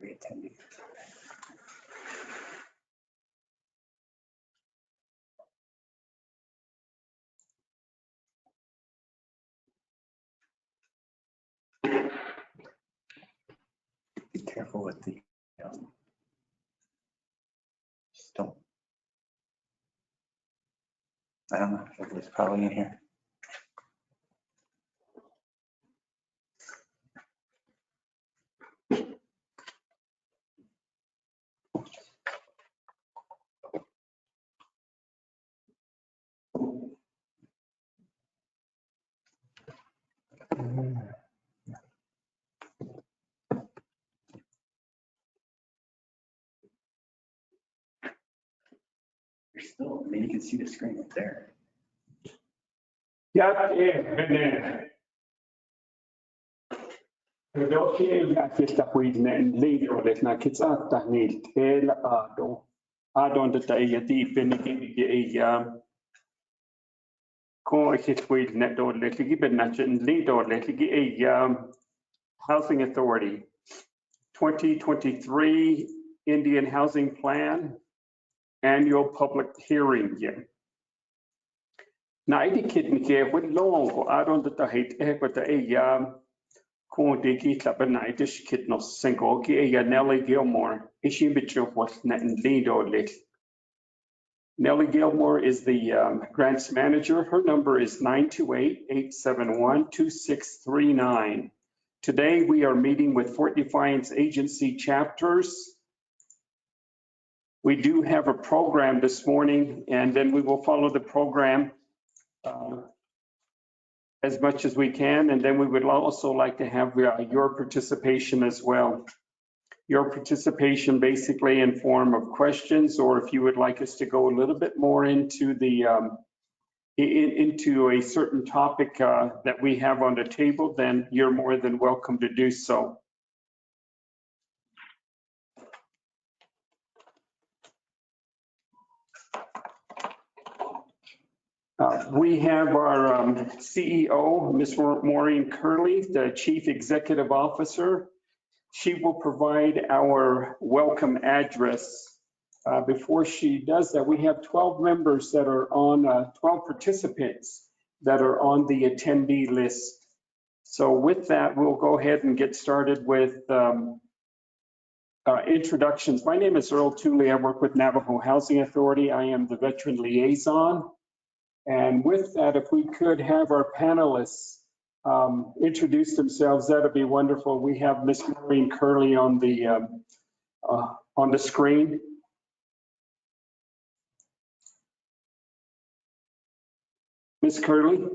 Attendee. Be careful with the, just don't. I don't know, it's probably in here. You're still, I mean, you can see the screen right there. Ja, Doki akista puidne liido lesna kitsaata niiltä el aado. Aadon tätä ei tiipenikin ei ko ikit puidne dolle ligi benachin liido ligi ei Housing Authority 2023 Indian Housing Plan Annual Public Hearing. Na idikit ke wit long ko aadon tätä heit ehkota ei Ko digi klapper dish kid no single ki Nelly Gilmore. Ishi bicho was net and lido lit. Nelly Gilmore is the grants manager. Her number is 928-871-2639. Today we are meeting with Fort Defiance agency chapters. We do have a program this morning, and then we will follow the program as much as we can, and then we would also like to have your participation as well. Your participation basically in form of questions, or if you would like us to go a little bit more into the into a certain topic that we have on the table, then you're more than welcome to do so. We have our CEO, Ms. Maureen Curley, the Chief Executive Officer. She will provide our welcome address. Before she does that, we have 12 members that are on, 12 participants that are on the attendee list. So with that, we'll go ahead and get started with introductions. My name is Earl Tooley. I work with Navajo Housing Authority. I am the Veteran Liaison. And with that, if we could have our panelists introduce themselves, that'd be wonderful. We have Ms. Maureen Curley on the screen. Ms. Curley.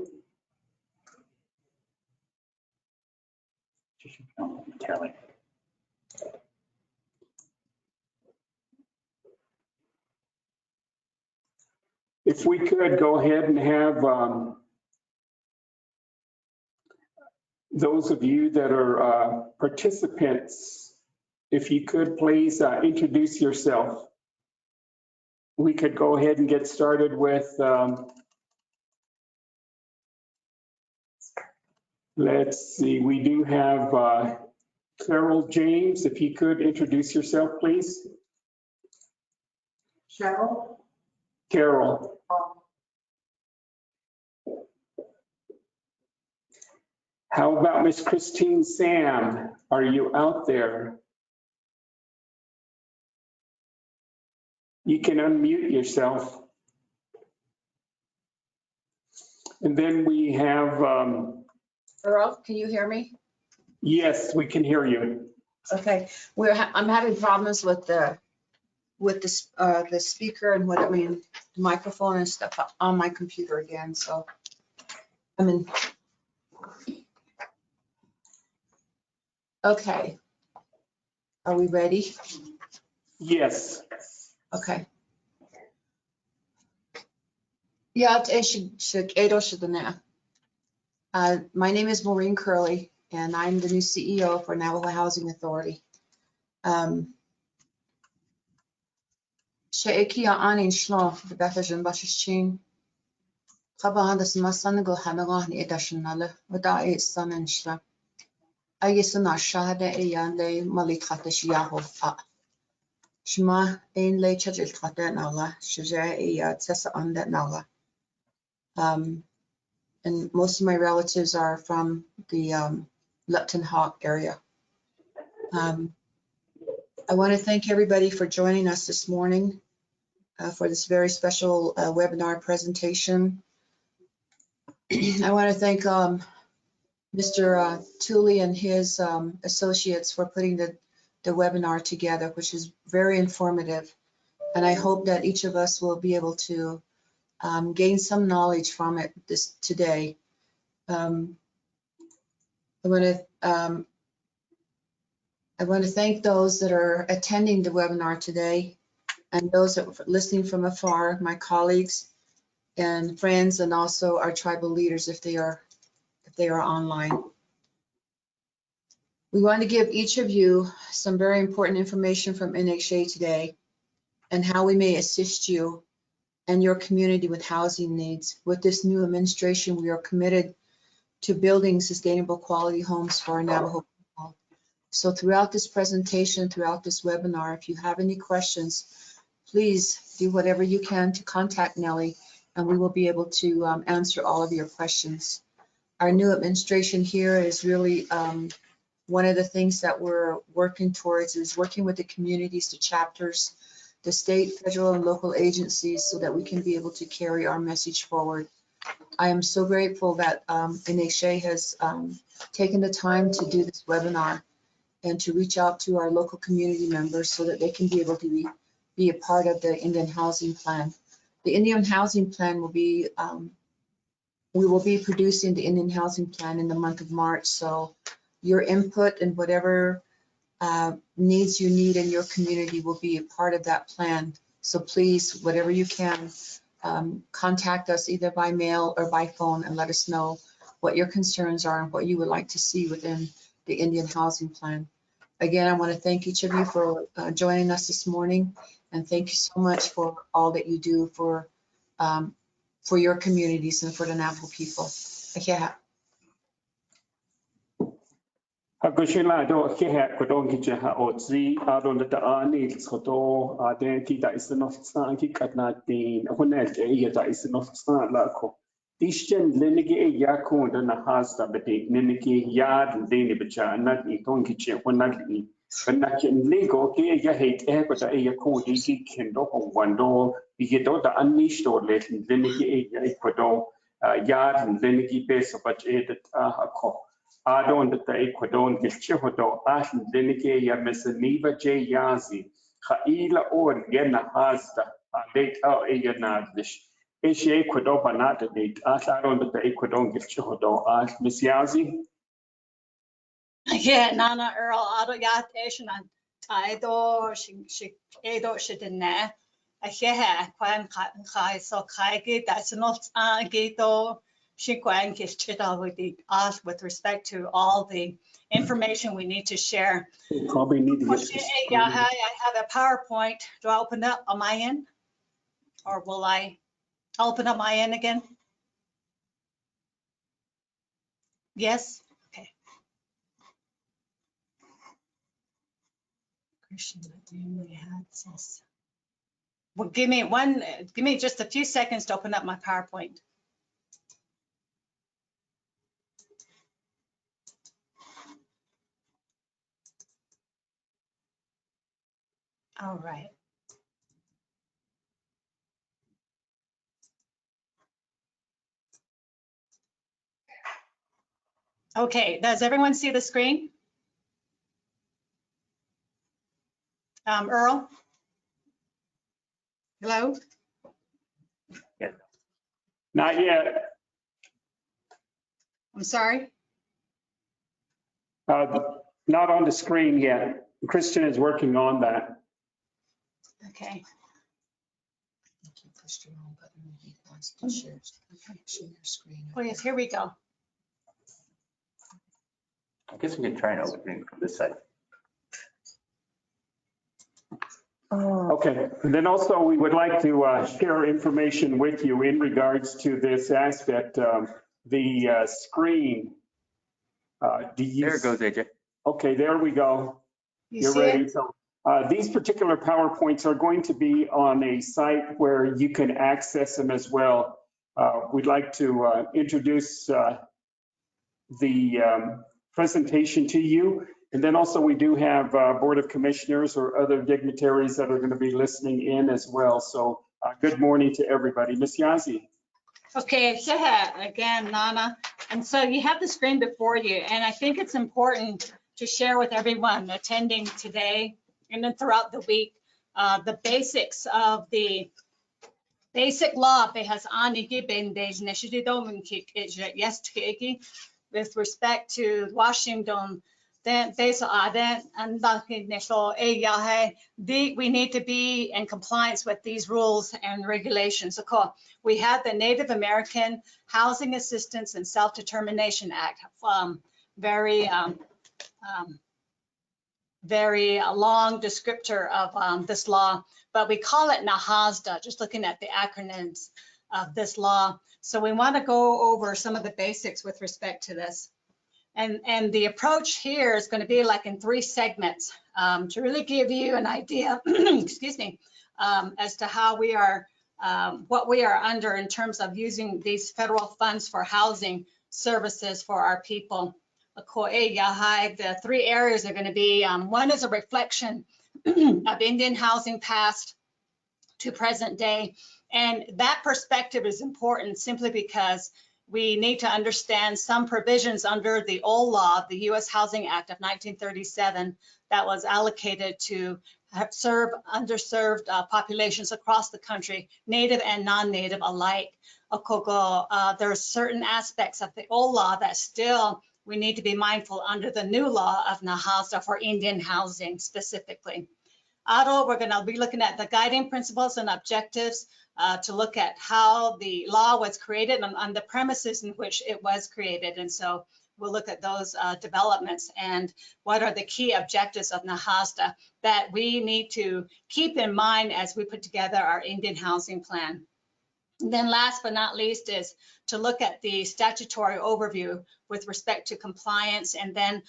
Kelly. If we could go ahead and have those of you that are participants, if you could please introduce yourself. We could go ahead and get started with, let's see, we do have Carol James. If you could introduce yourself, please. Cheryl? Carol. How about Miss Christine Sam? Are you out there? You can unmute yourself. And then we have... Earl, can you hear me? Yes, we can hear you. Okay, I'm having problems with the speaker and the microphone and stuff on my computer again, so I'm in. Okay. Are we ready? Yes. Okay. Yeah, my name is Maureen Curley, and I'm the new CEO for Navajo Housing Authority. Sheekia anin shlo the Bethlehem Bashichin. Kabahan the Masan go Hanagon edashanala, without a son and shla. Agisana shahada eyande malitrata shiaho fa. Shma ein le chajil trata nala, shaja eyad sesa anda nala. And most of my relatives are from the Lupton Hawk area. I want to thank everybody for joining us this morning for this very special webinar presentation. I want to thank Mr. Tooley and his associates for putting the webinar together, which is very informative. And I hope that each of us will be able to gain some knowledge from it today. I want to thank those that are attending the webinar today and those that are listening from afar, my colleagues and friends, and also our tribal leaders if they are online. We want to give each of you some very important information from NHA today and how we may assist you and your community with housing needs. With this new administration, we are committed to building sustainable quality homes for our Navajo people. So throughout this presentation, throughout this webinar, if you have any questions, please do whatever you can to contact Nelly, and we will be able to answer all of your questions. Our new administration here is really one of the things that we're working towards is working with the communities, the chapters, the state, federal, and local agencies so that we can be able to carry our message forward. I am so grateful that NHA has taken the time to do this webinar and to reach out to our local community members so that they can be able to be a part of the Indian Housing Plan. The Indian Housing Plan will be, we will be producing the Indian Housing Plan in the month of March. So your input and whatever needs you need in your community will be a part of that plan. So please, whatever you can, contact us either by mail or by phone and let us know what your concerns are and what you would like to see within the Indian Housing Plan. Again, I want to thank each of you for joining us this morning, and thank you so much for all that you do for your communities and for the Navajo people. Yeah. Hakushila do kehe kodong kicha otzi adon da ani skoto adenti da isno sanki katnatin honet e da isno san la ko dishen lenigi e yakun da na hasta beti neniki yad deni bicha nat I ton kiche honat ni kanakin lego ke ya hate e ko da e yakun di ki kendo hon wando I do da ani sto let lenigi e ya kodo yad lenigi beso bach e da ko Adon da Ecuador gilchihodo ahn denike ya mesaniva J yazi khaila or gena hazda late eyanadlish ish Ecuador banata date adon da Ecuador gilchihodo miss yazi Yeah, Nana Earl Auto Yacht Asian and Tido she Edo Shidine. A hehe, Quan Kai so Kaigi, that's not Gito. She Quan Kish Chita with the us with respect to all the information we need to share. probably need to get Yeah, I have a PowerPoint. Do I open up on my end? Or will I open up my end again? Yes? Okay. Christian, we had this. Well, give me just a few seconds to open up my PowerPoint. All right. Okay, does everyone see the screen? Earl? Hello? not yet. I'm sorry? Not on the screen yet. Christian is working on that. Okay. Oh yes, here we go. I guess we can try and open it from this side. Okay, and then also we would like to share information with you in regards to this aspect. The screen There it goes, AJ. Okay, there we go. You You're see ready. it? So these particular PowerPoints are going to be on a site where you can access them as well. We'd like to introduce the presentation to you. And then also we do have Board of Commissioners or other dignitaries that are going to be listening in as well. So good morning to everybody. Ms. Yazzie. Okay, again, Nana. And so you have the screen before you, and I think it's important to share with everyone attending today and then throughout the week, the basics of the basic law with respect to Washington. Then we need to be in compliance with these rules and regulations. Of course, we have the Native American Housing Assistance and Self-Determination Act, very long descriptor of this law, but we call it NAHASDA, just looking at the acronyms of this law. So we want to go over some of the basics with respect to this. And the approach here is going to be like in 3 segments to really give you an idea, excuse me, as to how we are, what we are under in terms of using these federal funds for housing services for our people. The 3 areas are going to be, one is a reflection of Indian housing past to present day. And that perspective is important simply because we need to understand some provisions under the old law, the U.S. Housing Act of 1937, that was allocated to serve underserved populations across the country, native and non-native alike. There are certain aspects of the old law that still we need to be mindful under the new law of NAHASDA for Indian housing specifically. We're going to be looking at the guiding principles and objectives to look at how the law was created and on the premises in which it was created. And so we'll look at those developments and what are the key objectives of NAHASDA that we need to keep in mind as we put together our Indian housing plan. And then last but not least is to look at the statutory overview with respect to compliance. And then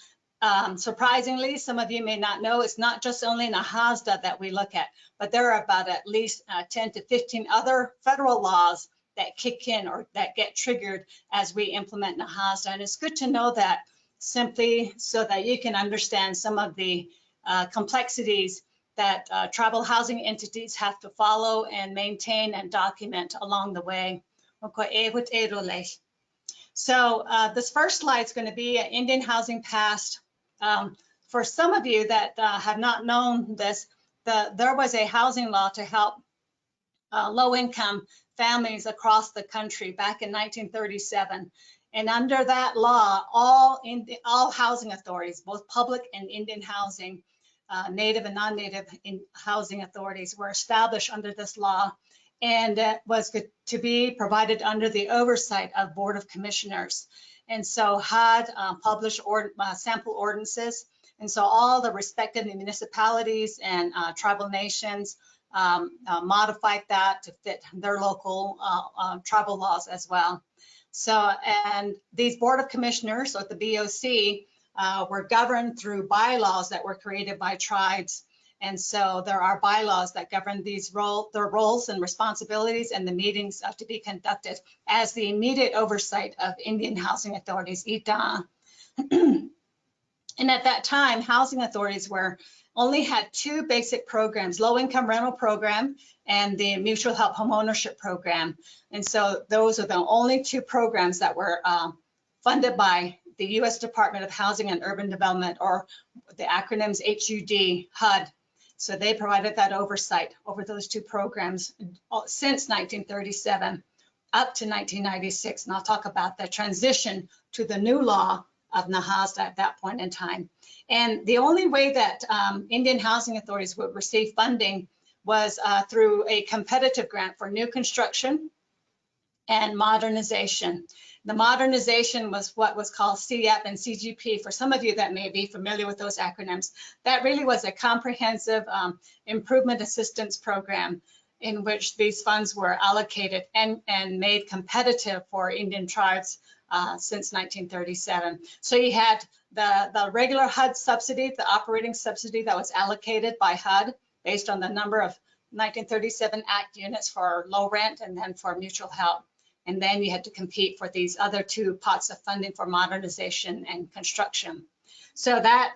surprisingly, some of you may not know, it's not just only NAHASDA that we look at, but there are about at least 10 to 15 other federal laws that kick in or that get triggered as we implement NAHASDA. And it's good to know that simply so that you can understand some of the complexities that tribal housing entities have to follow and maintain and document along the way. So this first slide is going to be Indian housing past. For some of you that have not known this, there was a housing law to help low-income families across the country back in 1937. And under that law, all housing authorities, both public and Indian housing, native and non-native housing authorities were established under this law, and was to be provided under the oversight of Board of Commissioners. And so HUD published sample ordinances. And so all the respective municipalities and tribal nations modified that to fit their local tribal laws as well. So, and these Board of Commissioners, or the BOC, were governed through bylaws that were created by tribes. And so there are bylaws that govern their roles and responsibilities, and the meetings to be conducted as the immediate oversight of Indian housing authorities, ITA. And at that time, housing authorities only had 2 basic programs, low-income rental program and the mutual help homeownership program. And so those are the only 2 programs that were funded by the U.S. Department of Housing and Urban Development, or the acronyms HUD. So they provided that oversight over those 2 programs since 1937 up to 1996. And I'll talk about the transition to the new law of NAHASDA at that point in time. And the only way that Indian housing authorities would receive funding was through a competitive grant for new construction and modernization. The modernization was what was called CEAP and CGP. For some of you that may be familiar with those acronyms, that really was a comprehensive improvement assistance program in which these funds were allocated and made competitive for Indian tribes since 1937. So you had the regular HUD subsidy, the operating subsidy that was allocated by HUD based on the number of 1937 Act units for low rent and then for mutual help. And then you had to compete for these other two pots of funding for modernization and construction. So that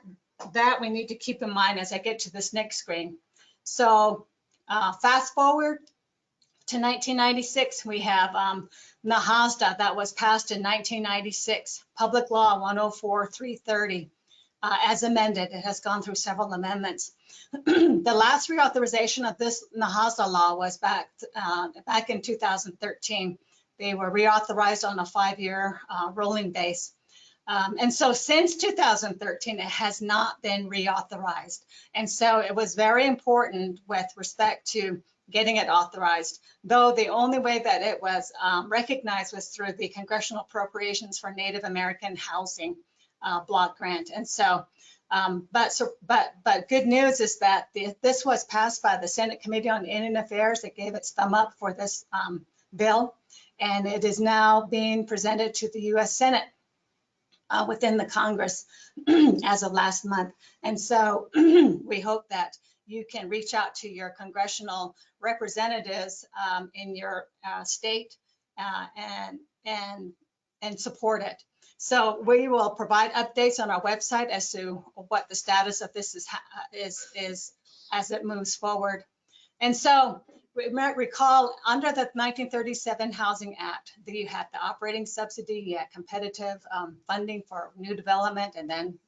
we need to keep in mind as I get to this next screen. So fast forward to 1996, we have NAHASDA that was passed in 1996, Public Law 104-330, as amended. It has gone through several amendments. The last reauthorization of this NAHASDA law was back in 2013. They were reauthorized on a 5-year rolling base. And so since 2013, it has not been reauthorized. And so it was very important with respect to getting it authorized, though the only way that it was recognized was through the Congressional Appropriations for Native American Housing Block Grant. And so, but good news is that this was passed by the Senate Committee on Indian Affairs. It gave its thumb up for this bill, and it is now being presented to the U.S. Senate within the Congress as of last month. And so we hope that you can reach out to your congressional representatives in your state and support it. So we will provide updates on our website as to what the status of this is as it moves forward. And so we might recall under the 1937 Housing Act, that you had the operating subsidy, you had competitive funding for new development, and then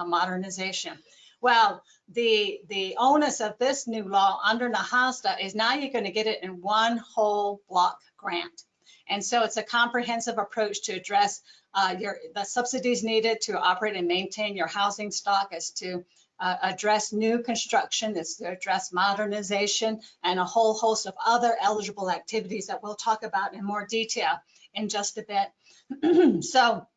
modernization. Well, the onus of this new law under NAHASDA is now you're going to get it in one whole block grant. And so it's a comprehensive approach to address the subsidies needed to operate and maintain your housing stock, as to address new construction, is to address modernization, and a whole host of other eligible activities that we'll talk about in more detail in just a bit. So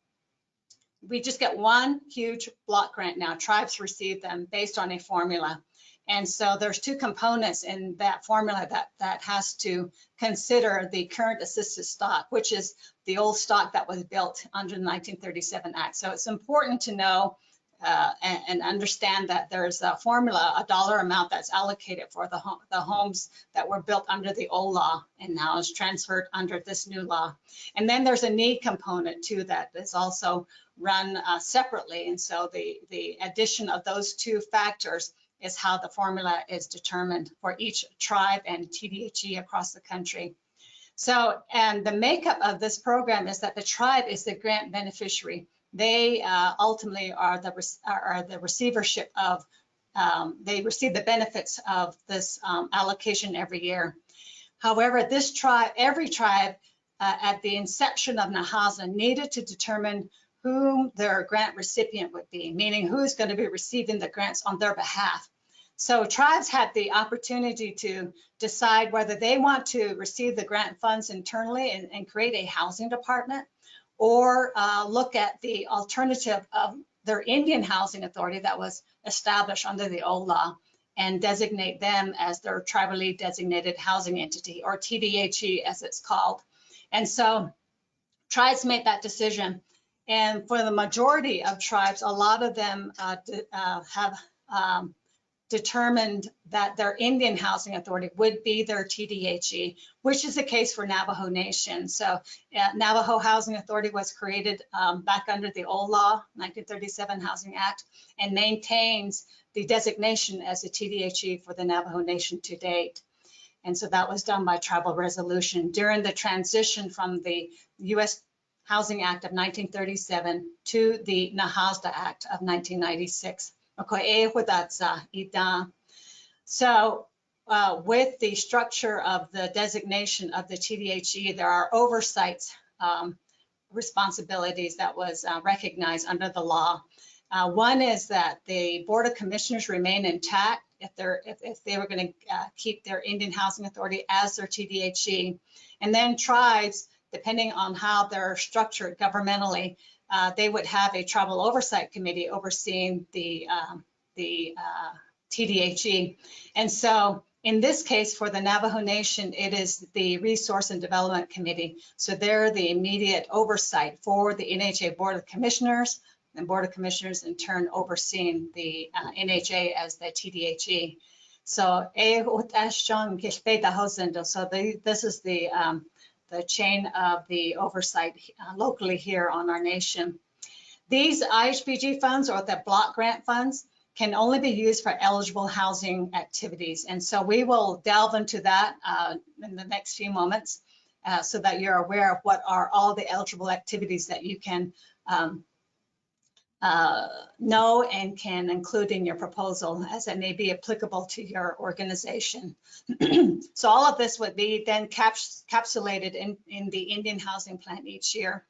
we just get one huge block grant now. Tribes receive them based on a formula. And so there's two components in that formula that has to consider the current assisted stock, which is the old stock that was built under the 1937 Act. So it's important to know and understand that there's a formula, a dollar amount that's allocated for the homes that were built under the old law and now is transferred under this new law. And then there's a need component too that is also run separately. And so the addition of those two factors is how the formula is determined for each tribe and TDHE across the country. So, and the makeup of this program is that the tribe is the grant beneficiary. They ultimately are the receivership of, they receive the benefits of this allocation every year. However, this tribe, every tribe at the inception of NAHASDA needed to determine whom their grant recipient would be, meaning who's going to be receiving the grants on their behalf. So tribes had the opportunity to decide whether they want to receive the grant funds internally and create a housing department, or look at the alternative of their Indian Housing Authority that was established under the old law and designate them as their tribally designated housing entity, or TDHE as it's called. And so tribes made that decision. And for the majority of tribes, a lot of them have determined that their Indian Housing Authority would be their TDHE, which is the case for Navajo Nation. So Navajo Housing Authority was created back under the old law, 1937 Housing Act, and maintains the designation as a TDHE for the Navajo Nation to date. And so that was done by tribal resolution during the transition from the U.S. Housing Act of 1937 to the NAHASDA Act of 1996. So with the structure of the designation of the TDHE, there are oversight responsibilities that was recognized under the law. One is that the Board of Commissioners remain intact if they were going to keep their Indian Housing Authority as their TDHE. And then tribes, depending on how they're structured governmentally, they would have a tribal oversight committee overseeing the TDHE. And so In this case, for the Navajo Nation, it is the Resource and Development Committee. So they're the immediate oversight for the NHA Board of Commissioners, and Board of Commissioners in turn overseeing the NHA as the TDHE. So this is the chain of the oversight locally here on our nation. These IHBG funds, or the block grant funds, can only be used for eligible housing activities. And so we will delve into that in the next few moments so that you're aware of what are all the eligible activities that you can know and can include in your proposal, as it may be applicable to your organization. So all of this would be then capsulated in the Indian Housing Plan each year.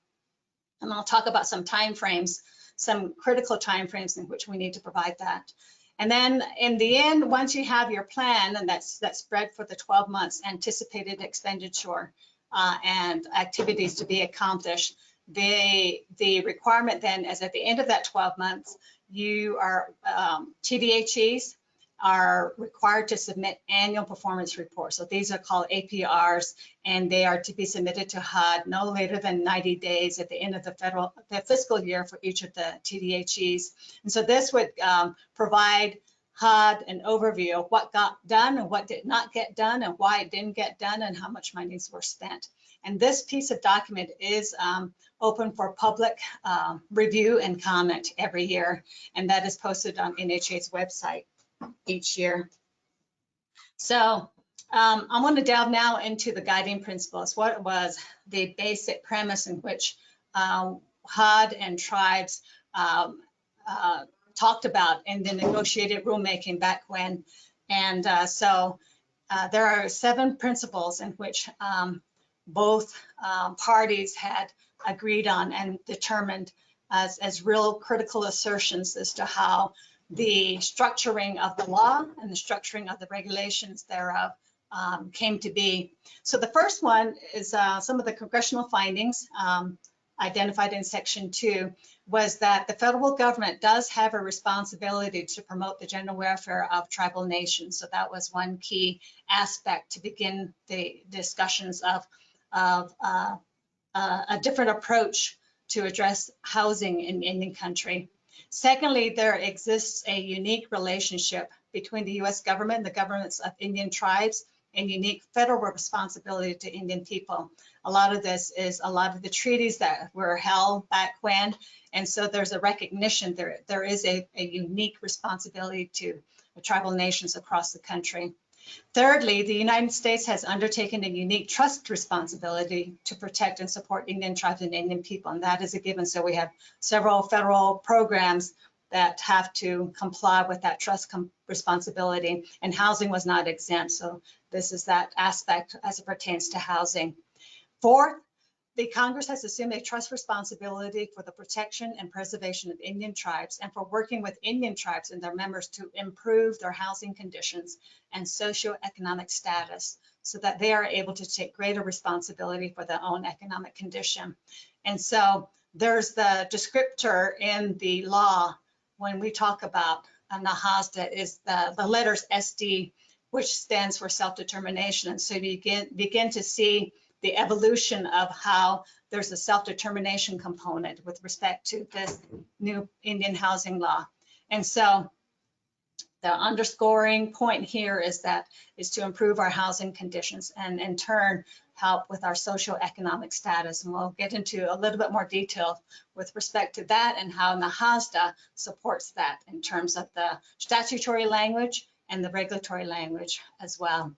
And I'll talk about some timeframes, some critical timeframes in which we need to provide that. And then in the end, once you have your plan, and that's spread for the 12 months, anticipated expenditure and activities to be accomplished, the requirement then is at the end of that 12 months, you are, TDHEs are required to submit annual performance reports. So these are called APRs, and they are to be submitted to HUD no later than 90 days at the end of the fiscal year for each of the TDHEs. And so this would provide HUD an overview of what got done and what did not get done and why it didn't get done and how much monies were spent. And this piece of document is open for public review and comment every year, and that is posted on NHA's website each year. So I want to delve now into the guiding principles. What was the basic premise in which HUD and tribes talked about in the negotiated rulemaking back when? And so there are 7 principles in which both parties had agreed on and determined as real critical assertions as to how the structuring of the law and the structuring of the regulations thereof came to be. So the first one is some of the congressional findings identified in Section 2 was that the federal government does have a responsibility to promote the general welfare of tribal nations. So that was one key aspect to begin the discussions of a different approach to address housing in Indian country. Secondly, there exists a unique relationship between the U.S. government, the governments of Indian tribes, and unique federal responsibility to Indian people. A lot of this is a lot of the treaties that were held back when, and so there's a recognition there is a unique responsibility to the tribal nations across the country. Thirdly, the United States has undertaken a unique trust responsibility to protect and support Indian tribes and Indian people, and that is a given. So we have several federal programs that have to comply with that trust responsibility, and housing was not exempt. So this is that aspect as it pertains to housing. Fourth, the Congress has assumed a trust responsibility for the protection and preservation of Indian tribes and for working with Indian tribes and their members to improve their housing conditions and socioeconomic status so that they are able to take greater responsibility for their own economic condition. And so there's the descriptor in the law when we talk about NAHASDA is the letters SD, which stands for self-determination. And so you begin to see the evolution of how there's a self-determination component with respect to this new Indian housing law. And so the underscoring point here is to improve our housing conditions and in turn help with our socioeconomic status. And we'll get into a little bit more detail with respect to that and how NAHASDA supports that in terms of the statutory language and the regulatory language as well.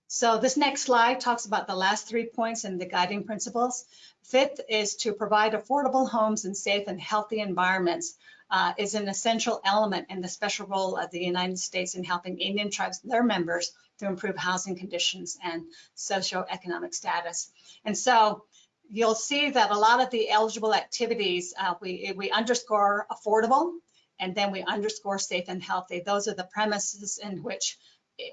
So this next slide talks about the last 3 points in the guiding principles. Fifth is to provide affordable homes and safe and healthy environments is an essential element in the special role of the United States in helping Indian tribes, their members, to improve housing conditions and socioeconomic status. And so you'll see that a lot of the eligible activities, we underscore affordable, and then we underscore safe and healthy. Those are the premises in which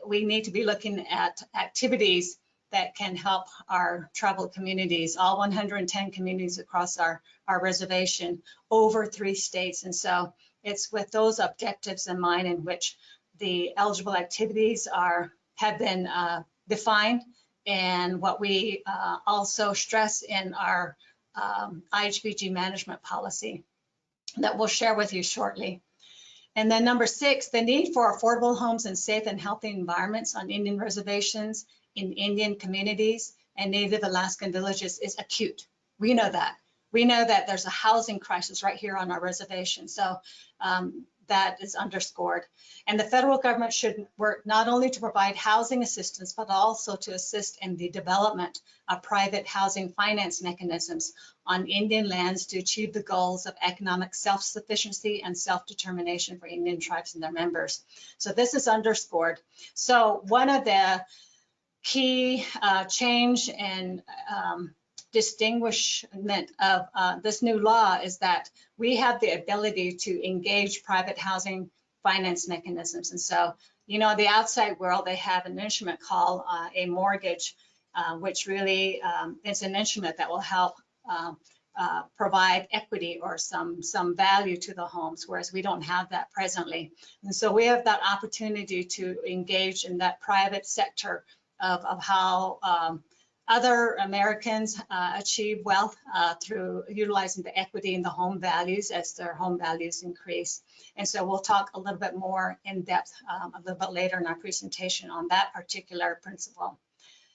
we need to be looking at activities that can help our tribal communities, all 110 communities across our reservation over 3 states. And so it's with those objectives in mind in which the eligible activities are have been defined, and what we also stress in our IHBG management policy that we'll share with you shortly. And then number 6, the need for affordable homes and safe and healthy environments on Indian reservations, in Indian communities, and Native Alaskan villages is acute. We know that. We know that there's a housing crisis right here on our reservation. So that is underscored. And the federal government should work not only to provide housing assistance, but also to assist in the development of private housing finance mechanisms on Indian lands to achieve the goals of economic self-sufficiency and self-determination for Indian tribes and their members. So this is underscored. So one of the key change and distinguishment of this new law is that we have the ability to engage private housing finance mechanisms. And so, you know, the outside world, they have an instrument called a mortgage, which really is an instrument that will help provide equity or some value to the homes, whereas we don't have that presently. And so we have that opportunity to engage in that private sector of how other Americans achieve wealth through utilizing the equity in the home values as their home values increase. And so we'll talk a little bit more in depth a little bit later in our presentation on that particular principle.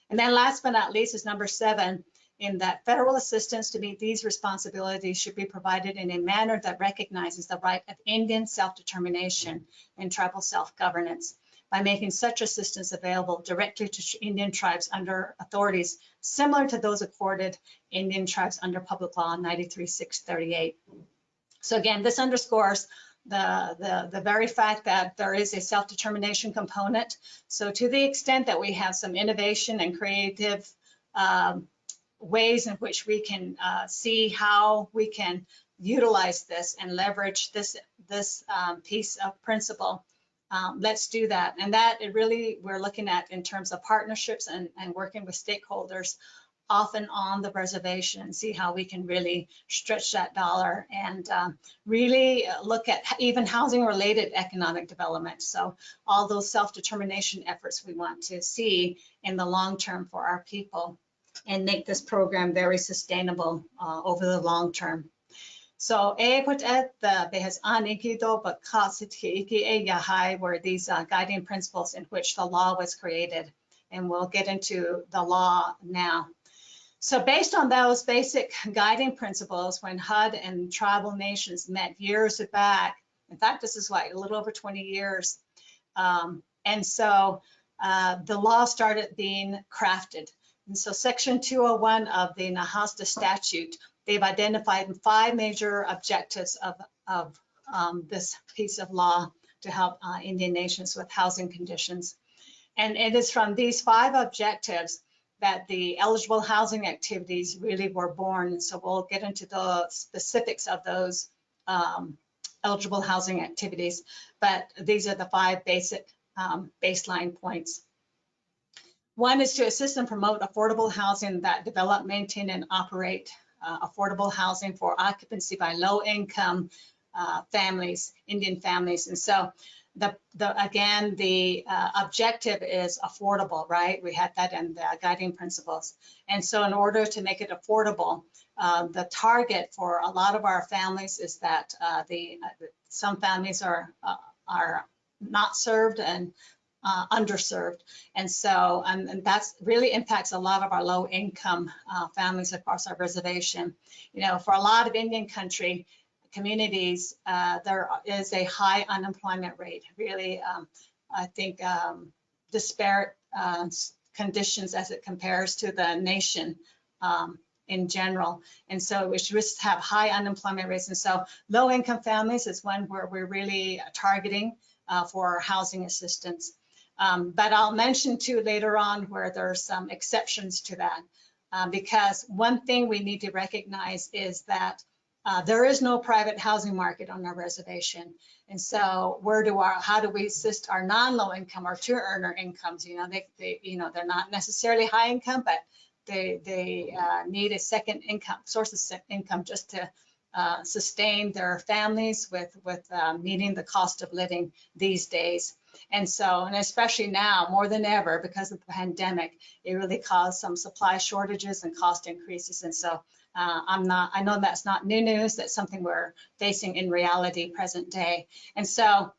And then last but not least is number 7, in that federal assistance to meet these responsibilities should be provided in a manner that recognizes the right of Indian self-determination and tribal self-governance, by making such assistance available directly to Indian tribes under authorities similar to those accorded Indian tribes under Public Law 93-638. So again, this underscores the very fact that there is a self-determination component. So to the extent that we have some innovation and creative ways in which we can see how we can utilize this and leverage this piece of principle, let's do that. And that it really we're looking at in terms of partnerships and working with stakeholders often on the reservation and see how we can really stretch that dollar and really look at even housing related economic development. So all those self-determination efforts we want to see in the long term for our people and make this program very sustainable over the long term. So were these guiding principles in which the law was created, and we'll get into the law now. So based on those basic guiding principles, when HUD and tribal nations met years back, in fact, this is like a little over 20 years, and so the law started being crafted. And so Section 201 of the Nahasta statute, they've identified 5 major objectives of this piece of law to help Indian nations with housing conditions. And it is from these 5 objectives that the eligible housing activities really were born. And so we'll get into the specifics of those eligible housing activities, but these are the 5 basic baseline points. One is to assist and promote affordable housing that develop, maintain, and operate affordable housing for occupancy by low-income families, Indian families. And so the objective is affordable, right? We had that in the guiding principles. And so in order to make it affordable, the target for a lot of our families is that some families are not served and underserved. And so and that's really impacts a lot of our low income families across our reservation. You know, for a lot of Indian country communities, there is a high unemployment rate, really, I think, disparate conditions as it compares to the nation in general. And so we should just have high unemployment rates. And so low income families is one where we're really targeting for housing assistance. But I'll mention too later on where there's some exceptions to that, because one thing we need to recognize is that there is no private housing market on our reservation. And so how do we assist our non-low income or 2-earner incomes? You know, they're not necessarily high income, but they need a second income, source of income just to sustain their families with meeting the cost of living these days. And so, and especially now more than ever because of the pandemic, it really caused some supply shortages and cost increases. And so I know that's not new news, that's something we're facing in reality present day. And so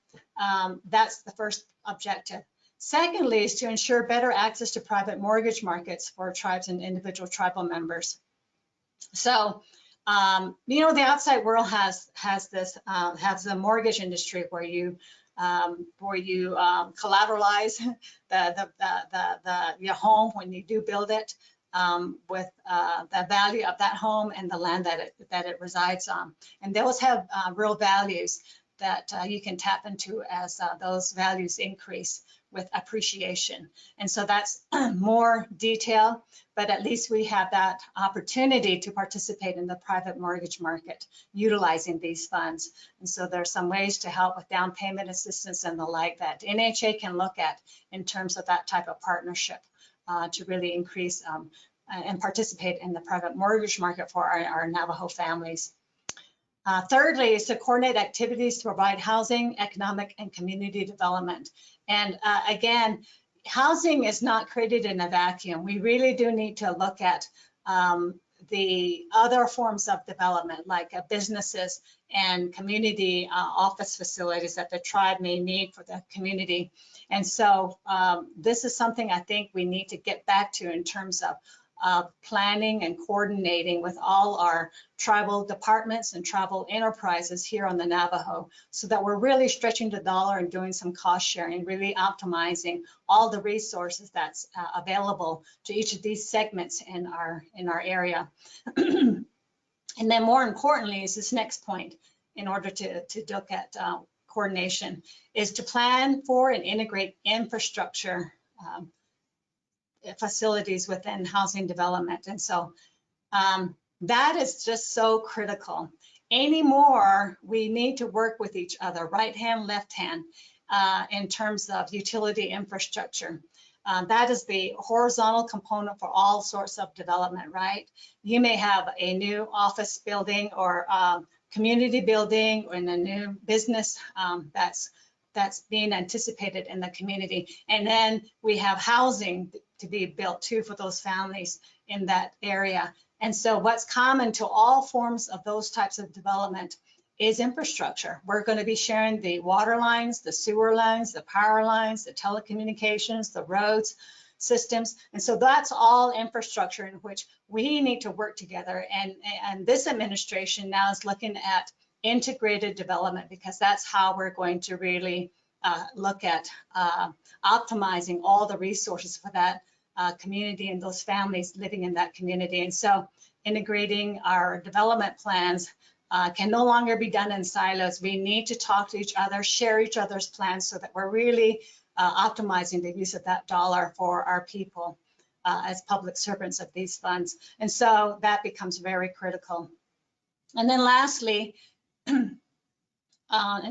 that's the first objective. Secondly is to ensure better access to private mortgage markets for tribes and individual tribal members. So, you know, the outside world has the mortgage industry where you collateralize your home when you do build it with the value of that home and the land that it resides on. And those have real values that you can tap into as those values increase with appreciation. And so that's more detail, but at least we have that opportunity to participate in the private mortgage market utilizing these funds. And so there's some ways to help with down payment assistance and the like that NHA can look at in terms of that type of partnership to really increase and participate in the private mortgage market for our Navajo families. Thirdly is to coordinate activities to provide housing, economic, and community development. And again, housing is not created in a vacuum. We really do need to look at the other forms of development like businesses and community office facilities that the tribe may need for the community. And so this is something I think we need to get back to in terms of planning and coordinating with all our tribal departments and tribal enterprises here on the Navajo so that we're really stretching the dollar and doing some cost sharing, really optimizing all the resources that's available to each of these segments in our area. And then more importantly is this next point in order to look at coordination is to plan for and integrate infrastructure facilities within housing development. And so that is just so critical. Anymore, we need to work with each other, right hand, left hand, in terms of utility infrastructure. That is the horizontal component for all sorts of development, right? You may have a new office building or community building or in a new business that's being anticipated in the community. And then we have housing to be built too for those families in that area. And so what's common to all forms of those types of development is infrastructure. We're going to be sharing the water lines, the sewer lines, the power lines, the telecommunications, the roads, systems. And so that's all infrastructure in which we need to work together. And this administration now is looking at integrated development because that's how we're going to really look at optimizing all the resources for that community and those families living in that community. And so integrating our development plans can no longer be done in silos. We need to talk to each other, share each other's plans so that we're really optimizing the use of that dollar for our people as public servants of these funds. And so that becomes very critical. And then lastly, in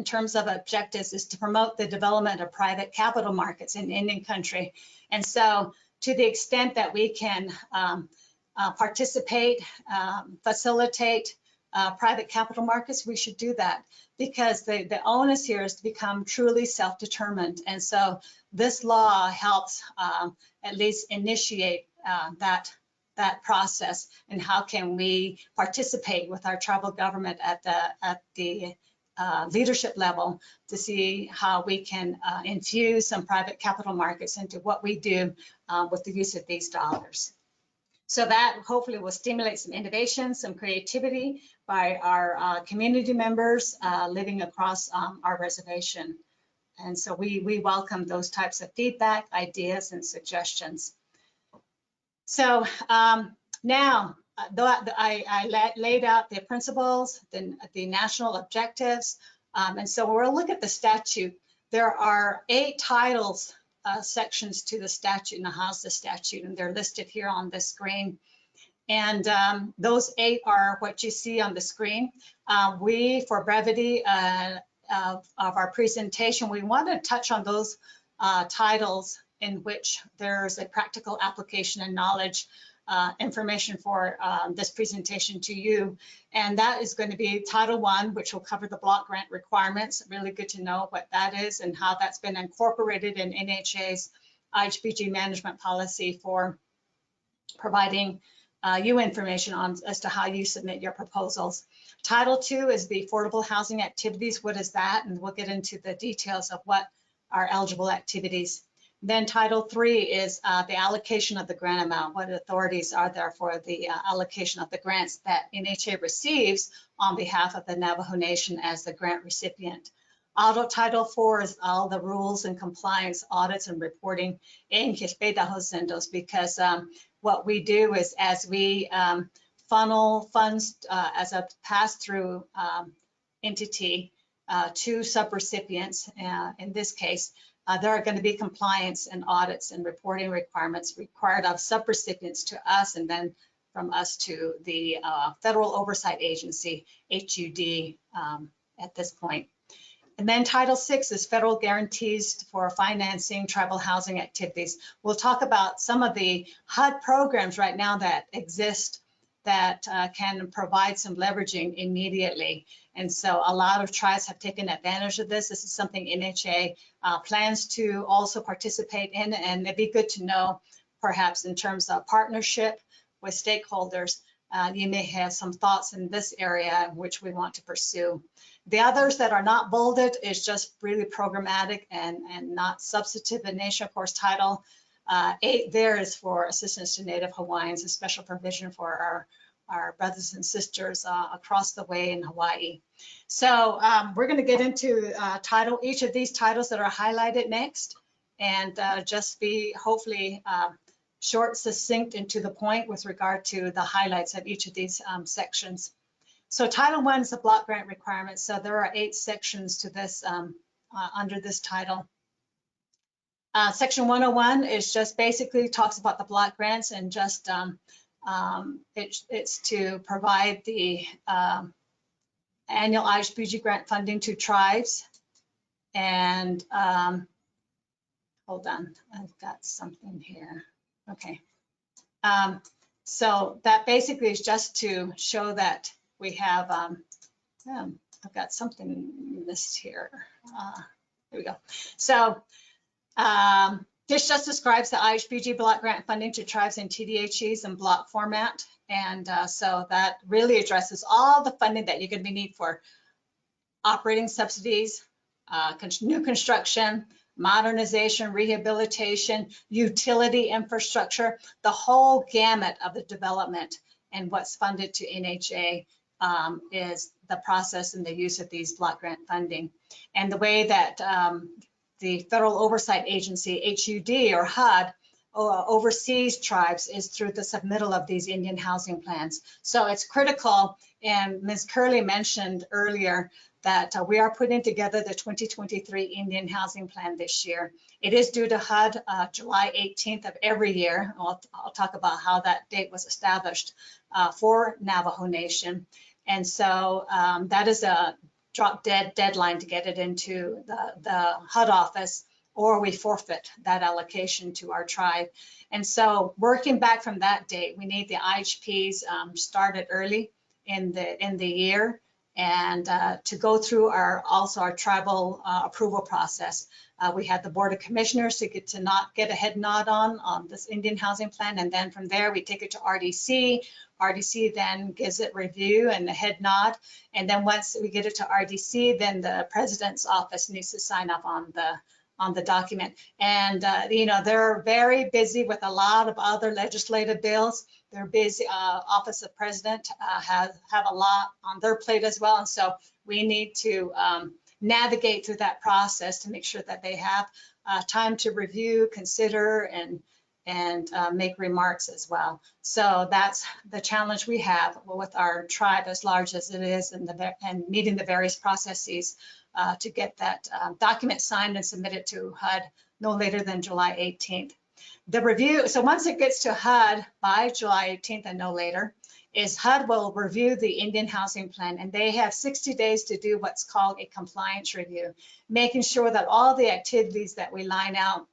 terms of objectives is to promote the development of private capital markets in Indian country. And so to the extent that we can participate, facilitate private capital markets, we should do that because the onus here is to become truly self-determined. And so this law helps at least initiate that process and how can we participate with our tribal government at the leadership level to see how we can infuse some private capital markets into what we do with the use of these dollars. So that hopefully will stimulate some innovation, some creativity by our community members living across our reservation. And so we welcome those types of feedback, ideas, and suggestions. So now, I laid out the principles, the national objectives, and so we'll look at the statute. There are 8 titles, sections to the statute in the House of Statute, and they're listed here on the screen. And those 8 are what you see on the screen. For brevity of our presentation, we want to touch on those titles in which there's a practical application and knowledge information for this presentation to you. And that is going to be Title I, which will cover the block grant requirements. Really good to know what that is and how that's been incorporated in NHA's IHBG management policy for providing you information on as to how you submit your proposals. Title II is the affordable housing activities. What is that? And we'll get into the details of what are eligible activities. Then Title III is the allocation of the grant amount. What authorities are there for the allocation of the grants that NHA receives on behalf of the Navajo Nation as the grant recipient. Title IV is all the rules and compliance, audits and reporting in Kishpedahosendos, because what we do is as we funnel funds as a pass-through entity to subrecipients, in this case, there are going to be compliance and audits and reporting requirements required of subrecipients to us and then from us to the Federal Oversight Agency, HUD, at this point. And then Title VI is federal guarantees for financing tribal housing activities. We'll talk about some of the HUD programs right now that exist that can provide some leveraging immediately. And so a lot of tribes have taken advantage of this. This is something NHA plans to also participate in, and it'd be good to know perhaps in terms of partnership with stakeholders, you may have some thoughts in this area which we want to pursue. The others that are not bolded is just really programmatic and not substantive in nature. Of course, Title VIII there is for assistance to Native Hawaiians, a special provision for our brothers and sisters across the way in Hawaii. So we're going to get into each of these titles that are highlighted next, and just be hopefully short, succinct, and to the point with regard to the highlights of each of these sections. So Title I is the block grant requirements. So there are 8 sections to this under this title. Section 101 is just basically talks about the block grants and just it's to provide the annual IHBG grant funding to tribes. And hold on, I've got something here. Okay. So that basically is just to show that we have, I've got something missed here. Here we go. So this just describes the IHBG block grant funding to tribes and TDHEs in block format. And so that really addresses all the funding that you're going to need for operating subsidies, new construction, modernization, rehabilitation, utility infrastructure, the whole gamut of the development. And what's funded to NHA is the process and the use of these block grant funding. And the way that the Federal Oversight Agency, HUD or HUD, oversees tribes is through the submittal of these Indian housing plans. So it's critical, and Ms. Curley mentioned earlier that we are putting together the 2023 Indian Housing Plan this year. It is due to HUD July 18th of every year. I'll talk about how that date was established for Navajo Nation. And so that is a drop dead deadline to get it into the HUD office, or we forfeit that allocation to our tribe. And so working back from that date, we need the IHPs started early in the year, and to go through our tribal approval process. We had the Board of Commissioners to get a head nod on this Indian Housing Plan, and then from there we take it to RDC. RDC then gives it review and a head nod, and then once we get it to RDC, then the President's office needs to sign up on the document. And you know, they're very busy with a lot of other legislative bills. They're busy. Office of President have a lot on their plate as well, and so we need to navigate through that process to make sure that they have time to review, consider, and make remarks as well. So that's the challenge we have with our tribe, as large as it is, and meeting the various processes to get that document signed and submitted to HUD no later than July 18th. The review, so once it gets to HUD by July 18th and no later, is HUD will review the Indian Housing Plan, and they have 60 days to do what's called a compliance review, making sure that all the activities that we line out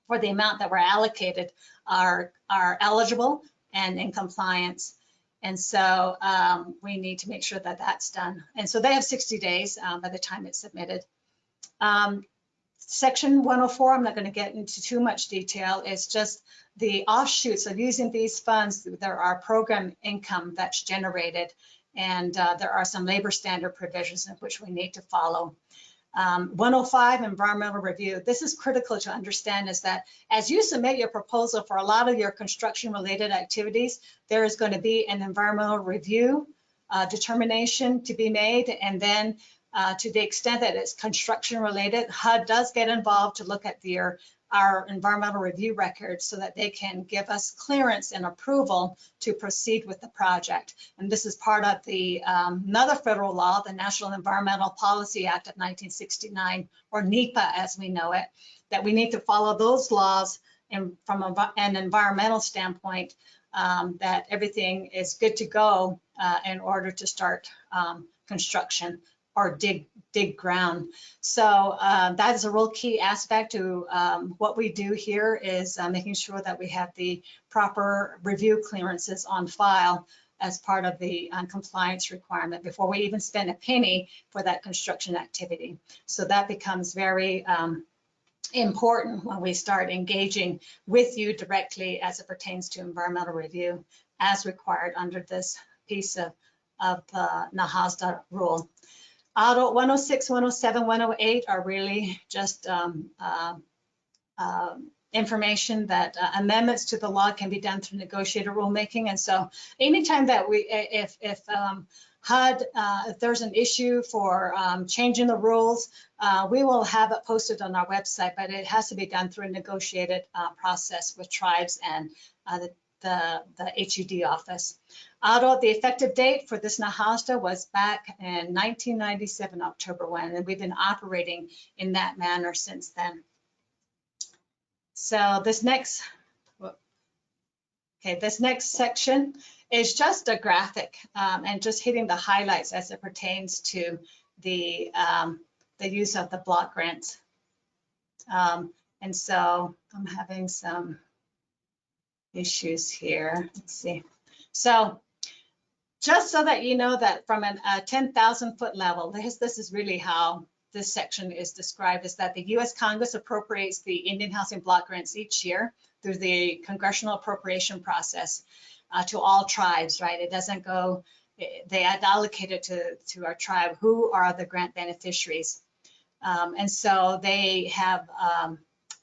for the amount that were allocated are eligible and in compliance. And so we need to make sure that that's done. And so they have 60 days by the time it's submitted. Section 104, I'm not going to get into too much detail. It's just the offshoots of using these funds. There are program income that's generated, and there are some labor standard provisions in which we need to follow. 105, environmental review. This is critical to understand, is that as you submit your proposal for a lot of your construction related activities, there is going to be an environmental review determination to be made. And then to the extent that it's construction related, HUD does get involved to look at our environmental review records so that they can give us clearance and approval to proceed with the project. And this is part of the another federal law, the National Environmental Policy Act of 1969, or NEPA as we know it, that we need to follow those laws from an environmental standpoint, that everything is good to go in order to start construction or dig ground. So that is a real key aspect to what we do here, is making sure that we have the proper review clearances on file as part of the compliance requirement before we even spend a penny for that construction activity. So that becomes very important when we start engaging with you directly as it pertains to environmental review as required under this piece of the NAHASDA rule. Audit 106, 107, 108 are really just information that amendments to the law can be done through negotiated rulemaking. And so anytime that if HUD, if there's an issue for changing the rules, we will have it posted on our website, but it has to be done through a negotiated process with tribes and the HUD office. Audit, the effective date for this NAHASDA was back in 1997, October 1, and we've been operating in that manner since then. So this next section is just a graphic and just hitting the highlights as it pertains to the use of the block grants. And so I'm having some issues here. Let's see. So just so that you know that from a 10,000 foot level, this is really how this section is described, is that the U.S. Congress appropriates the Indian housing block grants each year through the congressional appropriation process to all tribes, right? It doesn't go, they allocate it to our tribe, who are the grant beneficiaries. And so they have,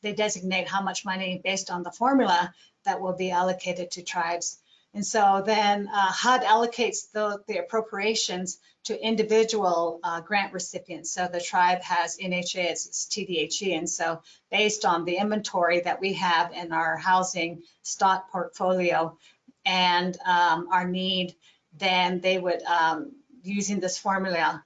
they designate how much money based on the formula that will be allocated to tribes. And so then HUD allocates the appropriations to individual grant recipients. So the tribe has NHA as its TDHE. And so based on the inventory that we have in our housing stock portfolio and our need, then they would, using this formula,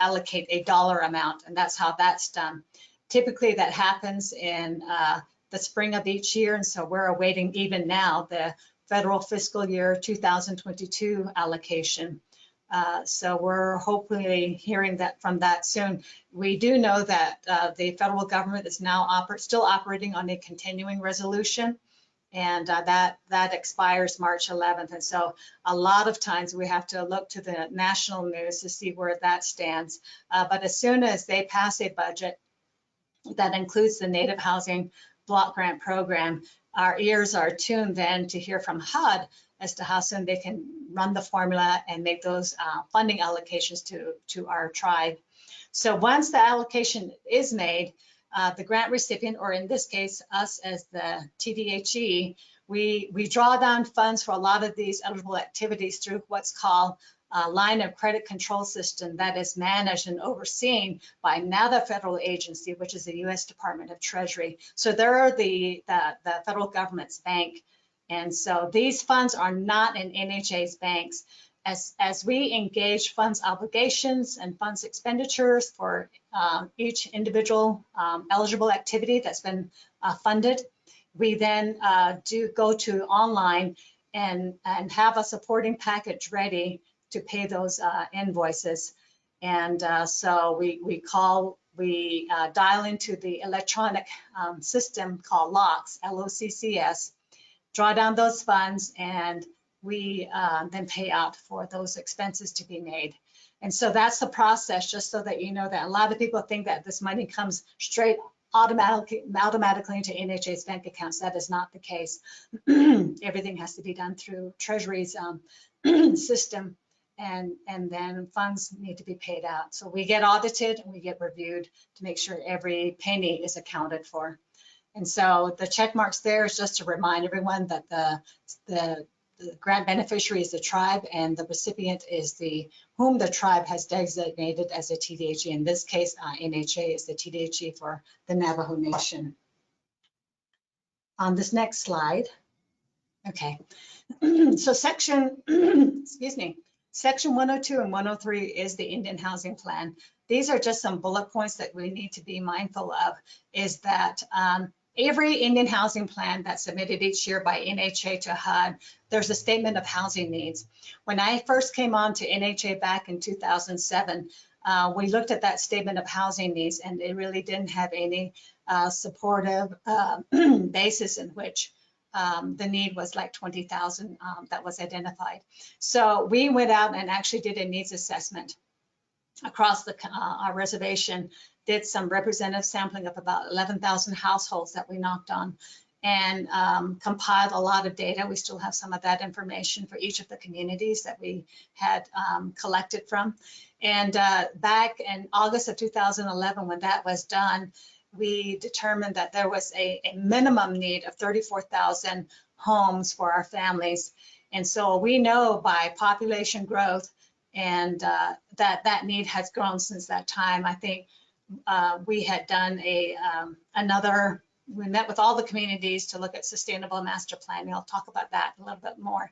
allocate a dollar amount. And that's how that's done. Typically that happens in the spring of each year. And so we're awaiting even now the federal fiscal year 2022 allocation. So we're hopefully hearing that from that soon. We do know that the federal government is now still operating on a continuing resolution, and that expires March 11th. And so a lot of times we have to look to the national news to see where that stands. But as soon as they pass a budget that includes the Native Housing Block Grant Program, our ears are tuned then to hear from HUD as to how soon they can run the formula and make those funding allocations to our tribe. So once the allocation is made, the grant recipient, or in this case, us as the TDHE, we draw down funds for a lot of these eligible activities through what's called a line of credit control system that is managed and overseen by another federal agency, which is the U.S. Department of Treasury. So they're the federal government's bank. And so these funds are not in NHA's banks. As we engage funds obligations and funds expenditures for each individual eligible activity that's been funded, we then do go to online and have a supporting package ready to pay those invoices. And so we dial into the electronic system called LOCCS, LOCCS, draw down those funds, and we then pay out for those expenses to be made. And so that's the process, just so that you know that a lot of people think that this money comes straight automatically into NHA's bank accounts. That is not the case. Everything has to be done through Treasury's system, and then funds need to be paid out. So we get audited and we get reviewed to make sure every penny is accounted for. And so the check marks there is just to remind everyone that the grant beneficiary is the tribe, and the recipient is whom the tribe has designated as a TDHE. In this case, NHA is the TDHE for the Navajo Nation. On this next slide, okay. So section, excuse me, section 102 and 103 is the Indian Housing Plan. These are just some bullet points that we need to be mindful of, is that every Indian housing plan that's submitted each year by NHA to HUD, there's a statement of housing needs. When I first came on to NHA back in 2007, we looked at that statement of housing needs, and it really didn't have any supportive basis in which the need was like 20,000 that was identified. So we went out and actually did a needs assessment across our reservation, did some representative sampling of about 11,000 households that we knocked on, and compiled a lot of data. We still have some of that information for each of the communities that we had collected from. And back in August of 2011, when that was done, we determined that there was a minimum need of 34,000 homes for our families. And so we know by population growth and that need has grown since that time. I think we had done we met with all the communities to look at sustainable master planning. I'll talk about that a little bit more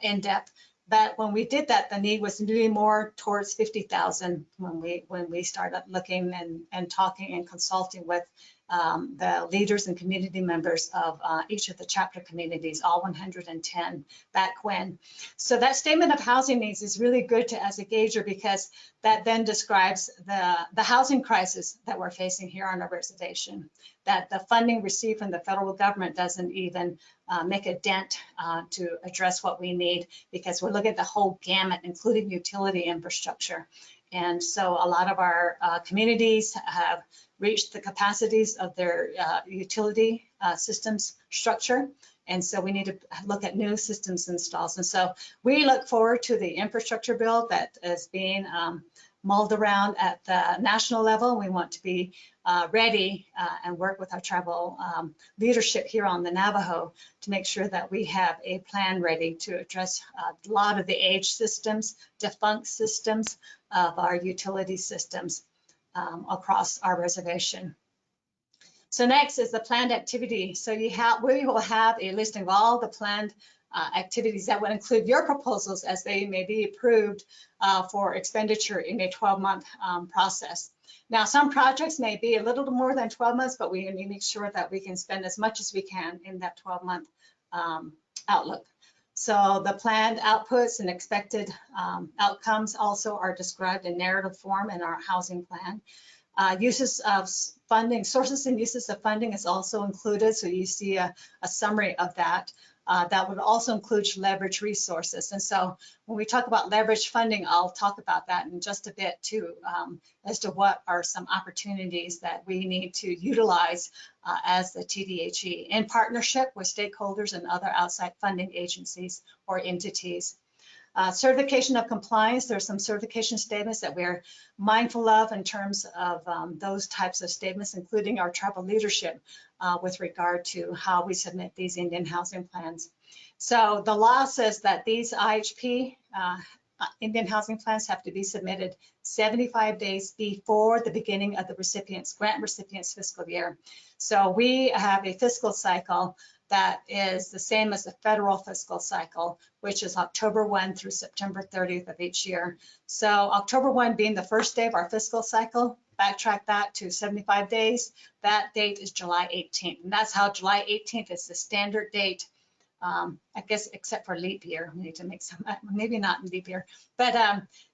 in depth. But when we did that, the need was really more towards 50,000 when we started looking and talking and consulting with the leaders and community members of each of the chapter communities, all 110 back when. So that statement of housing needs is really good as a gauger, because that then describes the housing crisis that we're facing here on our reservation, that the funding received from the federal government doesn't even make a dent to address what we need, because we're looking at the whole gamut, including utility infrastructure. And so a lot of our communities have reached the capacities of their utility systems structure. And so we need to look at new systems installs. And so we look forward to the infrastructure bill that is being mulled around at the national level. We want to be ready and work with our tribal leadership here on the Navajo to make sure that we have a plan ready to address a lot of the age systems, defunct systems of our utility systems across our reservation. So next is the planned activity. So we will have a listing of all the planned activities that would include your proposals as they may be approved for expenditure in a 12-month process. Now, some projects may be a little more than 12 months, but we need to make sure that we can spend as much as we can in that 12-month outlook. So the planned outputs and expected outcomes also are described in narrative form in our housing plan. Uses of funding, sources and uses of funding is also included. So you see a summary of that. That would also include leverage resources. And so when we talk about leverage funding, I'll talk about that in just a bit too, as to what are some opportunities that we need to utilize as the TDHE in partnership with stakeholders and other outside funding agencies or entities. Certification of compliance, there's some certification statements that we're mindful of in terms of those types of statements, including our tribal leadership with regard to how we submit these Indian housing plans. So the law says that these IHP, Indian housing plans, have to be submitted 75 days before the beginning of the grant recipient's fiscal year. So we have a fiscal cycle that is the same as the federal fiscal cycle, which is October 1 through September 30th of each year. So October 1 being the first day of our fiscal cycle, backtrack that to 75 days, that date is July 18th. And that's how July 18th is the standard date, I guess, except for leap year. We need to make some, maybe not leap year, but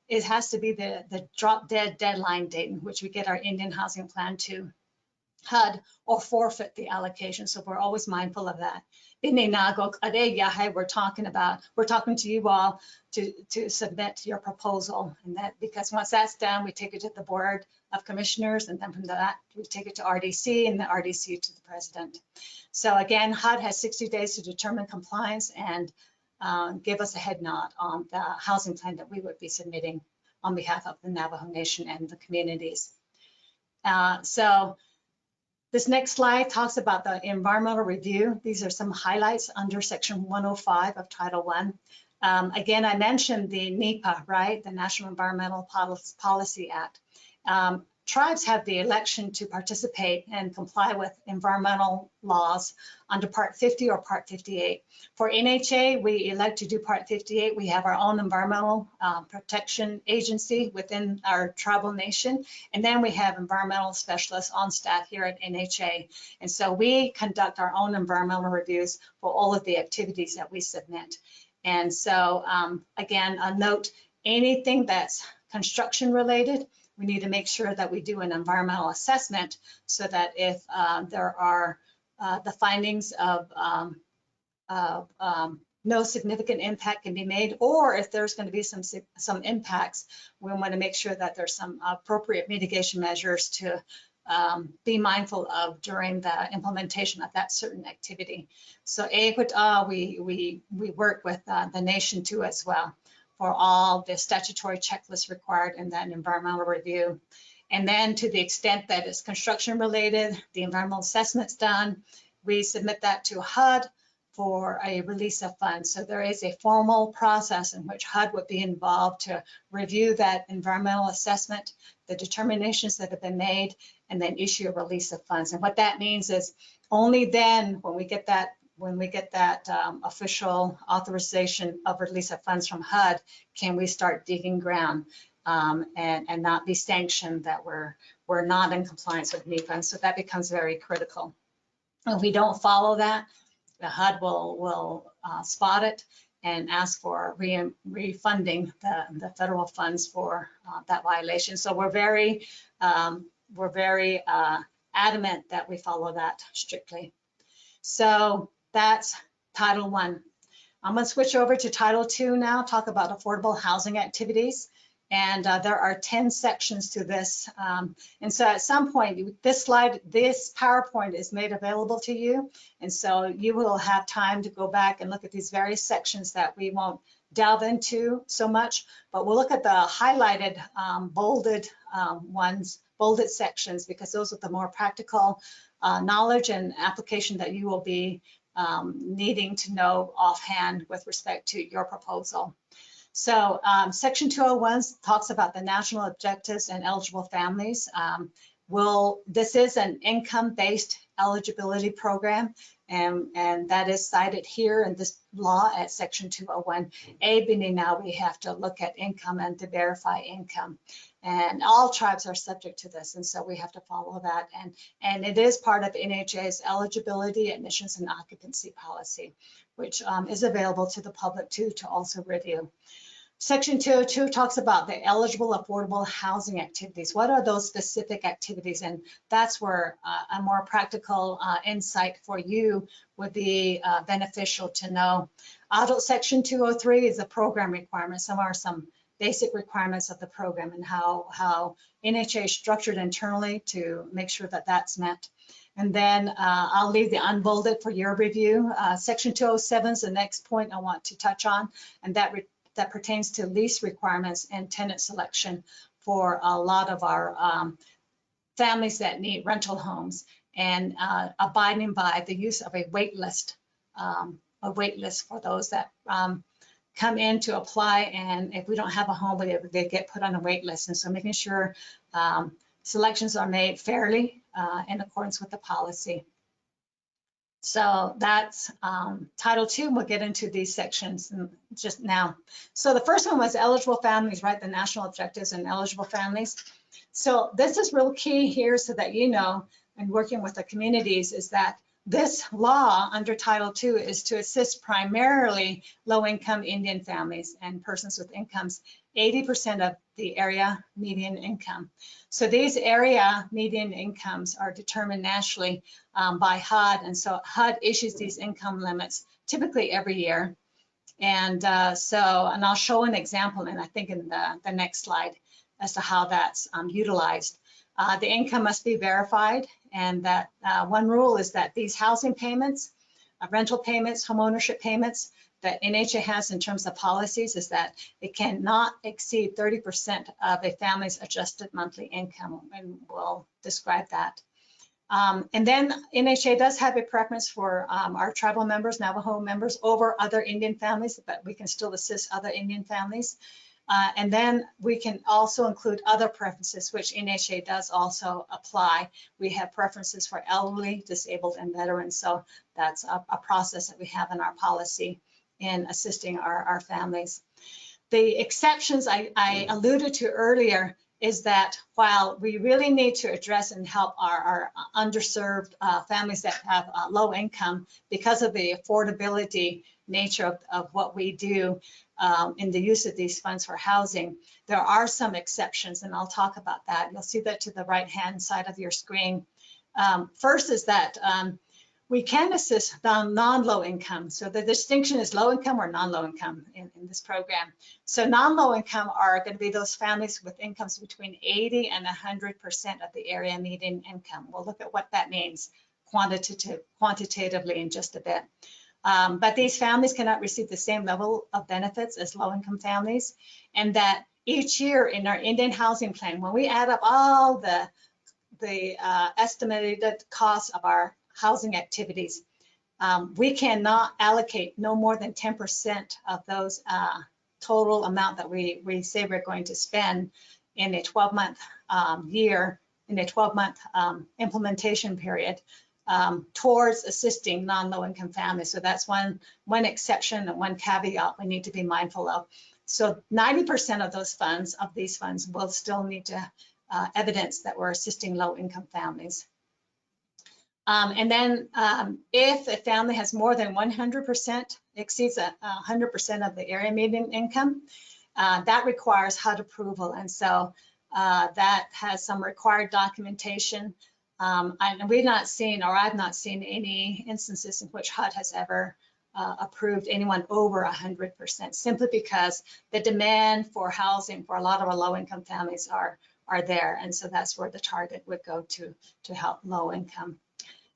it has to be the drop dead deadline date in which we get our Indian housing plan to. HUD or forfeit the allocation. So we're always mindful of that. We're talking to you all to submit your proposal, and that because once that's done, we take it to the Board of Commissioners, and then from that we take it to RDC, and the RDC to the President. So again, HUD has 60 days to determine compliance and give us a head nod on the housing plan that we would be submitting on behalf of the Navajo Nation and the communities. So this next slide talks about the environmental review. These are some highlights under Section 105 of Title I. Again, I mentioned the NEPA, right? The National Environmental Policy Act. Tribes have the election to participate and comply with environmental laws under Part 50 or Part 58. For NHA, we elect to do Part 58. We have our own environmental protection agency within our tribal nation. And then we have environmental specialists on staff here at NHA. And so we conduct our own environmental reviews for all of the activities that we submit. And so again, a note, anything that's construction related, we need to make sure that we do an environmental assessment so that if there are the findings of no significant impact can be made, or if there's going to be some impacts, we want to make sure that there's some appropriate mitigation measures to be mindful of during the implementation of that certain activity. So we work with the nation too as well, for all the statutory checklists required in that environmental review. And then to the extent that it's construction related, the environmental assessment's done, we submit that to HUD for a release of funds. So there is a formal process in which HUD would be involved to review that environmental assessment, the determinations that have been made, and then issue a release of funds. And what that means is only then when we get that official authorization of release of funds from HUD, can we start digging ground and not be sanctioned that we're not in compliance with NEPA. And so that becomes very critical. If we don't follow that, the HUD will spot it and ask for refunding the federal funds for that violation. So we're very adamant that we follow that strictly. So that's Title I. I'm going to switch over to Title II now, talk about affordable housing activities. And there are 10 sections to this. And so at some point, this PowerPoint is made available to you. And so you will have time to go back and look at these various sections that we won't delve into so much, but we'll look at the highlighted bolded sections, because those are the more practical knowledge and application that you will be needing to know offhand with respect to your proposal. So Section 201 talks about the national objectives and eligible families. This is an income-based eligibility program, and that is cited here in this law at Section 201A, meaning now we have to look at income and to verify income. And all tribes are subject to this, and so we have to follow that. And it is part of NHA's eligibility, admissions, and occupancy policy, which is available to the public too to also review. Section 202 talks about the eligible affordable housing activities. What are those specific activities? And that's where a more practical insight for you would be beneficial to know. Adult Section 203 is a program requirement. Some basic requirements of the program and how NHA is structured internally to make sure that that's met. And then I'll leave the unbolded for your review. Section 207 is the next point I want to touch on, and that pertains to lease requirements and tenant selection for a lot of our families that need rental homes, and abiding by the use of a wait list for those that come in to apply, and if we don't have a home, they get put on a wait list. And so making sure selections are made fairly in accordance with the policy. So that's Title II. We'll get into these sections just now. So the first one was eligible families, right? The national objectives and eligible families. So this is real key here so that you know, and working with the communities, is that This law under Title II is to assist primarily low-income Indian families and persons with incomes 80% of the area median income. So these area median incomes are determined nationally by HUD, and so HUD issues these income limits typically every year. And and I'll show an example, and I think in the next slide, as to how that's utilized. The income must be verified, and that one rule is that these housing payments, rental payments, homeownership payments that NHA has in terms of policies is that it cannot exceed 30% of a family's adjusted monthly income, and we'll describe that. And then NHA does have a preference for our tribal members, Navajo members, over other Indian families, but we can still assist other Indian families. And then we can also include other preferences, which NHA does also apply. We have preferences for elderly, disabled, and veterans. So that's a process that we have in our policy in assisting our families. The exceptions I alluded to earlier is that while we really need to address and help our underserved families that have low income because of the affordability nature of what we do in the use of these funds for housing, there are some exceptions, and I'll talk about that. You'll see that to the right-hand side of your screen. First is that we can assist non-low income. So the distinction is low income or non-low income in this program. So non-low income are going to be those families with incomes between 80 and 100% of the area median income. We'll look at what that means quantitatively in just a bit. But these families cannot receive the same level of benefits as low-income families, and that each year in our Indian housing plan, when we add up all the estimated costs of our housing activities, we cannot allocate no more than 10% of those total amount that we say we're going to spend in a 12-month year, in a 12-month implementation period, towards assisting non-low income families. So that's one exception and one caveat we need to be mindful of. So 90% of these funds will still need to evidence that we're assisting low income families. And then if a family has more than 100%, exceeds 100% of the area median income, that requires HUD approval. And so that has some required documentation. And we've not seen, or I've not seen any instances in which HUD has ever approved anyone over 100%, simply because the demand for housing for a lot of our low-income families are there. And so that's where the target would go to help low income.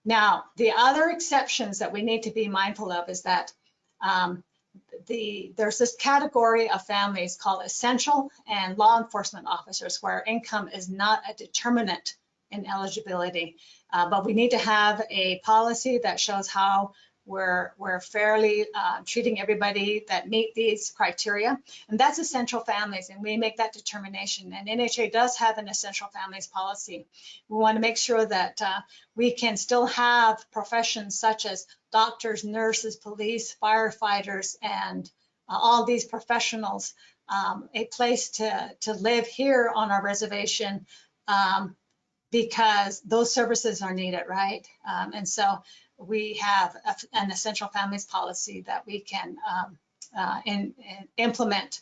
Now, the other exceptions that we need to be mindful of is that there's this category of families called essential and law enforcement officers, where income is not a determinant in eligibility, but we need to have a policy that shows how we're fairly treating everybody that meet these criteria, and that's essential families, and we make that determination. And NHA does have an essential families policy. We want to make sure that we can still have professions such as doctors, nurses, police, firefighters, and all these professionals a place to live here on our reservation, because those services are needed, right? And so we have an essential families policy that we can implement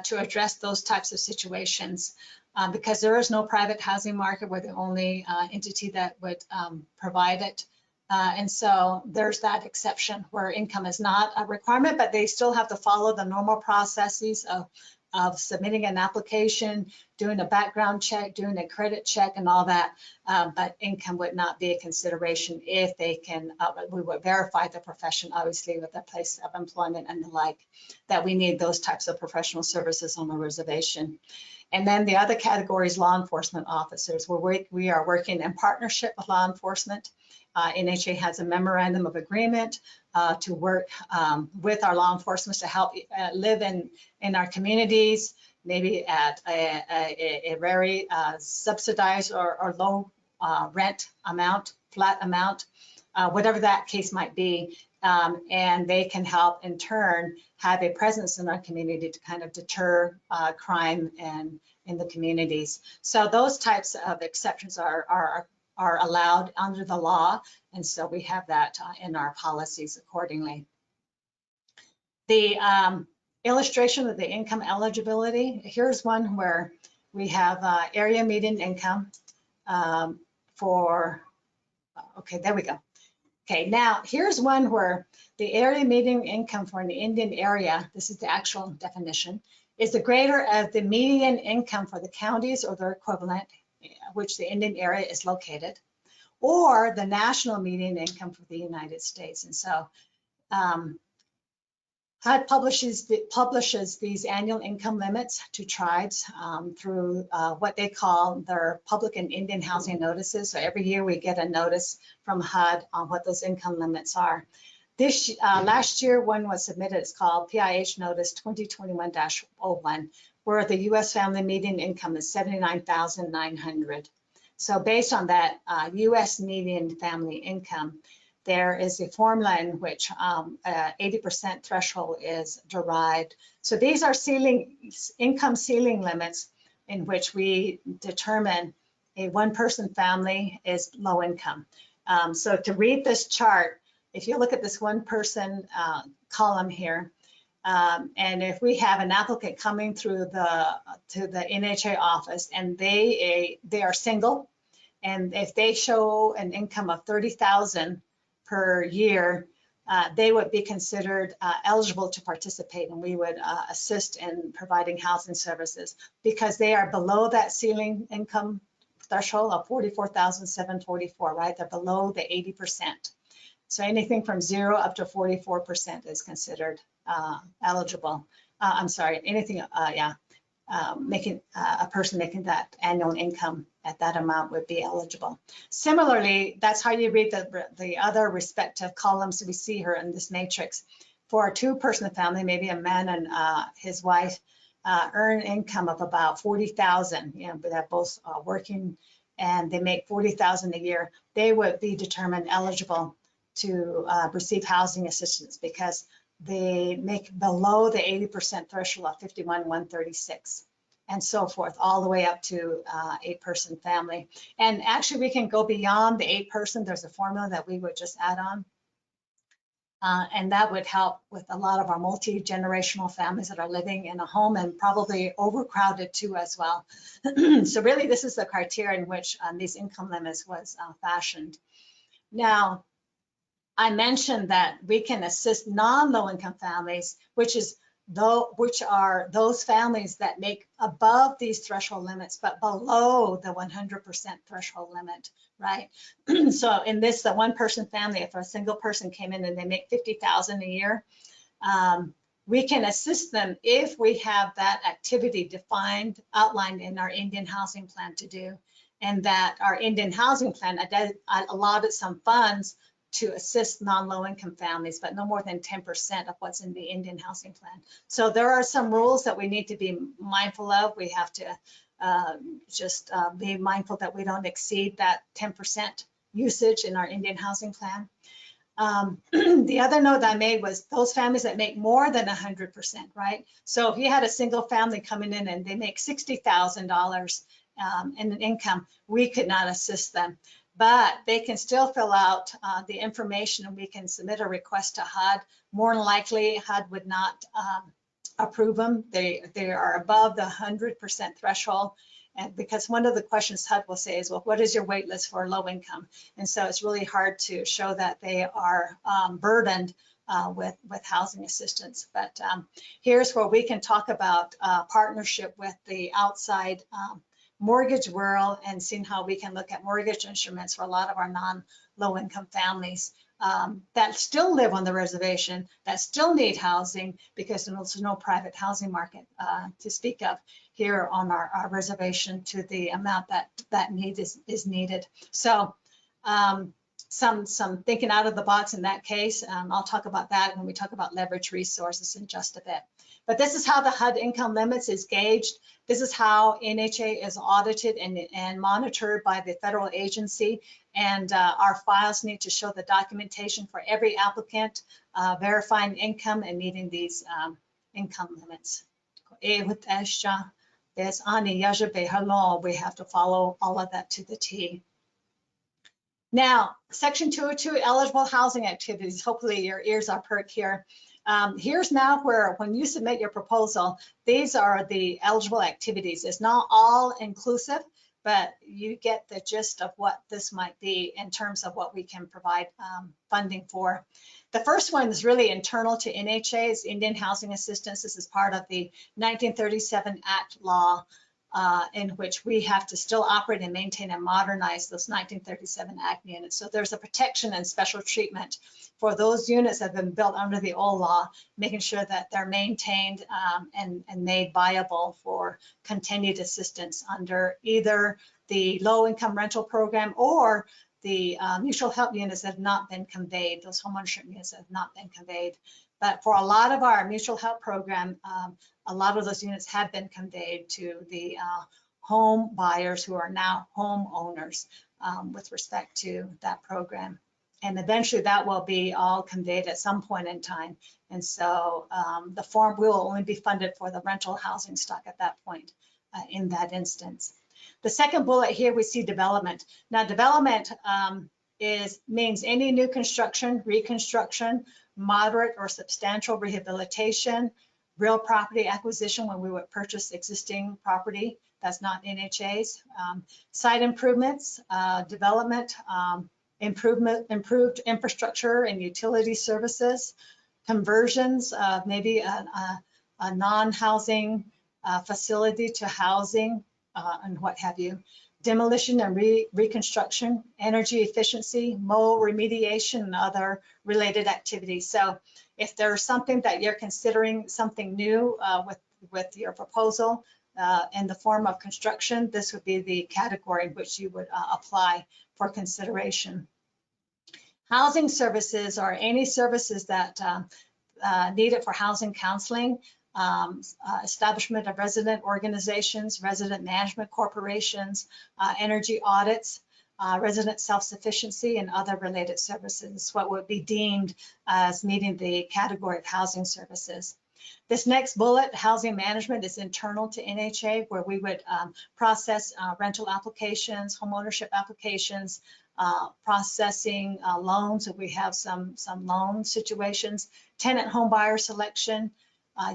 to address those types of situations, because there is no private housing market. We're the only entity that would provide it. And so there's that exception where income is not a requirement, but they still have to follow the normal processes of submitting an application, doing a background check, doing a credit check and all that, but income would not be a consideration if they can, we would verify the profession, obviously, with the place of employment and the like, that we need those types of professional services on the reservation. And then the other category is law enforcement officers, where we are working in partnership with law enforcement. NHA has a memorandum of agreement to work with our law enforcement to help live in our communities, maybe at a very subsidized or low rent amount, flat amount, whatever that case might be. And they can help in turn have a presence in our community to kind of deter crime and in the communities. So those types of exceptions are are allowed under the law. And so we have that in our policies accordingly. The illustration of the income eligibility, here's one where we have area median income okay, there we go. Okay, now here's one where the area median income for an Indian area, this is the actual definition, is the greater of the median income for the counties or their equivalent, which the Indian area is located, or the national median income for the United States. And so HUD publishes these annual income limits to tribes through what they call their public and Indian housing notices. So every year we get a notice from HUD on what those income limits are. This last year, one was submitted. It's called PIH Notice 2021-01, where the U.S. family median income is $79,900. So based on that U.S. median family income, there is a formula in which 80% threshold is derived. So these are income ceiling limits in which we determine a one-person family is low income. So to read this chart, if you look at this one-person column here, and if we have an applicant coming through to the NHA office and they are single, and if they show an income of $30,000 per year, they would be considered eligible to participate, and we would assist in providing housing services because they are below that ceiling income threshold of $44,744, right? They're below the 80%. So anything from 0 up to 44% is considered eligible. I'm sorry, anything, making a person making that annual income at that amount would be eligible. Similarly, that's how you read the other respective columns we see here in this matrix. For a two-person family, maybe a man and his wife earn income of about $40,000. You know, they're both working and they make $40,000 a year. They would be determined eligible to receive housing assistance because they make below the 80% threshold of $51,136. And so forth, all the way up to 8-person family. And actually, we can go beyond the 8-person. There's a formula that we would just add on. And that would help with a lot of our multi-generational families that are living in a home and probably overcrowded too as well. So really, this is the criteria in which these income limits was fashioned. Now, I mentioned that we can assist non-low income families, which are those families that make above these threshold limits, but below the 100% threshold limit, right? So in this, the one-person family, if a single person came in and they make $50,000 a year, we can assist them if we have that activity outlined in our Indian housing plan to do, and that our Indian housing plan allotted some funds to assist non-low income families, but no more than 10% of what's in the Indian housing plan. So there are some rules that we need to be mindful of. We have to be mindful that we don't exceed that 10% usage in our Indian housing plan. The other note I made was those families that make more than 100%, right? So if you had a single family coming in and they make $60,000 in income, we could not assist them. But they can still fill out the information and we can submit a request to HUD. More than likely, HUD would not approve them. They are above the 100% threshold. And because one of the questions HUD will say is, well, what is your wait list for low income? And so it's really hard to show that they are burdened with housing assistance. But here's where we can talk about partnership with the outside mortgage world and seeing how we can look at mortgage instruments for a lot of our non-low income families that still live on the reservation, that still need housing because there's no private housing market to speak of here on our reservation to the amount that need is needed. So some thinking out of the box in that case. I'll talk about that when we talk about leverage resources in just a bit. But this is how the HUD income limits is gauged. This is how NHA is audited and monitored by the federal agency. And our files need to show the documentation for every applicant, verifying income and meeting these income limits. We have to follow all of that to the T. Now, Section 202, eligible housing activities. Hopefully your ears are perked here. Here's now where, when you submit your proposal, these are the eligible activities. It's not all inclusive, but you get the gist of what this might be in terms of what we can provide funding for. The first one is really internal to NHA, is Indian Housing Assistance. This is part of the 1937 Act law, in which we have to still operate and maintain and modernize those 1937 Act units. So there's a protection and special treatment for those units that have been built under the old law, making sure that they're maintained and made viable for continued assistance under either the low-income rental program or the mutual help units that have not been conveyed, those homeownership units that have not been conveyed. But for a lot of our mutual help program, a lot of those units have been conveyed to the home buyers who are now homeowners with respect to that program. And eventually that will be all conveyed at some point in time. And so the form will only be funded for the rental housing stock at that point in that instance. The second bullet here, we see development. Now development means any new construction, reconstruction, moderate or substantial rehabilitation, real property acquisition when we would purchase existing property that's not NHA's, site improvements, development, improved infrastructure and utility services, conversions of maybe a non-housing facility to housing and what have you, demolition and reconstruction, energy efficiency, mold remediation, and other related activities. So if there's something that you're considering something new with your proposal in the form of construction, this would be the category in which you would apply for consideration. Housing services are any services that needed for housing counseling, establishment of resident organizations, resident management corporations, energy audits, resident self-sufficiency, and other related services, what would be deemed as meeting the category of housing services. This next bullet, housing management, is internal to NHA, where we would process rental applications, homeownership applications, processing loans if we have some loan situations, tenant home buyer selection,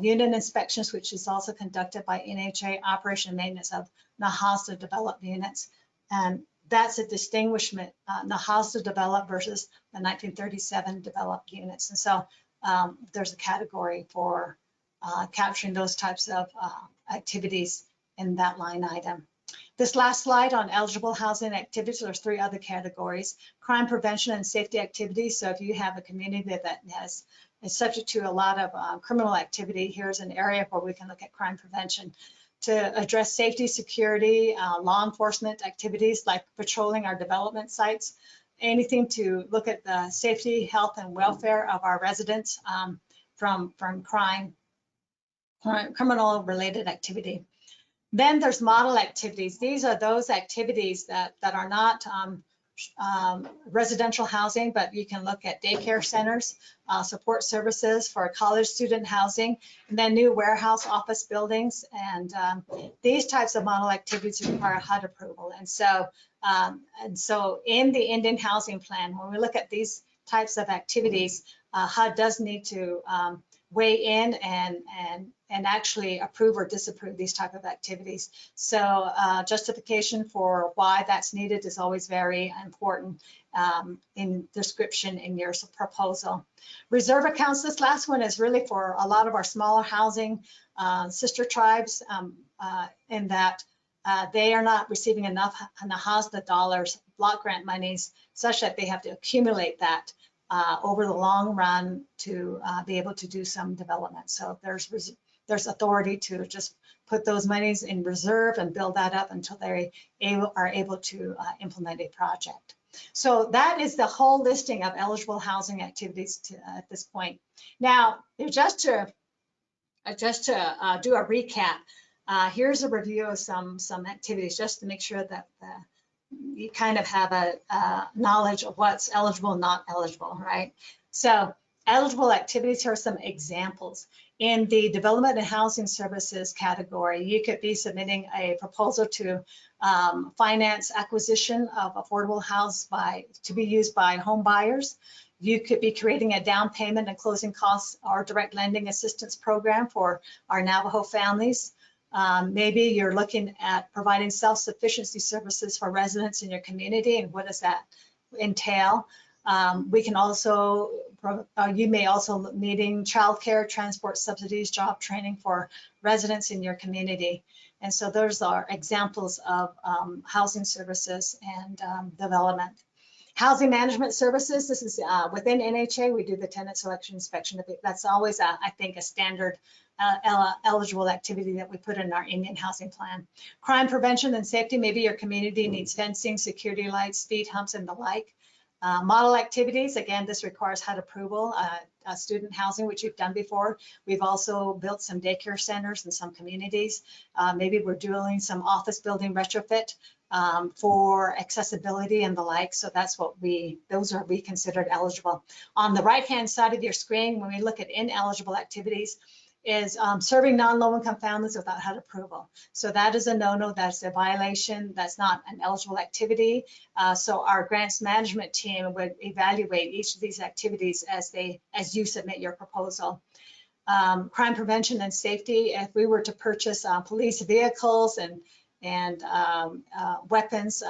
unit inspections, which is also conducted by NHA, operation and maintenance of NAHASA developed units. And that's a distinguishment, NAHASA developed versus the 1937 developed units. And so there's a category for capturing those types of activities in that line item. This last slide on eligible housing activities, there's three other categories: crime prevention and safety activities. So if you have a community that is subject to a lot of criminal activity, here's an area where we can look at crime prevention to address safety, security, law enforcement activities like patrolling our development sites, anything to look at the safety, health, and welfare of our residents from criminal related activity. Then there's model activities. These are those activities that are not residential housing, but you can look at daycare centers, support services for college student housing, and then new warehouse office buildings. And these types of model activities require HUD approval. And so in the Indian Housing Plan, when we look at these types of activities, HUD does need to weigh in and actually approve or disapprove these type of activities. So justification for why that's needed is always very important in description in your proposal. Reserve accounts, this last one is really for a lot of our smaller housing sister tribes in that they are not receiving enough NAHASA dollars, block grant monies, such that they have to accumulate that over the long run to be able to do some development. So there's authority to just put those monies in reserve and build that up until they are able to implement a project. So that is the whole listing of eligible housing activities at this point. Now, just to do a recap, here's a review of some activities just to make sure that you kind of have a knowledge of what's eligible and not eligible, right? So eligible activities, here are some examples. In the development and housing services category, you could be submitting a proposal to finance acquisition of affordable house to be used by home buyers. You could be creating a down payment and closing costs or direct lending assistance program for our Navajo families. Maybe you're looking at providing self-sufficiency services for residents in your community, and what does that entail? We can also, you may also needing childcare, transport subsidies, job training for residents in your community. And so those are examples of housing services and development. Housing management services, this is within NHA, we do the tenant selection inspection. That's always, I think, a standard eligible activity that we put in our Indian housing plan. Crime prevention and safety, maybe your community needs fencing, security lights, speed humps, and the like. Model activities, again, this requires HUD approval. Student housing, which you've done before. We've also built some daycare centers in some communities. Maybe we're doing some office building retrofit for accessibility and the like. So that's what those are we considered eligible. On the right-hand side of your screen, when we look at ineligible activities, is serving non-low-income families without HUD approval. So that is a no-no, that's a violation, that's not an eligible activity. So our grants management team would evaluate each of these activities as you submit your proposal. Crime prevention and safety, if we were to purchase police vehicles and weapons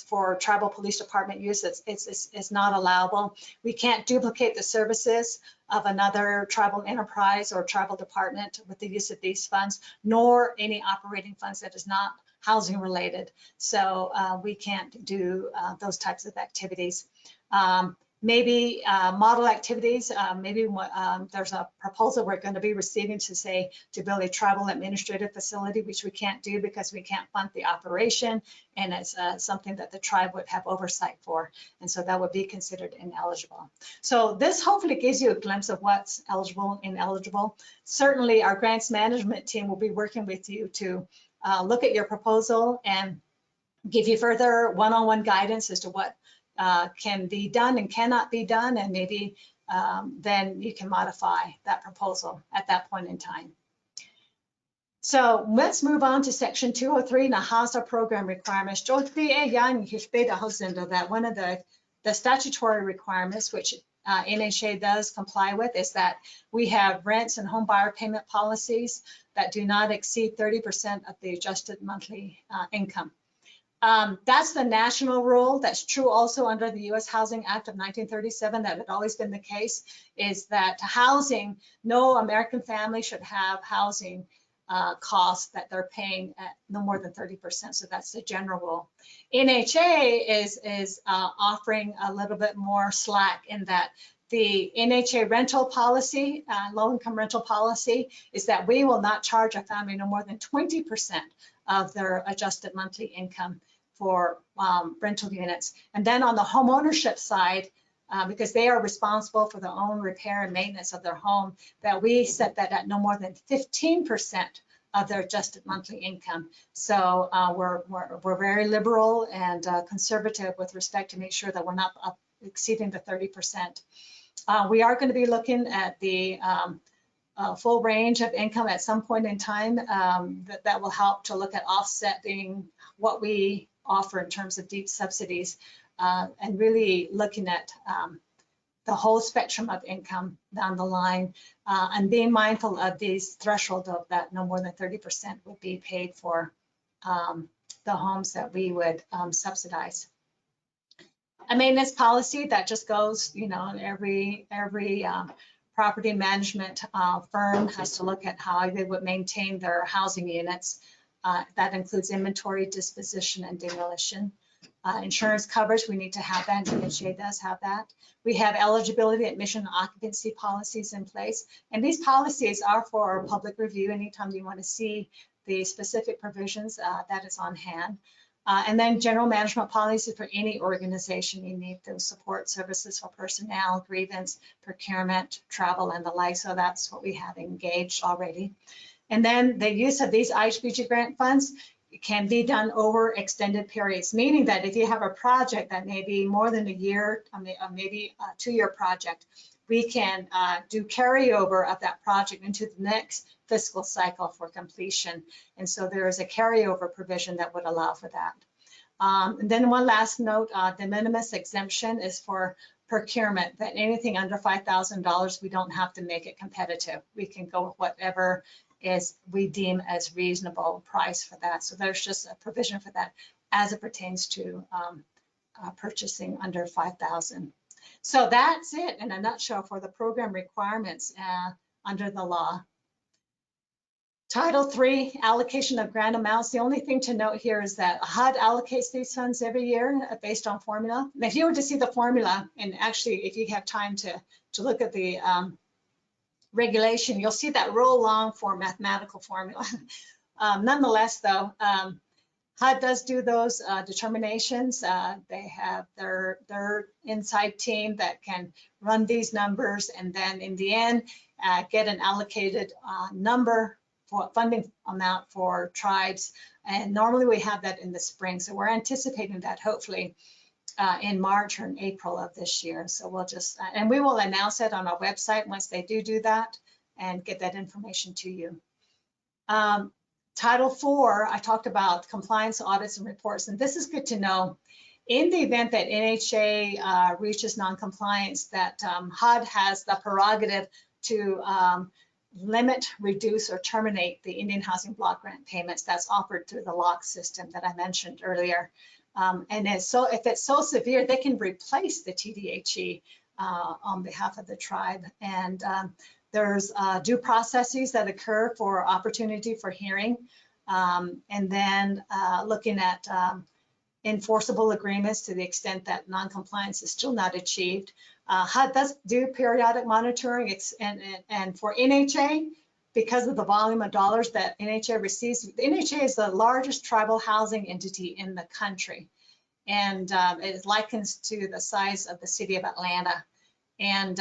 for tribal police department use, it's not allowable. We can't duplicate the services of another tribal enterprise or tribal department with the use of these funds, nor any operating funds that is not housing related. So we can't do those types of activities. Maybe model activities, maybe there's a proposal we're going to be receiving to build a tribal administrative facility, which we can't do because we can't fund the operation, and it's something that the tribe would have oversight for, and so that would be considered ineligible. So this hopefully gives you a glimpse of what's eligible and ineligible. Certainly our grants management team will be working with you to look at your proposal and give you further one-on-one guidance as to what can be done and cannot be done, and maybe then you can modify that proposal at that point in time. So let's move on to section 203, na HASA program requirements. That one of the statutory requirements, which NHA does comply with, is that we have rents and home buyer payment policies that do not exceed 30% of the adjusted monthly income. That's the national rule. That's true also under the U.S. Housing Act of 1937. That had always been the case, is that housing, no American family should have housing costs that they're paying at no more than 30%. So that's the general rule. NHA is offering a little bit more slack in that the NHA rental policy, low-income rental policy, is that we will not charge a family no more than 20% of their adjusted monthly income for rental units. And then on the home ownership side, because they are responsible for their own repair and maintenance of their home, that we set that at no more than 15% of their adjusted monthly income. So we're very liberal and conservative with respect to make sure that we're not exceeding the 30%. We are going to be looking at the full range of income at some point in time. That will help to look at offsetting what we offer in terms of deep subsidies, and really looking at the whole spectrum of income down the line, and being mindful of these thresholds of that no more than 30% would be paid for the homes that we would subsidize. A maintenance policy that just goes, you know, every property management firm has to look at how they would maintain their housing units. That includes inventory, disposition, and demolition. Insurance coverage, we need to have that, and NHA does have that. We have eligibility, admission, and occupancy policies in place. And these policies are for public review. Anytime you want to see the specific provisions, that is on hand. And then general management policies for any organization. You need those support services for personnel, grievance, procurement, travel, and the like. So that's what we have engaged already. And then the use of these IHBG grant funds, can be done over extended periods, meaning that if you have a project that may be more than a year, maybe a 2-year project, we can do carryover of that project into the next fiscal cycle for completion. And so there is a carryover provision that would allow for that. And then one last note, the Minimus Exemption is for procurement, that anything under $5,000, we don't have to make it competitive. We can go with whatever is we deem as reasonable price for that. So there's just a provision for that as it pertains to purchasing under $5,000. So that's it in a nutshell for the program requirements under the law. Title III, allocation of grant amounts. The only thing to note here is that HUD allocates these funds every year based on formula. And if you were to see the formula, and actually if you have time to look at the regulation, you'll see that real long for mathematical formula. Nonetheless, though, HUD does do those determinations. They have their inside team that can run these numbers, and then in the end, get an allocated number for funding amount for tribes. And normally we have that in the spring. So we're anticipating that hopefully in March or in April of this year. So we'll just, and we will announce it on our website once they do that and get that information to you. Title IV, I talked about compliance, audits, and reports, and this is good to know. In the event that NHA reaches non-compliance, that HUD has the prerogative to limit, reduce, or terminate the Indian Housing Block Grant payments that's offered through the LOC system that I mentioned earlier. And if it's so severe, they can replace the TDHE on behalf of the tribe. And there's due processes that occur for opportunity for hearing, and then looking at enforceable agreements to the extent that non-compliance is still not achieved. HUD does do periodic monitoring, and for NHA, because of the volume of dollars that NHA receives, NHA is the largest tribal housing entity in the country, and it is likened to the size of the city of Atlanta. And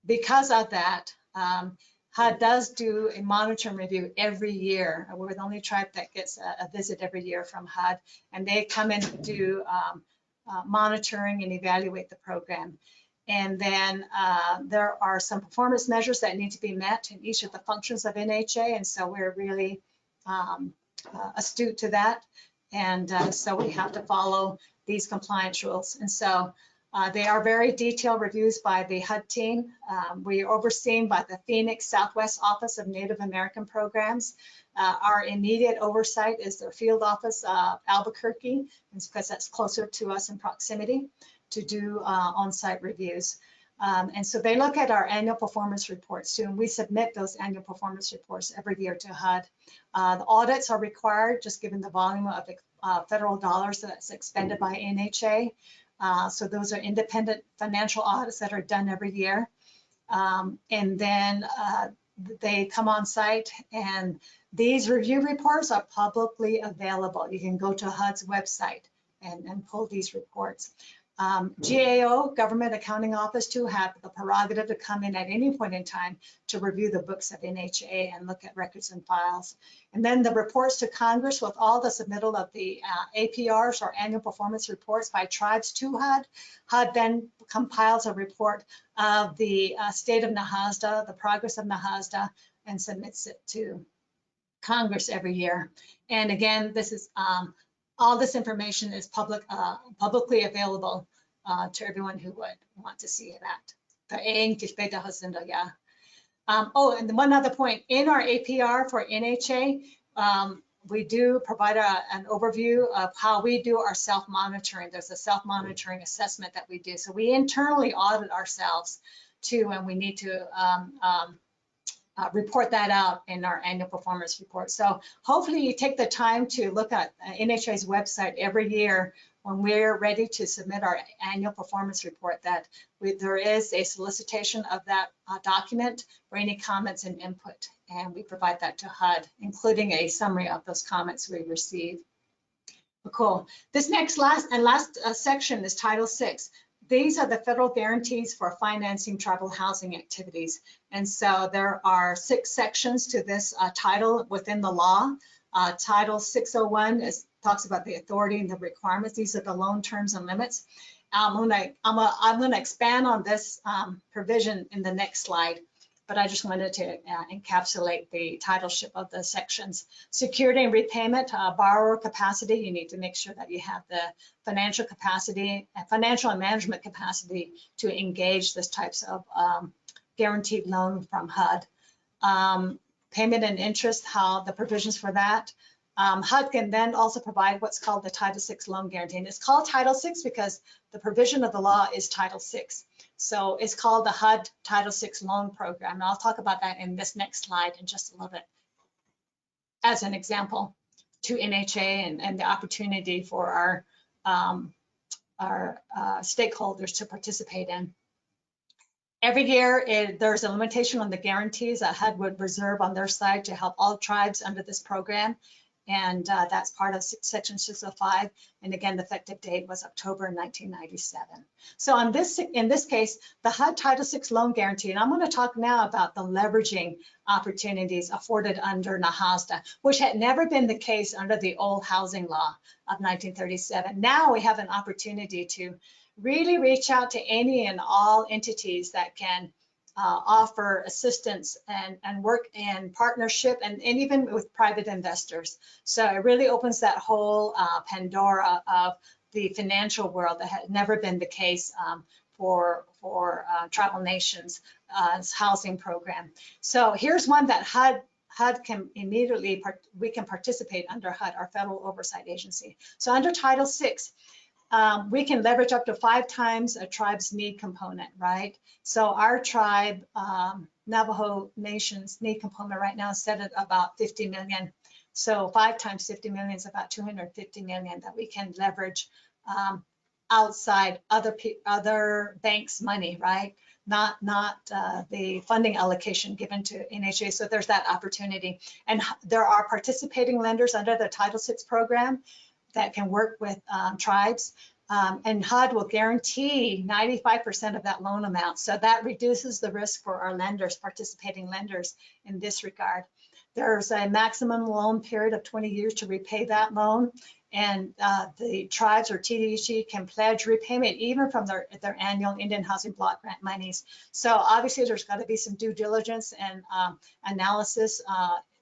because of that, HUD does do a monitor and review every year. We're the only tribe that gets a visit every year from HUD, and they come in to do monitoring and evaluate the program. And then there are some performance measures that need to be met in each of the functions of NHA, and so we're really astute to that. And so we have to follow these compliance rules. And so they are very detailed reviews by the HUD team. We are overseen by the Phoenix Southwest Office of Native American Programs. Our immediate oversight is their field office, Albuquerque, because that's closer to us in proximity to do on-site reviews. And so they look at our annual performance reports too, and we submit those annual performance reports every year to HUD. The audits are required, just given the volume of the federal dollars that's expended by NHA. So those are independent financial audits that are done every year. And then they come on site, and these review reports are publicly available. You can go to HUD's website and pull these reports. GAO, Government Accounting Office, too, have the prerogative to come in at any point in time to review the books of NHA and look at records and files. And then the reports to Congress with all the submittal of the APRs, or annual performance reports, by tribes to HUD. HUD then compiles a report of the state of Nahasda, the progress of Nahasda, and submits it to Congress every year. And again, this is all this information is publicly available to everyone who would want to see that. Oh, and one other point, in our APR for NHA, we do provide an overview of how we do our self-monitoring. There's a self-monitoring assessment that we do. So we internally audit ourselves too, and we need to report that out in our annual performance report. So hopefully you take the time to look at NHA's website every year when we're ready to submit our annual performance report, that there is a solicitation of that document for any comments and input, and we provide that to HUD, including a summary of those comments we receive. Cool. This last section is Title VI. these are the federal guarantees for financing tribal housing activities. And so there are 6 sections to this title within the law. Title 601 talks about the authority and the requirements. These are the loan terms and limits. I'm gonna expand on this provision in the next slide, but I just wanted to encapsulate the titleship of the sections. Security and repayment, borrower capacity, you need to make sure that you have the financial capacity, financial and management capacity to engage this types of guaranteed loan from HUD. Payment and interest, how the provisions for that. HUD can then also provide what's called the Title VI loan guarantee. And it's called Title VI because the provision of the law is Title VI. So it's called the HUD Title VI loan program. And I'll talk about that in this next slide in just a little bit as an example to NHA and the opportunity for our stakeholders to participate in. Every year, there's a limitation on the guarantees that HUD would reserve on their side to help all tribes under this program. And that's part of Section 605. And again, the effective date was October 1997. So in this case, the HUD Title VI loan guarantee, and I'm going to talk now about the leveraging opportunities afforded under NAHASDA, which had never been the case under the old housing law of 1937. Now we have an opportunity to really reach out to any and all entities that can offer assistance and work in partnership and even with private investors. So it really opens that whole Pandora of the financial world that had never been the case for tribal nations' housing program. So here's one that HUD can immediately, we can participate under HUD, our federal oversight agency. So under Title VI, we can leverage up to 5 times a tribe's need component, right? So our tribe, Navajo Nation's need component right now is set at about 50 million. So 5 times 50 million is about 250 million that we can leverage outside other banks' money, right? Not the funding allocation given to NHA. So there's that opportunity. And there are participating lenders under the Title VI program that can work with tribes, and HUD will guarantee 95% of that loan amount. So that reduces the risk for our lenders, participating lenders in this regard. There's a maximum loan period of 20 years to repay that loan, and the tribes or TDHE can pledge repayment even from their annual Indian Housing Block Grant monies. So obviously there's got to be some due diligence and analysis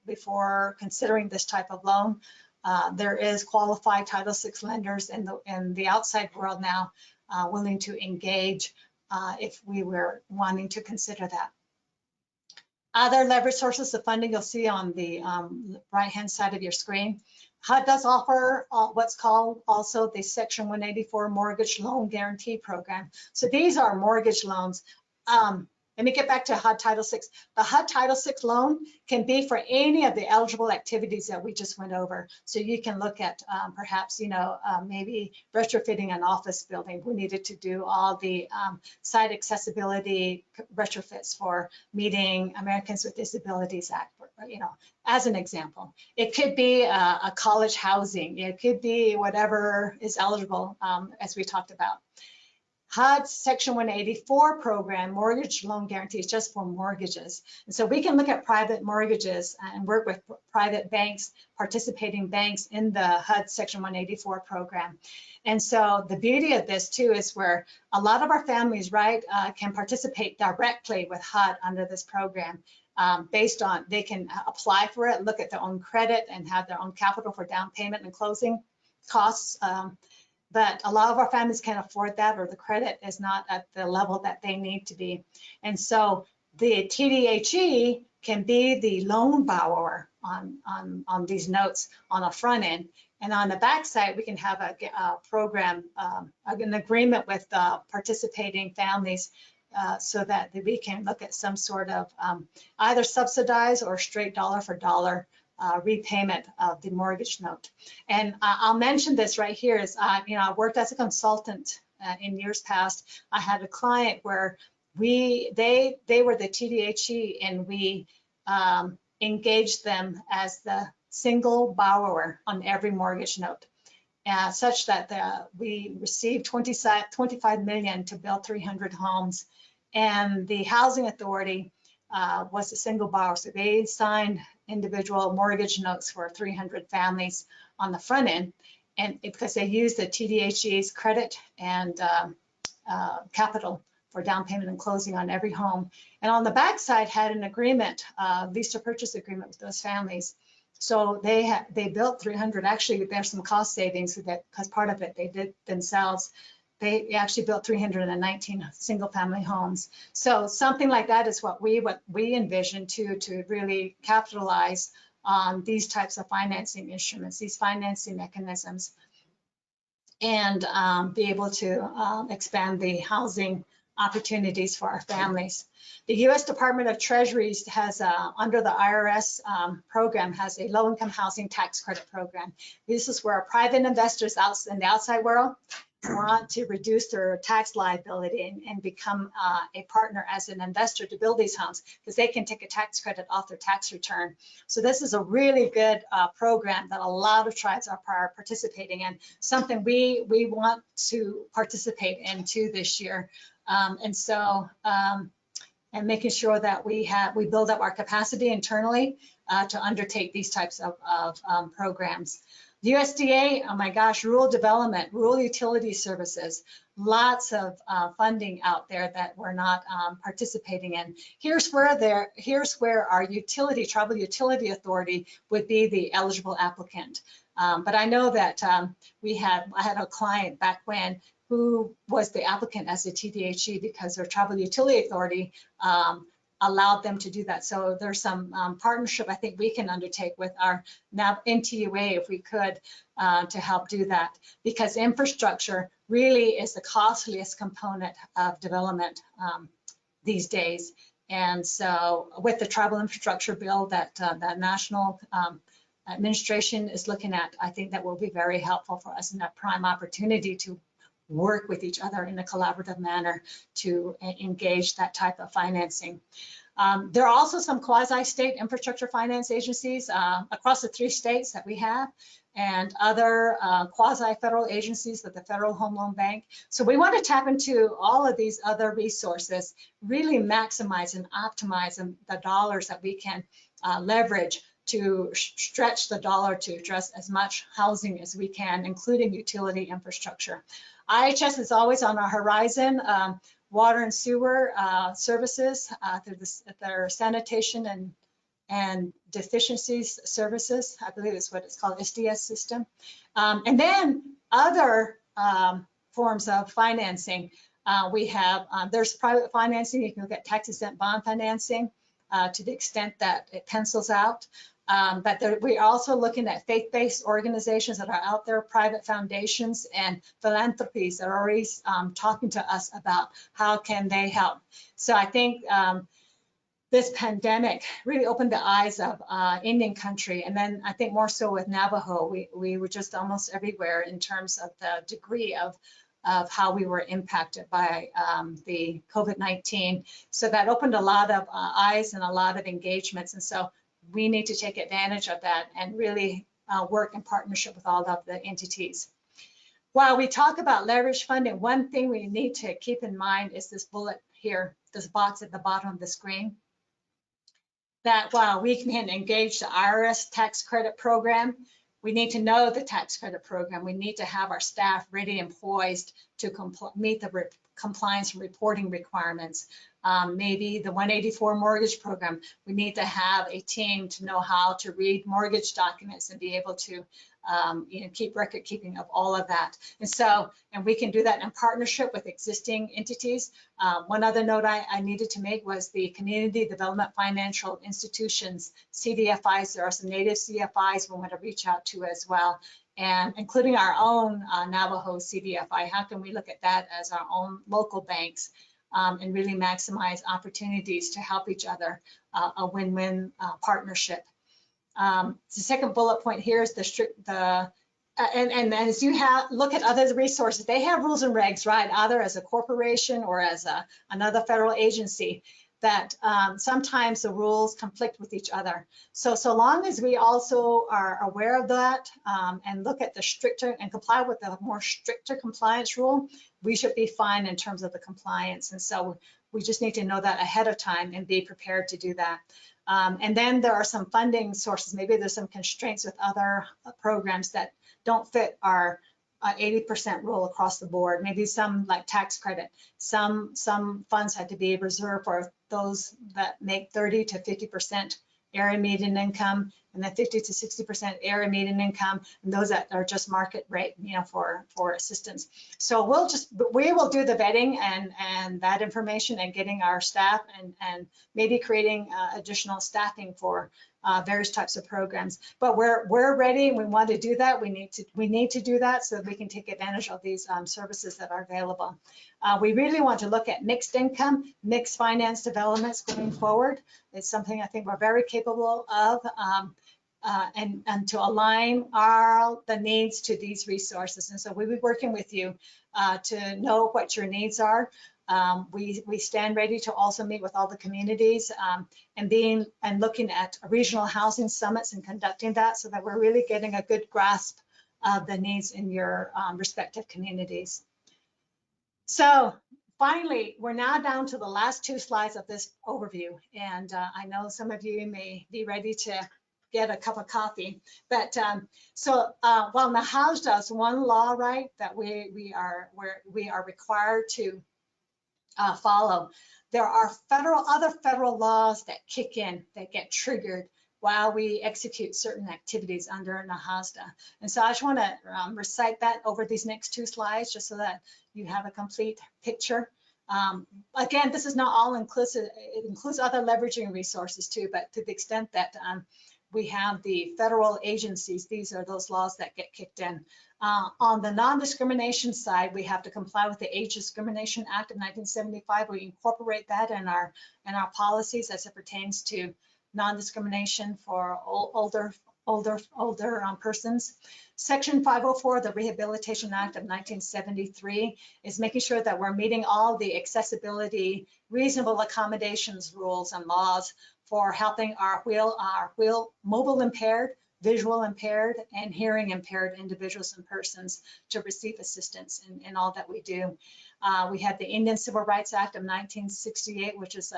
before considering this type of loan. There is qualified Title VI lenders in the outside world now willing to engage if we were wanting to consider that. Other leverage sources of funding you'll see on the right-hand side of your screen. HUD does offer what's called also the Section 184 Mortgage Loan Guarantee Program. So these are mortgage loans. Let me get back to HUD Title VI. The HUD Title VI loan can be for any of the eligible activities that we just went over. So you can look at perhaps, maybe retrofitting an office building. We needed to do all the site accessibility retrofits for meeting Americans with Disabilities Act, as an example. It could be a college housing. It could be whatever is eligible, as we talked about. HUD's Section 184 program, mortgage loan guarantee, is just for mortgages. And so we can look at private mortgages and work with private banks, participating banks in the HUD Section 184 program. And so the beauty of this too is where a lot of our families, right, can participate directly with HUD under this program. Based on, they can apply for it, look at their own credit and have their own capital for down payment and closing costs. But a lot of our families can't afford that, or the credit is not at the level that they need to be. And so the TDHE can be the loan borrower on these notes on the front end. And on the back side, we can have a program, an agreement with participating families so that we can look at some sort of either subsidized or straight dollar for dollar repayment of the mortgage note. And I'll mention this right here is, I worked as a consultant in years past. I had a client where they were the TDHE, and we engaged them as the single borrower on every mortgage note. such that we received 25 million to build 300 homes. And the Housing Authority was a single borrower. So they signed individual mortgage notes for 300 families on the front end. And because they used the TDHE's credit and capital for down payment and closing on every home. And on the backside had an agreement, lease to purchase agreement with those families. So they built 300. Actually, there's some cost savings with that because part of it they did themselves. They actually built 319 single family homes. So something like that is what we envision to really capitalize on these types of financing instruments, these financing mechanisms, and be able to expand the housing opportunities for our families. The U.S. Department of Treasury has, under the IRS program, has a low-income housing tax credit program. This is where private investors out in the outside world want to reduce their tax liability and become a partner as an investor to build these homes because they can take a tax credit off their tax return. So this is a really good program that a lot of tribes are participating in, something we want to participate in too this year. And making sure that we build up our capacity internally to undertake these types of programs. USDA, oh my gosh, rural development, rural utility services, lots of funding out there that we're not participating in. Here's where our tribal utility authority would be the eligible applicant. But I know that I had a client back when who was the applicant as a TDHE because their tribal utility authority allowed them to do that. So there's some partnership I think we can undertake with our NTUA if we could to help do that, because infrastructure really is the costliest component of development these days. And so with the tribal infrastructure bill that national administration is looking at, I think that will be very helpful for us in that prime opportunity to work with each other in a collaborative manner to engage that type of financing. There are also some quasi-state infrastructure finance agencies across the 3 states that we have, and other quasi-federal agencies with the Federal Home Loan Bank. So we want to tap into all of these other resources, really maximize and optimize the dollars that we can leverage to stretch the dollar to address as much housing as we can, including utility infrastructure. IHS is always on our horizon. Water and sewer services through their sanitation and deficiencies services, I believe is what it's called, SDS system. And then other forms of financing. We have, there's private financing. You can look at tax-exempt bond financing to the extent that it pencils out. But we're also looking at faith-based organizations that are out there, private foundations and philanthropies that are already talking to us about how can they help. So I think this pandemic really opened the eyes of Indian country, and then I think more so with Navajo, we were just almost everywhere in terms of the degree of how we were impacted by the COVID-19. So that opened a lot of eyes and a lot of engagements, and so we need to take advantage of that and really work in partnership with all of the entities. While we talk about leverage funding, one thing we need to keep in mind is this bullet here, this box at the bottom of the screen, that while we can engage the IRS tax credit program, we need to know the tax credit program. We need to have our staff ready and poised to meet the compliance and reporting requirements. Maybe the 184 mortgage program, we need to have a team to know how to read mortgage documents and be able to keep record keeping of all of that. And we can do that in partnership with existing entities. One other note I needed to make was the Community Development Financial Institutions, CDFIs. There are some native CFIs we want to reach out to as well, and including our own Navajo CDFI. How can we look at that as our own local banks and really maximize opportunities to help each other, a win-win partnership. The second bullet point here is and as you look at other resources, they have rules and regs, right? Either as a corporation or as another federal agency. that sometimes the rules conflict with each other. So long as we also are aware of that and look at the stricter and comply with the more stricter compliance rule, we should be fine in terms of the compliance. And so we just need to know that ahead of time and be prepared to do that. And then there are some funding sources. Maybe there's some constraints with other programs that don't fit our 80% rule across the board. Maybe some like tax credit. Some funds had to be reserved for those that make 30 to 50% area median income, and then 50 to 60% area median income, and those that are just market rate, for assistance. So we will do the vetting and that information and getting our staff and maybe creating additional staffing for various types of programs. But we're ready. We want to do that. We need to do that so that we can take advantage of these services that are available. We really want to look at mixed income, mixed finance developments going forward. It's something I think we're very capable of, and to align the needs to these resources. And so we'll be working with you to know what your needs are. We stand ready to also meet with all the communities and looking at regional housing summits and conducting that so that we're really getting a good grasp of the needs in your respective communities. So finally, we're now down to the last 2 slides of this overview. And I know some of you may be ready to get a cup of coffee. But while Navajo does one law, right, that we are required to follow, there are other federal laws that kick in, that get triggered while we execute certain activities under NAHASDA. And so I just want to recite that over these next 2 slides, just so that you have a complete picture. Again, this is not all inclusive. It includes other leveraging resources too, but to the extent that we have the federal agencies, these are those laws that get kicked in. On the non-discrimination side, we have to comply with the Age Discrimination Act of 1975. We incorporate that in our policies as it pertains to non-discrimination for older persons. Section 504 of the Rehabilitation Act of 1973 is making sure that we're meeting all the accessibility, reasonable accommodations rules and laws for helping our mobile impaired, visual impaired, and hearing impaired individuals and persons to receive assistance in all that we do. We have the Indian Civil Rights Act of 1968, which is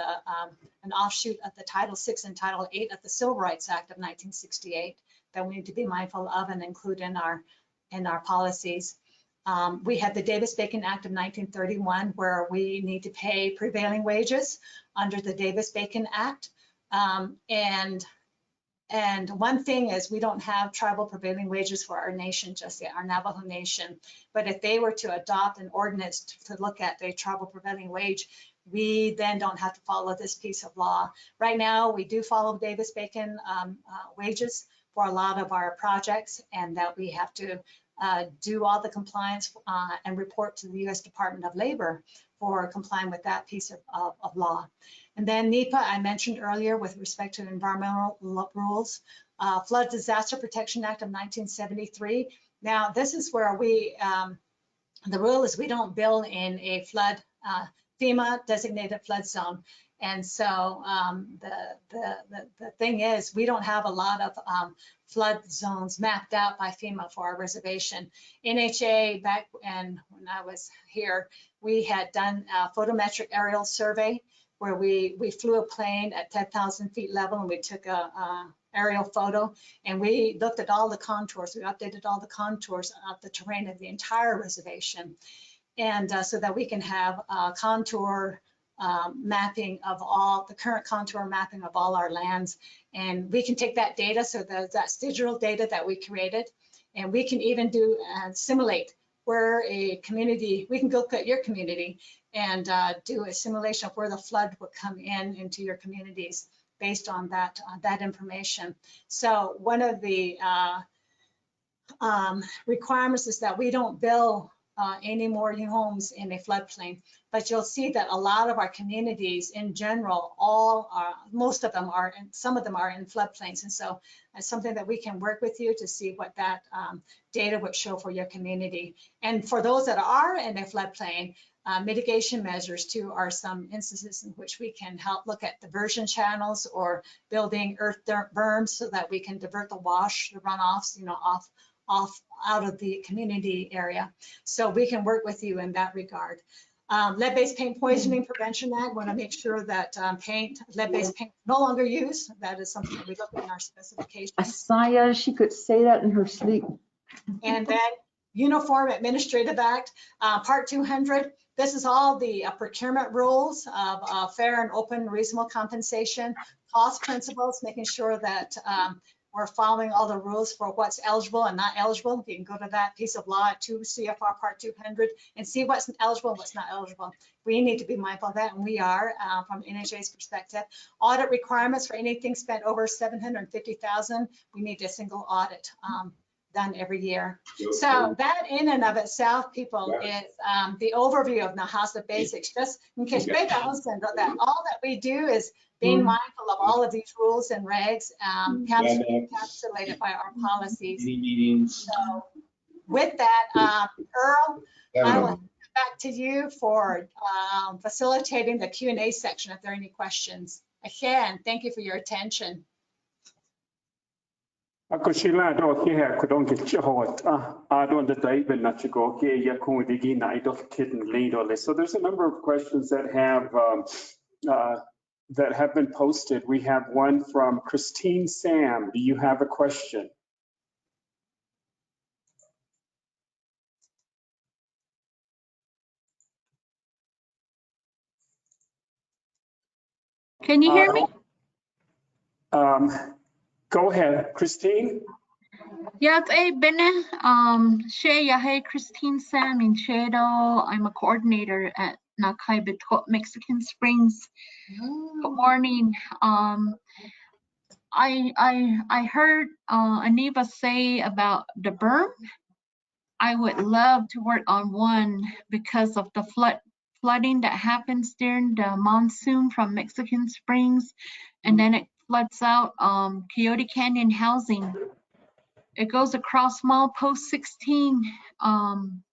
an offshoot of the Title VI and Title VIII of the Civil Rights Act of 1968 that we need to be mindful of and include in our policies. We have the Davis-Bacon Act of 1931, where we need to pay prevailing wages under the Davis-Bacon Act. And one thing is we don't have tribal prevailing wages for our nation just yet, our Navajo Nation. But if they were to adopt an ordinance to look at the tribal prevailing wage, we then don't have to follow this piece of law. Right now, we do follow Davis-Bacon wages for a lot of our projects, and that we have to do all the compliance and report to the U.S. Department of Labor for complying with that piece of law. And then NEPA, I mentioned earlier with respect to environmental rules. Flood Disaster Protection Act of 1973. Now, this is where the rule is we don't bill in a flood, FEMA designated flood zone. And so the thing is, we don't have a lot of flood zones mapped out by FEMA for our reservation. NHA, back when I was here, we had done a photometric aerial survey where we flew a plane at 10,000 feet level and we took a aerial photo, and we looked at all the contours. We updated all the contours of the terrain of the entire reservation, and so that we can have contour mapping of all the current contour mapping of all our lands. And we can take that data, so that's digital data that we created, and we can even do simulate where a community, we can go look at your community and do a simulation of where the flood would come into your communities based on that information. So one of the requirements is that we don't bill any more new homes in a floodplain. But you'll see that a lot of our communities in general, most of them are, and some of them are in floodplains. And so it's something that we can work with you to see what that data would show for your community. And for those that are in a floodplain, mitigation measures too are some instances in which we can help look at diversion channels or building earth berms so that we can divert the runoffs, off out of the community area. So we can work with you in that regard. Lead-based paint poisoning prevention act, want to make sure that lead-based paint no longer used. That is something that we look at in our specifications. Asaya, she could say that in her sleep. And then Uniform Administrative Act, Part 200. This is all the procurement rules of fair and open reasonable compensation, cost principles, making sure that we're following all the rules for what's eligible and not eligible. You can go to that piece of law at 2 CFR Part 200 and see what's eligible and what's not eligible. We need to be mindful of that, and we are from NHA's perspective. Audit requirements for anything spent over $750,000, we need a single audit done every year. So that in and of itself, people, is the overview of Nahasa basics. Just in case that all that we do is being mindful of all of these rules and regs encapsulated by our policies. So with that, Earl, I will hand it back to you for facilitating the Q&A section if there are any questions. Again, thank you for your attention. Ako sila do kia kudong kichot adon the David nachiko kia yaku digi na idof kitten leadole. So there's a number of questions that have been posted. We have one from Christine Sam. Do you have a question? Can you hear me? Go ahead, Christine. Yeah, hey, Bene. Hey, Christine Sam in Shadow. I'm a coordinator at Nakai Betot, Mexican Springs. Good morning. I heard Aniva say about the berm. I would love to work on one because of the flooding that happens during the monsoon from Mexican Springs, and then it floods out Coyote Canyon housing. It goes across milepost 16 on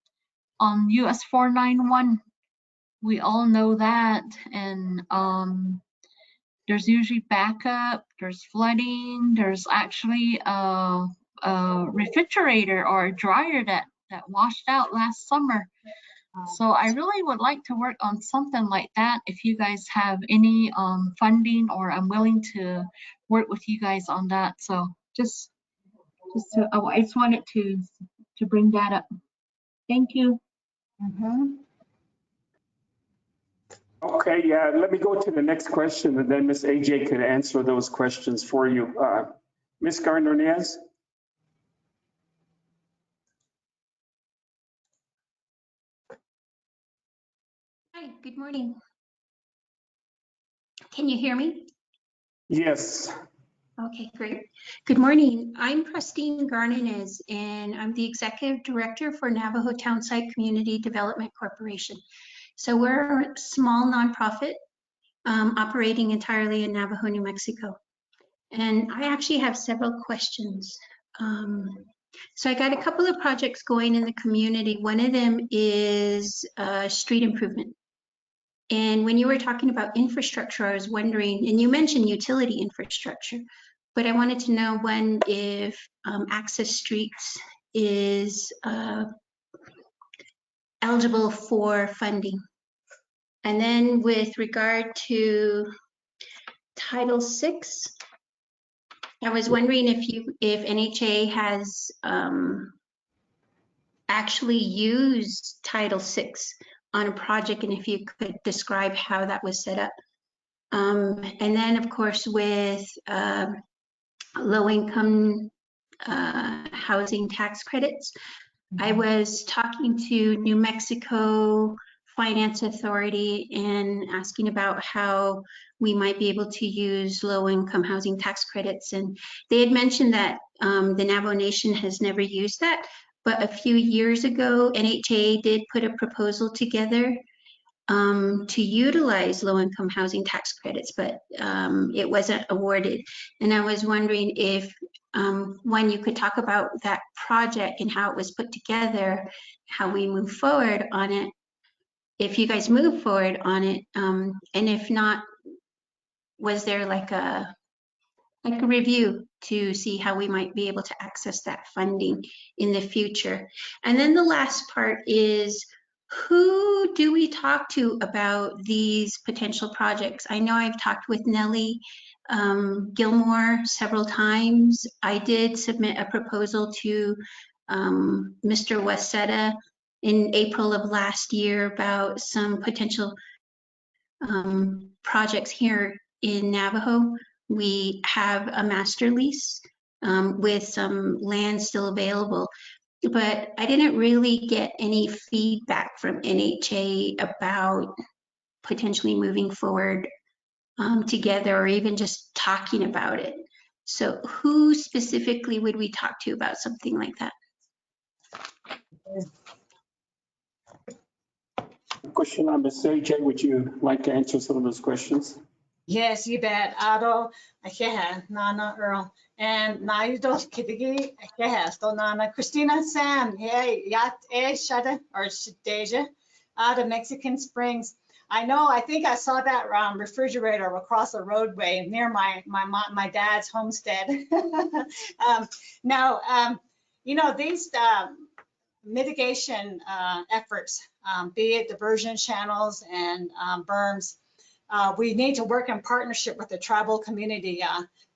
US 491. We all know that, and there's usually backup, there's flooding, there's actually a refrigerator or a dryer that washed out last summer. So I really would like to work on something like that. If you guys have any funding, or I'm willing to work with you guys on that. So I just wanted to bring that up. Thank you. Okay, yeah, let me go to the next question, and then Ms. AJ could answer those questions for you. Ms. Gardner-Nez? Hi, good morning. Can you hear me? Yes. Okay, great. Good morning. I'm Pristine Garnanez, and I'm the Executive Director for Navajo Townsite Community Development Corporation. So we're a small nonprofit operating entirely in Navajo, New Mexico. And I actually have several questions. So I got a couple of projects going in the community. One of them is street improvement. And when you were talking about infrastructure, I was wondering, and you mentioned utility infrastructure, but I wanted to know when, if access streets is eligible for funding. And then with regard to Title VI, I was wondering if NHA has actually used Title VI on a project, and if you could describe how that was set up. And then of course with low-income housing tax credits, I was talking to New Mexico Finance Authority and asking about how we might be able to use low-income housing tax credits, and they had mentioned that the Navajo Nation has never used that, but a few years ago, NHA did put a proposal together to utilize low-income housing tax credits, but it wasn't awarded. And I was wondering if, one, you could talk about that project and how it was put together, how we move forward on it, if you guys move forward on it, and if not, was there like a review to see how we might be able to access that funding in the future? And then the last part is, who do we talk to about these potential projects? I know I've talked with Nelly Gilmore several times. I did submit a proposal to Mr. Wasetta in April of last year about some potential projects here in Navajo. We have a master lease with some land still available, but I didn't really get any feedback from NHA about potentially moving forward together, or even just talking about it. So who specifically would we talk to about something like that? Question number, AJ, would you like to answer some of those questions? Yes, you bet. Ado, aheha, Nana Earl, and Naido Kitigi, aheha, so Nana Christina Sam, hey, Yat Shada or Shadeja, out of Mexican Springs. I think I saw that refrigerator across the roadway near my dad's homestead. These mitigation efforts, be it diversion channels and berms, we need to work in partnership with the tribal community,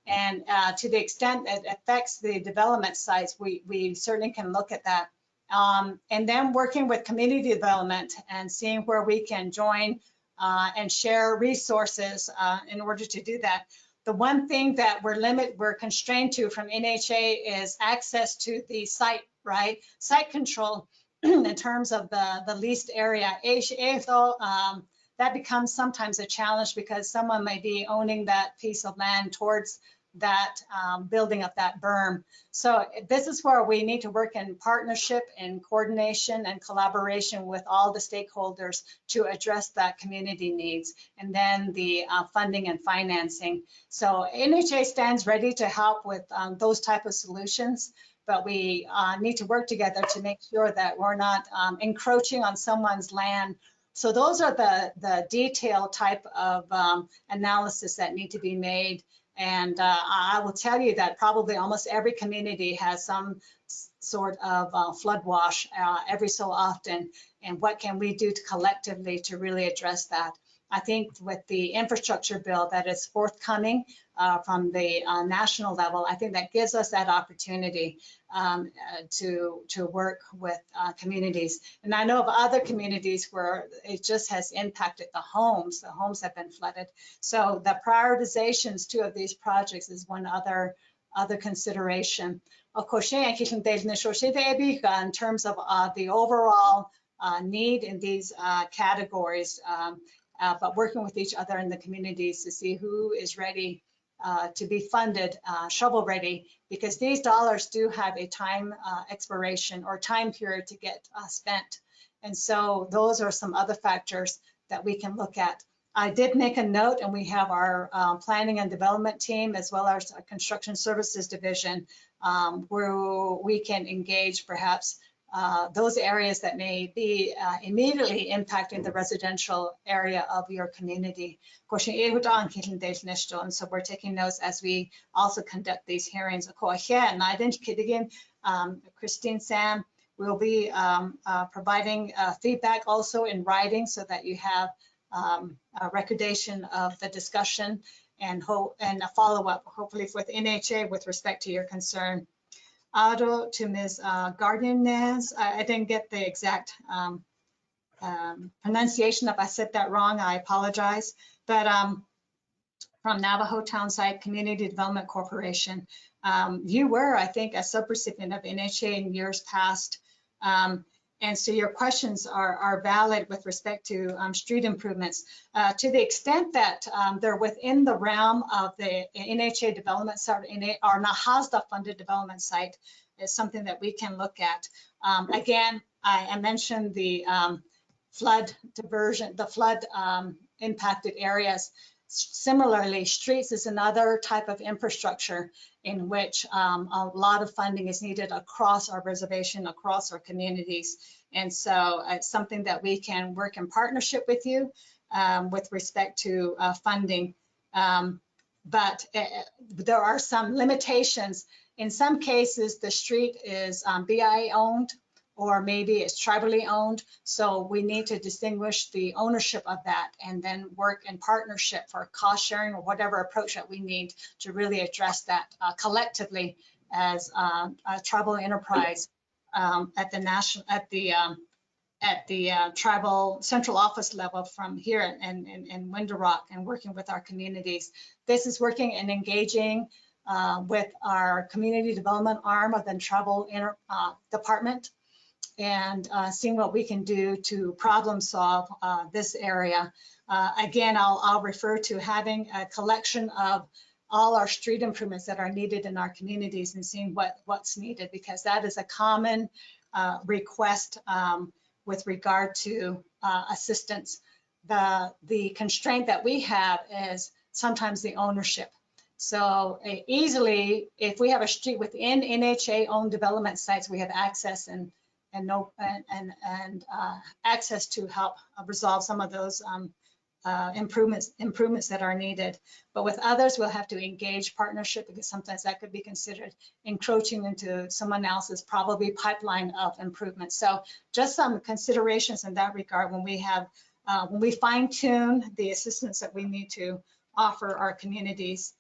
and to the extent that it affects the development sites, we certainly can look at that. And then working with community development and seeing where we can join and share resources in order to do that. The one thing that we're constrained to from NHA is access to the site, right? Site control in terms of the leased area. That becomes sometimes a challenge because someone may be owning that piece of land towards that building of that berm. So this is where we need to work in partnership and coordination and collaboration with all the stakeholders to address that community needs, and then the funding and financing. So NHA stands ready to help with those type of solutions, but we need to work together to make sure that we're not encroaching on someone's land. So those are the detailed type of analysis that need to be made. And I will tell you that probably almost every community has some sort of flood wash every so often. And what can we do collectively to really address that? I think with the infrastructure bill that is forthcoming from the national level, I think that gives us that opportunity to work with communities. And I know of other communities where it just has impacted the homes. The homes have been flooded. So the prioritizations too of these projects is one other consideration. Of course, in terms of the overall need in these categories, but working with each other in the communities to see who is ready to be funded, shovel ready, because these dollars do have a time expiration or time period to get spent. And so those are some other factors that we can look at. I did make a note, and we have our planning and development team as well as our construction services division where we can engage perhaps those areas that may be immediately impacting the residential area of your community. And so we're taking notes as we also conduct these hearings. Christine Sam will be providing feedback also in writing so that you have a recordation of the discussion and a follow-up, hopefully with NHA with respect to your concern. Ado to Ms. Gardinez. I didn't get the exact pronunciation. If I said that wrong, I apologize. But from Navajo Townsite Community Development Corporation, you were, I think, a subrecipient of NHA in years past. And so your questions are valid with respect to street improvements. To the extent that they're within the realm of the NHA development site or NAHASDA funded development site is something that we can look at. Again, I mentioned the flood diversion, the flood impacted areas. Similarly, streets is another type of infrastructure in which a lot of funding is needed across our reservation, across our communities. And so it's something that we can work in partnership with you with respect to funding. But there are some limitations. In some cases, the street is BIA owned, or maybe it's tribally owned. So we need to distinguish the ownership of that and then work in partnership for cost sharing or whatever approach that we need to really address that collectively as a tribal enterprise at the tribal central office level from here in Window Rock and working with our communities. This is working and engaging with our community development arm of the tribal department, and seeing what we can do to problem solve this area. Again, I'll refer to having a collection of all our street improvements that are needed in our communities and seeing what's needed, because that is a common request with regard to assistance. The constraint that we have is sometimes the ownership. So easily, if we have a street within NHA owned development sites, we have access and access to help resolve some of those improvements that are needed. But with others, we'll have to engage partnership, because sometimes that could be considered encroaching into someone else's probably pipeline of improvements. So just some considerations in that regard when we fine tune the assistance that we need to offer our communities.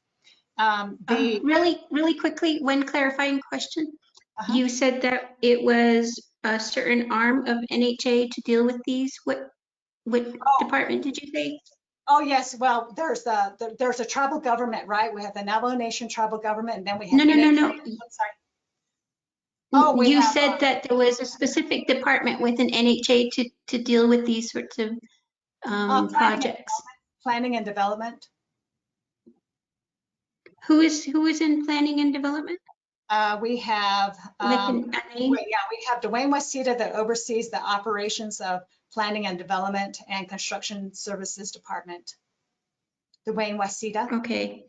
Really quickly, one clarifying question. You said that it was a certain arm of NHA to deal with these. What department did you say? Oh yes, well there's a tribal government, right? We have the Navajo Nation tribal government, and then we have No. Sorry. Oh, you said that there was a specific department within NHA to deal with these sorts of projects. Planning and development. Who is in planning and development? We have we have Dwayne Wasita that oversees the operations of planning and development and construction services department. Dwayne Wasita. Okay.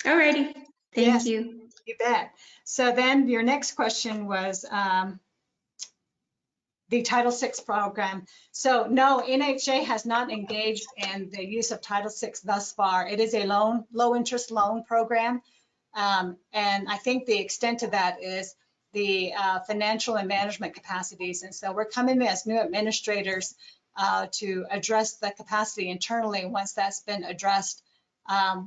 All righty. Thank you. You bet. So then your next question was the Title VI program. So no, NHA has not engaged in the use of Title VI thus far. It is a low interest loan program. And I think the extent of that is the financial and management capacities. And so we're coming in as new administrators to address the capacity internally. Once that's been addressed,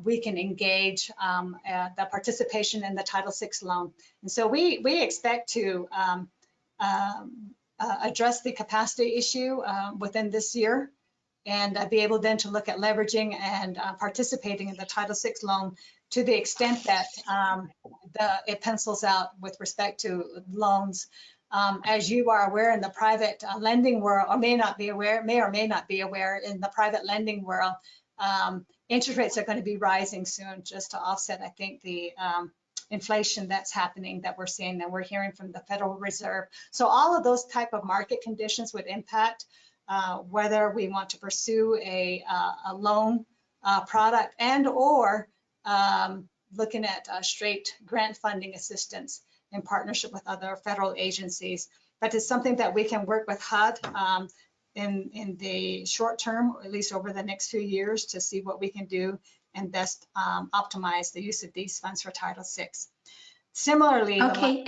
we can engage the participation in the Title VI loan. And so we expect to address the capacity issue within this year, and be able then to look at leveraging and participating in the Title VI loan to the extent that it pencils out with respect to loans. As you are aware in the private lending world, or may or may not be aware in the private lending world, interest rates are going to be rising soon, just to offset, I think, the inflation that's happening, that we're seeing, that we're hearing from the Federal Reserve. So all of those type of market conditions would impact whether we want to pursue a loan product and or looking at straight grant funding assistance in partnership with other federal agencies. But it's something that we can work with HUD in the short term, or at least over the next few years, to see what we can do and best optimize the use of these funds for Title VI. Similarly, okay,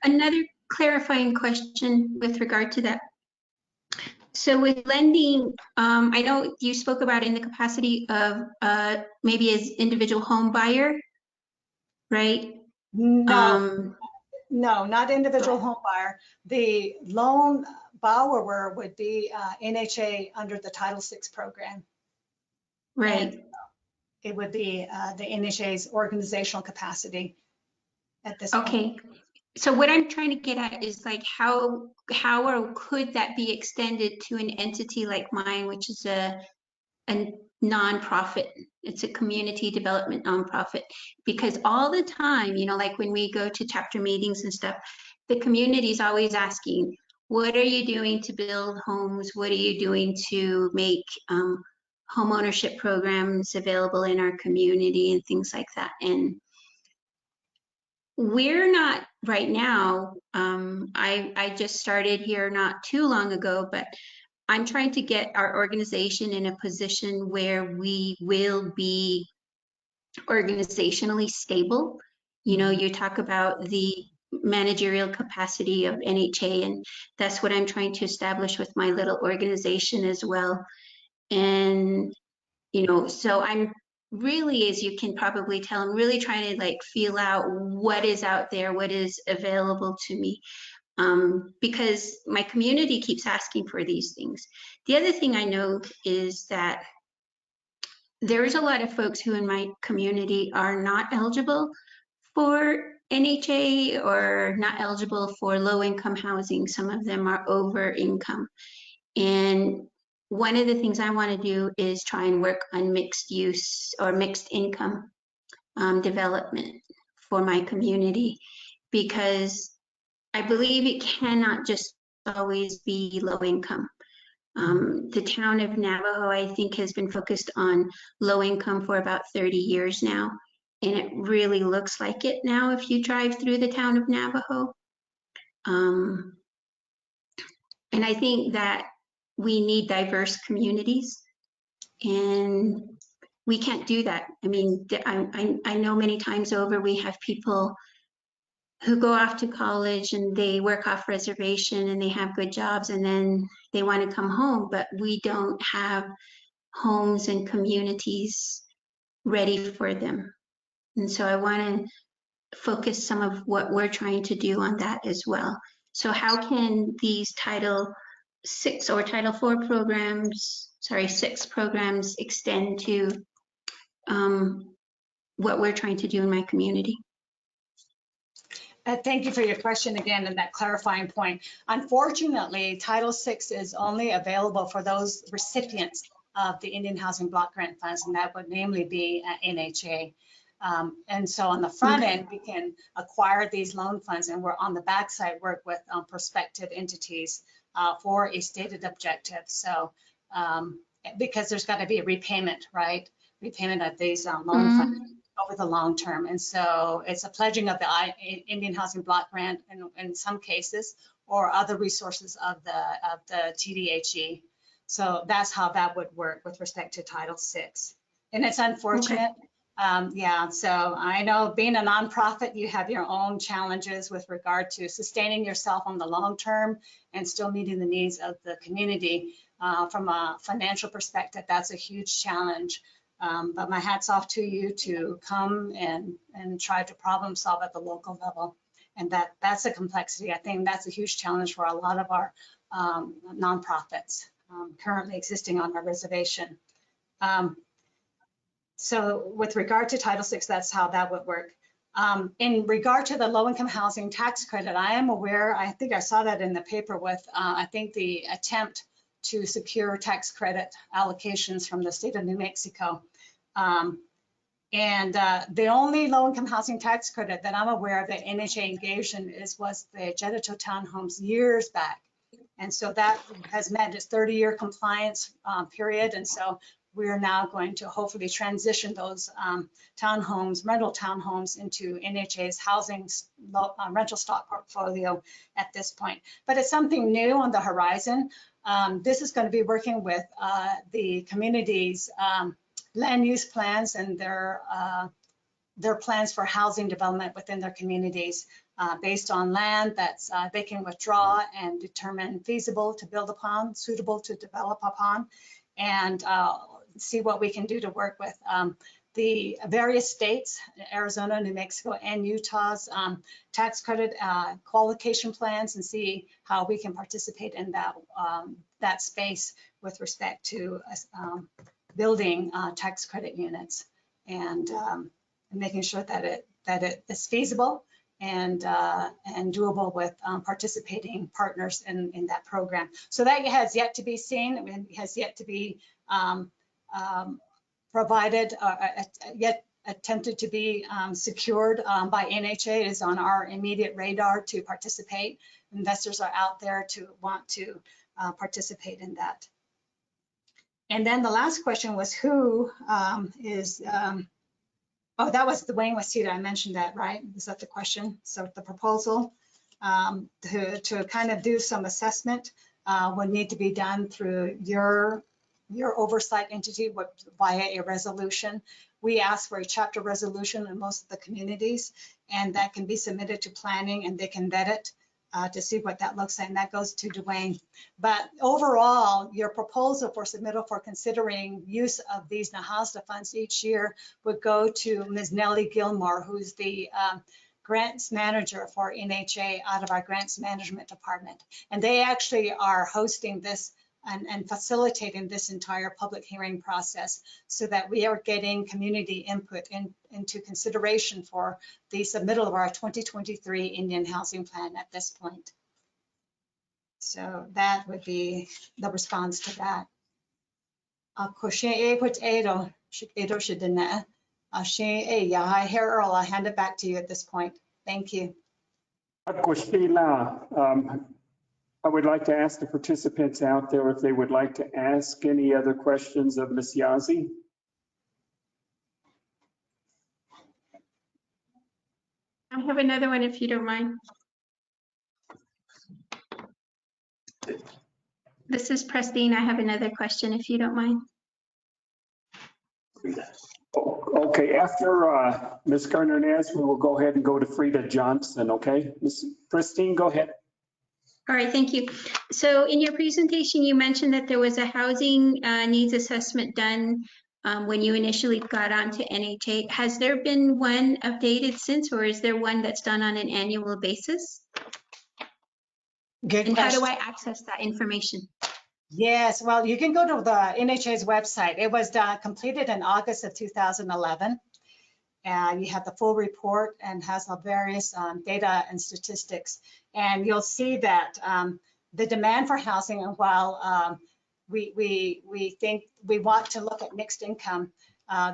another clarifying question with regard to that. So with lending, I know you spoke about in the capacity of maybe as individual home buyer, right? No, no, not individual home buyer. The loan borrower would be NHA under the Title VI program. Right. And it would be the NHA's organizational capacity at this point. Okay. So what I'm trying to get at is like how or could that be extended to an entity like mine, which is a nonprofit. It's a community development nonprofit. Because all the time, you know, like when we go to chapter meetings and stuff, the community is always asking, what are you doing to build homes? What are you doing to make home ownership programs available in our community and things like that? And we're not right now. I just started here not too long ago, but I'm trying to get our organization in a position where we will be organizationally stable. You know, you talk about the managerial capacity of NHA, and that's what I'm trying to establish with my little organization as well. And, you know, so I'm really, as you can probably tell, I'm really trying to like feel out what is out there, what is available to me. Because my community keeps asking for these things. The other thing I know is that there's a lot of folks who in my community are not eligible for NHA or not eligible for low-income housing. Some of them are over income. And one of the things I want to do is try and work on mixed use or mixed income development for my community, because I believe it cannot just always be low income. The town of Navajo, I think, has been focused on low income for about 30 years now. And it really looks like it now if you drive through the town of Navajo. And I think that we need diverse communities, and we can't do that. I mean, I know many times over we have people who go off to college and they work off reservation and they have good jobs and then they want to come home, but we don't have homes and communities ready for them. And so I want to focus some of what we're trying to do on that as well. So how can these Title 6 or Title 4 programs, 6 programs extend to what we're trying to do in my community? Thank you for your question again and that clarifying point. Unfortunately, Title VI is only available for those recipients of the Indian Housing Block Grant Funds, and that would namely be NHA. And so on the front end, we can acquire these loan funds, and we're on the backside work with prospective entities for a stated objective. So because there's got to be a repayment, right? Repayment of these loan funds over the long term. And so it's a pledging of the Indian Housing Block Grant in some cases, or other resources of the TDHE. So that's how that would work with respect to Title VI. And it's unfortunate. Yeah, so I know being a nonprofit, you have your own challenges with regard to sustaining yourself on the long term and still meeting the needs of the community. From a financial perspective, that's a huge challenge. But my hat's off to you to come and try to problem solve at the local level. And that's a complexity. I think that's a huge challenge for a lot of our nonprofits currently existing on our reservation. So with regard to Title VI, that's how that would work. In regard to the low-income housing tax credit, I am aware, I think I saw that in the paper with, I think the attempt to secure tax credit allocations from the state of New Mexico. The only low-income housing tax credit that I'm aware of that NHA engaged in was the Jedito townhomes years back. And so that has met its 30-year compliance period. And so we're now going to hopefully transition those townhomes, rental townhomes, into NHA's housing rental stock portfolio at this point. But it's something new on the horizon. This is going to be working with the community's land use plans and their plans for housing development within their communities based on land that's they can withdraw and determine feasible to build upon, suitable to develop upon, and see what we can do to work with the various states, Arizona, New Mexico, and Utah's tax credit qualification plans, and see how we can participate in that space with respect to building tax credit units and making sure that it is feasible and doable with participating partners in that program. So that has yet to be seen, and has yet to be provided, yet attempted to be secured by NHA. It is on our immediate radar to participate. Investors are out there to want to participate in that. And then the last question was who is, oh, that was the Wayne Wasita, I mentioned that, right? Is that the question? So the proposal to kind of do some assessment would need to be done through your oversight entity via a resolution. We ask for a chapter resolution in most of the communities, and that can be submitted to planning and they can vet it to see what that looks like, and that goes to Dwayne. But overall, your proposal for submittal for considering use of these NAHASDA funds each year would go to Ms. Nelly Gilmore, who's the grants manager for NHA out of our grants management department. And they actually are hosting this and facilitating this entire public hearing process so that we are getting community input into consideration for the submittal of our 2023 Indian Housing Plan at this point. So that would be the response to that. I'll hand it back to you at this point. Thank you. I would like to ask the participants out there if they would like to ask any other questions of Ms. Yazzie. I have another one if you don't mind. This is Pristine. I have another question if you don't mind. Okay, after Ms. Gardner-Nez, we will go ahead and go to Frida Johnson, okay? Ms. Pristine, go ahead. All right, thank you. So in your presentation, you mentioned that there was a housing needs assessment done when you initially got onto NHA. Has there been one updated since, or is there one that's done on an annual basis? Good and question. How do I access that information? Yes, well, you can go to the NHA's website. It was completed in August of 2011. And you have the full report and has the various data and statistics. And you'll see that the demand for housing, and while we think we want to look at mixed income,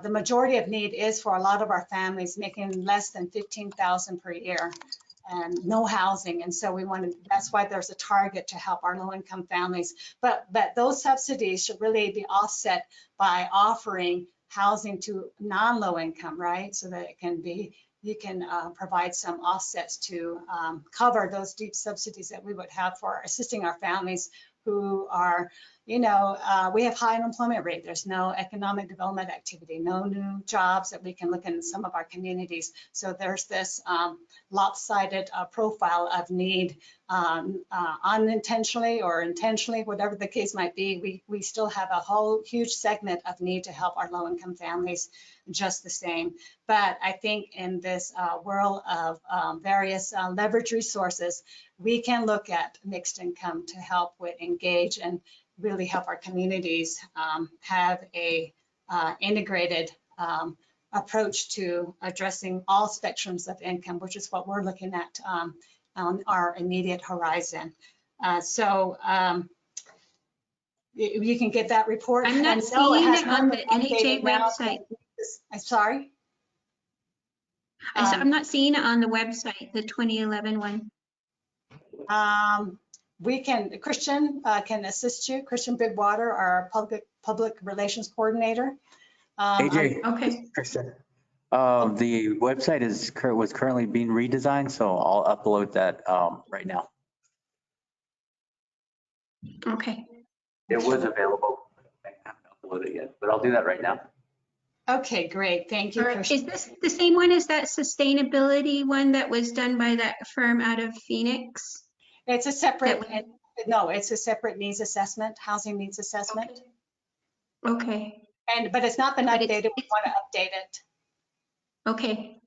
the majority of need is for a lot of our families making less than $15,000 per year and no housing. And so that's why there's a target to help our low income families. But those subsidies should really be offset by offering housing to non-low income, right? So that you can provide some offsets to cover those deep subsidies that we would have for assisting our families who are, we have high unemployment rate. There's no economic development activity, no new jobs that we can look in some of our communities. So there's this lopsided profile of need, unintentionally or intentionally, whatever the case might be. We still have a whole huge segment of need to help our low-income families just the same. But I think in this world of various leverage resources, we can look at mixed income to help with engage and really help our communities have a integrated approach to addressing all spectrums of income, which is what we're looking at on our immediate horizon. So you can get that report. I'm not seeing it on the NHA website. I'm sorry? I'm not seeing it on the website, the 2011 one. Christian can assist you. Christian Bigwater, our public relations coordinator. AJ. Okay. Christian. The website was currently being redesigned, so I'll upload that right now. Okay. It was available. I haven't uploaded it yet, but I'll do that right now. Okay, great. Thank you, Christian. Is this the same one as that sustainability one that was done by that firm out of Phoenix? It's a separate, no, it's a separate needs assessment, housing needs assessment. Okay. But it's not been updated. We want to update it. Okay.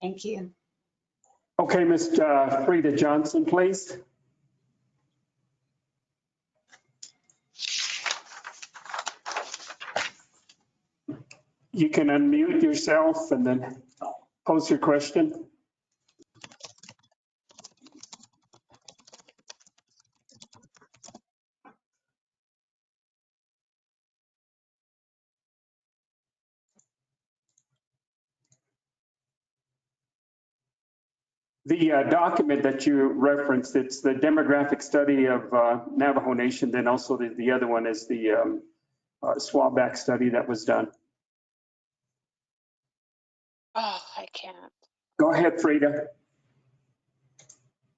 Thank you. Okay, Ms. Frida Johnson, please. You can unmute yourself and then. Pose your question. The document that you referenced, it's the demographic study of Navajo Nation. Then also the other one is the swab-back study that was done. Oh, I can't. Go ahead, Frida.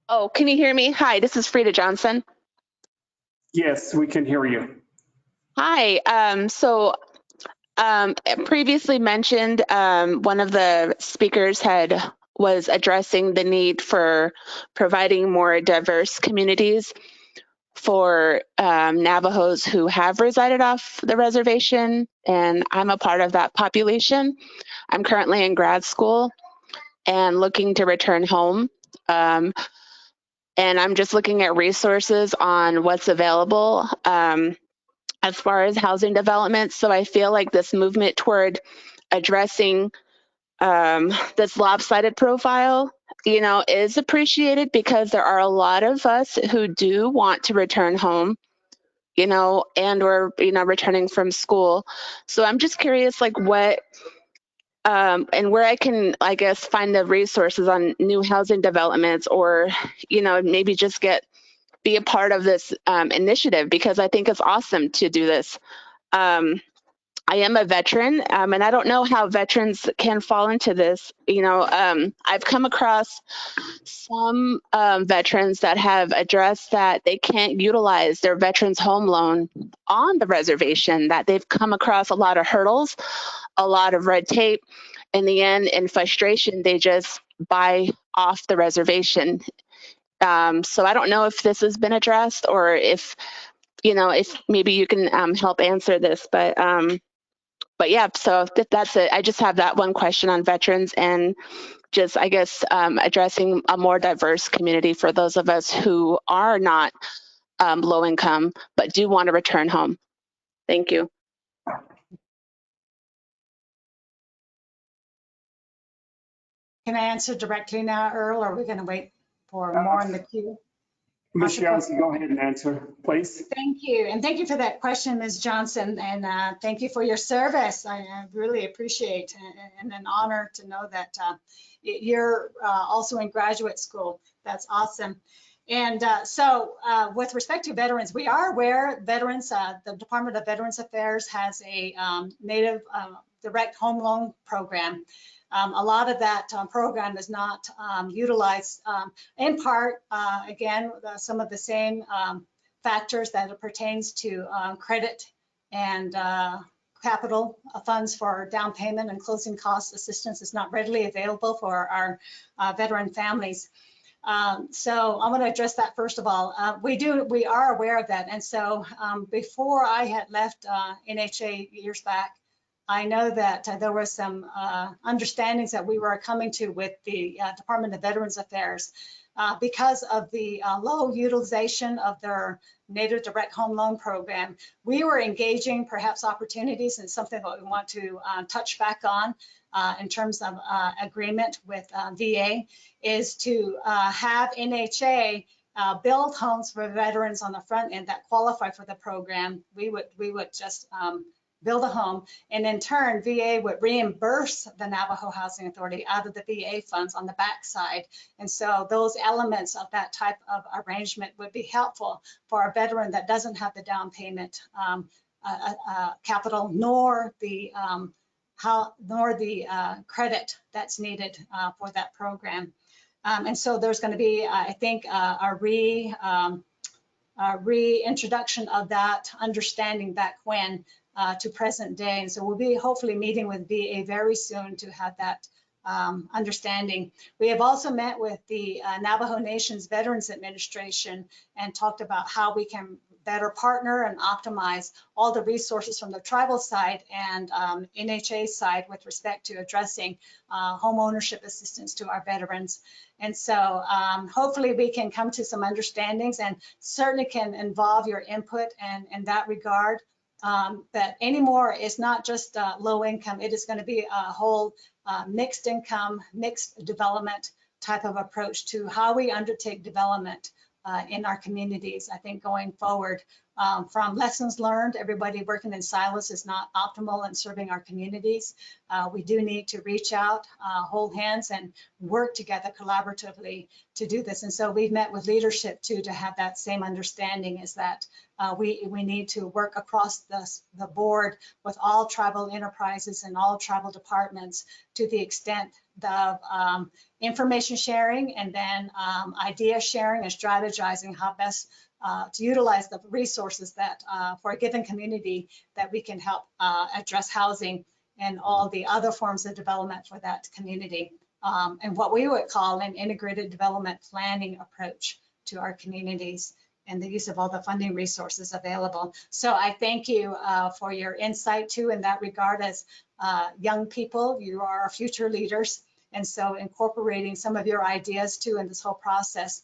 Oh, can you hear me? Hi, this is Frida Johnson. Yes, we can hear you. Hi. Previously mentioned, one of the speakers was addressing the need for providing more diverse communities for Navajos who have resided off the reservation, and I'm a part of that population. I'm currently in grad school and looking to return home. And I'm just looking at resources on what's available as far as housing development. So I feel like this movement toward addressing this lopsided profile, is appreciated because there are a lot of us who do want to return home, and or, returning from school. So I'm just curious, like what, and where I can, I guess, find the resources on new housing developments, or, maybe just be a part of this initiative, because I think it's awesome to do this. I am a veteran, and I don't know how veterans can fall into this. I've come across some veterans that have addressed that they can't utilize their veterans home loan on the reservation, that they've come across a lot of hurdles, a lot of red tape. In the end, in frustration, they just buy off the reservation. So I don't know if this has been addressed, or if maybe you can help answer this, but yeah, so that's it. I just have that one question on veterans, and just, I guess, addressing a more diverse community for those of us who are not low income, but do want to return home. Thank you. Can I answer directly now, Earl, or are we going to wait for more in the queue? Ms. Johnson, go ahead and answer, please. Thank you. And thank you for that question, Ms. Johnson. And thank you for your service. I really appreciate, and an honor to know that you're also in graduate school. That's awesome. And so with respect to veterans, we are aware veterans, the Department of Veterans Affairs has a Native direct home loan program. A lot of that program is not utilized, in part, again, some of the same factors that it pertains to credit and capital funds for down payment and closing cost assistance is not readily available for our veteran families. So I'm going to address that first of all. We are aware of that. And so before I had left NHA years back, I know that there were some understandings that we were coming to with the Department of Veterans Affairs because of the low utilization of their Native Direct Home Loan Program. We were engaging perhaps opportunities, and something that we want to touch back on in terms of agreement with VA is to have NHA build homes for veterans on the front end that qualify for the program. We would just build a home, and in turn, VA would reimburse the Navajo Housing Authority out of the VA funds on the backside. And so those elements of that type of arrangement would be helpful for a veteran that doesn't have the down payment capital, nor the credit that's needed for that program. And so there's going to be, I think, a reintroduction of that understanding back when to present day. And so we'll be hopefully meeting with VA very soon to have that understanding. We have also met with the Navajo Nation's Veterans Administration and talked about how we can better partner and optimize all the resources from the tribal side and NHA side with respect to addressing home ownership assistance to our veterans. And so hopefully we can come to some understandings, and certainly can involve your input and in that regard. that anymore is not just low income. It is going to be a whole mixed income, mixed development type of approach to how we undertake development in our communities. I think going forward, from lessons learned, everybody working in silos is not optimal in serving our communities. We do need to reach out, hold hands, and work together collaboratively to do this. And so we've met with leadership too to have that same understanding, is that we need to work across the board with all tribal enterprises and all tribal departments to the extent of information sharing, and then idea sharing and strategizing how best to utilize the resources that for a given community that we can help address housing and all the other forms of development for that community, and what we would call an integrated development planning approach to our communities and the use of all the funding resources available. So I thank you for your insight too in that regard. As young people, you are our future leaders. And so incorporating some of your ideas too in this whole process,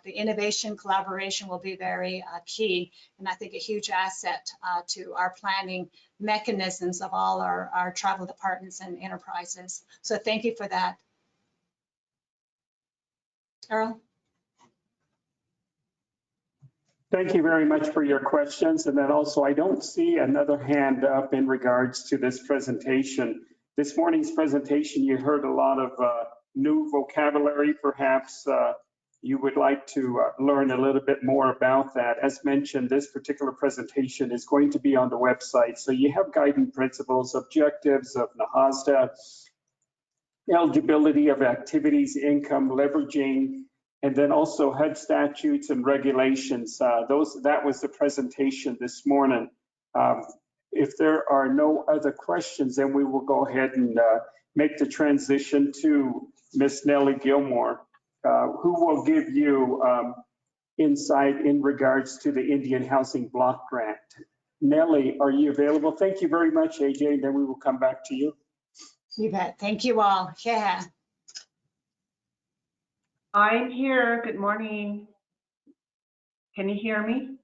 the innovation collaboration will be very key, and I think a huge asset to our planning mechanisms of all our tribal departments and enterprises. So thank you for that. Earl? Thank you very much for your questions. And then also, I don't see another hand up in regards to this presentation. This morning's presentation, you heard a lot of new vocabulary. Perhaps you would like to learn a little bit more about that. As mentioned, this particular presentation is going to be on the website. So you have guiding principles, objectives of NAHASDA, eligibility of activities, income, leveraging, and then also HUD statutes and regulations. That was the presentation this morning. If there are no other questions, then we will go ahead and make the transition to Miss Nelly Gilmore, who will give you insight in regards to the Indian Housing Block Grant. Nelly, are you available? Thank you very much, AJ, and then we will come back to you. You bet. Thank you all. Yeah. I'm here. Good morning. Can you hear me?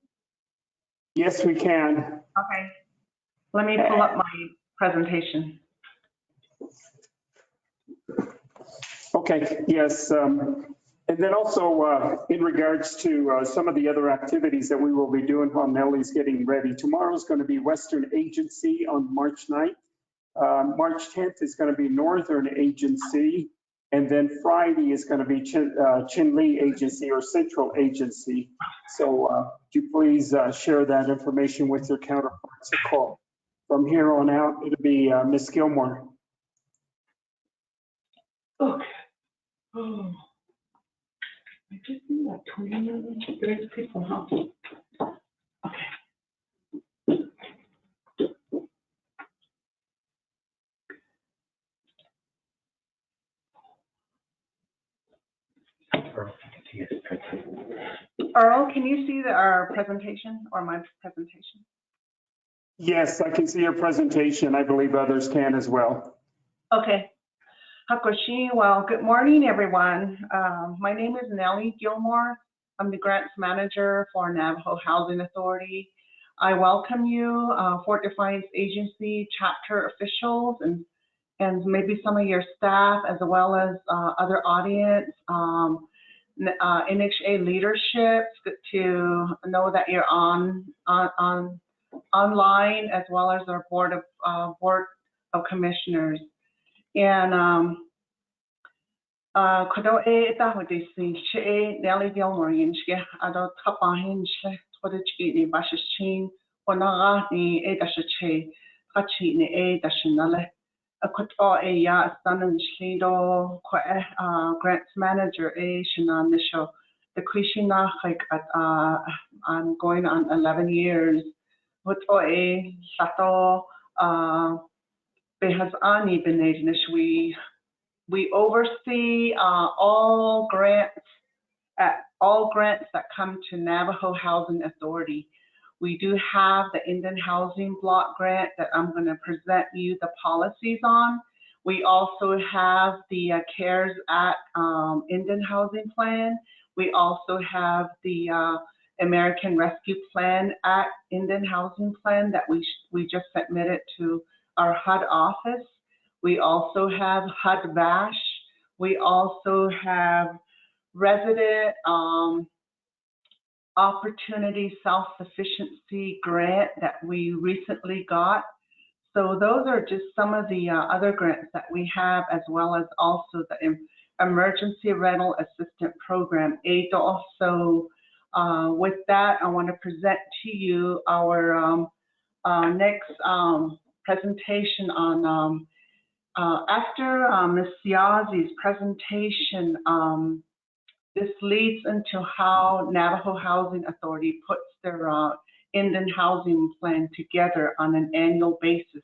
Yes, we can. Okay. Let me pull up my presentation. Okay, yes. And then also in regards to some of the other activities that we will be doing while Nelly's getting ready. Tomorrow's going to be Western Agency on March 9th. March 10th is going to be Northern Agency. And then Friday is going to be Chinle Agency or Central Agency. So would you please share that information with your counterparts. From here on out, it'll be Ms. Gilmore. Okay. Oh. I just need like 20 minutes. There's people, huh? Okay. Earl, can you see our presentation or my presentation? Yes, I can see your presentation. I believe others can as well. Okay. Hakoshi, well, good morning, everyone. My name is Nelly Gilmore. I'm the grants manager for Navajo Housing Authority. I welcome you, Fort Defiance Agency chapter officials, and maybe some of your staff, as well as other audience, NHA leadership, to know that you're online, as well as our board of commissioners. And Kodo e tahudisi she Nelly Gilmore yinche ado tapahin she todich ni bashichin onaga ni e dashe hachi ni e dashinale akoto e ya stanan shlido ko grants manager e shinanisho the krishina like I'm going on 11 years hoto e sato behas ani benejnish we oversee all grants that come to Navajo Housing Authority. We do have the Indian Housing Block Grant that I'm going to present you the policies on. We also have the CARES Act Indian Housing Plan. We also have the American Rescue Plan Act Indian Housing Plan that we just submitted to our HUD office. We also have HUD VASH. We also have resident opportunity self-sufficiency grant that we recently got. So those are just some of the other grants that we have, as well as also the Emergency Rental Assistance Program, ADOS. So with that, I want to present to you our next presentation on, after Ms. Yazi's presentation, this leads into how Navajo Housing Authority puts their Indian housing plan together on an annual basis.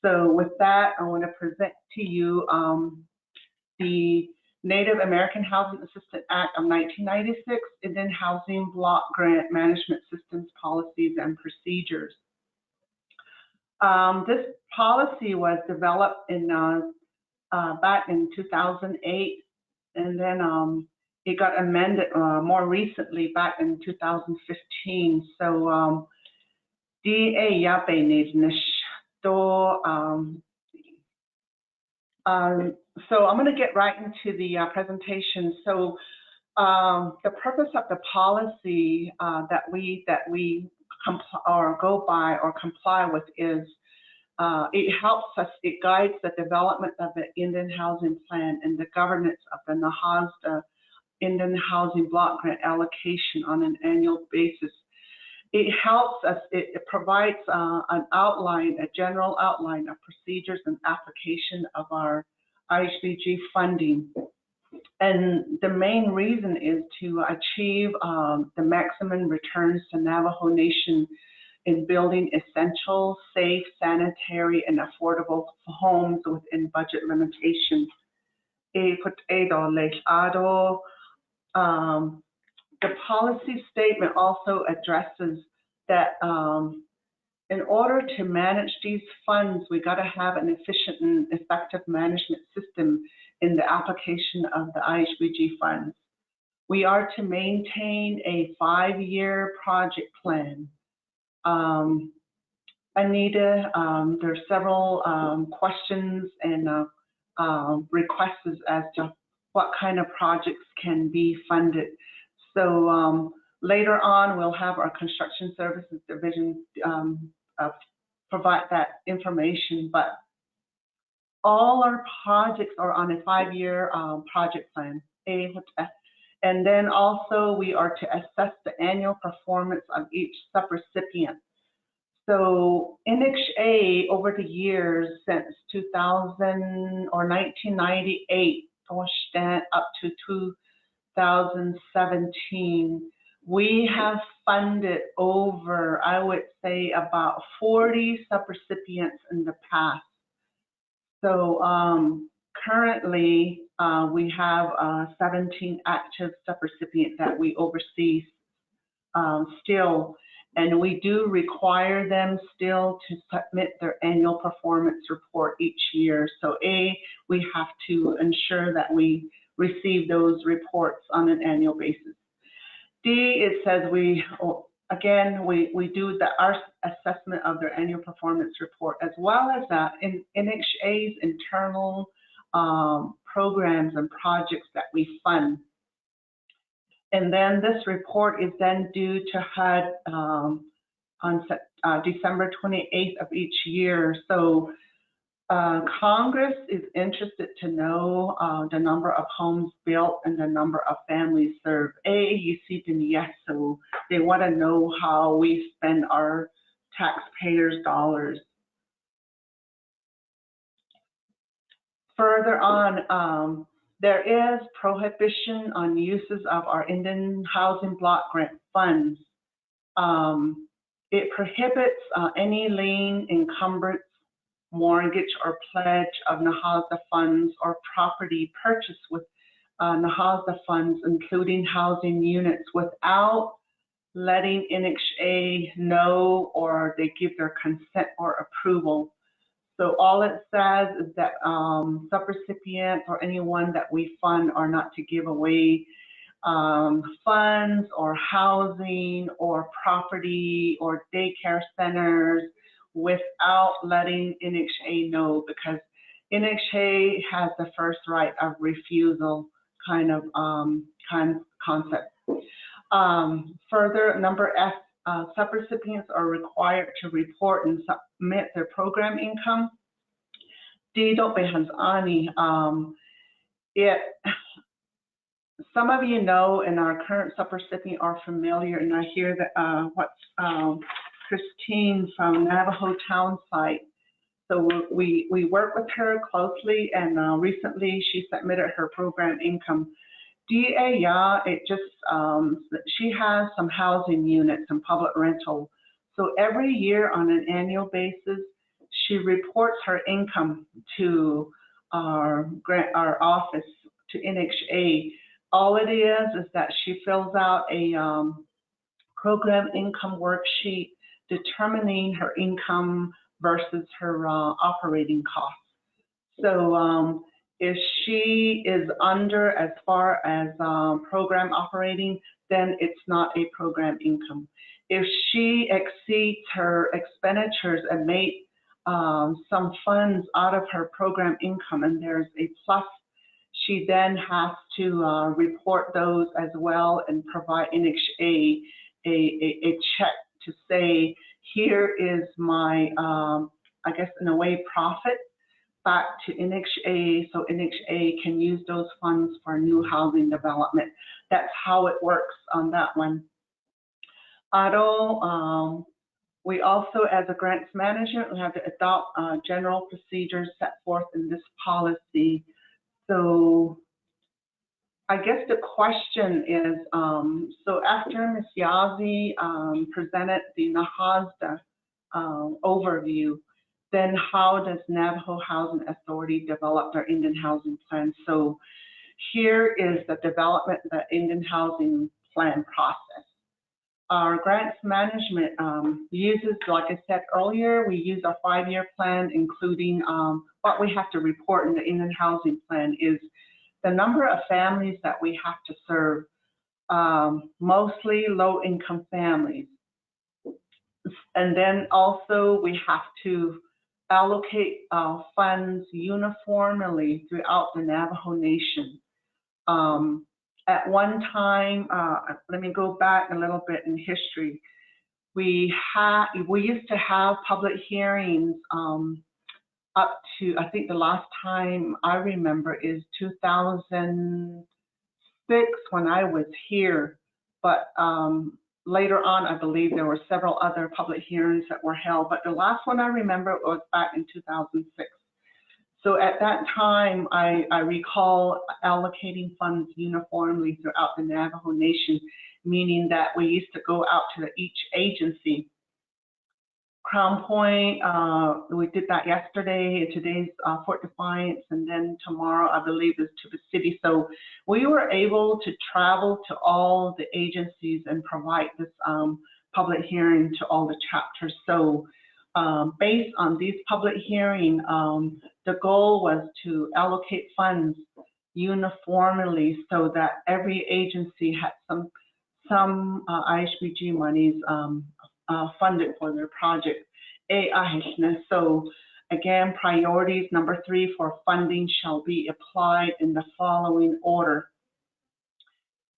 So with that, I want to present to you the Native American Housing Assistance Act of 1996, Indian Housing Block Grant Management Systems, Policies, and Procedures. This policy was developed in back in 2008, and then it got amended more recently back in 2015. So DA Yape Nish. So I'm going to get right into the presentation. So the purpose of the policy that we go by or comply with is it helps us, it guides the development of the Indian Housing Plan and the governance of the Nahasda Indian Housing Block Grant Allocation on an annual basis. It helps us, it provides an outline, a general outline of procedures and application of our IHBG funding. And the main reason is to achieve the maximum returns to Navajo Nation in building essential, safe, sanitary, and affordable homes within budget limitations. The policy statement also addresses that in order to manage these funds, we got to have an efficient and effective management system in the application of the IHBG funds. We are to maintain a 5-year project plan. Anita, there's several questions and requests as to what kind of projects can be funded. So later on, we'll have our Construction Services Division provide that information, but all our projects are on a 5-year project plan. And then also we are to assess the annual performance of each subrecipient. So NHA over the years since 2000 or 1998 up to 2017, we have funded over, I would say, about 40 subrecipients in the past. So currently we have 17 active subrecipients that we oversee still, and we do require them still to submit their annual performance report each year. So we have to ensure that we receive those reports on an annual basis. D, it says we do our assessment of their annual performance report, as well as that in NHA's internal programs and projects that we fund. And then this report is then due to HUD on December 28th of each year. So Congress is interested to know the number of homes built and the number of families served. Yes, so they want to know how we spend our taxpayers' dollars. Further on, there is prohibition on uses of our Indian Housing Block Grant funds. It prohibits any lien, encumbrance, mortgage, or pledge of Nahasda funds or property purchased with Nahasda funds, including housing units, without letting NHA know or they give their consent or approval. So all it says is that subrecipients or anyone that we fund are not to give away funds or housing or property or daycare centers without letting NHA know, because NHA has the first right of refusal kind of concept. Further, number F, subrecipients are required to report and submit their program income. Dito Behanzani, some of you know, and our current subrecipient are familiar, and I hear that what Christine from Navajo Townsite. So we work with her closely, and recently she submitted her program income. DA, yeah, it just, she has some housing units and public rental. So every year on an annual basis, she reports her income to our office, to NHA. All it is that she fills out a program income worksheet determining her income versus her operating costs. So if she is under as far as program operating, then it's not a program income. If she exceeds her expenditures and made some funds out of her program income and there's a plus, she then has to report those as well and provide NHA a check to say, here is my, I guess in a way, profit back to NHA, so NHA can use those funds for new housing development. That's how it works on that one. Otto, we also, as a grants manager, we have to adopt general procedures set forth in this policy. So I guess the question is, so after Ms. Yazzie presented the NAHASDA overview, then how does Navajo Housing Authority develop their Indian housing plan? So here is the development of the Indian housing plan process. Our grants management uses, like I said earlier, we use a 5-year plan, including what we have to report in the Indian housing plan is the number of families that we have to serve, mostly low-income families. And then also we have to allocate funds uniformly throughout the Navajo Nation. At one time, let me go back a little bit in history. We used to have public hearings up to, I think the last time I remember is 2006 when I was here, but later on, I believe there were several other public hearings that were held, but the last one I remember was back in 2006. So at that time, I recall allocating funds uniformly throughout the Navajo Nation, meaning that we used to go out to each agency. Crown Point, we did that yesterday. Today's Fort Defiance, and then tomorrow, I believe, is to the city. So we were able to travel to all the agencies and provide this public hearing to all the chapters. So based on these public hearings, the goal was to allocate funds uniformly so that every agency had some IHBG monies funded for their project. So again, priorities number 3 for funding shall be applied in the following order.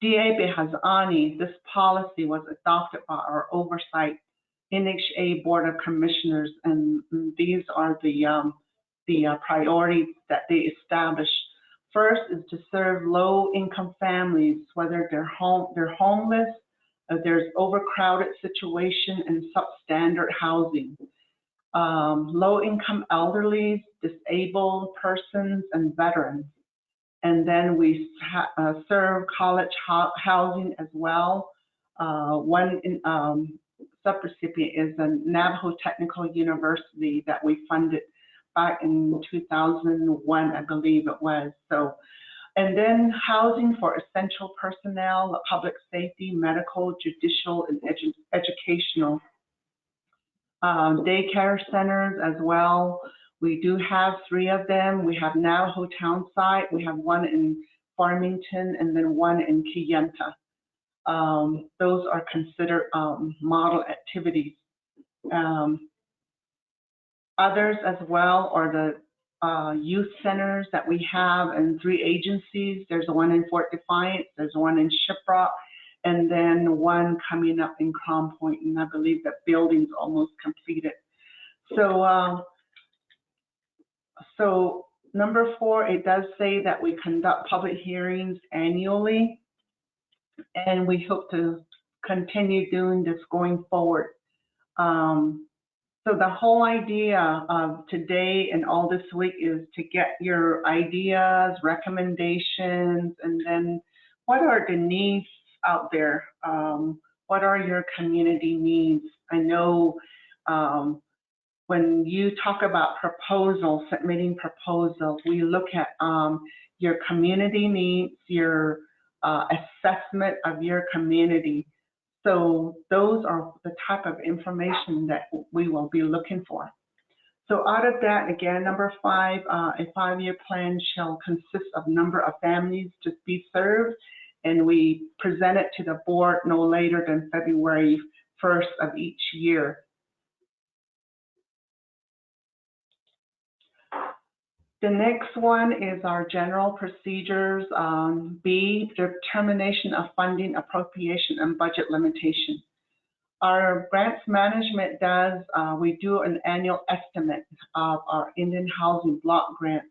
DA Behazani, this policy was adopted by our oversight NHA Board of Commissioners, and these are the priorities that they established. First is to serve low-income families, whether they're homeless, there's overcrowded situation and substandard housing. Low-income elderly, disabled persons, and veterans. And then we serve college housing as well. One subrecipient is the Navajo Technical University that we funded back in 2001, I believe it was. So, and then housing for essential personnel, public safety, medical, judicial, and educational. Daycare centers as well. We do have 3 of them. We have Navajo Townsite. We have one in Farmington, and then one in Kayenta. Those are considered model activities. Others as well are the youth centers that we have in 3 agencies. There's one in Fort Defiance, there's one in Shiprock, and then one coming up in Crown Point, and I believe that building's almost completed. So, number 4, it does say that we conduct public hearings annually, and we hope to continue doing this going forward. So the whole idea of today and all this week is to get your ideas, recommendations, and then what are the needs out there? What are your community needs? I know when you talk about proposals, submitting proposals, we look at your community needs, your assessment of your community. So those are the type of information that we will be looking for. So out of that, again, number 5, a 5-year plan shall consist of number of families to be served, and we present it to the board no later than February 1st of each year. The next one is our general procedures. B, determination of funding, appropriation, and budget limitation. Our grants management does, we do an annual estimate of our Indian housing block grant,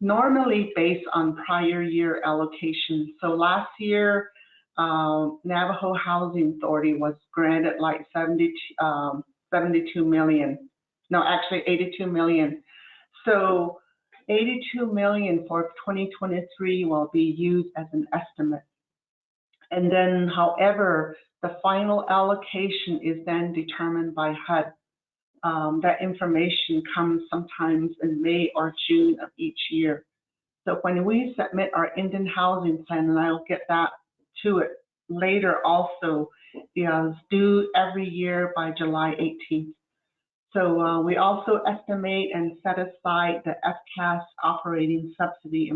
normally based on prior year allocation. So last year, Navajo Housing Authority was granted like 72 million. No, actually 82 million. So 82 million for 2023 will be used as an estimate. And then, however, the final allocation is then determined by HUD. That information comes sometimes in May or June of each year. So when we submit our Indian housing plan, and I'll get that to it later also, is due every year by July 18th. So we also estimate and set aside the FCAS operating subsidy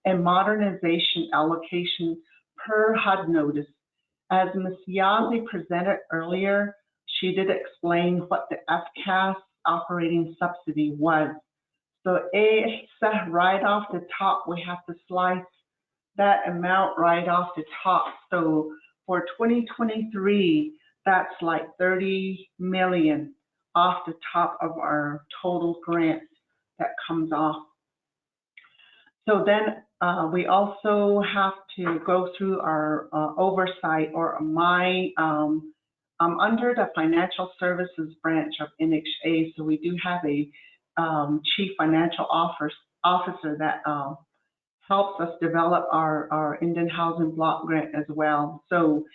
and modernization allocation per HUD notice. As Ms. Yazzie presented earlier, she did explain what the FCAS operating subsidy was. So right off the top, we have to slice that amount right off the top. So for 2023, that's like 30 million off the top of our total grant that comes off. So then we also have to go through our oversight, or my, I'm under the financial services branch of NHA, so we do have a chief financial officer that helps us develop our Indian housing block grant as well. So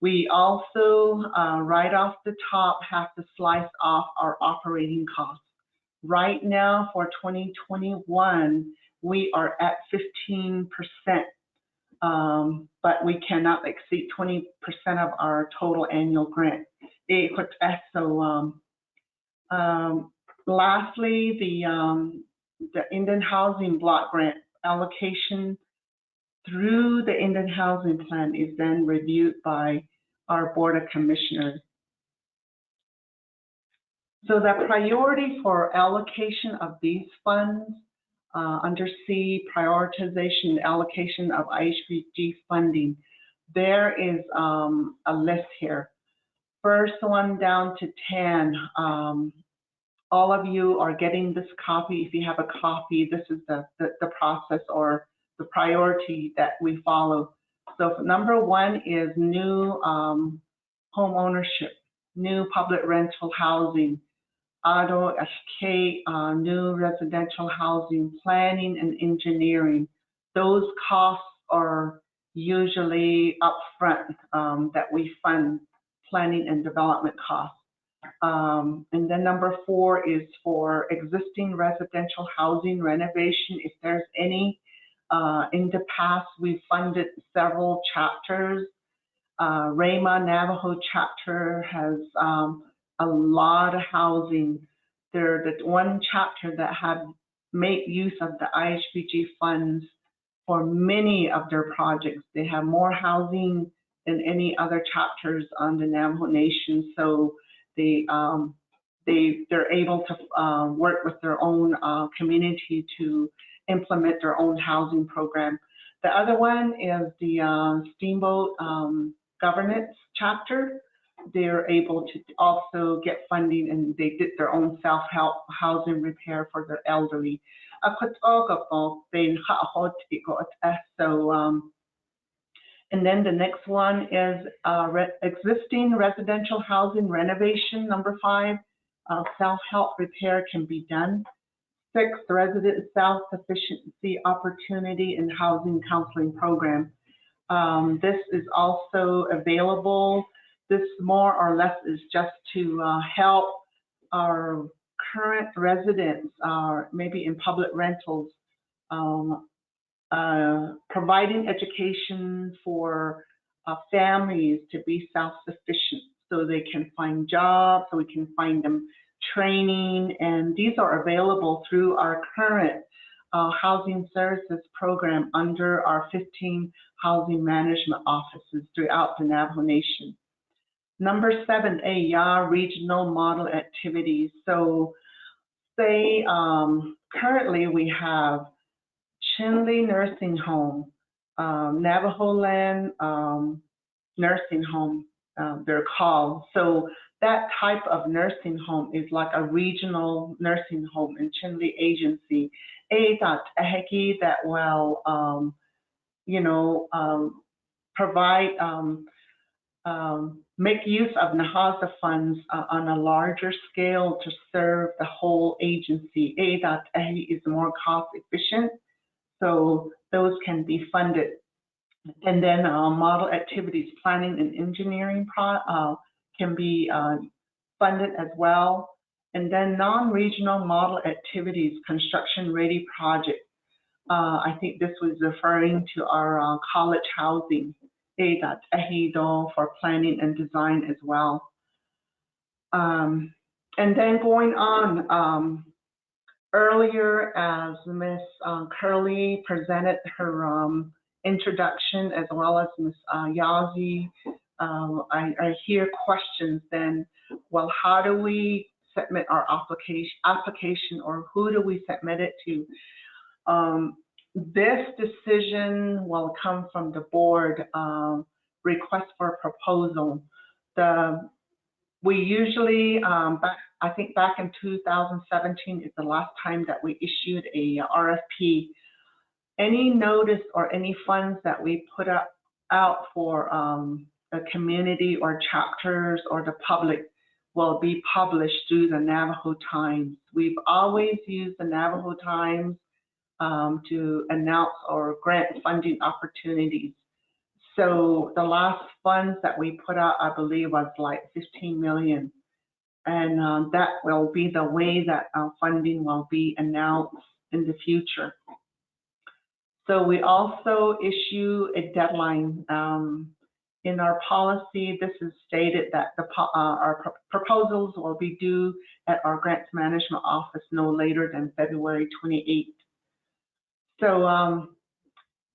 we also, right off the top, have to slice off our operating costs. Right now for 2021, we are at 15%, but we cannot exceed 20% of our total annual grant. So lastly, the Indian housing block grant allocation through the Indian housing plan is then reviewed by our Board of Commissioners. So the priority for allocation of these funds, under C, prioritization and allocation of IHBG funding, there is a list here. First one down to 10. All of you are getting this copy. If you have a copy, this is the process or the priority that we follow. So number 1 is new home ownership, new public rental housing, auto escape, new residential housing, planning and engineering. Those costs are usually upfront that we fund, planning and development costs. And then number 4 is for existing residential housing renovation. If there's any, in the past, we funded several chapters. Rama Navajo chapter has a lot of housing. They're the one chapter that had made use of the IHBG funds for many of their projects. They have more housing than any other chapters on the Navajo Nation, so they're able to work with their own community to implement their own housing program. The other one is the Steamboat Governance chapter. They're able to also get funding, and they did their own self-help housing repair for their elderly. So, and then the next one is existing residential housing renovation, number 5. Self-help repair can be done. 6, resident self-sufficiency opportunity and housing counseling program. This is also available. This more or less is just to help our current residents, maybe in public rentals, providing education for families to be self-sufficient so they can find jobs, so we can find them training, and these are available through our current housing services program under our 15 housing management offices throughout the Navajo Nation. Number 7A, YA regional model activities. So say currently we have Chinle Nursing Home, Navajo Land Nursing Home, they're called. So that type of nursing home is like a regional nursing home in Chinle Agency. That will, provide, make use of NAHASA funds on a larger scale to serve the whole agency. Is more cost efficient, so those can be funded. And then model activities, planning and engineering can be funded as well. And then non-regional model activities, construction-ready projects. I think this was referring to our college housing, for planning and design as well. And then going on, earlier as Ms. Curley presented her introduction, as well as Ms. Yazi, I hear questions then, well, how do we submit our application, or who do we submit it to? This decision will come from the board request for proposal. We usually, I think back in 2017 is the last time that we issued a RFP. Any notice or any funds that we put out for the community or chapters or the public will be published through the Navajo Times. We've always used the Navajo Times to announce or grant funding opportunities. So the last funds that we put out, I believe, was like 15 million. And that will be the way that funding will be announced in the future. So we also issue a deadline. In our policy, this is stated that our proposals will be due at our grants management office no later than February 28th. So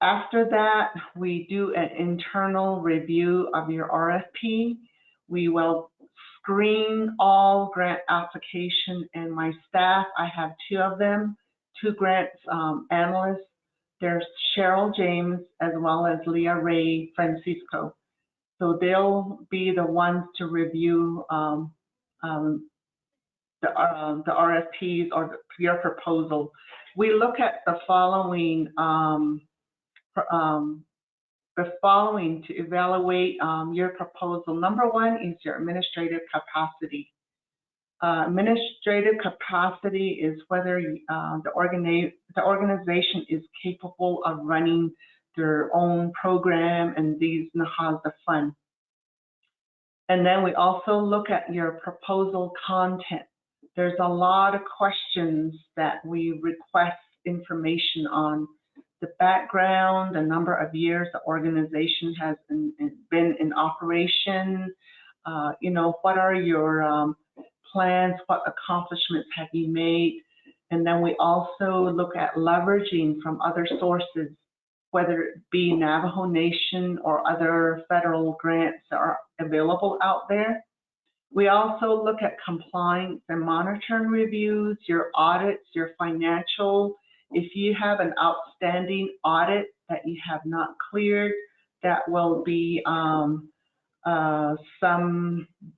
after that, we do an internal review of your RFP. We will screen all grant application, and my staff, I have 2 of them, 2 grants analysts. There's Cheryl James as well as Leah Ray Francisco. So they'll be the ones to review the RFPs or your proposal. We look at the following to evaluate your proposal. Number 1 is your administrative capacity. Administrative capacity is whether the organization is capable of running their own program and these NAHASA funds. And then we also look at your proposal content. There's a lot of questions that we request information on: the background, the number of years the organization has been in operation, what are your plans, what accomplishments have you made? And then we also look at leveraging from other sources. whether it be Navajo Nation or other federal grants that are available out there. We also look at compliance and monitoring reviews, your audits, your financial. If you have an outstanding audit that you have not cleared, that will be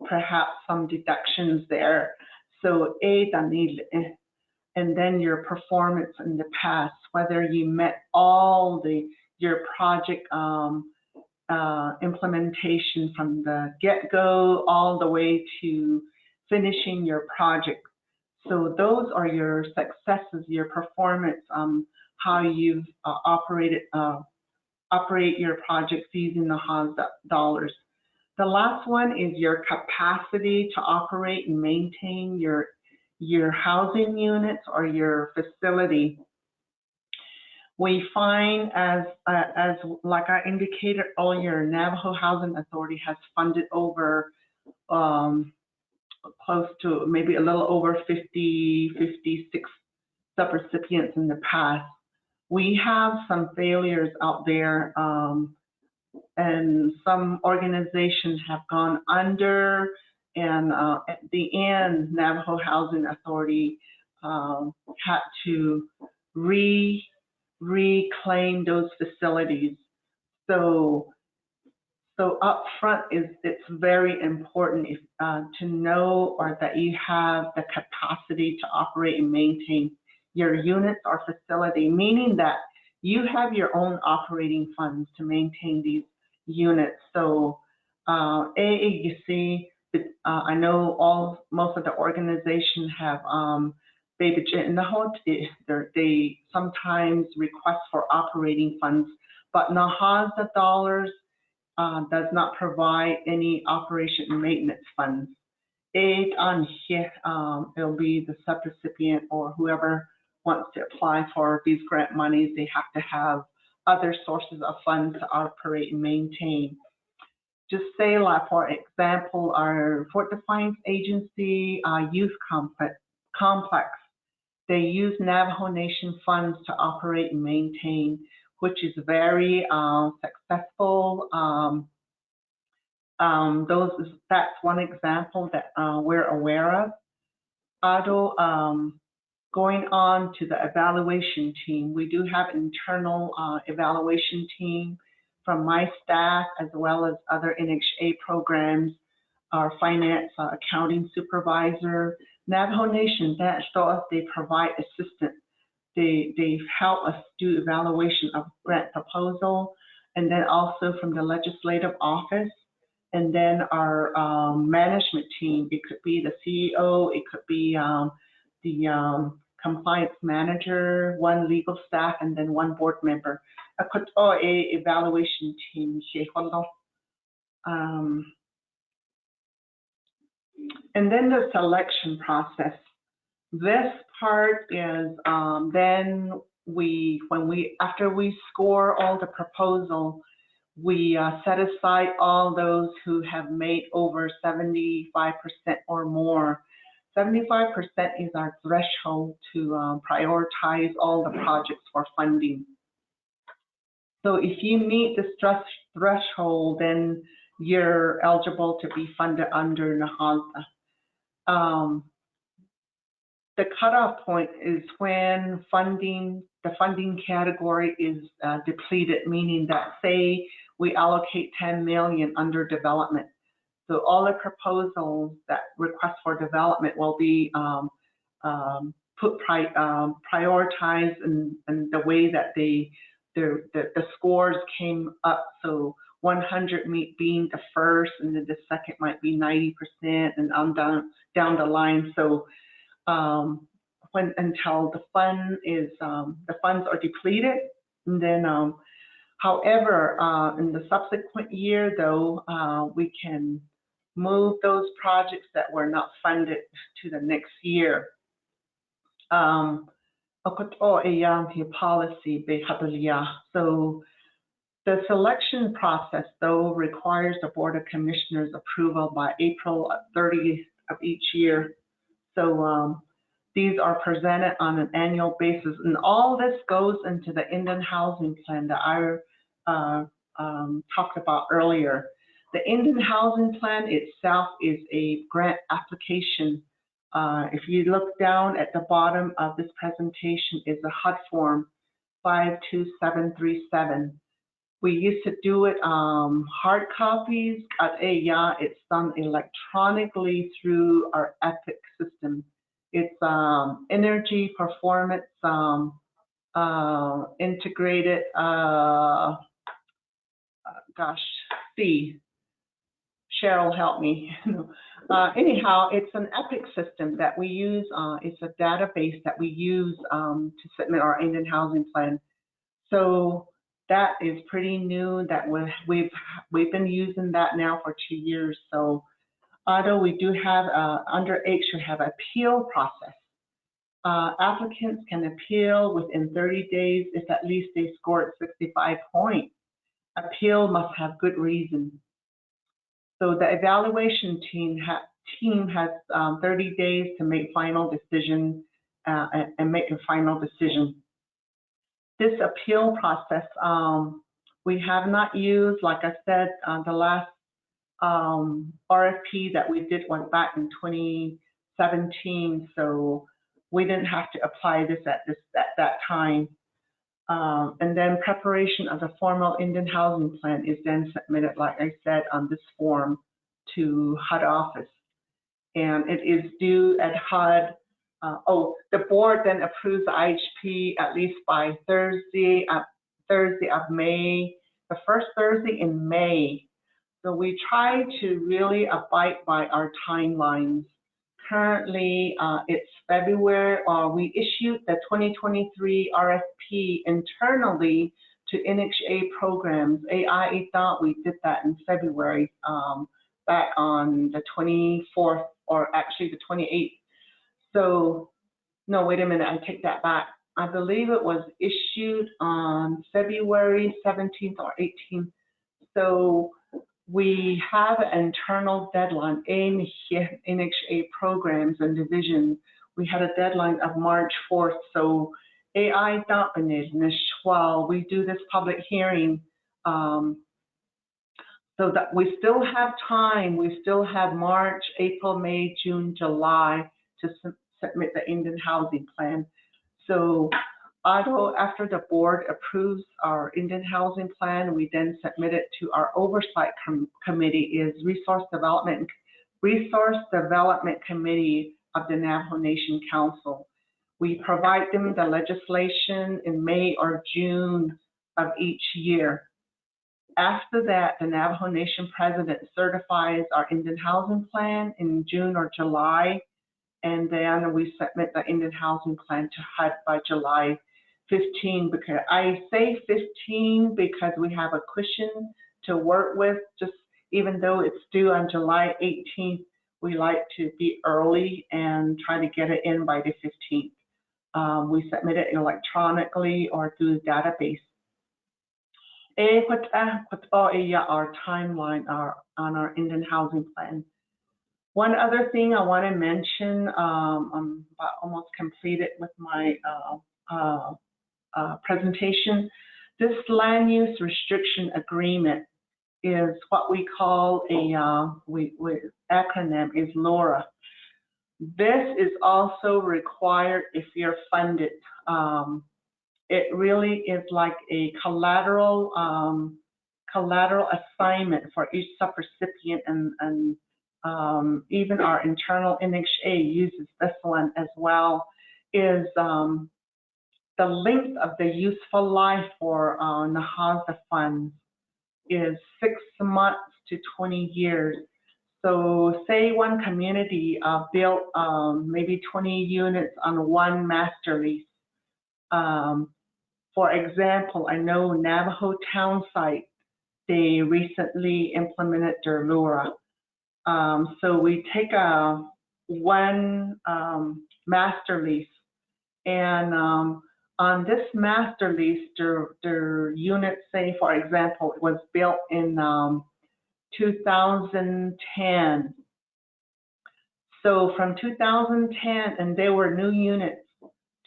perhaps some deductions there. So and then your performance in the past, whether you met all your project implementation from the get-go all the way to finishing your project. So those are your successes, your performance, how you've operate your projects using the HAWS dollars. The last one is your capacity to operate and maintain your housing units or your facility. We find as like I indicated earlier, Navajo Housing Authority has funded over close to maybe a little over 56 subrecipients in the past. We have some failures out there, and some organizations have gone under, and at the end, Navajo Housing Authority had to reclaim those facilities. So up front, it's very important to know or that you have the capacity to operate and maintain your units or facility, meaning that you have your own operating funds to maintain these units. So AAUC, I know most of the organizations have they sometimes request for operating funds, but NAHA's dollars does not provide any operation and maintenance funds. It'll be the subrecipient or whoever wants to apply for these grant monies. They have to have other sources of funds to operate and maintain. Just say, like, for example, our Fort Defiance Agency youth complex, they use Navajo Nation funds to operate and maintain, which is very successful. That's one example that we're aware of. Going on to the evaluation team, we do have internal evaluation team from my staff as well as other NHA programs, our finance accounting supervisor. Navajo Nation, they provide assistance. They help us do evaluation of grant proposal, and then also from the legislative office, and then our management team. It could be the CEO, it could be the compliance manager, one legal staff, and then one board member. A evaluation team. And then the selection process. This part is then after we score all the proposal, we set aside all those who have made over 75% or more. 75% is our threshold to prioritize all the projects for funding. So if you meet the stress threshold, then you're eligible to be funded under NAHASA. The cutoff point is when the funding category is depleted, meaning that, say, we allocate 10 million under development. So all the proposals that request for development will be prioritized in the way that the scores came up. So 100 being the first, and then the second might be 90%, and down the line. So until the funds are depleted, and then however in the subsequent year though, we can move those projects that were not funded to the next year. Policy. So the selection process though requires the Board of Commissioners approval by April 30th of each year. So These are presented on an annual basis, and all this goes into the Indian housing plan that I talked about earlier. The Indian housing plan itself is a grant application. If you look down at the bottom of this presentation is a HUD form 52737. We used to do it hard copies. It's done electronically through our EPIC system. It's energy performance integrated. C. Cheryl, help me. Anyhow, it's an EPIC system that we use. It's a database that we use to submit our Indian housing plan. So that is pretty new. That we've been using that now for 2 years. So although we do have under H, we have appeal process. Applicants can appeal within 30 days if at least they scored 65 points. Appeal must have good reason. So the evaluation team has 30 days to make final decision and make a final decision. This appeal process, we have not used, like I said, the last RFP that we did went back in 2017, so we didn't have to apply this at that time. And then preparation of the formal Indian housing plan is then submitted, like I said, on this form to HUD office. And it is due at HUD. The board then approves the IHP at least by Thursday of May, the first Thursday in May. So we try to really abide by our timelines. Currently, it's February. We issued the 2023 RFP internally to NHA programs. I thought we did that in February, back on the 24th, or actually the 28th. So, no, wait a minute, I take that back. I believe it was issued on February 17th or 18th. So we have an internal deadline in NHA programs and division. We had a deadline of March 4th. So AI while we do this public hearing, so that we still have time. We still have March, April, May, June, July to submit the Indian housing plan. So although after the board approves our Indian housing plan, we then submit it to our oversight committee, is Resource Development Committee of the Navajo Nation Council. We provide them the legislation in May or June of each year. After that, the Navajo Nation president certifies our Indian housing plan in June or July, and then we submit the Indian housing plan to HUD by July 15. Because I say 15 because we have a cushion to work with. Just even though it's due on July 18th, we like to be early and try to get it in by the 15th. We submit it electronically or through the database. Our timeline on our Indian housing plan. One other thing I want to mention, I'm about almost completed with my presentation. This land use restriction agreement is what we call a acronym is LURA. This is also required if you're funded. It really is like a collateral assignment for each subrecipient, and even our internal NHA uses this one as well. Is the length of the useful life for NAHASA funds is 6 months to 20 years. So say one community built maybe 20 units on one master lease. For example, I know Navajo Townsite, they recently implemented their LURA. So we take one master lease, and on this master lease, their unit, say for example, it was built in 2010. So from 2010, and they were new units,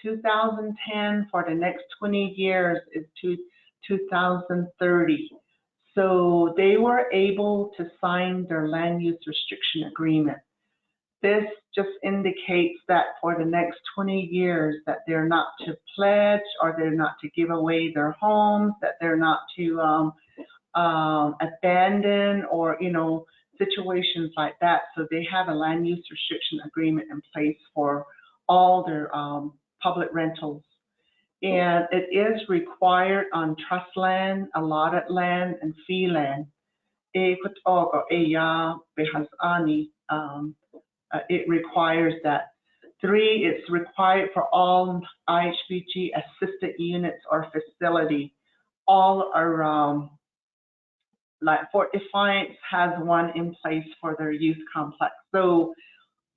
2010 for the next 20 years is to 2030. So they were able to sign their land use restriction agreement. This just indicates that for the next 20 years that they're not to pledge or they're not to give away their homes, that they're not to abandon or, you know, situations like that. So they have a land use restriction agreement in place for all their public rentals. And it is required on trust land, allotted land, and fee land. It requires that. 3, it's required for all IHBG assisted units or facility. All are like Fort Defiance has one in place for their youth complex. So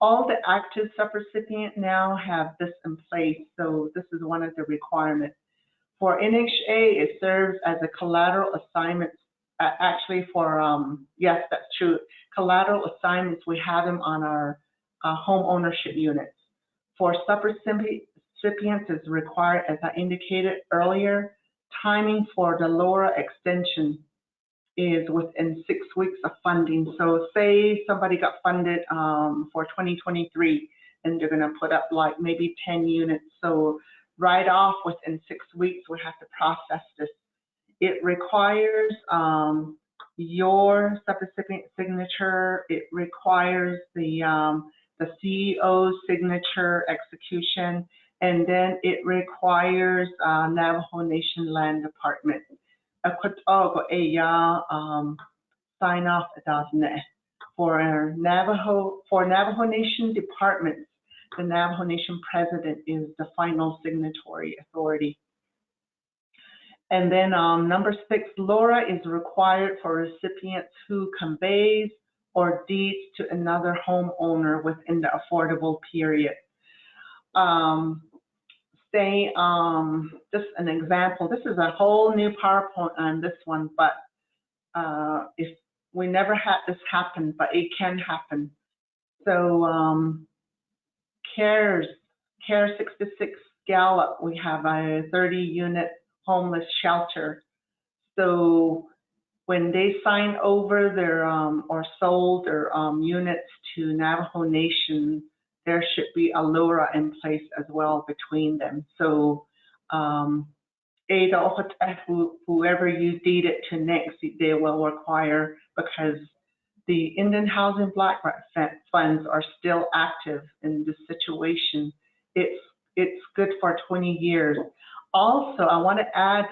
all the active subrecipient now have this in place. So this is one of the requirements. For NHA, it serves as a collateral assignment. Actually for, yes, that's true. Collateral assignments, we have them on our home ownership units. For subrecipients is required, as I indicated earlier, timing for the LoRa extension is within 6 weeks of funding. So say somebody got funded for 2023 and they're gonna put up like maybe 10 units. So right off within 6 weeks, we have to process this. It requires your subrecipient signature. It requires the CEO's signature execution, and then it requires Navajo Nation Land Department. Sign off for Navajo Nation departments. The Navajo Nation president is the final signatory authority. And then number 6, LoRa is required for recipients who conveys or deeds to another homeowner within the affordable period. Say, just an example, this is a whole new PowerPoint on this one, but if we never had this happen, but it can happen. So Care 66 Gallup, we have a 30-unit homeless shelter. So when they sign over their or sold their units to Navajo Nation, there should be a LoRa in place as well between them. So whoever you deed it to next, they will require, because the Indian Housing Black Grant funds are still active in this situation. It's good for 20 years. Also, I want to add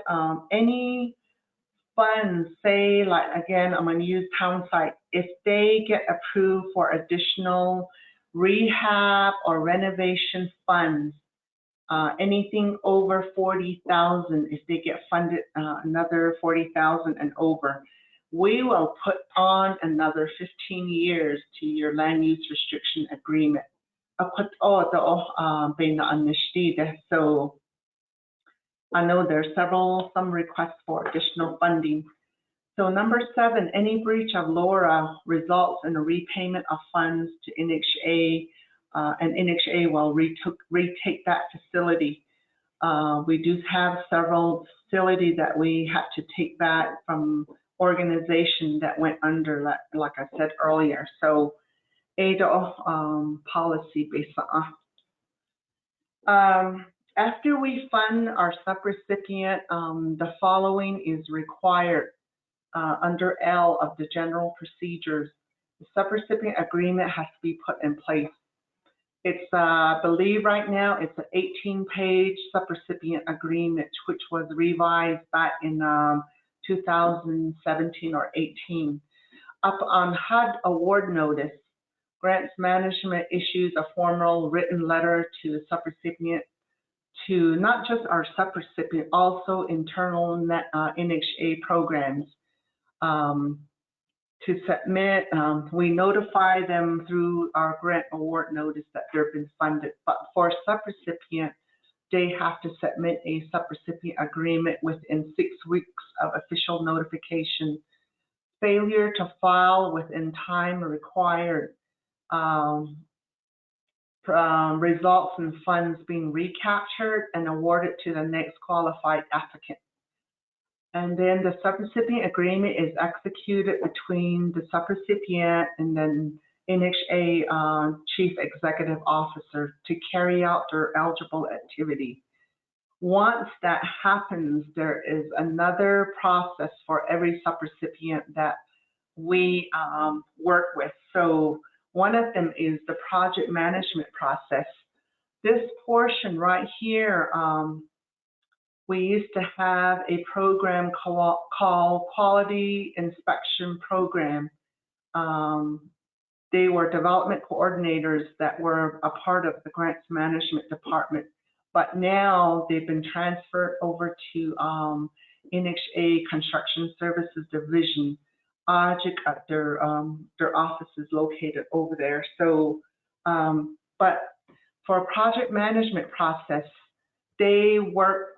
any funds, say, like, again, I'm going to use Townsite. If they get approved for additional rehab or renovation funds, anything over 40,000, if they get funded another 40,000 and over, we will put on another 15 years to your land use restriction agreement. So I know there's some requests for additional funding. So number 7, any breach of LoRa results in a repayment of funds to NHA, and NHA will retake that facility. We do have several facilities that we had to take back from organization that went under, like I said earlier. So policy based on. After we fund our subrecipient, the following is required under L of the general procedures. The subrecipient agreement has to be put in place. It's, I believe right now, it's an 18-page subrecipient agreement, which was revised back in 2017 or 18. Up on HUD award notice, Grants Management issues a formal written letter to the subrecipient, to not just our subrecipient, also internal NHA programs to submit. We notify them through our grant award notice that they've been funded. But for subrecipient, they have to submit a subrecipient agreement within 6 weeks of official notification. Failure to file within time required results in funds being recaptured and awarded to the next qualified applicant. And then the subrecipient agreement is executed between the subrecipient and then NHA Chief Executive Officer to carry out their eligible activity. Once that happens, there is another process for every subrecipient that we work with. So one of them is the project management process. This portion right here, we used to have a program called Quality Inspection Program. They were development coordinators that were a part of the Grants Management Department, but now they've been transferred over to NHA Construction Services Division. Their office is located over there. So, but for a project management process, they work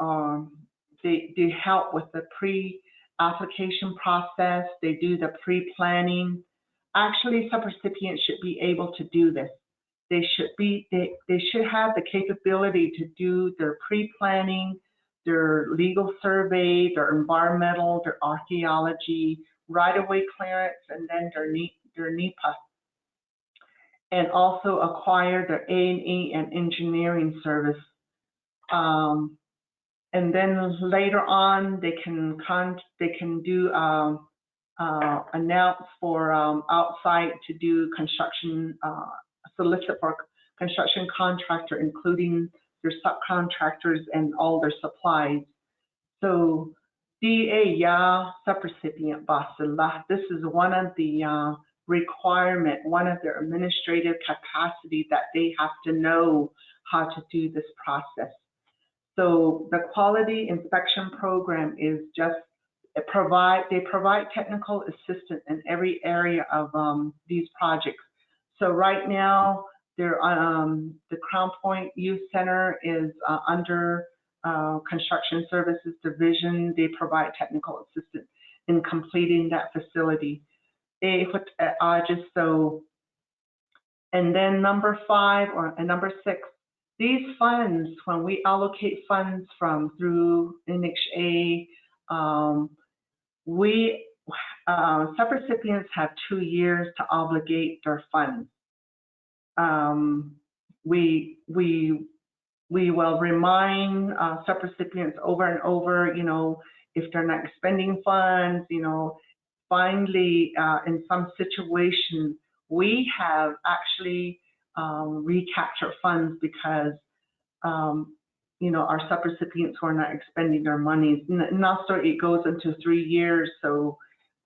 they help with the pre-application process. They do the pre-planning. Actually, subrecipients should be able to do this. They should have the capability to do their pre-planning, their legal survey, their environmental, their archaeology, right-of-way clearance, and then their NEPA. And also acquire their A&E and engineering service. And then later on, they can do announce for outside to do construction, solicit for construction contractor, including their subcontractors and all their supplies. So DA ya subrecipient basila. This is one of the requirement, one of their administrative capacity that they have to know how to do this process. So the quality inspection program is just they provide technical assistance in every area of these projects. So right now, the Crown Point Youth Center is under Construction Services Division. They provide technical assistance in completing that facility. And then number 5 and number 6. These funds, when we allocate funds through NHA, subrecipients have 2 years to obligate their funds. We will remind subrecipients over and over, you know, if they're not spending funds, you know, finally, in some situations, we have actually recapture funds because, you know, our subrecipients who are not expending their monies. And also it goes into 3 years. So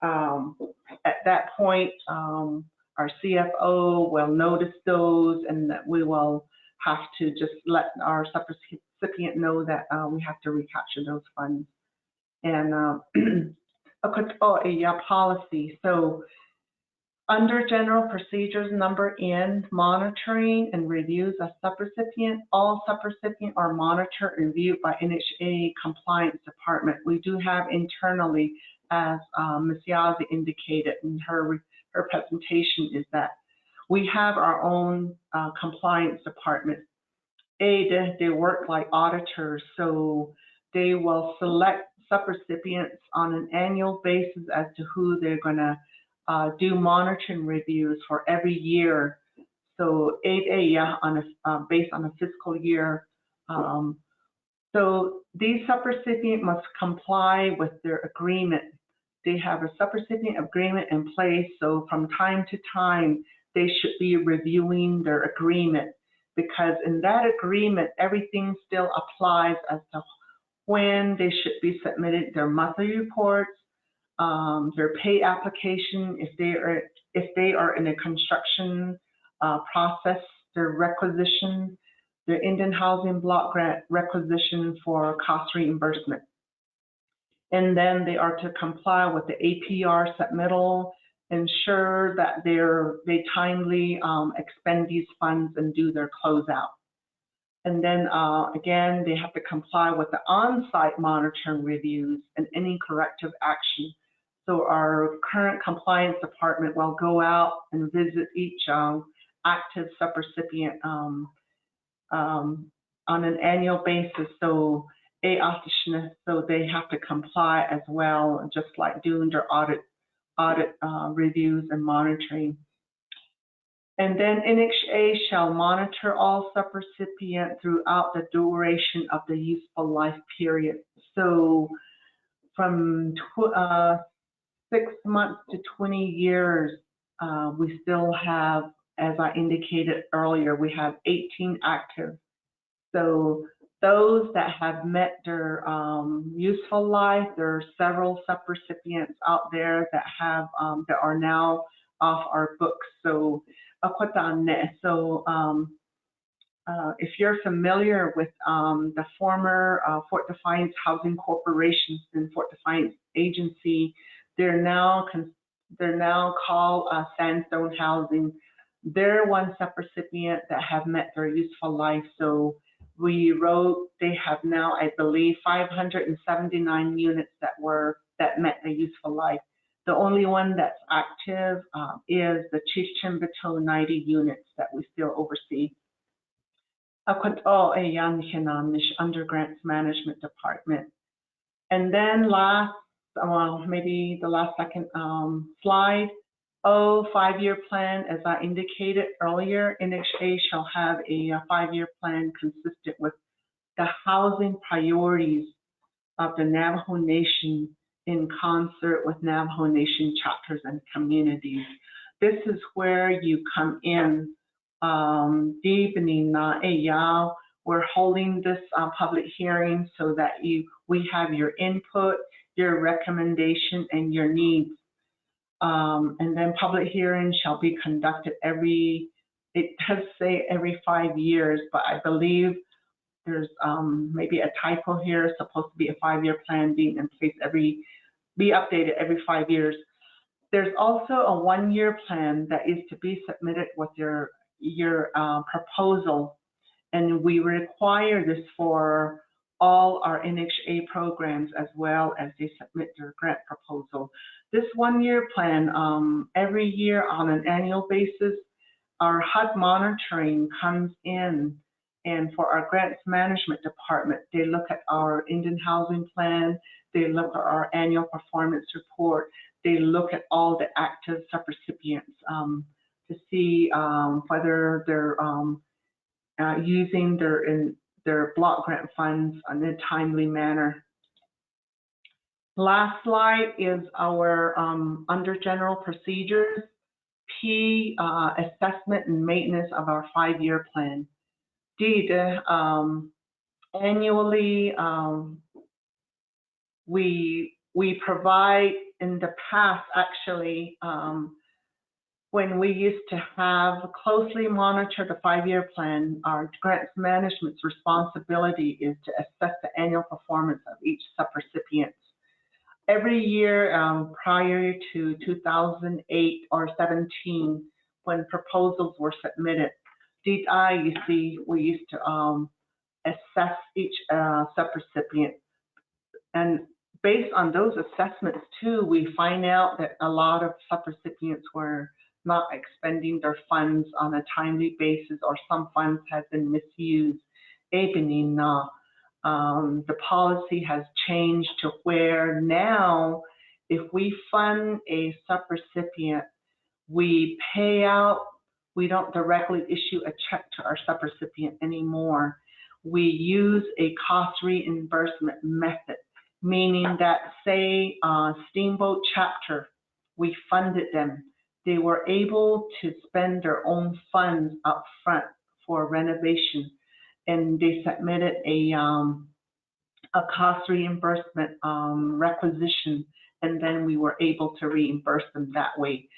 at that point, our CFO will notice those and that we will have to just let our subrecipient know that we have to recapture those funds. And a policy. So under General Procedures Number N, monitoring and reviews of subrecipient, all subrecipient are monitored and reviewed by NHA Compliance Department. We do have internally, as Ms. Yazzie indicated in her presentation, is that we have our own compliance department. They work like auditors, so they will select subrecipients on an annual basis as to who they're going to do monitoring reviews for every year. So 8A based on a fiscal year. So these subrecipients must comply with their agreement. They have a subrecipient agreement in place. So from time to time, they should be reviewing their agreement, because in that agreement, everything still applies as to when they should be submitted their monthly reports, their pay application, if they are in a construction process, their requisition, their Indian Housing Block Grant requisition for cost reimbursement. And then they are to comply with the APR submittal, ensure that they timely expend these funds and do their closeout. And then again, they have to comply with the on-site monitoring reviews and any corrective action. So our current compliance department will go out and visit each active subrecipient on an annual basis. So so they have to comply as well, just like doing their audit reviews and monitoring. And then NHA shall monitor all subrecipient throughout the duration of the useful life period. So from 6 months to 20 years, we still have, as I indicated earlier, we have 18 active. So those that have met their useful life, there are several subrecipients out there that have that are now off our books. So if you're familiar with the former Fort Defiance Housing Corporation and Fort Defiance Agency, they're now called Sandstone Housing. They're one subrecipient that have met their useful life. So they have now, I believe, 579 units that met the useful life. The only one that's active is the Chief Chimbato 90 units that we still oversee. Under Grants Management Department. And then maybe the last second slide. 5-year plan, as I indicated earlier, NHA shall have a 5-year plan consistent with the housing priorities of the Navajo Nation in concert with Navajo Nation chapters and communities. This is where you come in, deepening. We're holding this public hearing so that we have your input, your recommendation, and your needs. And then public hearings shall be conducted it does say every 5 years, but I believe there's maybe a typo here. It's supposed to be a 5-year plan being in place be updated every 5 years. There's also a 1-year plan that is to be submitted with your proposal. And we require this for all our NHA programs as well as they submit their grant proposal. This 1-year plan, every year on an annual basis, our HUD monitoring comes in, and for our grants management department, they look at our Indian housing plan, they look at our annual performance report, they look at all the active subrecipients to see whether they're using their block grant funds in a timely manner. Last slide is our under general procedures, assessment and maintenance of our 5-year plan. Annually, we provide, in the past actually, when we used to have closely monitor the 5-year plan, our grants management's responsibility is to assess the annual performance of each subrecipient. Every year prior to 2008 or 17, when proposals were submitted, you see, we used to assess each subrecipient. And based on those assessments too, we find out that a lot of subrecipients were not expending their funds on a timely basis, or some funds have been misused. The policy has changed to where now, if we fund a subrecipient, we pay out, we don't directly issue a check to our subrecipient anymore. We use a cost reimbursement method, meaning that, say, Steamboat Chapter, we funded them. They were able to spend their own funds up front for renovation, and they submitted a cost reimbursement requisition, and then we were able to reimburse them that way.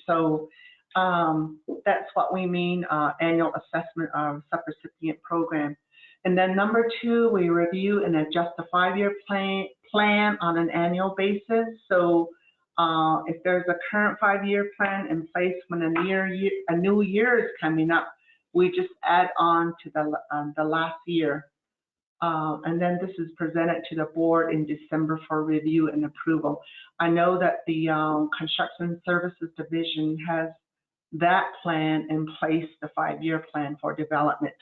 So that's what we mean, annual assessment of subrecipient program. And then number 2, we review and adjust the 5-year plan on an annual basis. So if there's a current 5-year plan in place, when a new year is coming up, we just add on to the last year. And then this is presented to the board in December for review and approval. I know that the Construction Services Division has that plan in place, the 5-year plan for development.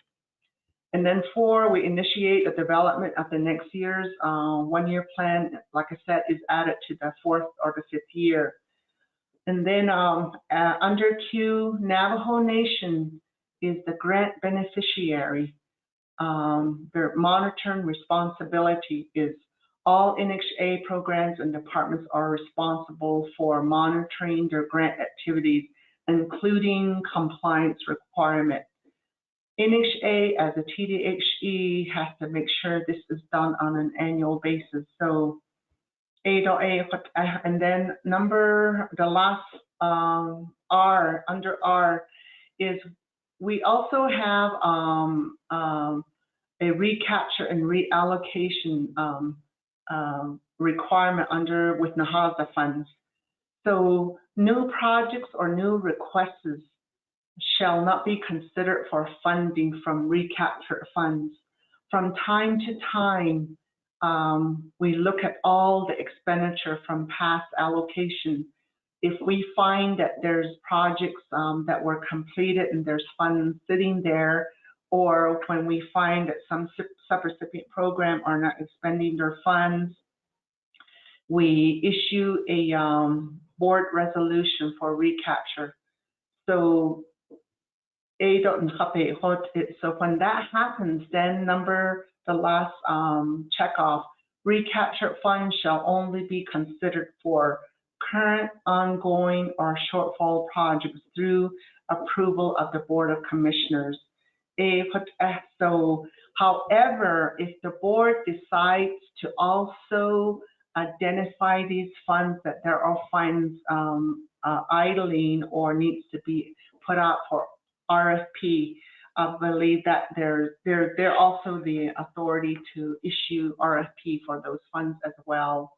And then 4, we initiate the development of the next year's 1-year plan, like I said, is added to the 4th or the 5th year. And then under Q, Navajo Nation is the grant beneficiary. Their monitoring responsibility is all NHA programs and departments are responsible for monitoring their grant activities, including compliance requirements. NHA as a TDHE has to make sure this is done on an annual basis. So and then the last R, under R, is we also have a recapture and reallocation requirement with NAHASA funds. So new projects or new requests shall not be considered for funding from recapture funds. From time to time, we look at all the expenditure from past allocation. If we find that there's projects that were completed and there's funds sitting there, or when we find that some subrecipient program are not expending their funds, we issue a board resolution for recapture. So when that happens, then the last checkoff, recapture funds shall only be considered for current, ongoing, or shortfall projects through approval of the Board of Commissioners. So, however, if the board decides to also identify these funds that there are funds idling or needs to be put out for RFP, I believe that they're also the authority to issue RFP for those funds as well.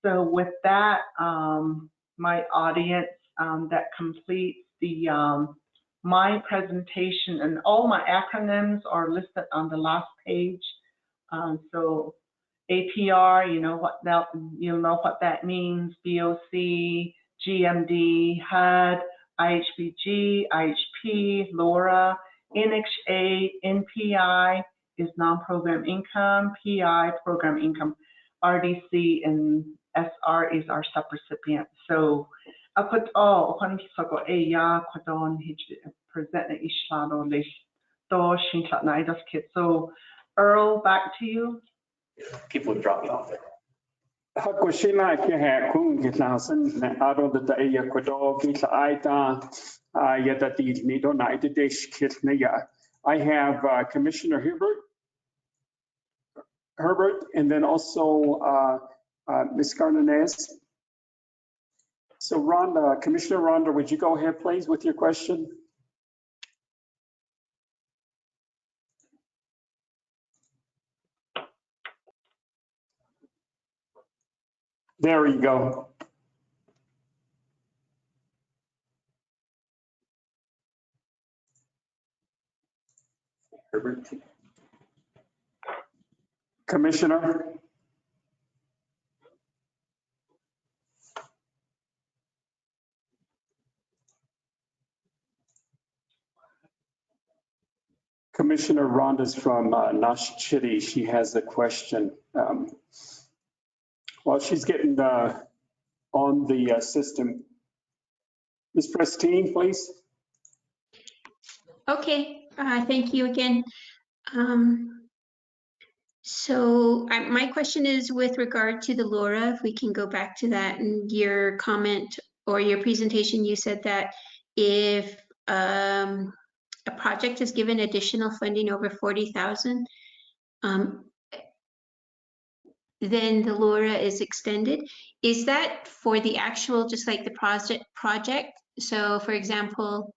So with that, my audience, that completes my presentation, and all my acronyms are listed on the last page. So APR, you know what that means. BOC, GMD, HUD, IHBG, IHP, LoRa, NHA, NPI is non-program income, PI program income, RDC and SR is our subrecipient. So I put all on so a present so Earl, back to you. People are dropping off there. Hakushina ke kung kitlasan aro da iya kodo kitla aita yada di nido na ita desh kitnaya. I have Commissioner Herbert, and then also Ms. Cardenas. So Rhonda, Commissioner Rhonda, would you go ahead, please, with your question? There you go. Herbert. Commissioner. Commissioner Rhonda's from Nashchitty. She has a question. While she's getting on the system, Ms. Prestine, please. Okay, thank you again. So my question is with regard to the LoRa, if we can go back to that, and your comment or your presentation, you said that if a project is given additional funding over 40,000, then the LoRa is extended. Is that for the actual, just like the project? So for example,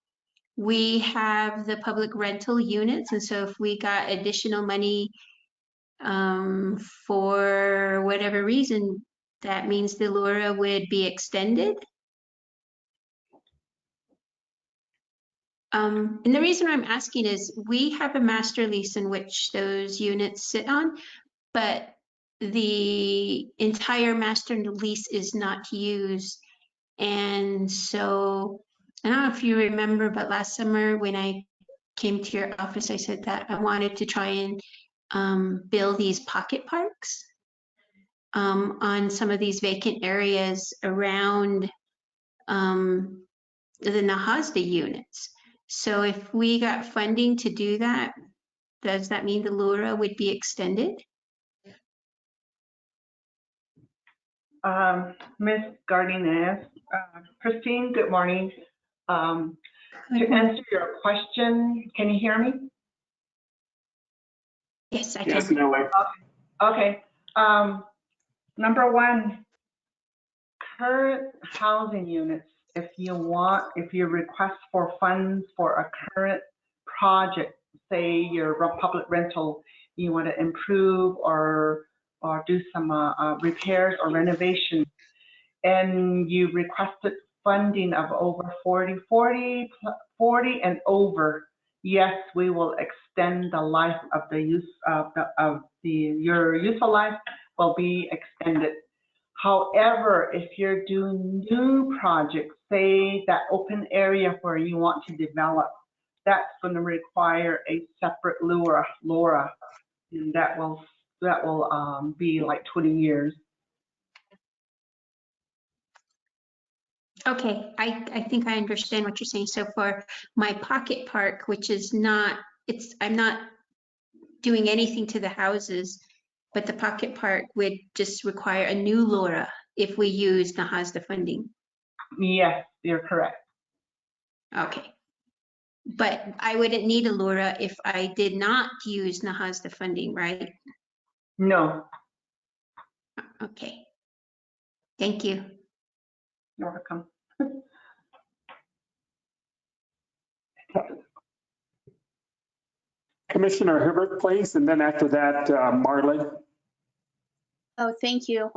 we have the public rental units, and so if we got additional money for whatever reason, that means the LoRa would be extended? And the reason I'm asking is we have a master lease in which those units sit on, but the entire master lease is not used. And so I don't know if you remember, but last summer when I came to your office, I said that I wanted to try and build these pocket parks on some of these vacant areas around the Nahasda units. So if we got funding to do that, does that mean the LURA would be extended? Ms. Gartinez, Christine, good morning. To answer your question, can you hear me? Yes, I Yes, can. Nelly. Okay. Number one, current housing units, if you request for funds for a current project, say your public rental, you want to improve or do some repairs or renovation, and you requested funding of over 40 and over, yes, we will extend the life of the use your useful life will be extended. However, if you're doing new projects, say that open area where you want to develop, that's going to require a separate LURA, and that will be like 20 years. Okay, I think I understand what you're saying. So for my pocket park, which is not, I'm not doing anything to the houses, but the pocket park would just require a new LURA if we use Nahasda funding. Yes, you're correct. Okay. But I wouldn't need a LURA if I did not use Nahasda funding, right? No. Okay. Thank you. You're welcome. Commissioner Herbert, please, and then after that, Marlon. Oh, thank you.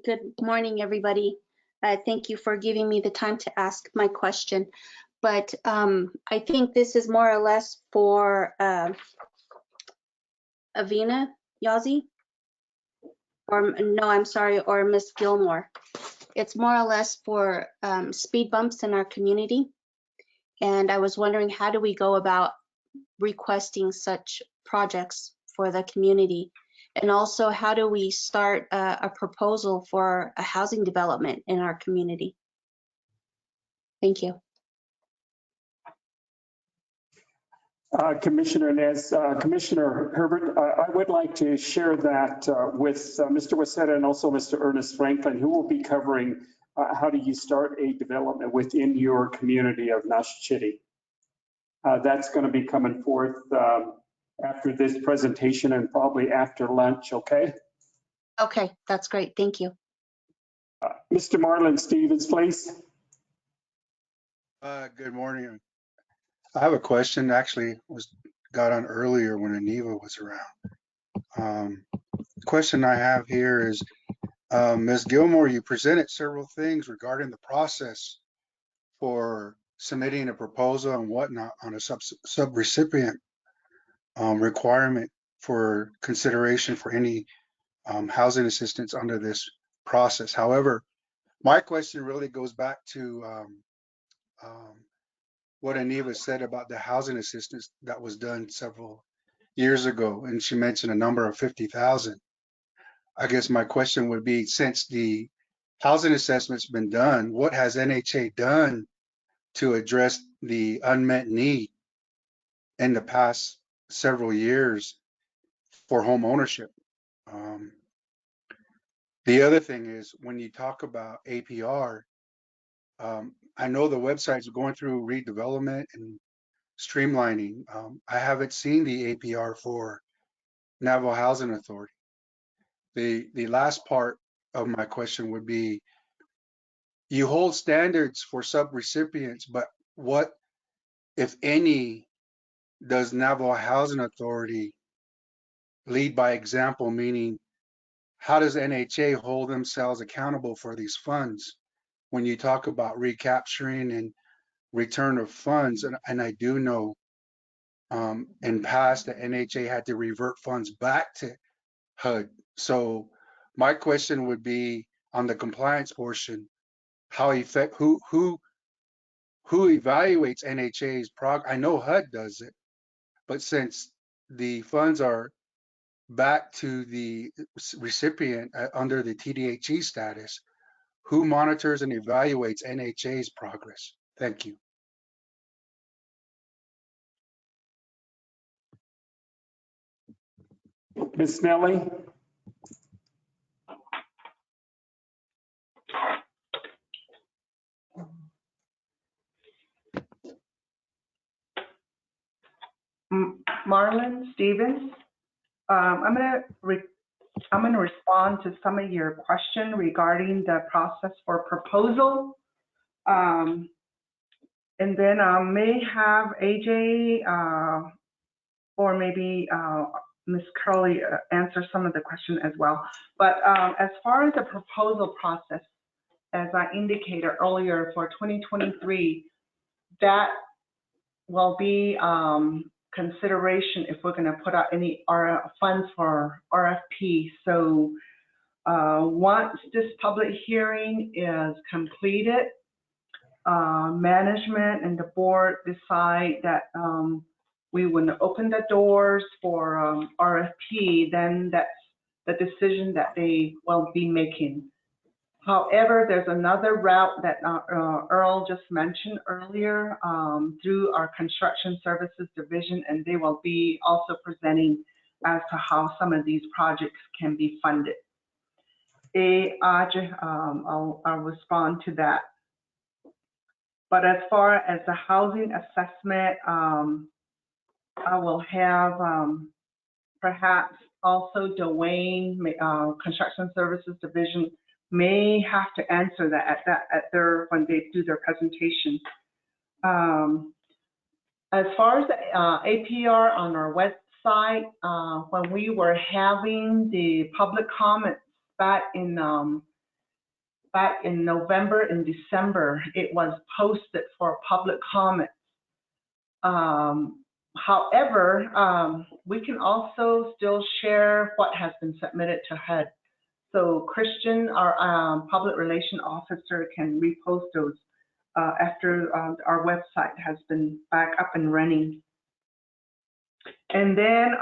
Good morning, everybody. Thank you for giving me the time to ask my question. But I think this is more or less for Avina Yazi, or no, I'm sorry, or Miss Gilmore. It's more or less for speed bumps in our community. And I was wondering, how do we go about requesting such projects for the community? And also, how do we start a proposal for a housing development in our community? Thank you. Commissioner Nez, Commissioner Herbert, I would like to share that with Mr. Wasetta and also Mr. Ernest Franklin, who will be covering how do you start a development within your community of Nashchitty. That's going to be coming forth after this presentation and probably after lunch, okay? Okay, that's great. Thank you. Mr. Marlon Stevens, please. Good morning. I have a question. Actually, got on earlier when Aniva was around. The question I have here is, Ms. Gilmore, you presented several things regarding the process for submitting a proposal and whatnot on a subrecipient requirement for consideration for any housing assistance under this process. However, my question really goes back to what Aniva said about the housing assistance that was done several years ago, and she mentioned a number of 50,000. I guess my question would be, since the housing assessment's been done, what has NHA done to address the unmet need in the past several years for home ownership? The other thing is, when you talk about APR, I know the website's going through redevelopment and streamlining. I haven't seen the APR for Navajo Housing Authority. The last part of my question would be, you hold standards for subrecipients, but what, if any, does Navajo Housing Authority lead by example? Meaning, how does NHA hold themselves accountable for these funds when you talk about recapturing and return of funds, and I do know in past the NHA had to revert funds back to HUD. So my question would be on the compliance portion, who evaluates NHA's I know HUD does it, but since the funds are back to the recipient under the TDHE status, who monitors and evaluates NHA's progress? Thank you. Ms. Nelly? Marlon Stevens, I'm going to respond to some of your question regarding the process for proposal. And then I may have AJ or maybe Ms. Curley answer some of the question as well. But as far as the proposal process, as I indicated earlier for 2023, that will be consideration if we're going to put out any funds for RFP. So once this public hearing is completed, management and the board decide that we would open the doors for RFP, then that's the decision that they will be making. However, there's another route that Earl just mentioned earlier through our construction services division, and they will be also presenting as to how some of these projects can be funded. I'll respond to that. But as far as the housing assessment, I will have perhaps also Dwayne, construction services division, may have to answer that when they do their presentation. As far as the APR on our website, when we were having the public comments back in November and December, it was posted for public comment. However, we can also still share what has been submitted to HUD. So Christian, our public relation officer, can repost those after our website has been back up and running. And then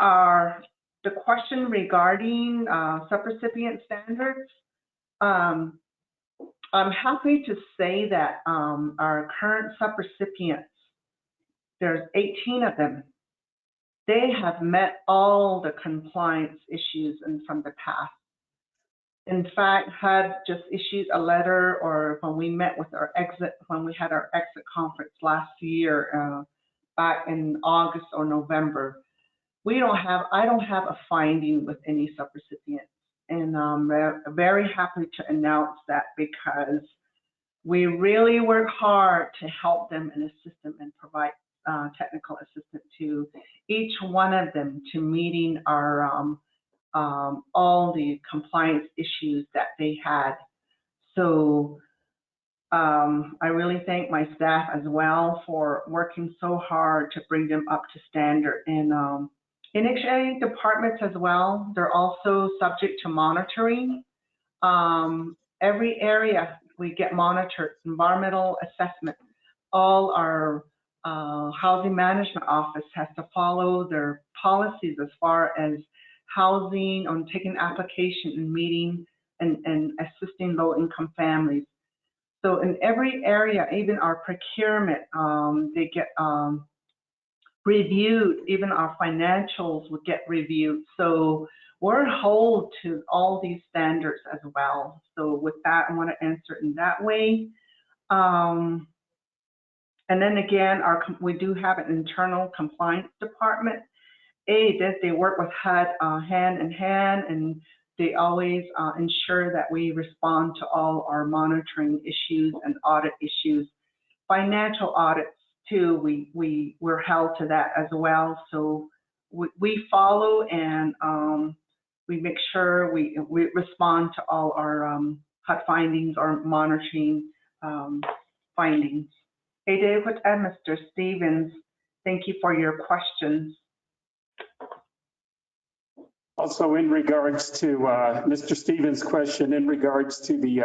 the question regarding subrecipient standards, I'm happy to say that our current subrecipients, there's 18 of them. They have met all the compliance issues from the past. In fact, HUD just issued a letter, or when we met with when we had our exit conference last year, back in August or November, I don't have a finding with any subrecipients. And I'm very happy to announce that, because we really work hard to help them and assist them and provide technical assistance to each one of them to meeting our all the compliance issues that they had. So I really thank my staff as well for working so hard to bring them up to standard. And NHA departments as well, they're also subject to monitoring. Every area we get monitored, environmental assessment. All our housing management office has to follow their policies as far as housing, on taking application and meeting and assisting low-income families. So in every area, even our procurement, they get reviewed. Even our financials would get reviewed. So we're held to all these standards as well. So with that, I want to answer in that way. And then again, we do have an internal compliance department. They work with HUD hand in hand, and they always ensure that we respond to all our monitoring issues and audit issues. Financial audits too, we're held to that as well. So we follow, and we make sure we respond to all our HUD findings or monitoring findings. Hey, David and Mr. Stevens, thank you for your questions. Also, in regards to Mr. Stevens' question, in regards to the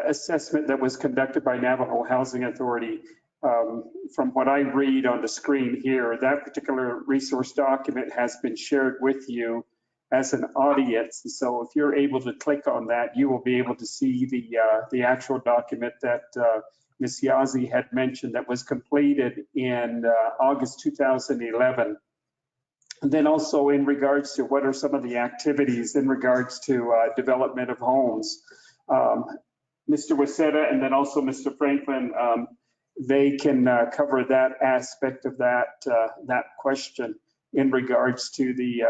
assessment that was conducted by Navajo Housing Authority, from what I read on the screen here, that particular resource document has been shared with you as an audience. So if you're able to click on that, you will be able to see the actual document that Ms. Yazzie had mentioned that was completed in August 2011. And then also in regards to what are some of the activities in regards to development of homes. Mr. Wasetta and then also Mr. Franklin, they can cover that aspect of that question in regards to the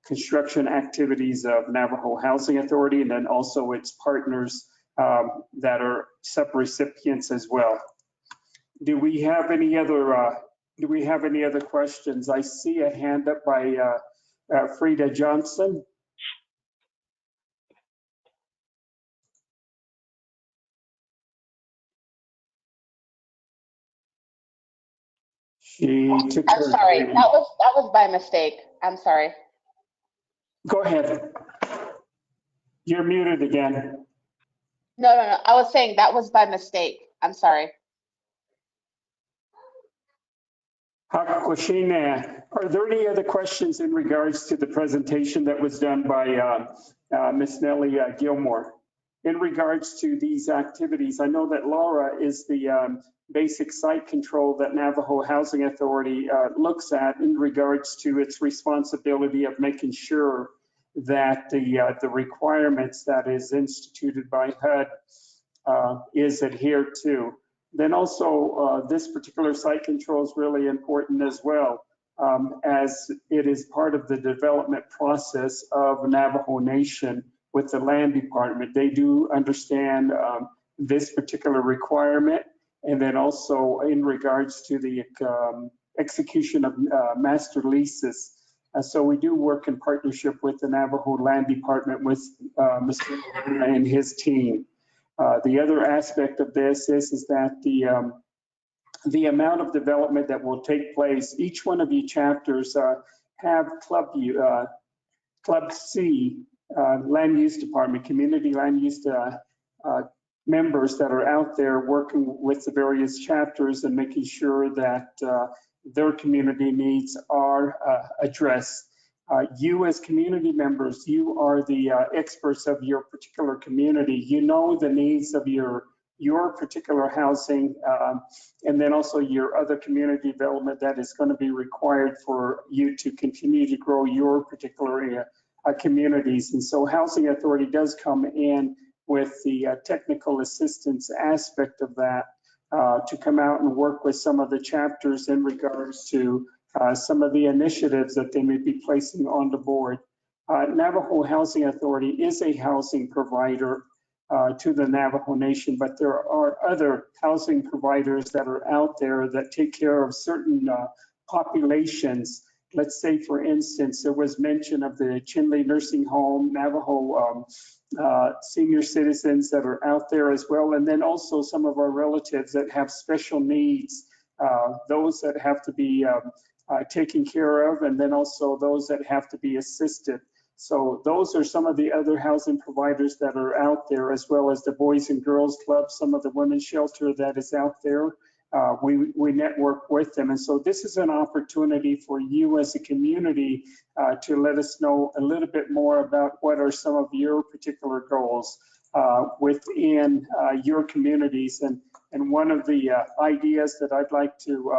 construction activities of Navajo Housing Authority and then also its partners that are sub-recipients as well. Do we have any other questions? I see a hand up by Frida Johnson. I'm sorry, that was by mistake. I'm sorry. Go ahead. You're muted again. No. I was saying that was by mistake. I'm sorry. Hakushina, are there any other questions in regards to the presentation that was done by Ms. Nelly Gilmore? In regards to these activities, I know that Laura is the basic site control that Navajo Housing Authority looks at in regards to its responsibility of making sure that the requirements that is instituted by HUD is adhered to. Then also this particular site control is really important as well, as it is part of the development process of Navajo Nation with the land department. They do understand this particular requirement. And then also in regards to the execution of master leases. So we do work in partnership with the Navajo Land Department with Mr. and his team. The other aspect of this is that the amount of development that will take place, each one of you chapters have Club C, Land Use Department, Community Land Use members that are out there working with the various chapters and making sure that their community needs are addressed. You as community members, you are the experts of your particular community. You know the needs of your particular housing and then also your other community development that is going to be required for you to continue to grow your particular communities. And so Housing Authority does come in with the technical assistance aspect of that to come out and work with some of the chapters in regards to some of the initiatives that they may be placing on the board. Navajo Housing Authority is a housing provider to the Navajo Nation, but there are other housing providers that are out there that take care of certain populations. Let's say, for instance, there was mention of the Chinle Nursing Home, Navajo senior citizens that are out there as well, and then also some of our relatives that have special needs, those that have to be taken care of, and then also those that have to be assisted. So those are some of the other housing providers that are out there, as well as the Boys and Girls Club, some of the women's shelter that is out there. We network with them. And so this is an opportunity for you as a community to let us know a little bit more about what are some of your particular goals within your communities. And one of the ideas that I'd like to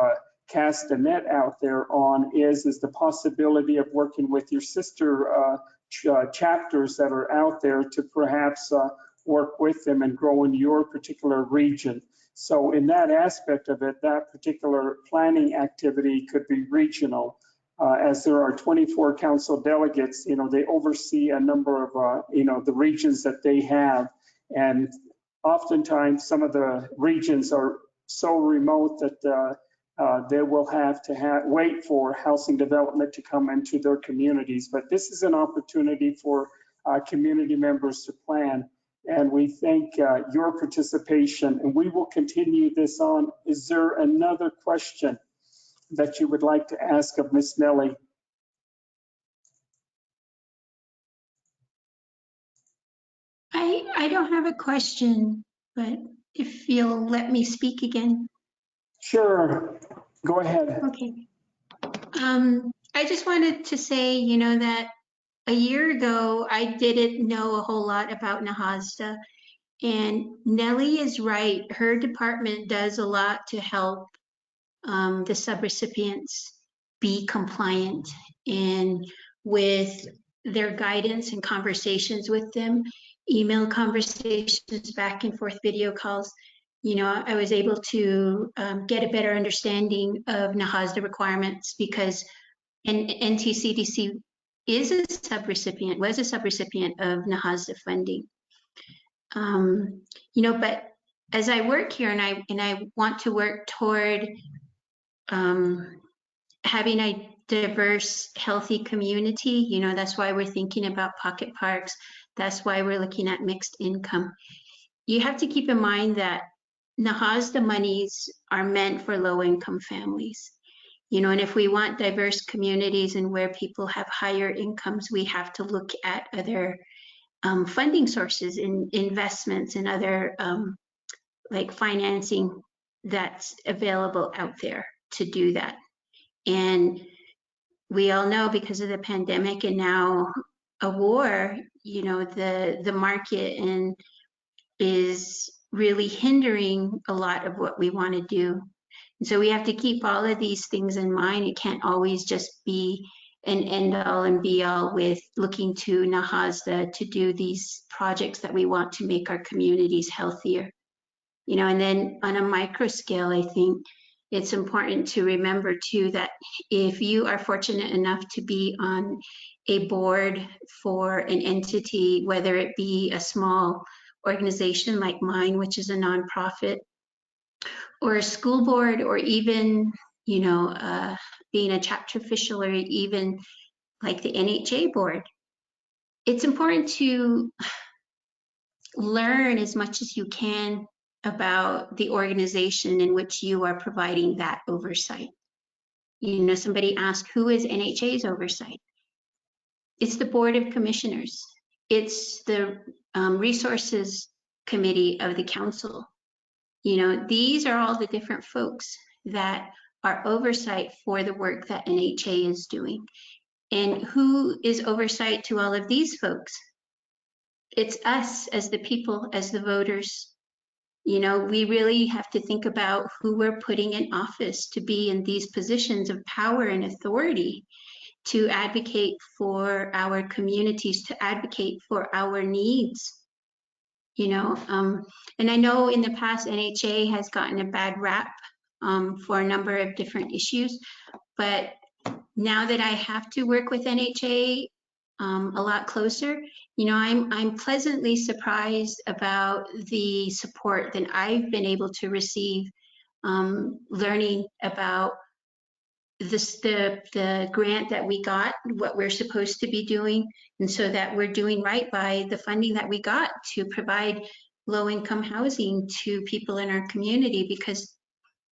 cast a net out there on is the possibility of working with your sister chapters that are out there to perhaps work with them and grow in your particular region. So in that aspect of it, that particular planning activity could be regional. As there are 24 council delegates, they oversee a number of, the regions that they have. And oftentimes some of the regions are so remote that they will have to wait for housing development to come into their communities. But this is an opportunity for community members to plan. And we thank your participation, and we will continue this on. Is there another question that you would like to ask of Ms. Nelly? I don't have a question, but if you'll let me speak again. Sure, go ahead. Okay. I just wanted to say, you know, that a year ago, I didn't know a whole lot about NAHASDA, and Nelly is right. Her department does a lot to help the subrecipients be compliant, and with their guidance and conversations with them, email conversations, back and forth video calls, you know, I was able to get a better understanding of NAHASDA requirements, because NTCDC was a subrecipient of NAHASDA funding. You know, but as I work here and I want to work toward having a diverse, healthy community, you know, that's why we're thinking about pocket parks. That's why we're looking at mixed income. You have to keep in mind that NAHASDA monies are meant for low-income families. You know, and if we want diverse communities and where people have higher incomes, we have to look at other funding sources, in investments and other like financing that's available out there to do that. And we all know, because of the pandemic and now a war, you know, the market and is really hindering a lot of what we want to do. And so we have to keep all of these things in mind. It can't always just be an end all and be all with looking to NAHASDA to do these projects that we want to make our communities healthier. You know, and then on a micro scale, I think it's important to remember too that if you are fortunate enough to be on a board for an entity, whether it be a small organization like mine, which is a nonprofit, or a school board, or even, you know, being a chapter official, or even like the NHA board, it's important to learn as much as you can about the organization in which you are providing that oversight. You know, somebody asked, who is NHA's oversight? It's the Board of Commissioners. It's the Resources Committee of the Council. You know, these are all the different folks that are oversight for the work that NHA is doing. And who is oversight to all of these folks? It's us as the people, as the voters. You know, we really have to think about who we're putting in office to be in these positions of power and authority, to advocate for our communities, to advocate for our needs. You know, and I know in the past NHA has gotten a bad rap for a number of different issues, but now that I have to work with NHA a lot closer, you know, I'm pleasantly surprised about the support that I've been able to receive, learning about the grant that we got, what we're supposed to be doing, and so that we're doing right by the funding that we got to provide low-income housing to people in our community. Because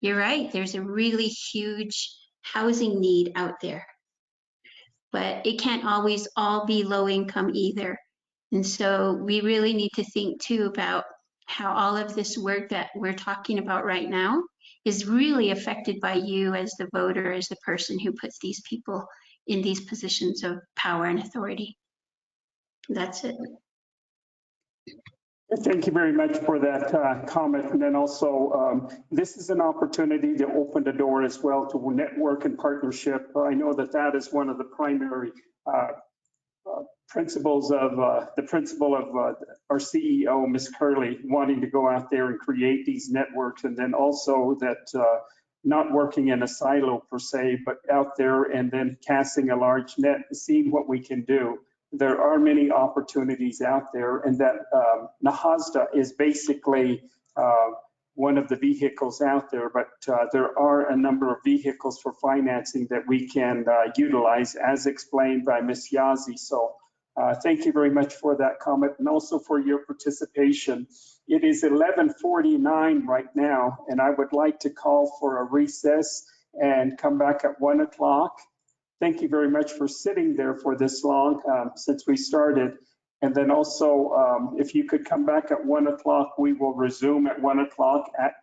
you're right, there's a really huge housing need out there, but it can't always all be low income either. And so we really need to think too about how all of this work that we're talking about right now is really affected by you as the voter, as the person who puts these people in these positions of power and authority. That's it. Thank you very much for that comment. And then also, this is an opportunity to open the door as well to network and partnership. I know that that is one of the primary principles of the principle of our CEO, Ms. Curley, wanting to go out there and create these networks. And then also that not working in a silo per se, but out there and then casting a large net, seeing what we can do. There are many opportunities out there, and that NAHASDA is basically one of the vehicles out there, but there are a number of vehicles for financing that we can utilize, as explained by Ms. Yazzie. So Thank you very much for that comment and also for your participation. It is 11:49 right now, and I would like to call for a recess and come back at 1 o'clock. Thank you very much for sitting there for this long since we started. And then also, if you could come back at 1 o'clock, we will resume at 1 o'clock. At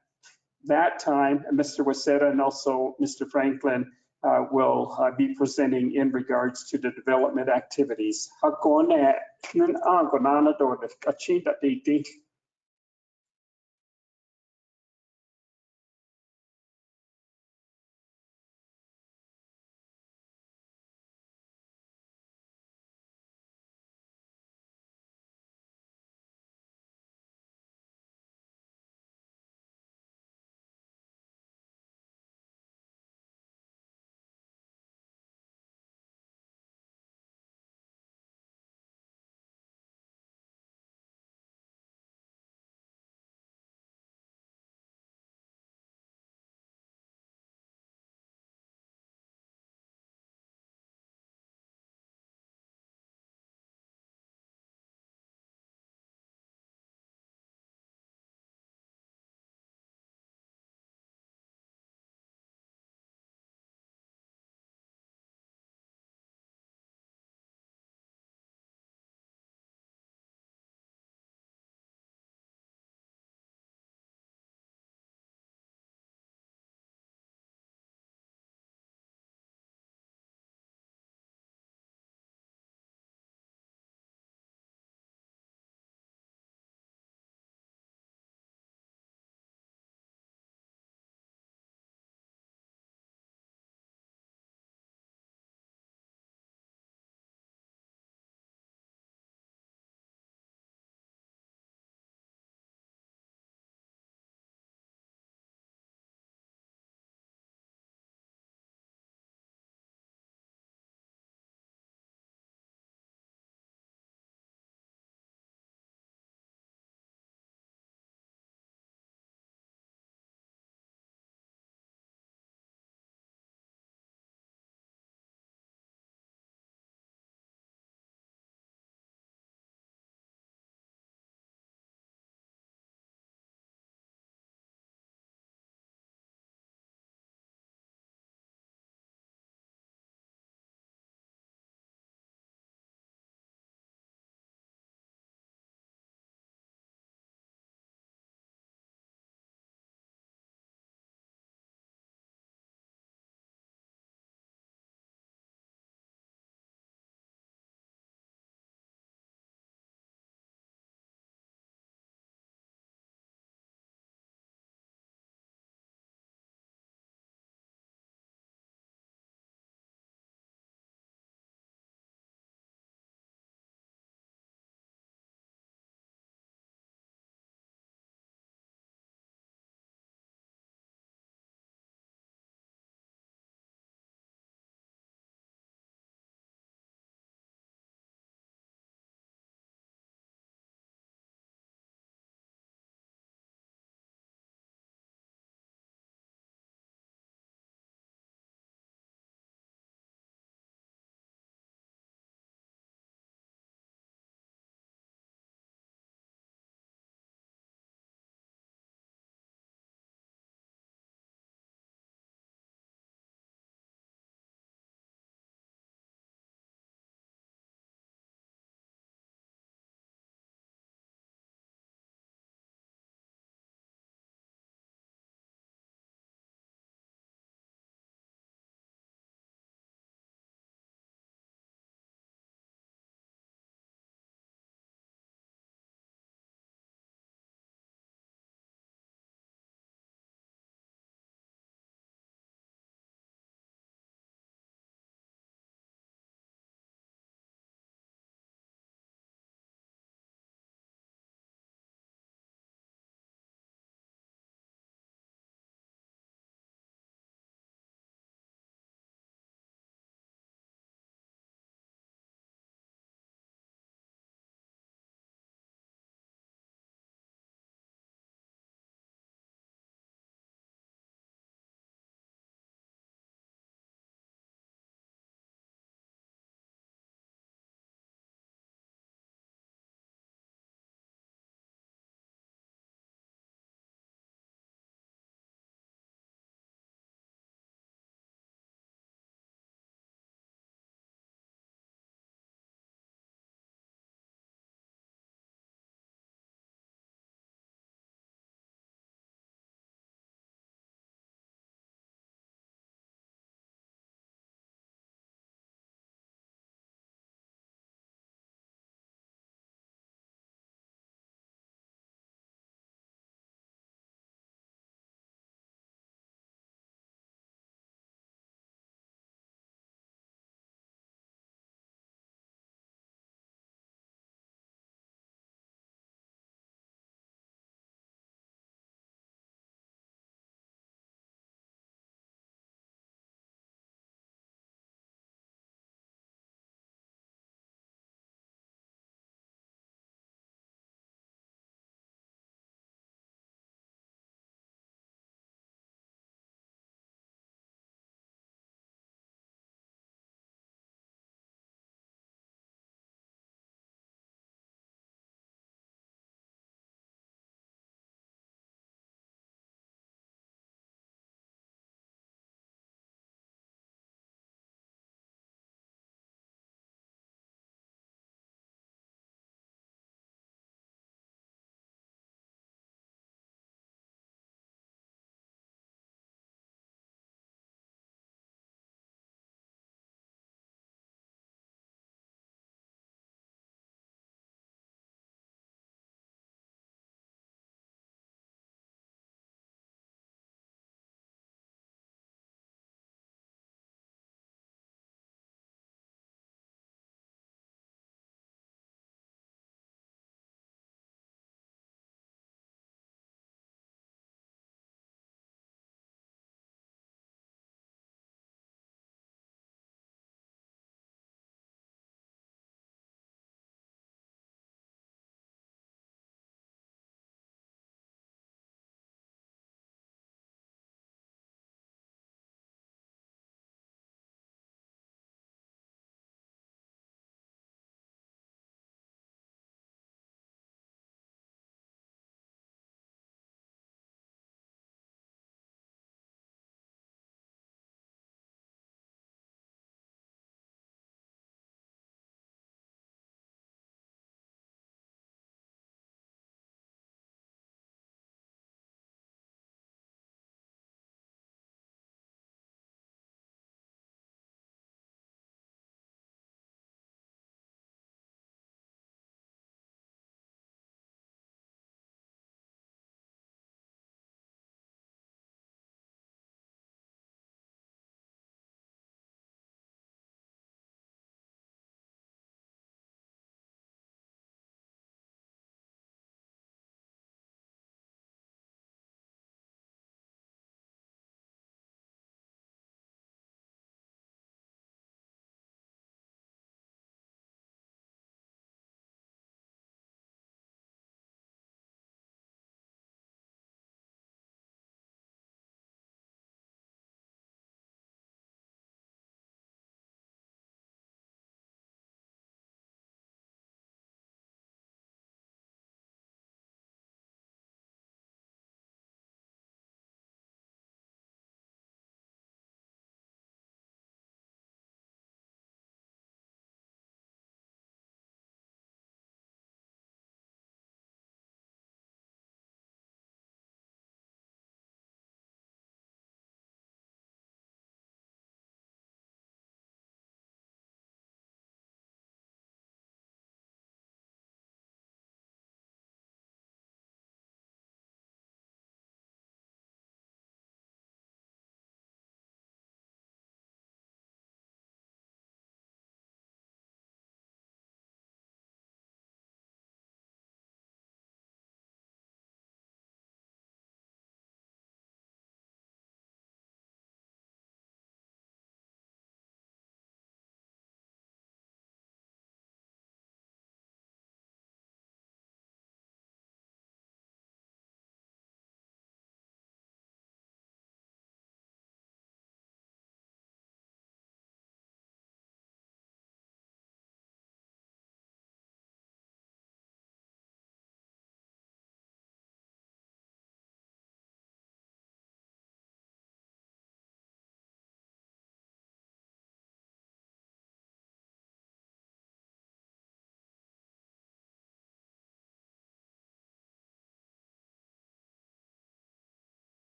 that time, Mr. Waseda and also Mr. Franklin will be presenting in regards to the development activities.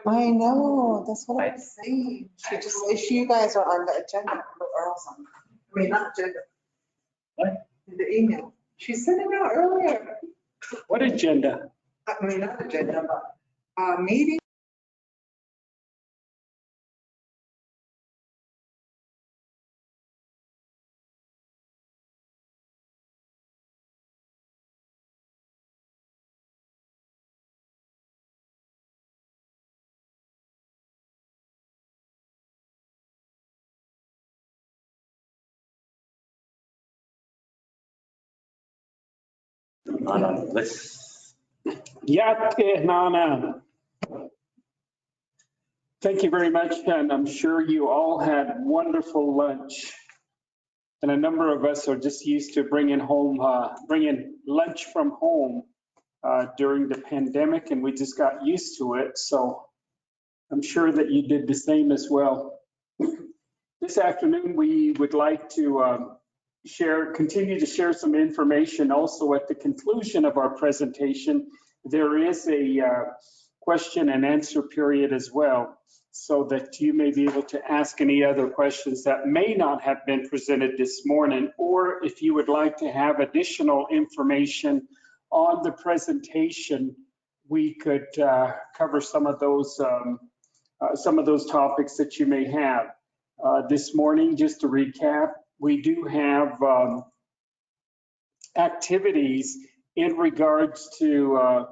I know, that's what I'm saying. She just, if you guys are on the agenda, or else on, I mean, not agenda. What? In the email. She sent it out earlier. What agenda? I mean, not agenda, but, meeting. Not on the list. Yate Nana. Thank you very much, and I'm sure you all had wonderful lunch. And a number of us are just used to bringing lunch from home during the pandemic, and we just got used to it. So I'm sure that you did the same as well. This afternoon, we would like to continue to share some information. Also, at the conclusion of our presentation, there is a question and answer period as well, so that you may be able to ask any other questions that may not have been presented this morning, or if you would like to have additional information on the presentation, we could cover some of those topics that you may have. This morning, just to recap, we do have activities in regards to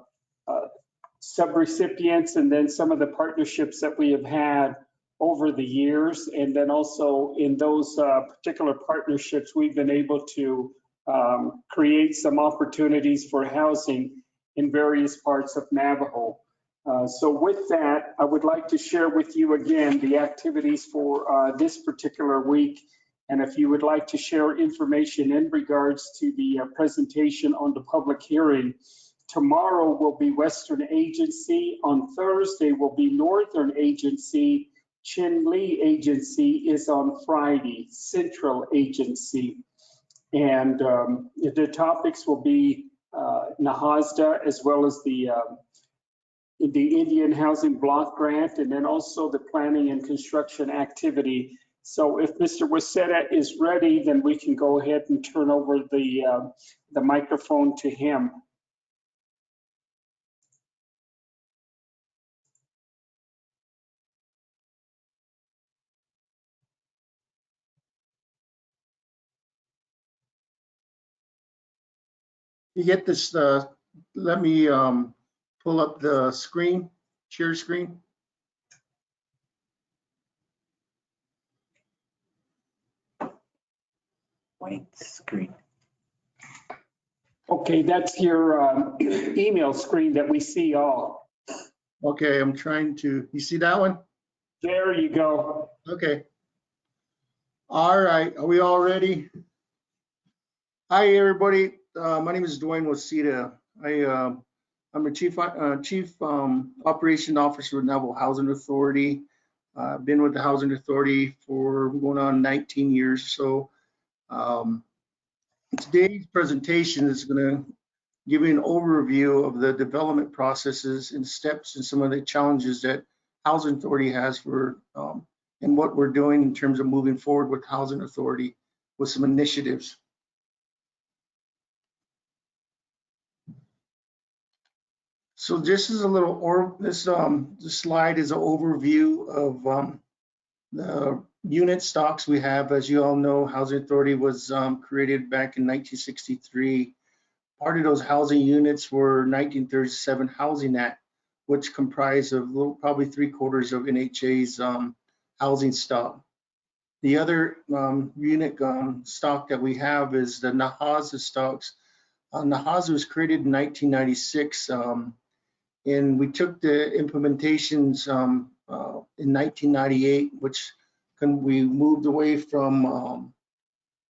subrecipients, and then some of the partnerships that we have had over the years. And then also in those particular partnerships, we've been able to create some opportunities for housing in various parts of Navajo. So with that, I would like to share with you again the activities for this particular week. And if you would like to share information in regards to the presentation on the public hearing, tomorrow will be Western Agency. On Thursday will be Northern Agency. Chin Lee Agency is on Friday, Central Agency. And the topics will be NAHASDA, as well as the Indian Housing Block Grant, and then also the planning and construction activity. So if Mr. Wasetta is ready, then we can go ahead and turn over the microphone to him. You get this, let me pull up the screen, share screen. White screen. Okay, that's your email screen that we see all. Okay, I'm trying to, you see that one? There you go. Okay. All right, are we all ready? Hi, everybody. My name is Dwayne Wasita. I'm a chief operation officer with Navajo Housing Authority. I've been with the Housing Authority for going on 19 years. So today's presentation is going to give you an overview of the development processes and steps and some of the challenges that Housing Authority has for and what we're doing in terms of moving forward with Housing Authority with some initiatives. So this is a little, this slide is an overview of the unit stocks we have. As you all know, Housing Authority was created back in 1963. Part of those housing units were 1937 Housing Act, which comprised of probably 3/4 of NHA's housing stock. The other unit stock that we have is the NAHASA stocks. NAHASA was created in 1996. And we took the implementations in 1998, which we moved away from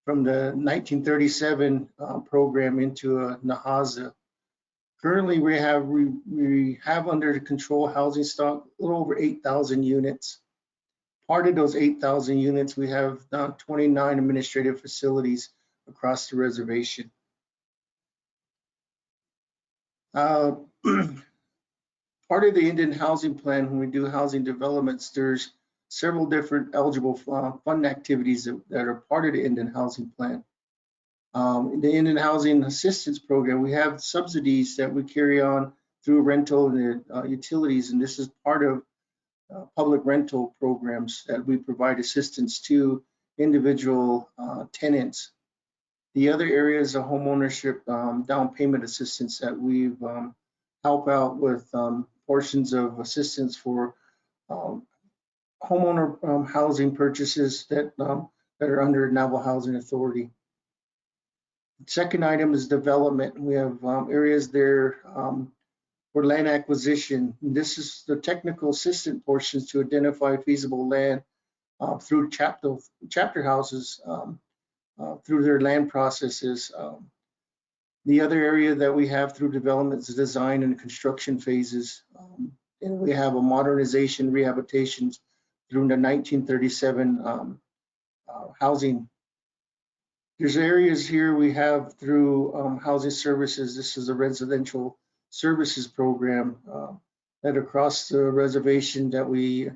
the 1937 program into a NAHASA. Currently, we have under control housing stock a little over 8,000 units. Part of those 8,000 units, we have 29 administrative facilities across the reservation. part of the Indian housing plan, when we do housing developments, there's several different eligible fund activities that are part of the Indian housing plan. In the Indian Housing Assistance Program, we have subsidies that we carry on through rental and utilities, and this is part of public rental programs that we provide assistance to individual tenants. The other areas of homeownership down payment assistance that we've help out with portions of assistance for homeowner housing purchases that are under Navajo Housing Authority. Second item is development. We have areas there for land acquisition. This is the technical assistant portions to identify feasible land through chapter houses through their land processes. The other area that we have through development is design and construction phases. And we have a modernization rehabilitations through the 1937 housing. There's areas here we have through housing services. This is a residential services program that across the reservation that we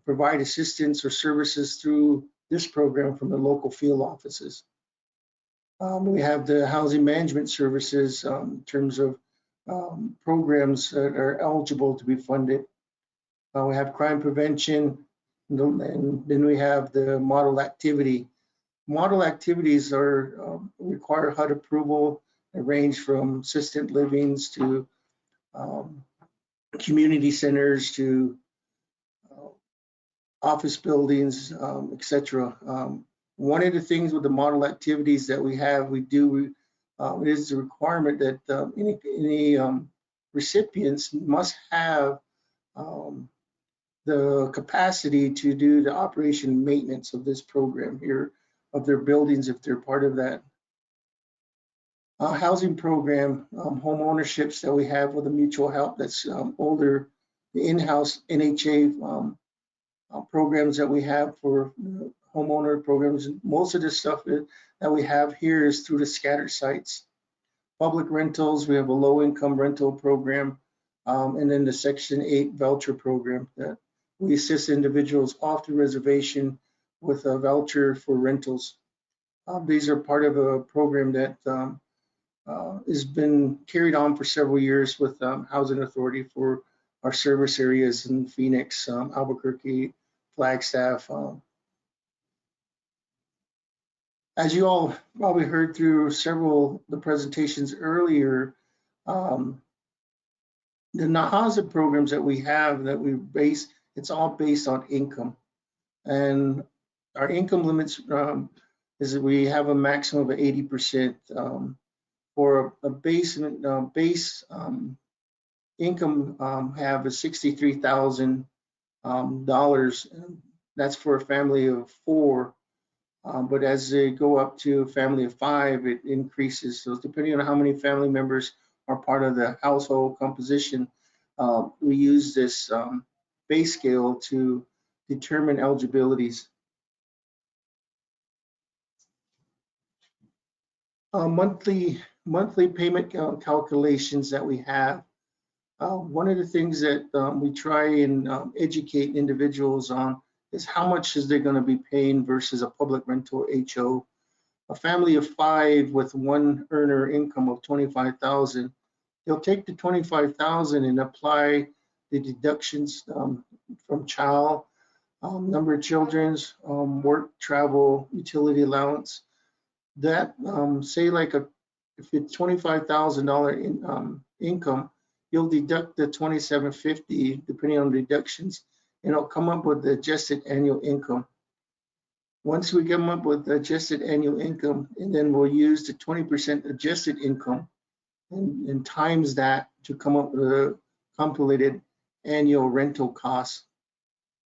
provide assistance or services through this program from the local field offices. We have the housing management services in terms of programs that are eligible to be funded. We have crime prevention, and then we have the model activity. Model activities are require HUD approval. They range from assisted livings to community centers to office buildings, etc. One of the things with the model activities that we have, is the requirement that any recipients must have the capacity to do the operation and maintenance of this program here, of their buildings if they're part of that. Housing program, home ownerships that we have with the mutual help that's older, the in-house NHA programs that we have for homeowner programs. Most of the stuff that we have here is through the scattered sites. Public rentals, we have a low income rental program, and then the Section 8 voucher program that we assist individuals off the reservation with a voucher for rentals. These are part of a program that has been carried on for several years with Housing Authority for our service areas in Phoenix, Albuquerque, Flagstaff. As you all probably heard through several of the presentations earlier, the NAHAZA programs that we have that we base, it's all based on income. And our income limits is that we have a maximum of 80% for a base income have a $63,000. That's for a family of 4. But as they go up to a family of 5, it increases. So depending on how many family members are part of the household composition, we use this base scale to determine eligibilities. Monthly payment calculations that we have. One of the things that we try and educate individuals on is how much is they going to be paying versus a public rental HO. A family of 5 with one earner income of $25,000, they'll take the $25,000 and apply the deductions from child, number of children's, work, travel, utility allowance. That say like if it's $25,000 income, you'll deduct the $2,750 depending on deductions, and it'll come up with the adjusted annual income. Once we come up with the adjusted annual income, and then we'll use the 20% adjusted income and times that to come up with a compilated annual rental cost.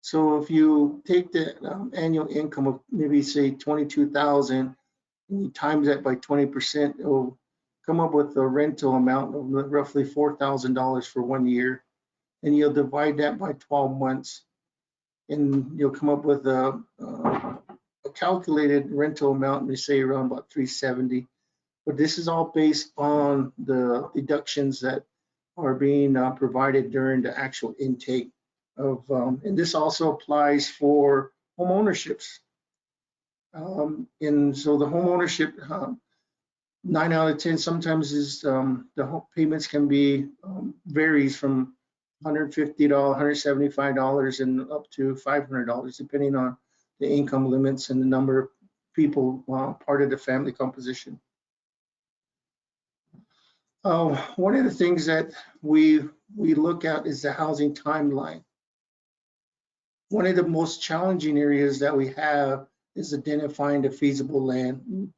So if you take the annual income of maybe say $22,000 and you times that by 20%, it will come up with a rental amount of roughly $4,000 for 1 year. And you'll divide that by 12 months. And you'll come up with a calculated rental amount, we say around about $370. But this is all based on the deductions that are being provided during the actual intake of, and this also applies for home ownerships. And so the home ownership, 9 out of 10 sometimes is the home payments can be varies from $150, $175 and up to $500, depending on the income limits and the number of people part of the family composition. One of the things that we look at is the housing timeline. One of the most challenging areas that we have is identifying the feasible land.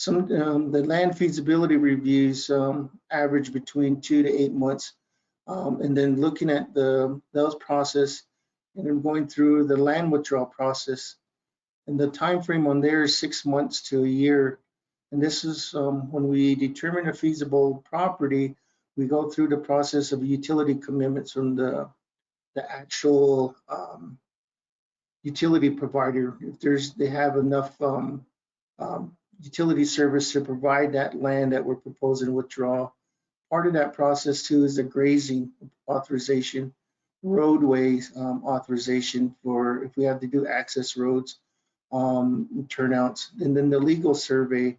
The land feasibility reviews average between 2 to 8 months, and then looking at those process and then going through the land withdrawal process. And the time frame on there is 6 months to a year. And this is when we determine a feasible property, we go through the process of utility commitments from the actual utility provider. If they have enough utility service to provide that land that we're proposing to withdraw. Part of that process too is the grazing authorization, roadways authorization for if we have to do access roads, turnouts, and then the legal survey.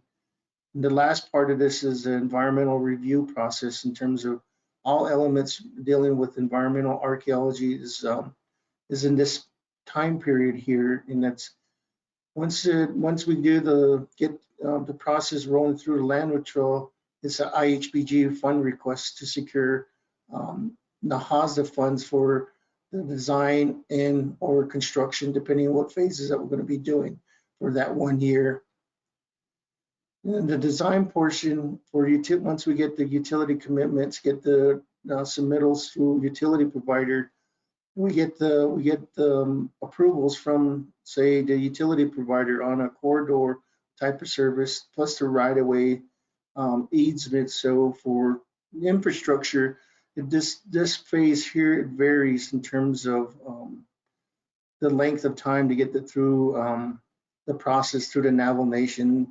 And the last part of this is the environmental review process in terms of all elements dealing with environmental archaeology is in this time period here, and that's once we do get the process rolling through the land withdrawal, it's an IHBG fund request to secure the HASDA funds for the design and or construction, depending on what phases that we're going to be doing for that 1 year. And the design portion for once we get the utility commitments, get the submittals through utility provider, we get the approvals from, say, the utility provider on a corridor type of service, plus the right-of-way easement. So for infrastructure, this phase here, it varies in terms of the length of time to get through the process through the Navajo Nation,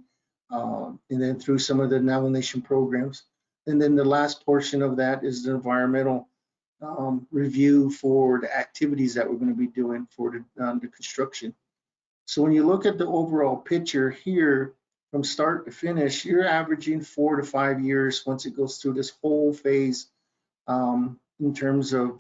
and then through some of the Navajo Nation programs. And then the last portion of that is the environmental review for the activities that we're going to be doing for the construction. So when you look at the overall picture here, from start to finish, you're averaging 4 to 5 years once it goes through this whole phase in terms of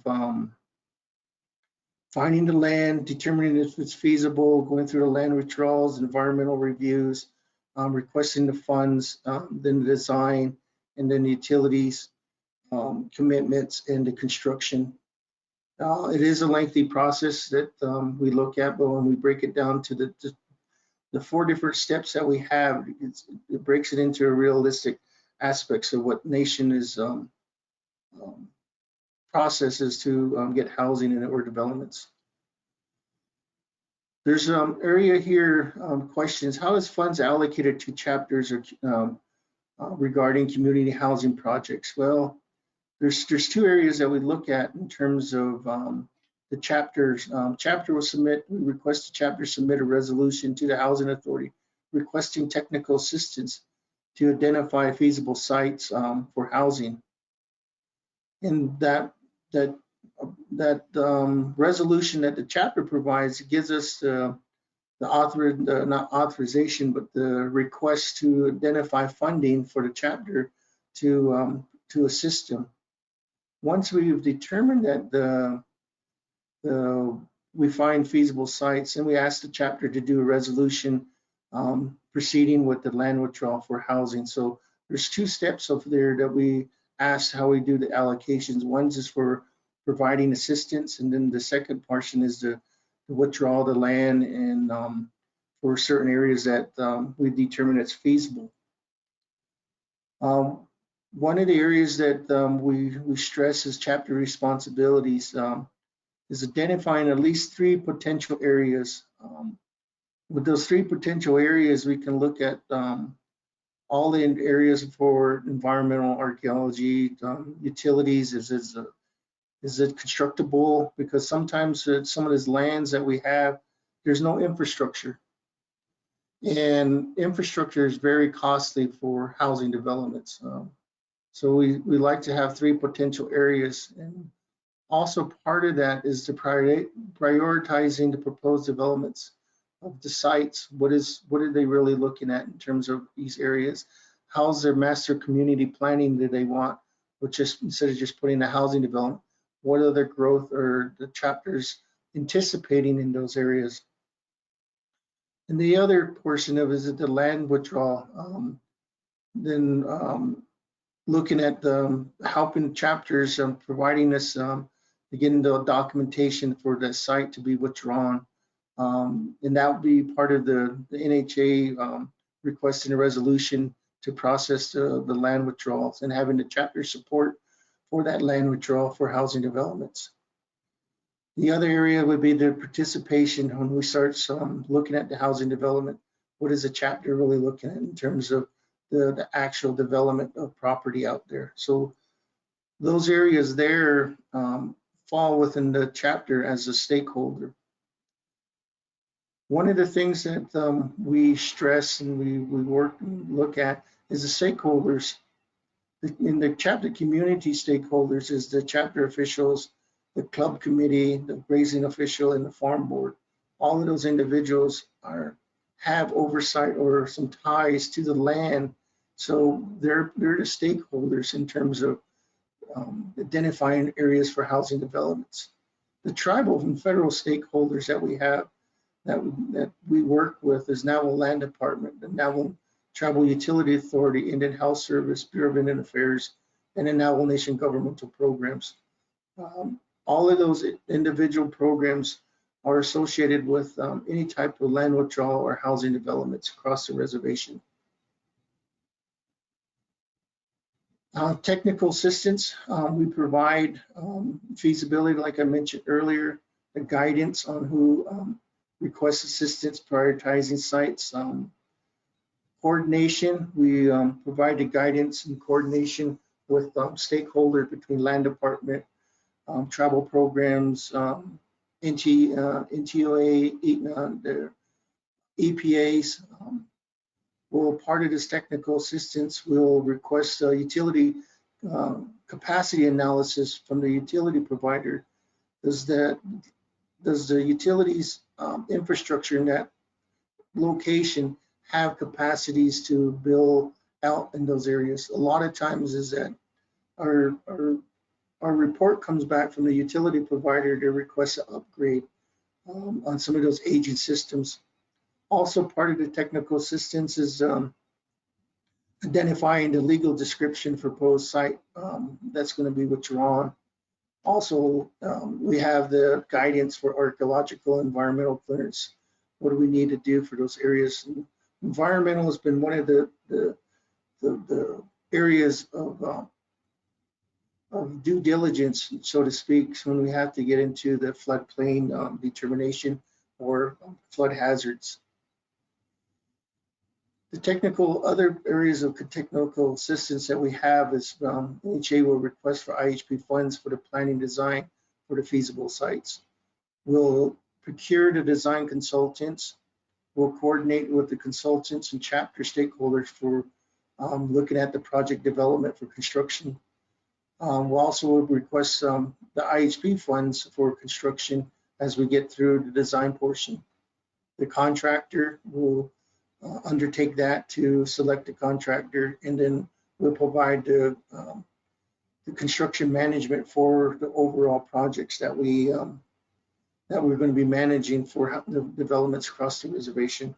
finding the land, determining if it's feasible, going through the land withdrawals, environmental reviews, requesting the funds, then the design, and then the utilities, commitments, and the construction. It is a lengthy process that we look at, but when we break it down to the 4 different steps that we have, it breaks it into a realistic aspects of what nation is processes to get housing and or developments. There's an area here, questions. How is funds allocated to chapters or regarding community housing projects? Well, there's 2 areas that we look at in terms of the chapters. Chapter will we request the chapter submit a resolution to the Housing Authority requesting technical assistance to identify feasible sites for housing. And that resolution that the chapter provides gives us not authorization, but the request to identify funding for the chapter to assist them. Once we've determined that we find feasible sites, and we ask the chapter to do a resolution proceeding with the land withdrawal for housing. So there's 2 steps over there that we ask how we do the allocations. One is for providing assistance, and then the second portion is to withdraw the land and for certain areas that we determine it's feasible. One of the areas that we stress as chapter responsibilities is identifying at least 3 potential areas. With those 3 potential areas, we can look at all the areas for environmental archaeology, utilities. Is it constructible? Because sometimes some of these lands that we have, there's no infrastructure. And infrastructure is very costly for housing developments. So we like to have 3 potential areas. And also part of that is the prioritizing the proposed developments of the sites. What are they really looking at in terms of these areas? How's their master community planning that they want? Which is, instead of just putting a housing development, what other growth or the chapters anticipating in those areas? And the other portion of it is the land withdrawal. Looking at helping chapters, providing us getting the documentation for the site to be withdrawn. And that would be part of the NHA requesting a resolution to process the land withdrawals and having the chapter support for that land withdrawal for housing developments. The other area would be the participation when we start looking at the housing development. What is the chapter really looking at in terms of the actual development of property out there? So those areas there fall within the chapter as a stakeholder. One of the things that we stress and we work and look at is the stakeholders. In the chapter community stakeholders is the chapter officials, the club committee, the grazing official, and the farm board. All of those individuals have oversight or some ties to the land. So they're the stakeholders in terms of identifying areas for housing developments. The tribal and federal stakeholders that we have that we work with is Navajo Land Department, the Navajo Tribal Utility Authority, Indian Health Service, Bureau of Indian Affairs, and the Navajo Nation governmental programs. All of those individual programs are associated with any type of land withdrawal or housing developments across the reservation. Technical assistance, we provide feasibility, like I mentioned earlier, the guidance on who requests assistance, prioritizing sites. Coordination, we provide the guidance and coordination with stakeholders between land department, tribal programs, NTOA, the EPAs. Well, part of this technical assistance will request a utility capacity analysis from the utility provider. Does the utilities infrastructure in that location have capacities to build out in those areas? A lot of times is that our report comes back from the utility provider to request an upgrade on some of those aging systems. Also, part of the technical assistance is identifying the legal description for proposed site that's going to be withdrawn. Also, we have the guidance for archaeological environmental clearance. What do we need to do for those areas? And environmental has been one of the areas of due diligence, so to speak, when we have to get into the floodplain determination or flood hazards. The other areas of technical assistance that we have is NHA will request for IHP funds for the planning design for the feasible sites. We'll procure the design consultants. We'll coordinate with the consultants and chapter stakeholders for looking at the project development for construction. We'll also request the IHP funds for construction as we get through the design portion. The contractor will undertake that to select a contractor, and then we'll provide the construction management for the overall projects that we're going to be managing for the developments across the reservation.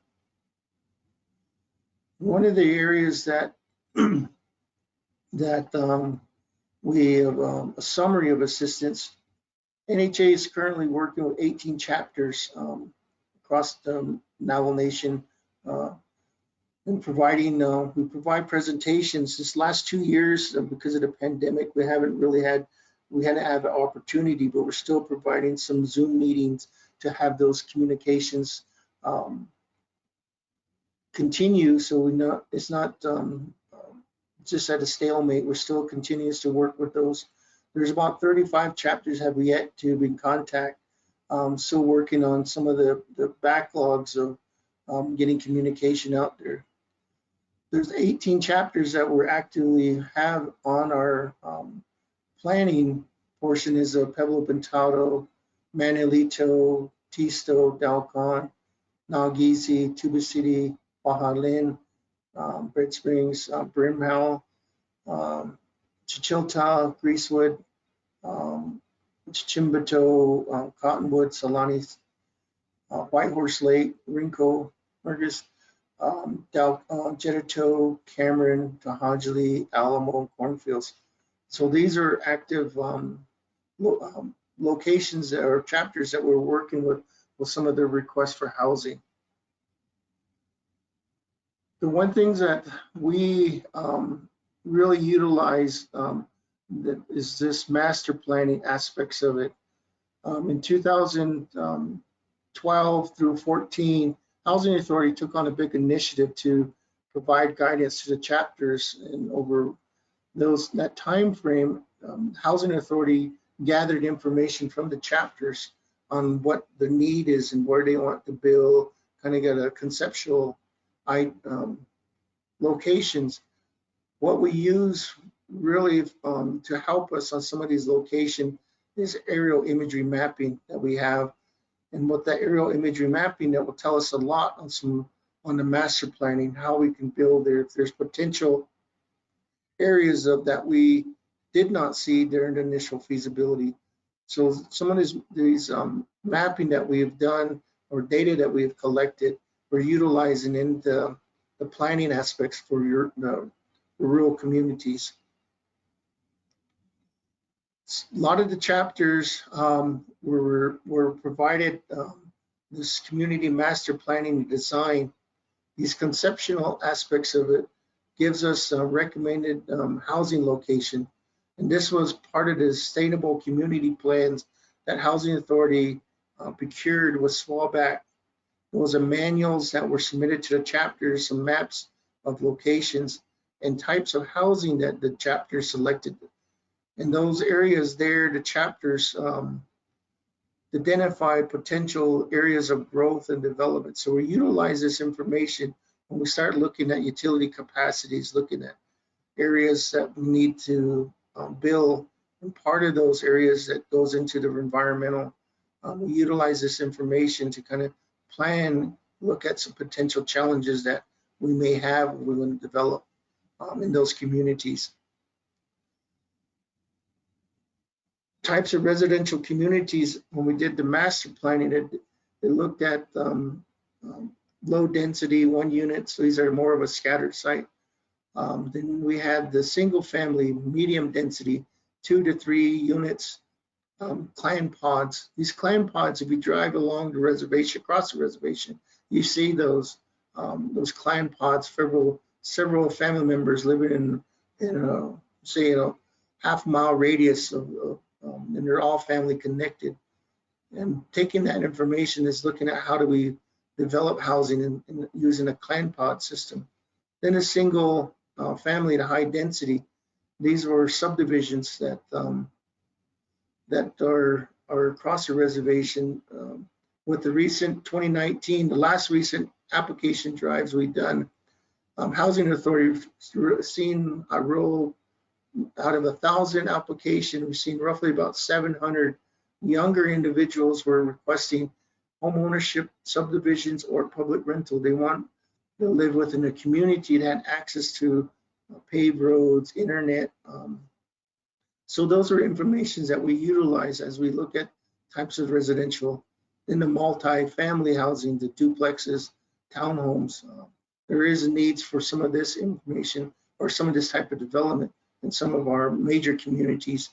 One of the areas that we have a summary of assistance. NHA is currently working with 18 chapters across the Navajo Nation and providing, we provide presentations. This last 2 years, because of the pandemic, we hadn't had the opportunity, but we're still providing some Zoom meetings to have those communications continue. So it's not just at a stalemate. We're still continues to work with those. There's about 35 chapters have yet to be in contact. Still working on some of the backlogs of getting communication out there. there's 18 chapters that we're actively have on our planning portion is Pueblo Pintado, Manilito, Tisto, Dalcon, Nagisi, Tuba City, Bajalin, Red Springs, Brimhall, Chichilta, Greasewood, Chimbato, Cottonwood, Solani, Whitehorse Lake, Rinco, Burgess, Jettato, Cameron, Tahajali, Alamo, Cornfields. So these are active locations or chapters that we're working with some of their requests for housing. The one things that we really utilize that is this master planning aspects of it. In 2012 through 14, Housing Authority took on a big initiative to provide guidance to the chapters, and over that time frame, Housing Authority gathered information from the chapters on what the need is and where they want to build, kind of get a conceptual locations. What we use really to help us on some of these locations is aerial imagery mapping that we have. And what that aerial imagery mapping that will tell us a lot on the master planning, how we can build there, if there's potential areas of that we did not see during the initial feasibility. So some of these mapping that we have done or data that we have collected, we're utilizing in the planning aspects for the rural communities. A lot of the chapters were provided this community master planning design. These conceptual aspects of it gives us a recommended housing location. And this was part of the sustainable community plans that Housing Authority procured with Swallback. Those are manuals that were submitted to the chapters, some maps of locations and types of housing that the chapter selected. In those areas there, the chapters identify potential areas of growth and development. So we utilize this information when we start looking at utility capacities, looking at areas that we need to build. And part of those areas that goes into the environmental, we utilize this information to kind of plan, look at some potential challenges that we may have when we want to develop in those communities. Types of residential communities, when we did the master planning, it looked at low density 1 unit, so these are more of a scattered site. Then we had the single family medium density 2 to 3 units, clan pods. These clan pods, if you drive along the reservation, across the reservation, you see those clan pods, several family members living in say half-mile radius of and they're all family connected. And taking that information is looking at how do we develop housing and using a clan pod system. Then a single family to high density. These were subdivisions that are across the reservation. With the recent 2019, the last recent application drives we've done, Housing Authority seen a roll out of 1,000 applications, we've seen roughly about 700 younger individuals were requesting home ownership, subdivisions, or public rental. They want to live within a community that had access to paved roads, internet. So those are informations that we utilize as we look at types of residential. In the multi-family housing, the duplexes, townhomes, there is needs for some of this information or some of this type of development in some of our major communities.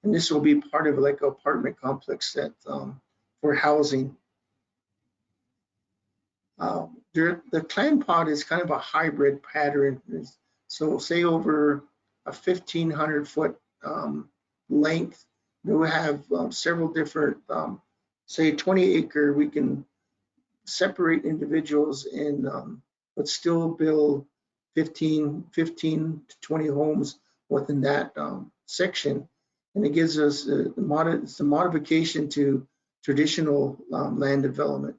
And this will be part of like an apartment complex that for housing. The clan pod is kind of a hybrid pattern. So say over a 1,500 foot length, we have several different, say 20 acre, we can separate individuals in, but still build 15 to 20 homes within that section. And it gives us the modification to traditional land development.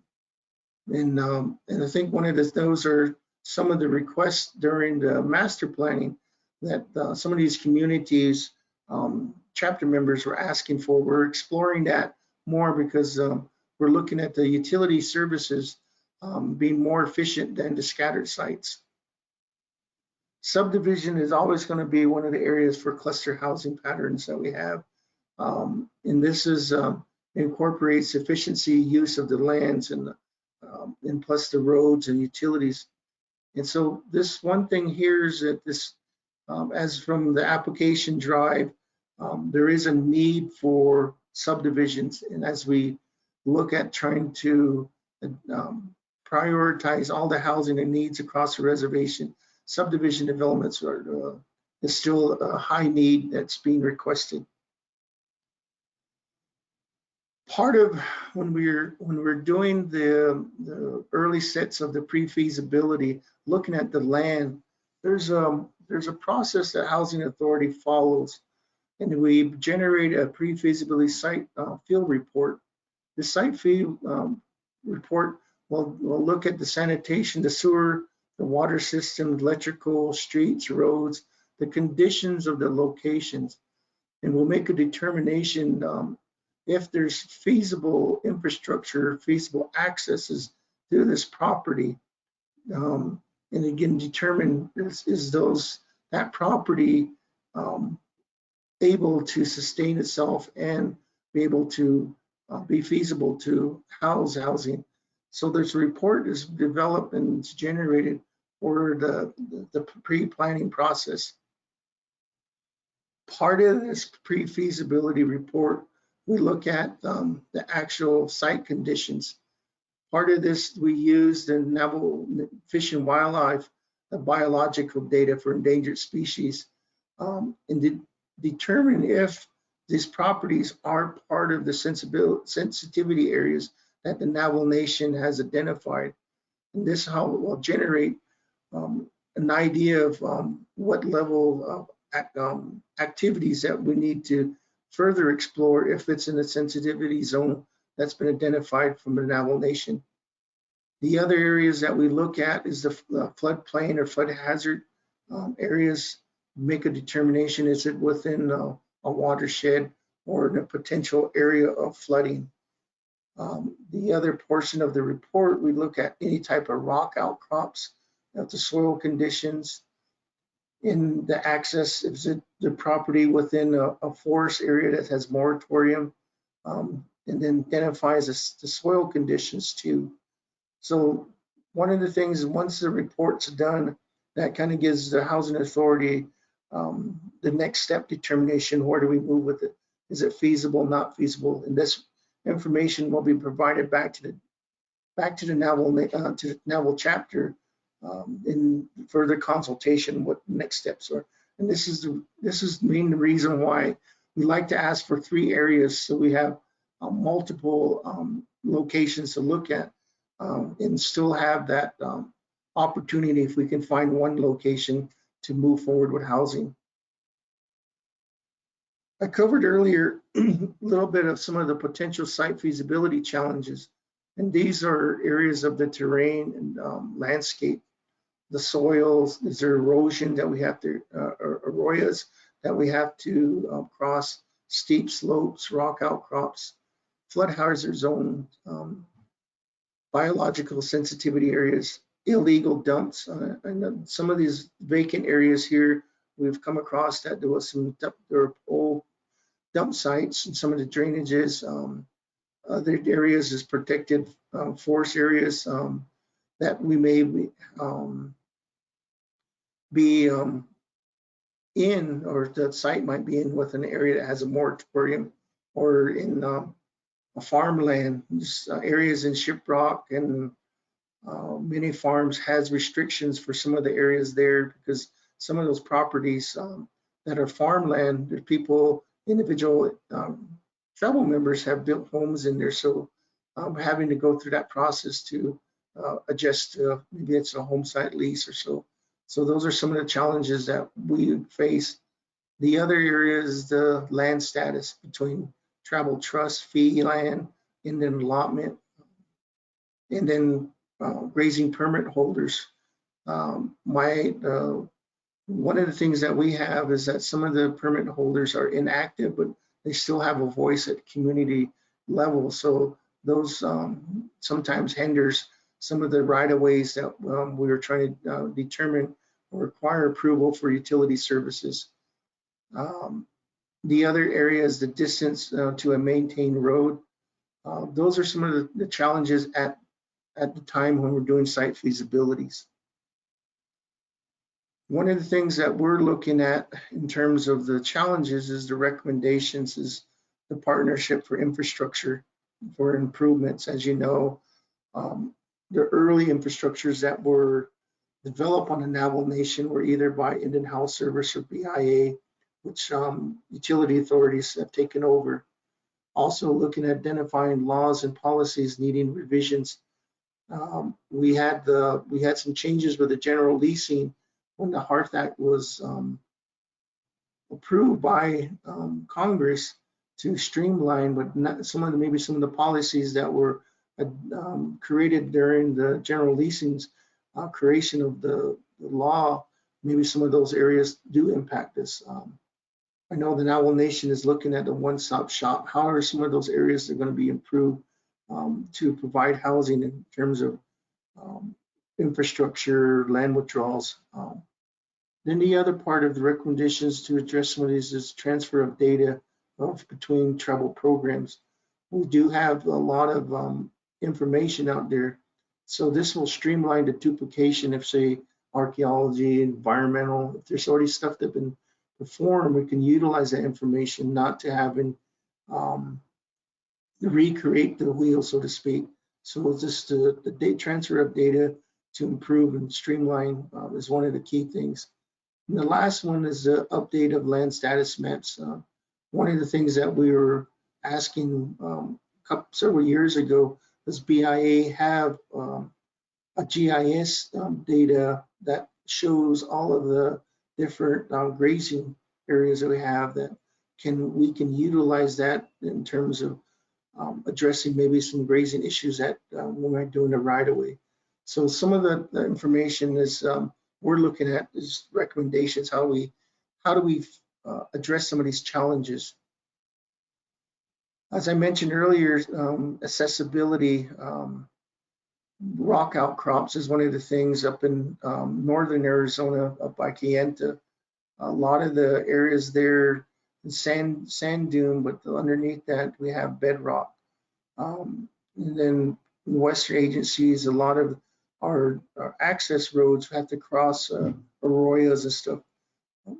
And I think one of those are some of the requests during the master planning that some of these communities, chapter members were asking for. We're exploring that more because we're looking at the utility services being more efficient than the scattered sites. Subdivision is always going to be one of the areas for cluster housing patterns that we have. And this is incorporates efficiency use of the lands and plus the roads and utilities. And so this one thing here is that this, as from the application drive, there is a need for subdivisions. And as we look at trying to prioritize all the housing and needs across the reservation, subdivision developments is still a high need that's being requested. Part of when we're doing the early sets of the pre-feasibility, looking at the land, there's a process that Housing Authority follows, and we generate a pre-feasibility site field report. The site field report will look at the sanitation, the sewer, the water system, electrical, streets, roads, the conditions of the locations, and we'll make a determination if there's feasible infrastructure, feasible accesses to this property. And again, determine is that property able to sustain itself and be able to be feasible to house housing. So there's a report is developed and it's generated for the pre-planning process. Part of this pre-feasibility report, we look at the actual site conditions. Part of this, we use the Navajo Fish and Wildlife biological data for endangered species and determine if these properties are part of the sensitivity areas that the Navajo Nation has identified. And this how it will generate an idea of what level of activities that we need to further explore if it's in a sensitivity zone that's been identified from the Navajo Nation. The other areas that we look at is the floodplain or flood hazard areas. Make a determination, is it within a watershed or in a potential area of flooding. The other portion of the report, we look at any type of rock outcrops, the soil conditions, in the access, is it the property within a forest area that has moratorium, and then identifies the soil conditions too. So one of the things, once the report's done, that kind of gives the Housing Authority the next step determination, where do we move with it? Is it feasible, not feasible? And this information will be provided back to the Navajo chapter in further consultation what next steps are. And this is the main reason why we like to ask for 3 areas, so we have multiple locations to look at and still have that opportunity if we can find one location to move forward with housing. I covered earlier a little bit of some of the potential site feasibility challenges, and these are areas of the terrain and landscape. The soils, is there erosion that we have to, arroyos that we have to cross, steep slopes, rock outcrops, flood hazard zone, biological sensitivity areas, illegal dumps. And some of these vacant areas here, we've come across that there was there were old dump sites and some of the drainages. Other areas is protected forest areas that we may be in, or the site might be in with an area that has a moratorium, or in a farmland. Areas in Shiprock and many farms has restrictions for some of the areas there, because some of those properties that are farmland, the people, individual tribal members have built homes in there, so having to go through that process to adjust, maybe it's a home site lease or so. So those are some of the challenges that we face. The other area is the land status between tribal trust, fee land, and then allotment, and then grazing permit holders. One of the things that we have is that some of the permit holders are inactive, but they still have a voice at community level. So those sometimes hinders some of the right-of-ways that we were trying to determine or require approval for utility services. The other area is the distance to a maintained road. Those are some of the challenges at the time when we're doing site feasibilities. One of the things that we're looking at in terms of the challenges is the recommendations is the partnership for infrastructure for improvements. As you know, the early infrastructures that were developed on the Navajo Nation were either by Indian Health Service or BIA, which utility authorities have taken over. Also looking at identifying laws and policies needing revisions. We had some changes with the general leasing when the HART Act was approved by Congress to streamline, but not maybe some of the policies that were created during the general leasing's creation of the law. Maybe some of those areas do impact us. I know the Navajo Nation is looking at a one-stop shop. How are some of those areas that are going to be improved to provide housing in terms of infrastructure, land withdrawals? Then the other part of the recommendations to address some of these is transfer of data between tribal programs. We do have a lot of information out there. So this will streamline the duplication of, say, archaeology, environmental. If there's already stuff that's been performed, we can utilize that information, not to having recreate the wheel, so to speak. So it's just the data transfer of data to improve and streamline is one of the key things. And the last one is the update of land status maps. One of the things that we were asking several years ago was BIA have a GIS data that shows all of the different grazing areas that we have that we can utilize that in terms of addressing maybe some grazing issues that when we're doing the right-of-way. So some of the information is we're looking at is recommendations, how do we address some of these challenges. As I mentioned earlier, accessibility, rock outcrops is one of the things up in northern Arizona, up by Kayenta. A lot of the areas there, sand dune, but underneath that we have bedrock. And then in Western agencies, a lot of our access roads have to cross arroyos and stuff.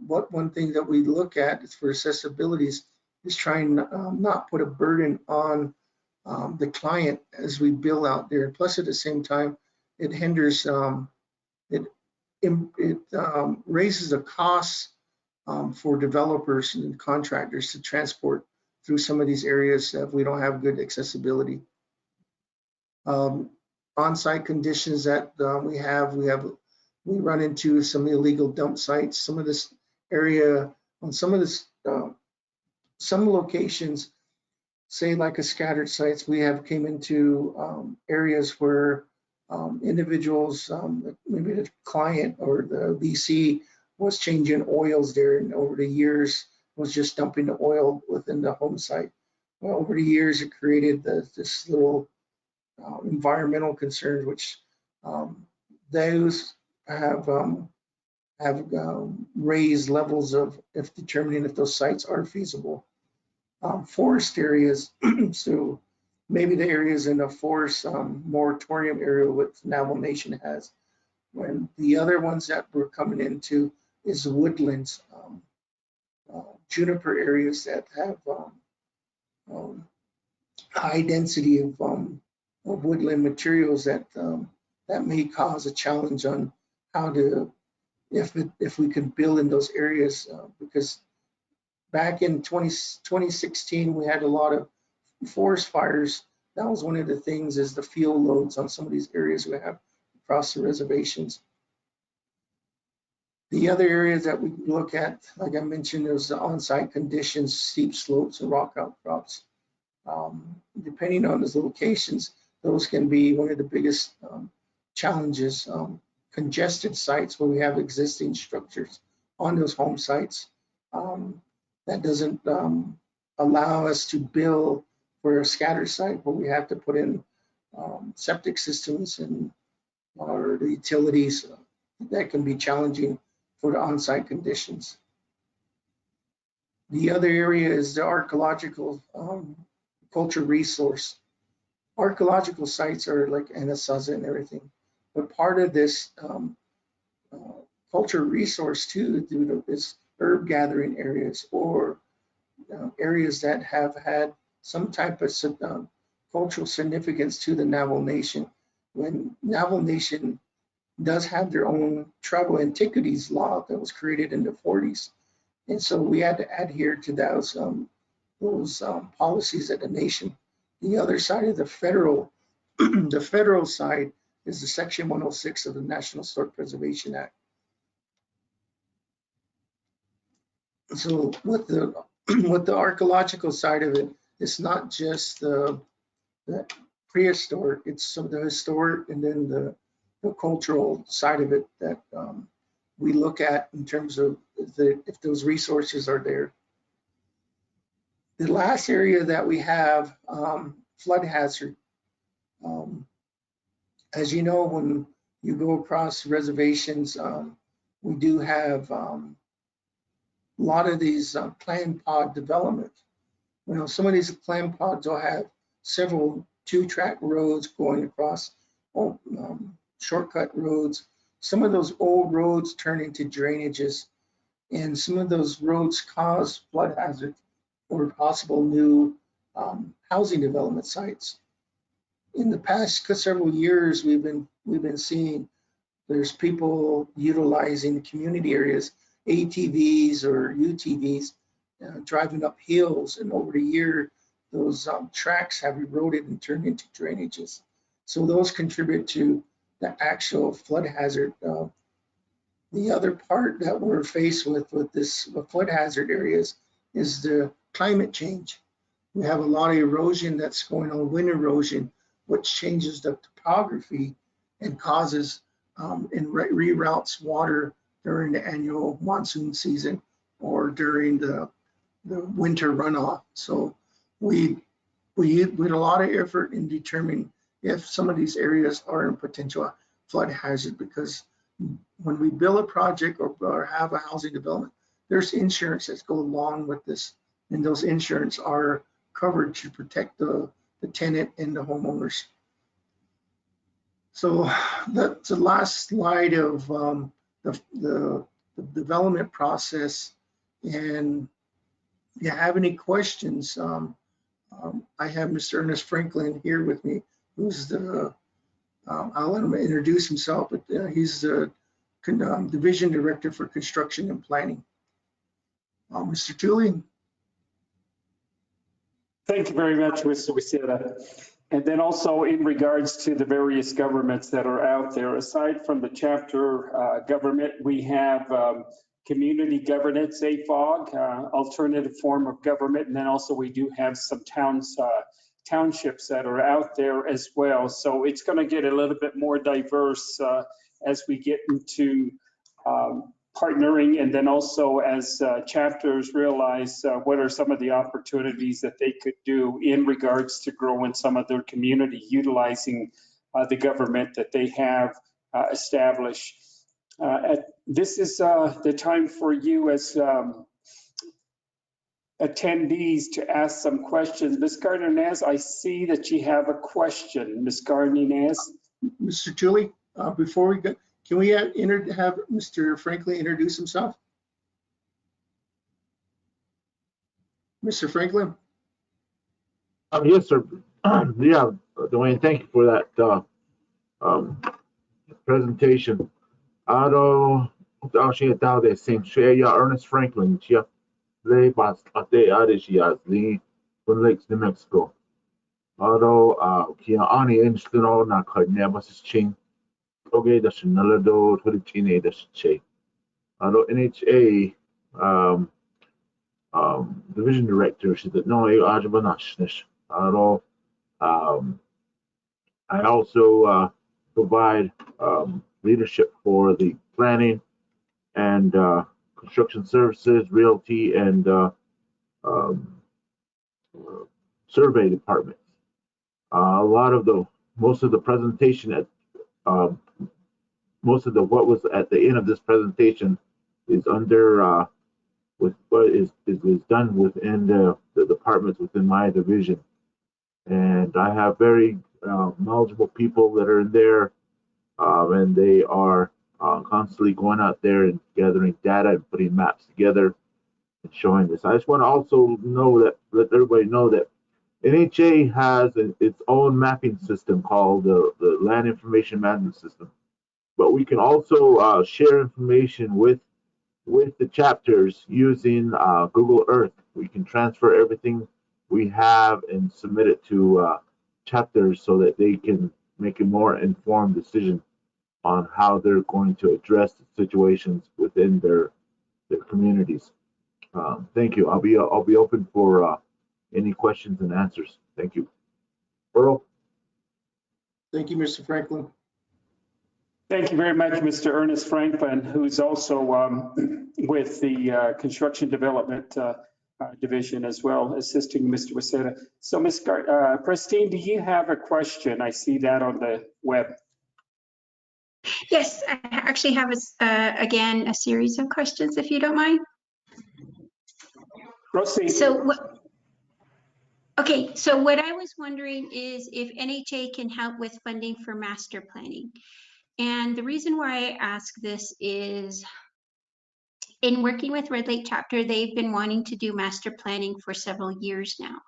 One thing that we look at is for accessibilities is trying not put a burden on the client as we build out there. Plus, at the same time, it hinders, it raises the costs for developers and contractors to transport through some of these areas if we don't have good accessibility. On-site conditions that we run into some illegal dump sites. Some of this area on some of this some locations, say like a scattered sites, we have came into areas where individuals, maybe the client or the leasee was changing oils there, and over the years was just dumping the oil within the home site. Well, over the years, it created this little environmental concerns, which those have raised levels of determining if those sites are feasible. Forest areas, so maybe the areas in a forest moratorium area what Navajo Nation has. When the other ones that we're coming into is woodlands, juniper areas that have high density of woodland materials that may cause a challenge on how to, if we can build in those areas, because back in 2016 we had a lot of forest fires. That was one of the things, is the fuel loads on some of these areas we have across the reservations. The other areas that we look at, like I mentioned, there's the on-site conditions, steep slopes and rock outcrops. Depending on those locations, those can be one of the biggest challenges congested sites where we have existing structures on those home sites. That doesn't allow us to bill for a scatter site where we have to put in septic systems and or the utilities. That can be challenging for the on-site conditions. The other area is the archaeological culture resource. Archaeological sites are like Anasazi and everything, but part of this culture resource too is herb gathering areas or areas that have had some type of cultural significance to the Navajo Nation. When Navajo Nation does have their own tribal antiquities law that was created in the 40s. And so we had to adhere to those policies of the nation. The other side of the federal, the federal side is the Section 106 of the National Historic Preservation Act. So with the archaeological side of it, it's not just the prehistoric, it's some of the historic and then the cultural side of it that we look at in terms of if those resources are there. The last area that we have, flood hazard. As you know, when you go across reservations, we do have a lot of these planned pod development. You know, some of these planned pods will have several 2-track roads going across, shortcut roads. Some of those old roads turn into drainages, and some of those roads cause flood hazard or possible new housing development sites. In the past several years, we've been seeing there's people utilizing community areas, ATVs or UTVs, driving up hills, and over the year, those tracks have eroded and turned into drainages. So those contribute to the actual flood hazard. The other part that we're faced with this flood hazard areas is the climate change. We have a lot of erosion that's going on, wind erosion, which changes the topography and causes and reroutes water during the annual monsoon season or during the winter runoff. So we put a lot of effort in determining if some of these areas are in potential flood hazard, because when we build a project or have a housing development, there's insurance that go along with this, and those insurance are covered to protect the tenant and the homeowners. So that's the last slide of the development process. And if you have any questions, I have Mr. Ernest Franklin here with me, who's the, I'll let him introduce himself, but he's the Division Director for Construction and Planning. Mr. Tooley. Thank you very much, Mr. Wisita. And then also in regards to the various governments that are out there, aside from the chapter government, we have community governance, AFOG, alternative form of government. And then also we do have some townships that are out there as well. So it's going to get a little bit more diverse as we get into partnering, and then also as chapters realize what are some of the opportunities that they could do in regards to growing some of their community, utilizing the government that they have established. This is the time for you as attendees to ask some questions. Ms. Gardner-Nez, I see that you have a question. Ms. Gardner-Nez. Mr. Tooley, before we go, can we have Mr. Franklin introduce himself? Mr. Franklin? Yes, sir. Yeah, Dwayne, thank you for that presentation. Ernest Franklin, Lake, New Mexico. Okay, that's another door to the teenagers. NHA division director, she said, no, I also provide leadership for the planning and construction services, realty, and survey departments. Most of the presentation at what was at the end of this presentation is under with what is done within the departments within my division, and I have very knowledgeable people that are in there, and they are constantly going out there and gathering data and putting maps together and showing this. I just want to also let everybody know that NHA has its own mapping system called the Land Information Management System, but we can also share information with the chapters using Google Earth. We can transfer everything we have and submit it to chapters so that they can make a more informed decision on how they're going to address the situations within their communities. Thank you. I'll be open for any questions and answers. Thank you. Earl? Thank you, Mr. Franklin. Thank you very much, Mr. Ernest Franklin, who's also with the Construction Development Division as well, assisting Mr. Waseda. So, Ms. Pristine, do you have a question? I see that on the web. Yes, I actually have, again, a series of questions, if you don't mind. Proceed. So what I was wondering is if NHA can help with funding for master planning. And the reason why I ask this is in working with Red Lake Chapter, they've been wanting to do master planning for several years now.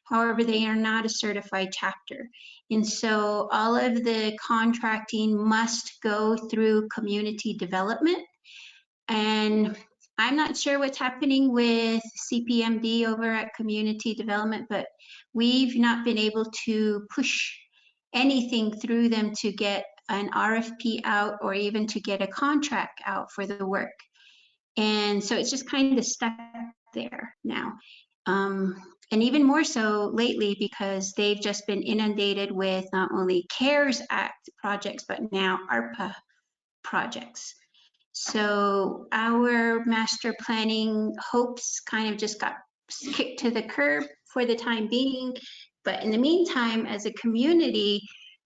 However, they are not a certified chapter. And so all of the contracting must go through community development. And I'm not sure what's happening with CPMD over at community development, but we've not been able to push anything through them to get an RFP out or even to get a contract out for the work. And so it's just kind of stuck there now. And even more so lately because they've just been inundated with not only CARES Act projects, but now ARPA projects. So our master planning hopes kind of just got kicked to the curb for the time being. But in the meantime, as a community,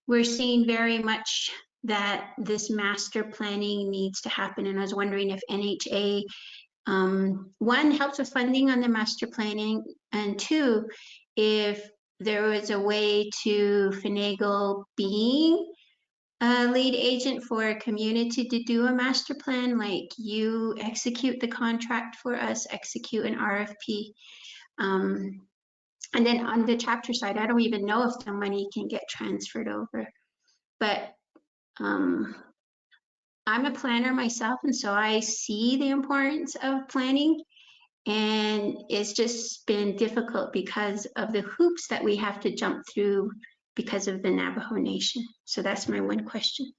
we're seeing very much that this master planning needs to happen. And I was wondering if NHA, one, helps with funding on the master planning, and two, if there was a way to finagle being a lead agent for a community to do a master plan, like you execute the contract for us, execute an RFP. And then on the chapter side, I don't even know if the money can get transferred over, but I'm a planner myself, and so I see the importance of planning, and it's just been difficult because of the hoops that we have to jump through because of the Navajo Nation. So that's my one question.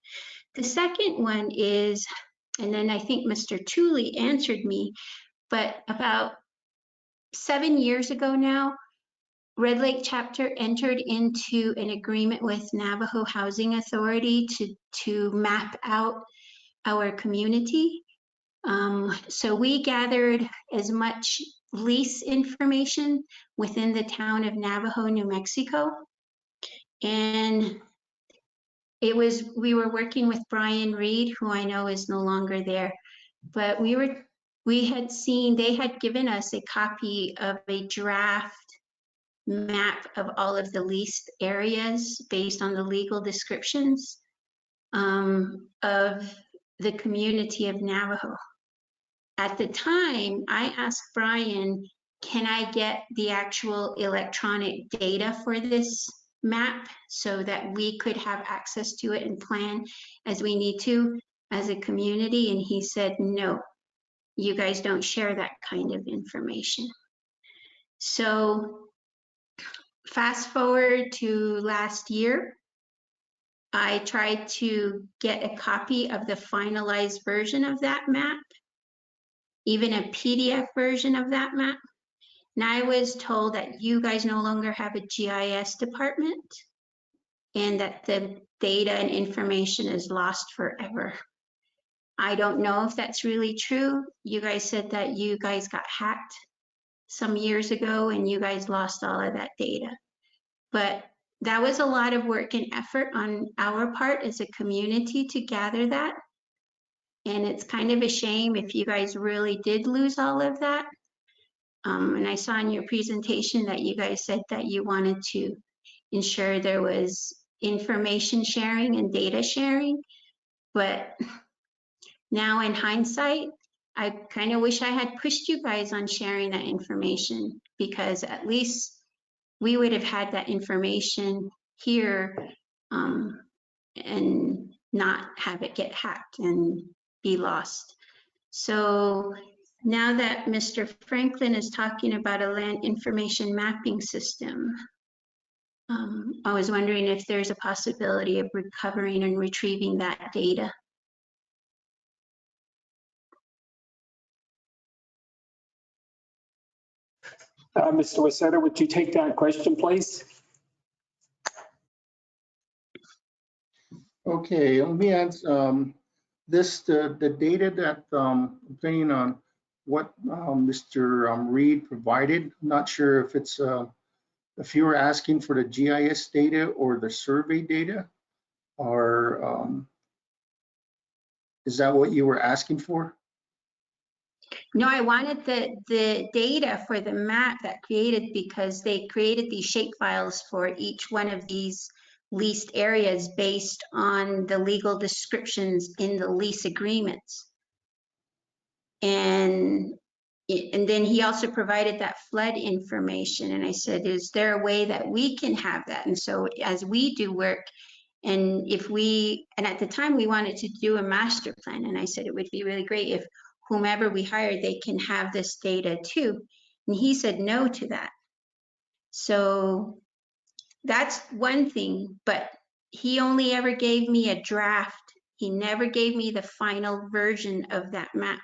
The second one is, and then I think Mr. Tooley answered me, but about 7 years ago now, Red Lake Chapter entered into an agreement with Navajo Housing Authority to map out our community. So we gathered as much lease information within the town of Navajo, New Mexico. And we were working with Brian Reed, who I know is no longer there, but they had given us a copy of a draft map of all of the leased areas based on the legal descriptions of the community of Navajo. At the time, I asked Brian, can I get the actual electronic data for this map so that we could have access to it and plan as we need to as a community? And he said, no, you guys don't share that kind of information. So fast forward to last year, I tried to get a copy of the finalized version of that map, even a PDF version of that map. And I was told that you guys no longer have a GIS department and that the data and information is lost forever. I don't know if that's really true. You guys said that you guys got hacked some years ago and you guys lost all of that data. But that was a lot of work and effort on our part as a community to gather that. And it's kind of a shame if you guys really did lose all of that. And I saw in your presentation that you guys said that you wanted to ensure there was information sharing and data sharing. But now in hindsight, I kind of wish I had pushed you guys on sharing that information, because at least we would have had that information here and not have it get hacked and be lost. So now that Mr. Franklin is talking about a land information mapping system, I was wondering if there's a possibility of recovering and retrieving that data. Mr. Wasetta, would you take that question, please? Okay, let me answer the data that depending on what Mr. Reed provided. I'm not sure if it's if you were asking for the GIS data or the survey data, or is that what you were asking for? No, I wanted the data for the map that created, because they created these shape files for each one of these leased areas based on the legal descriptions in the lease agreements. And then he also provided that flood information. And I said, is there a way that we can have that? And so as we do work, and at the time we wanted to do a master plan. And I said, it would be really great if whomever we hired, they can have this data too. And he said no to that. So that's one thing, but he only ever gave me a draft. He never gave me the final version of that map.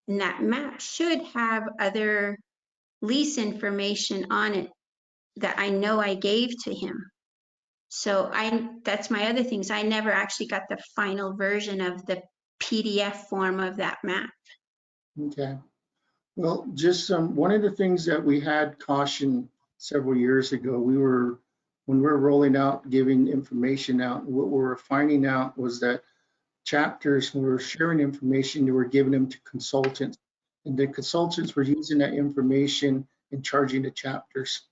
And that map should have other lease information on it that I know I gave to him. So that's my other things. I never actually got the final version of the PDF form of that map. Okay. Well, just one of the things that we had cautioned several years ago, when we were rolling out, giving information out, what we were finding out was that chapters were sharing information, they were giving them to consultants, and the consultants were using that information and charging the chapters.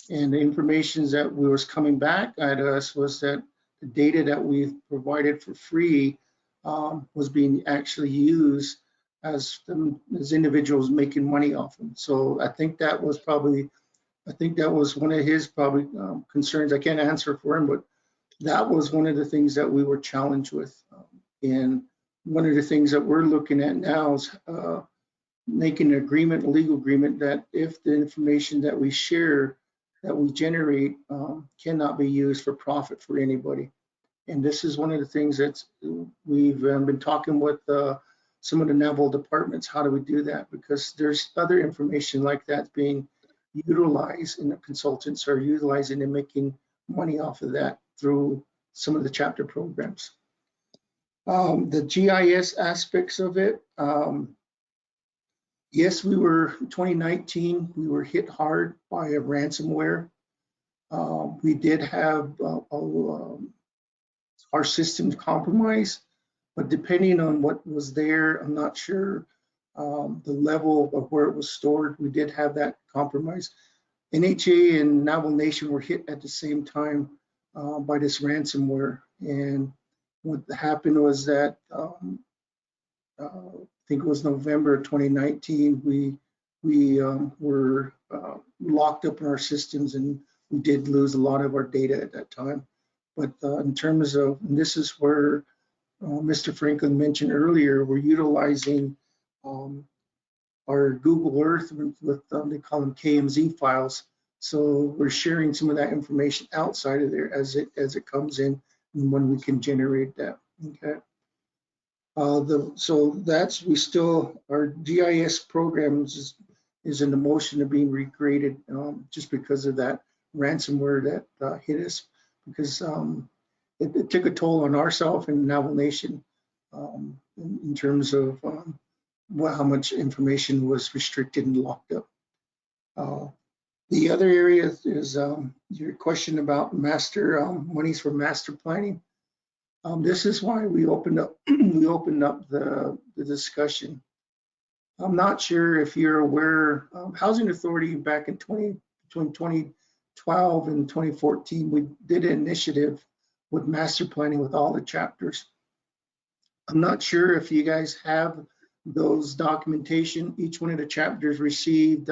And the information that was coming back at us was that the data that we provided for free was being actually used as individuals making money off them. So I think that was one of his concerns. I can't answer for him, but that was one of the things that we were challenged with. And one of the things that we're looking at now is making an agreement, a legal agreement, that if the information that we share, that we generate, cannot be used for profit for anybody. And this is one of the things that we've been talking with some of the Navajo departments. How do we do that? Because there's other information like that being utilized, and the consultants are utilizing and making money off of that through some of the chapter programs. The GIS aspects of it, yes, in 2019, we were hit hard by a ransomware. We did have our systems compromised, but depending on what was there, I'm not sure the level of where it was stored. We did have that compromised. NHA and Navajo Nation were hit at the same time by this ransomware. And what happened was that I think it was November of 2019, we were locked up in our systems, and we did lose a lot of our data at that time. But in terms of, and this is where Mr. Franklin mentioned earlier, we're utilizing our Google Earth with they call them KMZ files. So we're sharing some of that information outside of there as it comes in, and when we can generate that. Okay. So our GIS programs is in the motion of being recreated just because of that ransomware that hit us. because it took a toll on ourselves and Navajo Nation in terms of how much information was restricted and locked up. The other area is your question about monies for master planning. This is why we opened up the discussion. I'm not sure if you're aware, Housing Authority back in between 2012 and 2014, we did an initiative with master planning with all the chapters. I'm not sure if you guys have those documentation. Each one of the chapters received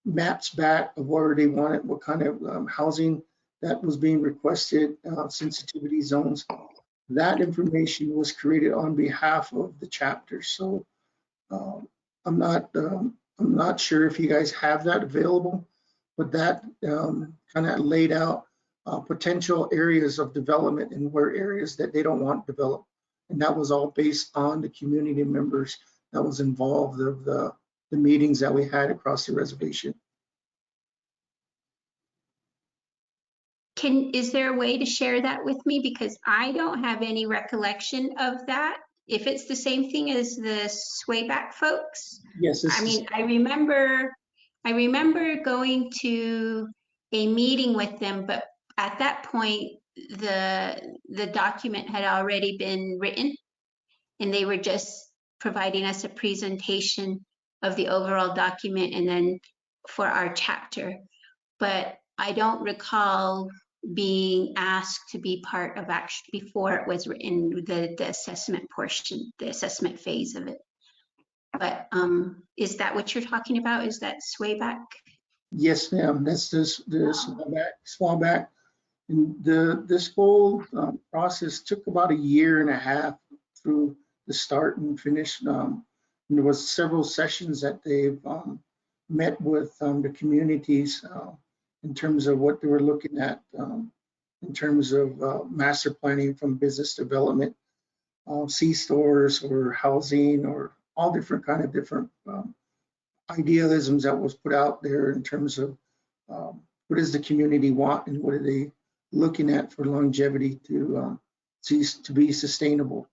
maps back of where they wanted, what kind of housing that was being requested, sensitivity zones. That information was created on behalf of the chapters. So I'm not sure if you guys have that available, but that kind of laid out potential areas of development and where areas that they don't want developed. And that was all based on the community members that was involved of the meetings that we had across the reservation. Is there a way to share that with me? Because I don't have any recollection of that. If it's the same thing as the Swayback folks. Yes. I mean, I remember going to a meeting with them, but at that point, the document had already been written and they were just providing us a presentation of the overall document and then for our chapter. But I don't recall being asked to be part of actually before it was written, the assessment portion, the assessment phase of it. But is that what you're talking about? Is that Swayback? Yes, ma'am. That's the Swayback. And this whole process took about 1.5 years through the start and finish. And there was several sessions that they've met with the communities in terms of what they were looking at in terms of master planning from business development, C-stores or housing or all different idealisms that was put out there in terms of what does the community want and what are they looking at for longevity to be sustainable.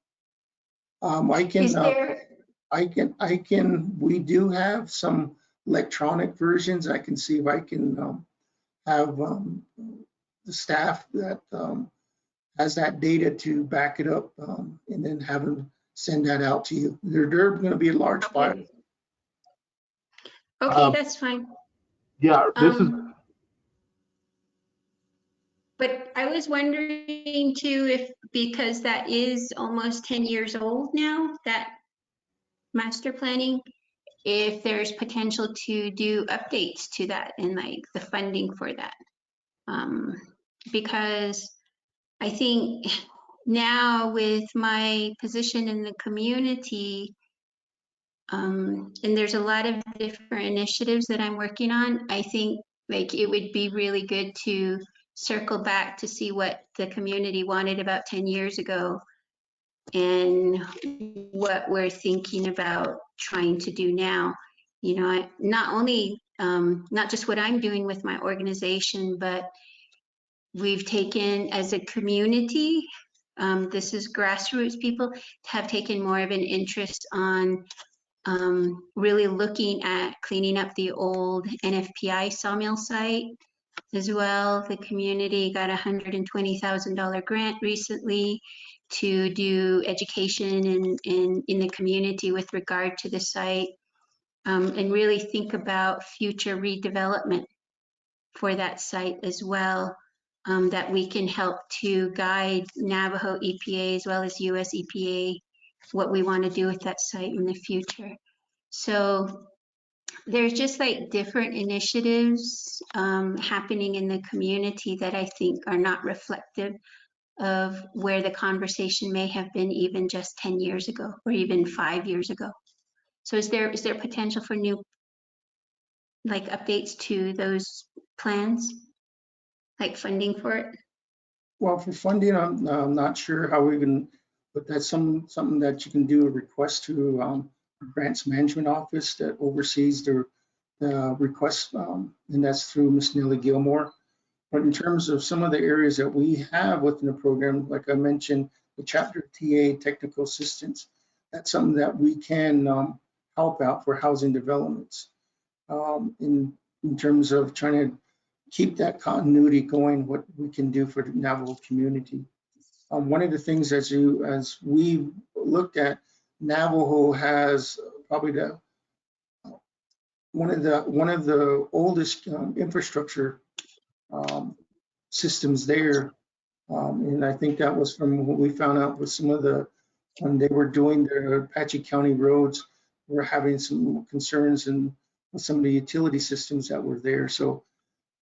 We do have some electronic versions. I can see if I can have the staff that has that data to back it up and then have them send that out to you. They're going to be a large file. Okay, that's fine. Yeah, this is. But I was wondering too, if, because that is almost 10 years old now, that master planning, if there's potential to do updates to that and like the funding for that. Because I think now with my position in the community, and there's a lot of different initiatives that I'm working on, I think like it would be really good to circle back to see what the community wanted about 10 years ago and what we're thinking about trying to do now. You know, not just what I'm doing with my organization, but we've taken as a community, this is grassroots people, have taken more of an interest on really looking at cleaning up the old NFPI sawmill site as well. The community got a $120,000 grant recently to do education in the community with regard to the site, and really think about future redevelopment for that site as well, that we can help to guide Navajo EPA as well as US EPA what we want to do with that site in the future. So there's just like different initiatives happening in the community that I think are not reflective of where the conversation may have been even just 10 years ago or even 5 years ago. So is there potential for new like updates to those plans, like funding for it? Well, for funding, I'm not sure how we can, but that's something that you can do a request to the Grants Management Office that oversees the requests, and that's through Miss Nelly Gilmore. But in terms of some of the areas that we have within the program, like I mentioned, the chapter TA technical assistance, that's something that we can help out for housing developments in terms of trying to keep that continuity going, what we can do for the Navajo community. One of the things as we looked at, Navajo has probably one of the oldest infrastructure systems there. And I think that was from what we found out with some of when they were doing their Apache County roads, we're having some concerns with some of the utility systems that were there. So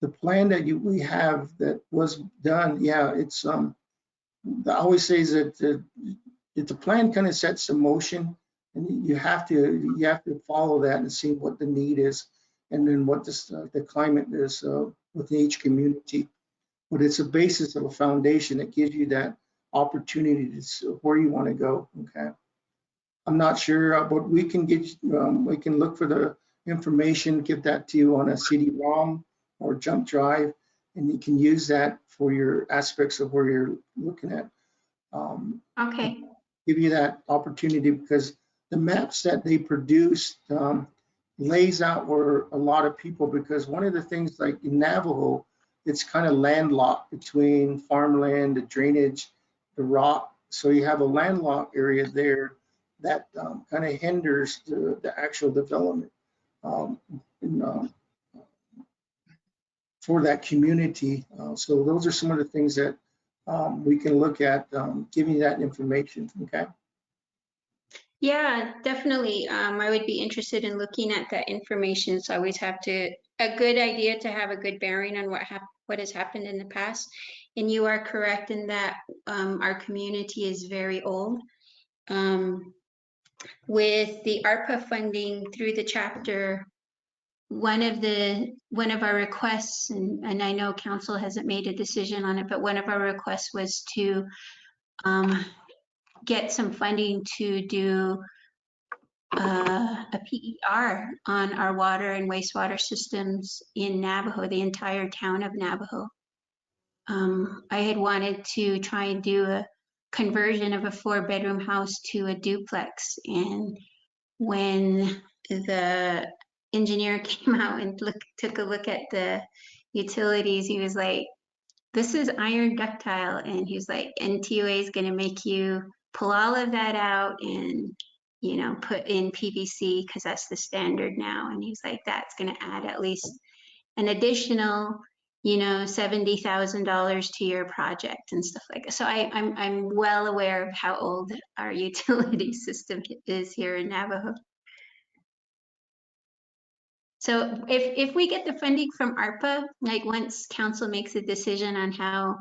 the plan that we have that was done, yeah, it's I always say is that the plan kind of sets the motion, and you have to follow that and see what the need is, and then what the climate is within each community. But it's a basis of a foundation that gives you that opportunity to where you want to go. Okay, I'm not sure, but we can get we can look for the information, give that to you on a CD-ROM or jump drive, and you can use that for your aspects of where you're looking at. Okay. Give you that opportunity because the maps that they produced lays out where a lot of people, because one of the things like in Navajo, it's kind of landlocked between farmland, the drainage, the rock. So you have a landlocked area there that kind of hinders the actual development for that community. So those are some of the things that we can look at giving you that information, okay? Yeah, definitely. I would be interested in looking at that information. It's always a good idea to have a good bearing on what has happened in the past. And you are correct in that our community is very old. With the ARPA funding through the chapter, one of our requests, and I know council hasn't made a decision on it, but one of our requests was to get some funding to do a PER on our water and wastewater systems in Navajo, the entire town of Navajo. I had wanted to try and do a conversion of a 4-bedroom house to a duplex, and when the engineer came out and took a look at the utilities, he was like, this is iron ductile, and he was like, NTUA is going to make you pull all of that out and put in PVC because that's the standard now. And he's like, that's going to add at least an additional $70,000 to your project and stuff like that. So I'm well aware of how old our utility system is here in Navajo. So if we get the funding from ARPA, like once council makes a decision on how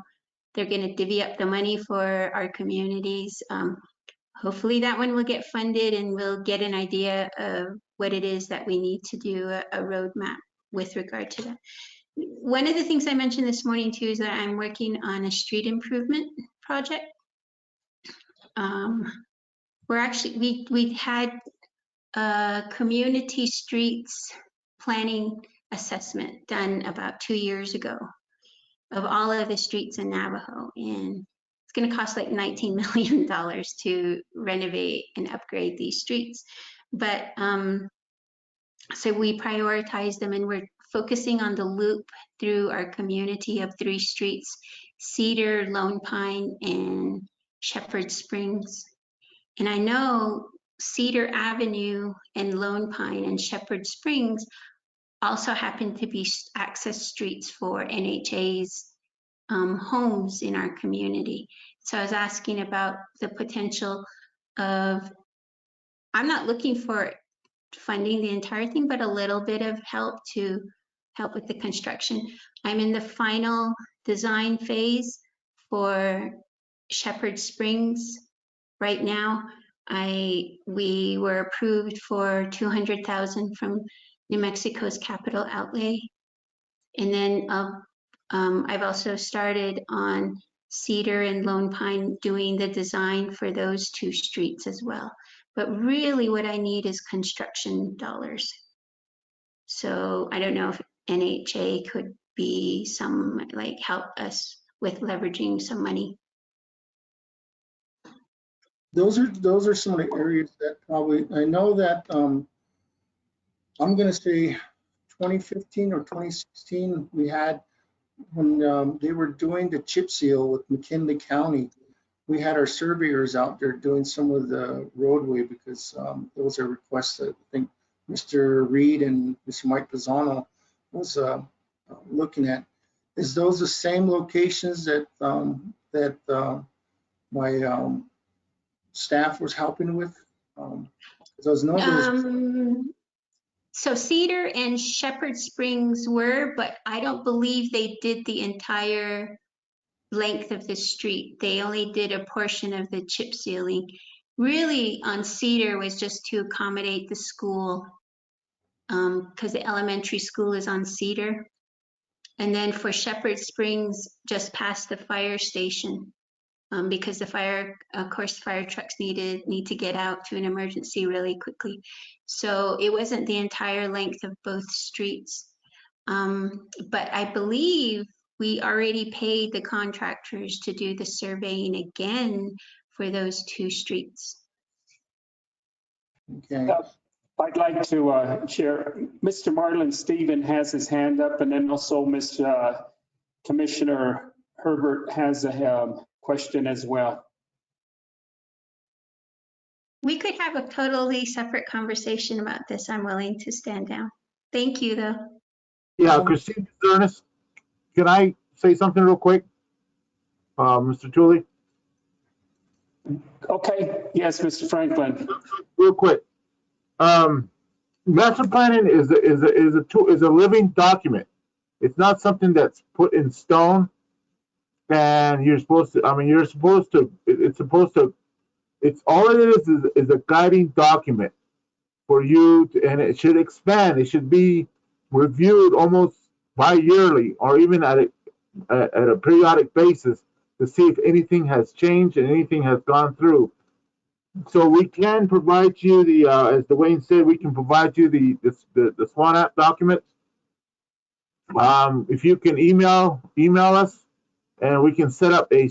they're going to divvy up the money for our communities, hopefully that one will get funded and we'll get an idea of what it is that we need to do a roadmap with regard to that. One of the things I mentioned this morning too is that I'm working on a street improvement project. We had a community streets planning assessment done about 2 years ago of all of the streets in Navajo, and it's going to cost like $19 million to renovate and upgrade these streets. But so we prioritize them, and we're focusing on the loop through our community of 3 streets: Cedar, Lone Pine, and Shepherd Springs. And I know Cedar Avenue and Lone Pine and Shepherd Springs also happen to be access streets for NHA's homes in our community. So I was asking about the potential of, I'm not looking for funding the entire thing, but a little bit of help to help with the construction. I'm in the final design phase for Shepherd Springs right now. We were approved for $200,000 from New Mexico's capital outlay. And then I've also started on Cedar and Lone Pine doing the design for those 2 streets as well. But really what I need is construction dollars. So I don't know if NHA could be some, like, help us with leveraging some money. Those are some of the areas that probably, I know that, I'm gonna say 2015 or 2016, we had, when they were doing the chip seal with McKinley County, we had our surveyors out there doing some of the roadway because there was a request that I think Mr. Reed and Mr. Mike Pisano was looking at. Is those the same locations that my staff was helping with? Those numbers. So Cedar and Shepherd Springs were, but I don't believe they did the entire length of the street. They only did a portion of the chip sealing. Really, on Cedar was just to accommodate the school, because the elementary school is on Cedar. And then for Shepherd Springs, just past the fire station, because the fire trucks need to get out to an emergency really quickly. So it wasn't the entire length of both streets. But I believe we already paid the contractors to do the surveying again for those two streets. Okay. I'd like to share, Mr. Marlon Stephen has his hand up, and then also Commissioner Herbert has a question as well. We could have a totally separate conversation about this. I'm willing to stand down. Thank you, though. Yeah, Christine Ernest, can I say something real quick? Mr. Tooley? Okay, yes, Mr. Franklin. Real quick. Master planning is a living document. It's not something that's put in stone, and you're supposed to. It's all it is a guiding document for you to, and it should expand. It should be reviewed almost bi-yearly or even at a periodic basis to see if anything has changed and anything has gone through. So we can provide you as Dwayne said, we can provide you the SWAN app documents. If you can email us, and we can set up a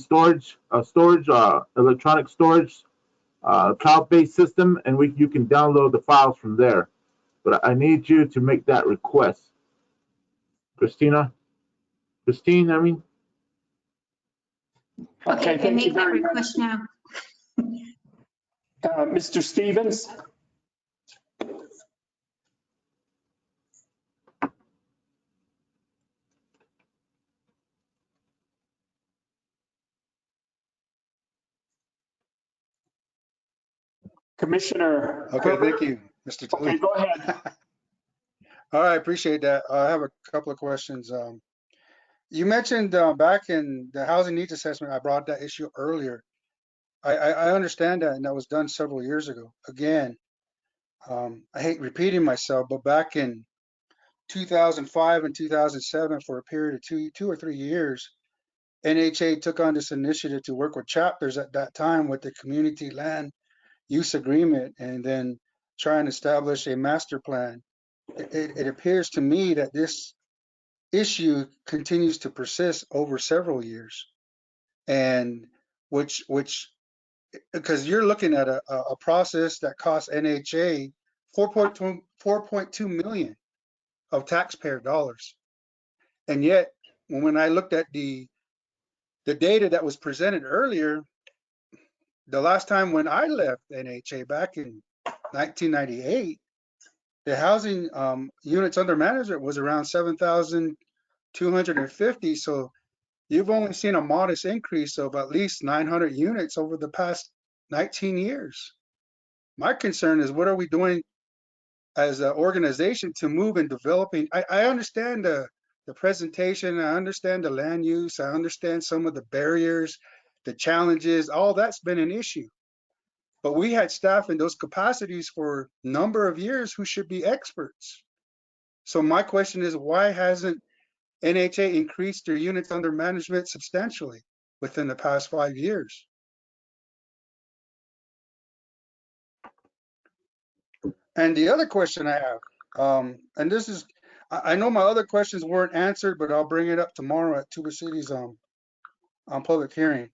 electronic storage cloud-based system, and you can download the files from there. But I need you to make that request. Christine, I mean. Okay, I can make that request now. Mr. Stevens? Commissioner. Okay, Herbert? thank you, Mr. Tully. Okay, go ahead. All right, appreciate that. I have a couple of questions. You mentioned back in the housing needs assessment, I brought that issue earlier. I understand that, and that was done several years ago. Again, I hate repeating myself, but back in 2005 and 2007, for a period of two or 3 years, NHA took on this initiative to work with chapters at that time with the community land use agreement, and then try and establish a master plan. It appears to me that this issue continues to persist over several years, and which because you're looking at a process that costs NHA 4.2 million of taxpayer dollars, and yet when I looked at the data that was presented earlier, the last time when I left NHA back in 1998, the housing units under management was around 7,250. So you've only seen a modest increase of at least 900 units over the past 19 years. My concern is, what are we doing as an organization to move in developing? I understand the presentation, I understand the land use, I understand some of the barriers, the challenges, all that's been an issue. But we had staff in those capacities for a number of years who should be experts. So my question is, why hasn't NHA increased their units under management substantially within the past 5 years? And the other question I have, and this is, I know my other questions weren't answered, but I'll bring it up tomorrow at Tuba City's on public hearing.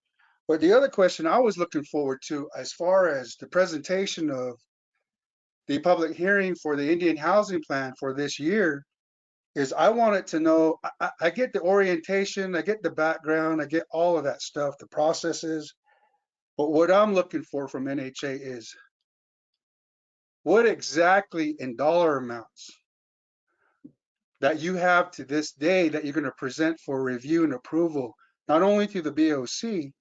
But the other question I was looking forward to, as far as the presentation of the public hearing for the Indian Housing Plan for this year, is I wanted to know, I get the orientation, I get the background, I get all of that stuff, the processes, but what I'm looking for from NHA is what exactly in dollar amounts that you have to this day that you're going to present for review and approval, not only through the BOC,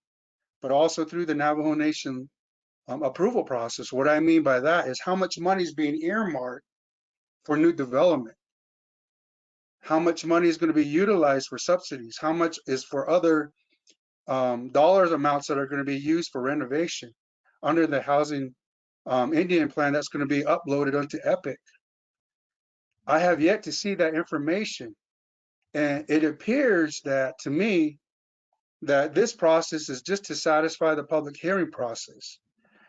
but also through the Navajo Nation approval process. What I mean by that is how much money is being earmarked for new development, how much money is going to be utilized for subsidies, how much is for other dollars amounts that are going to be used for renovation under the housing Indian plan that's going to be uploaded onto Epic. I have yet to see that information. And it appears that, to me, that this process is just to satisfy the public hearing process.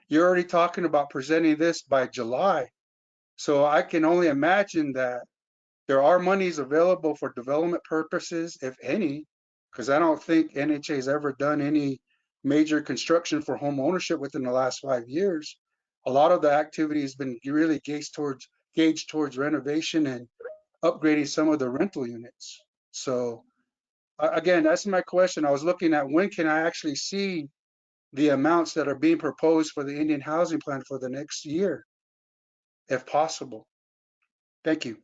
You're already talking about presenting this by July. So I can only imagine that there are monies available for development purposes, if any, because I don't think NHA has ever done any major construction for home ownership within the last 5 years. A lot of the activity has been really gauged towards renovation and upgrading some of the rental units. So again, that's my question. I was looking at when can I actually see the amounts that are being proposed for the Indian Housing Plan for the next year, if possible. Thank you.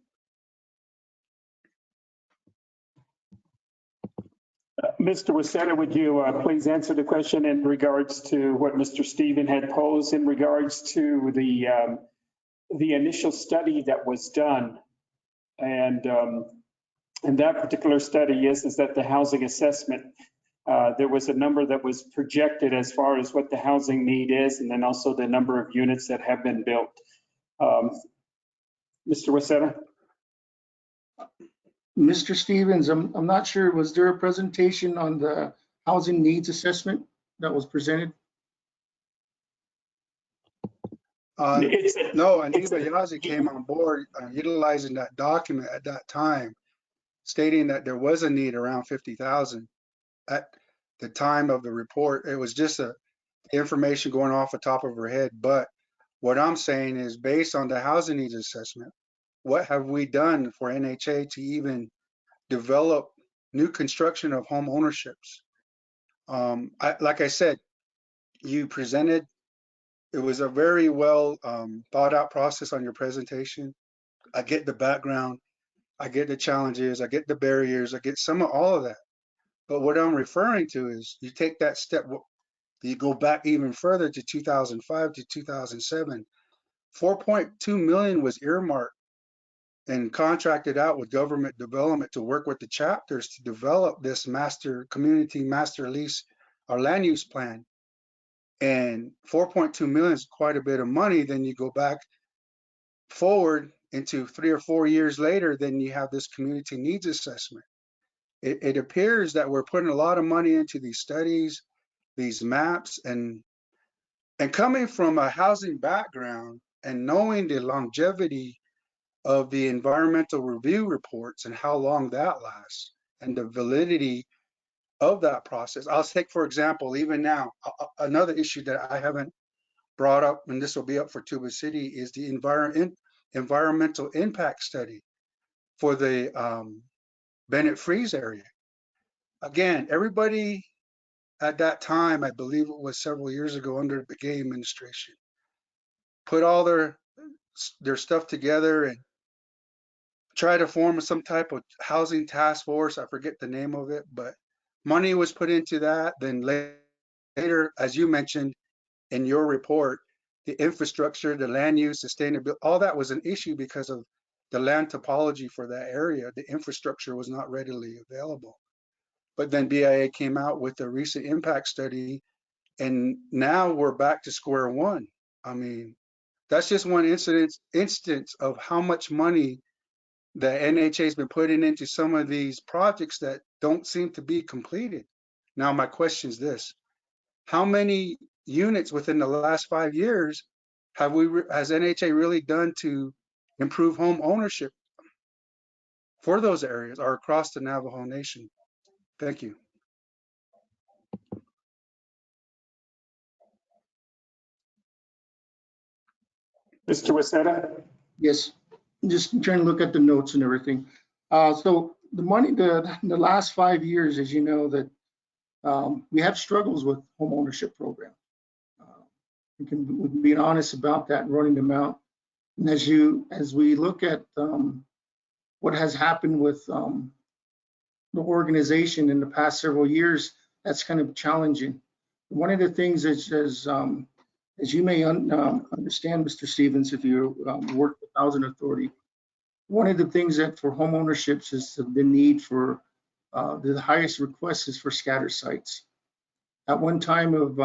Mr. Wasetta, would you please answer the question in regards to what Mr. Stephen had posed in regards to the initial study that was done? And that particular study is that the housing assessment, there was a number that was projected as far as what the housing need is, and then also the number of units that have been built. Mr. Wasetta? Mr. Stevens, I'm not sure, was there a presentation on the housing needs assessment that was presented? No, Aniba Yazi came on board utilizing that document at that time, stating that there was a need around 50,000 at the time of the report. It was just information going off the top of her head. But what I'm saying is, based on the housing needs assessment, what have we done for NHA to even develop new construction of home ownerships? Like I said, you presented, it was a very well thought out process on your presentation. I get the background, I get the challenges, I get the barriers, I get all of that. But what I'm referring to is you take that step, you go back even further to 2005 to 2007, 4.2 million was earmarked and contracted out with government development to work with the chapters to develop this community master lease or land use plan. And 4.2 million is quite a bit of money. Then you go back forward into 3 or 4 years later, then you have this community needs assessment. It appears that we're putting a lot of money into these studies, these maps, and coming from a housing background and knowing the longevity of the environmental review reports and how long that lasts and the validity of that process. I'll take, for example, even now, another issue that I haven't brought up, and this will be up for Tuba City, is the environmental impact study for the Bennett Freeze area. Again, everybody at that time, I believe it was several years ago under the Begay administration, put all their stuff together and try to form some type of housing task force. I forget the name of it, but money was put into that. Then later, as you mentioned in your report, the infrastructure, the land use, sustainability, all that was an issue because of the land topology for that area. The infrastructure was not readily available. But then BIA came out with a recent impact study, and now we're back to square one. I mean, that's just one instance of how much money the NHA has been putting into some of these projects that don't seem to be completed. Now, my question is this: how many units within the last 5 years has NHA really done to improve home ownership for those areas or across the Navajo Nation. Thank you. Mr. Waseda? Yes, just trying to look at the notes and everything. So the money, the last 5 years, as you know, that we have struggles with home ownership program. We can be honest about that, running them out. And as we look at what has happened with the organization in the past several years, that's kind of challenging. One of the things is, as you may understand, Mr. Stevens, if you work with Housing Authority, one of the things that for home ownerships is the need for the highest request is for scatter sites. At one time of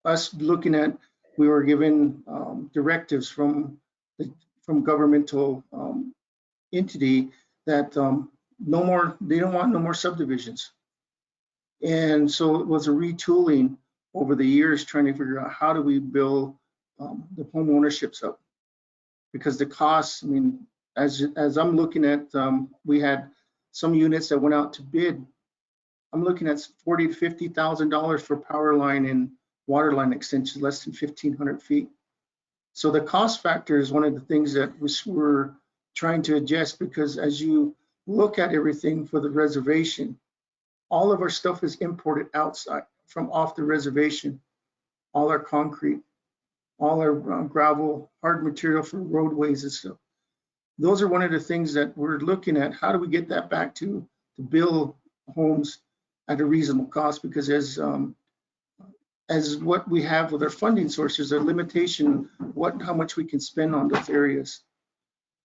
us looking at, we were given directives from governmental entity that no more, they don't want no more subdivisions. And so it was a retooling over the years trying to figure out how do we build the home ownerships up, because the costs, I mean, as I'm looking at, we had some units that went out to bid. I'm looking at $40,000 to $50,000 for power line and water line extension, less than 1,500 feet. So the cost factor is one of the things that we're trying to adjust, because as you look at everything for the reservation, all of our stuff is imported outside from off the reservation, all our concrete, all our gravel, hard material for roadways and stuff. Those are one of the things that we're looking at. How do we get that back to build homes at a reasonable cost? Because as what we have with our funding sources, a limitation, how much we can spend on those areas.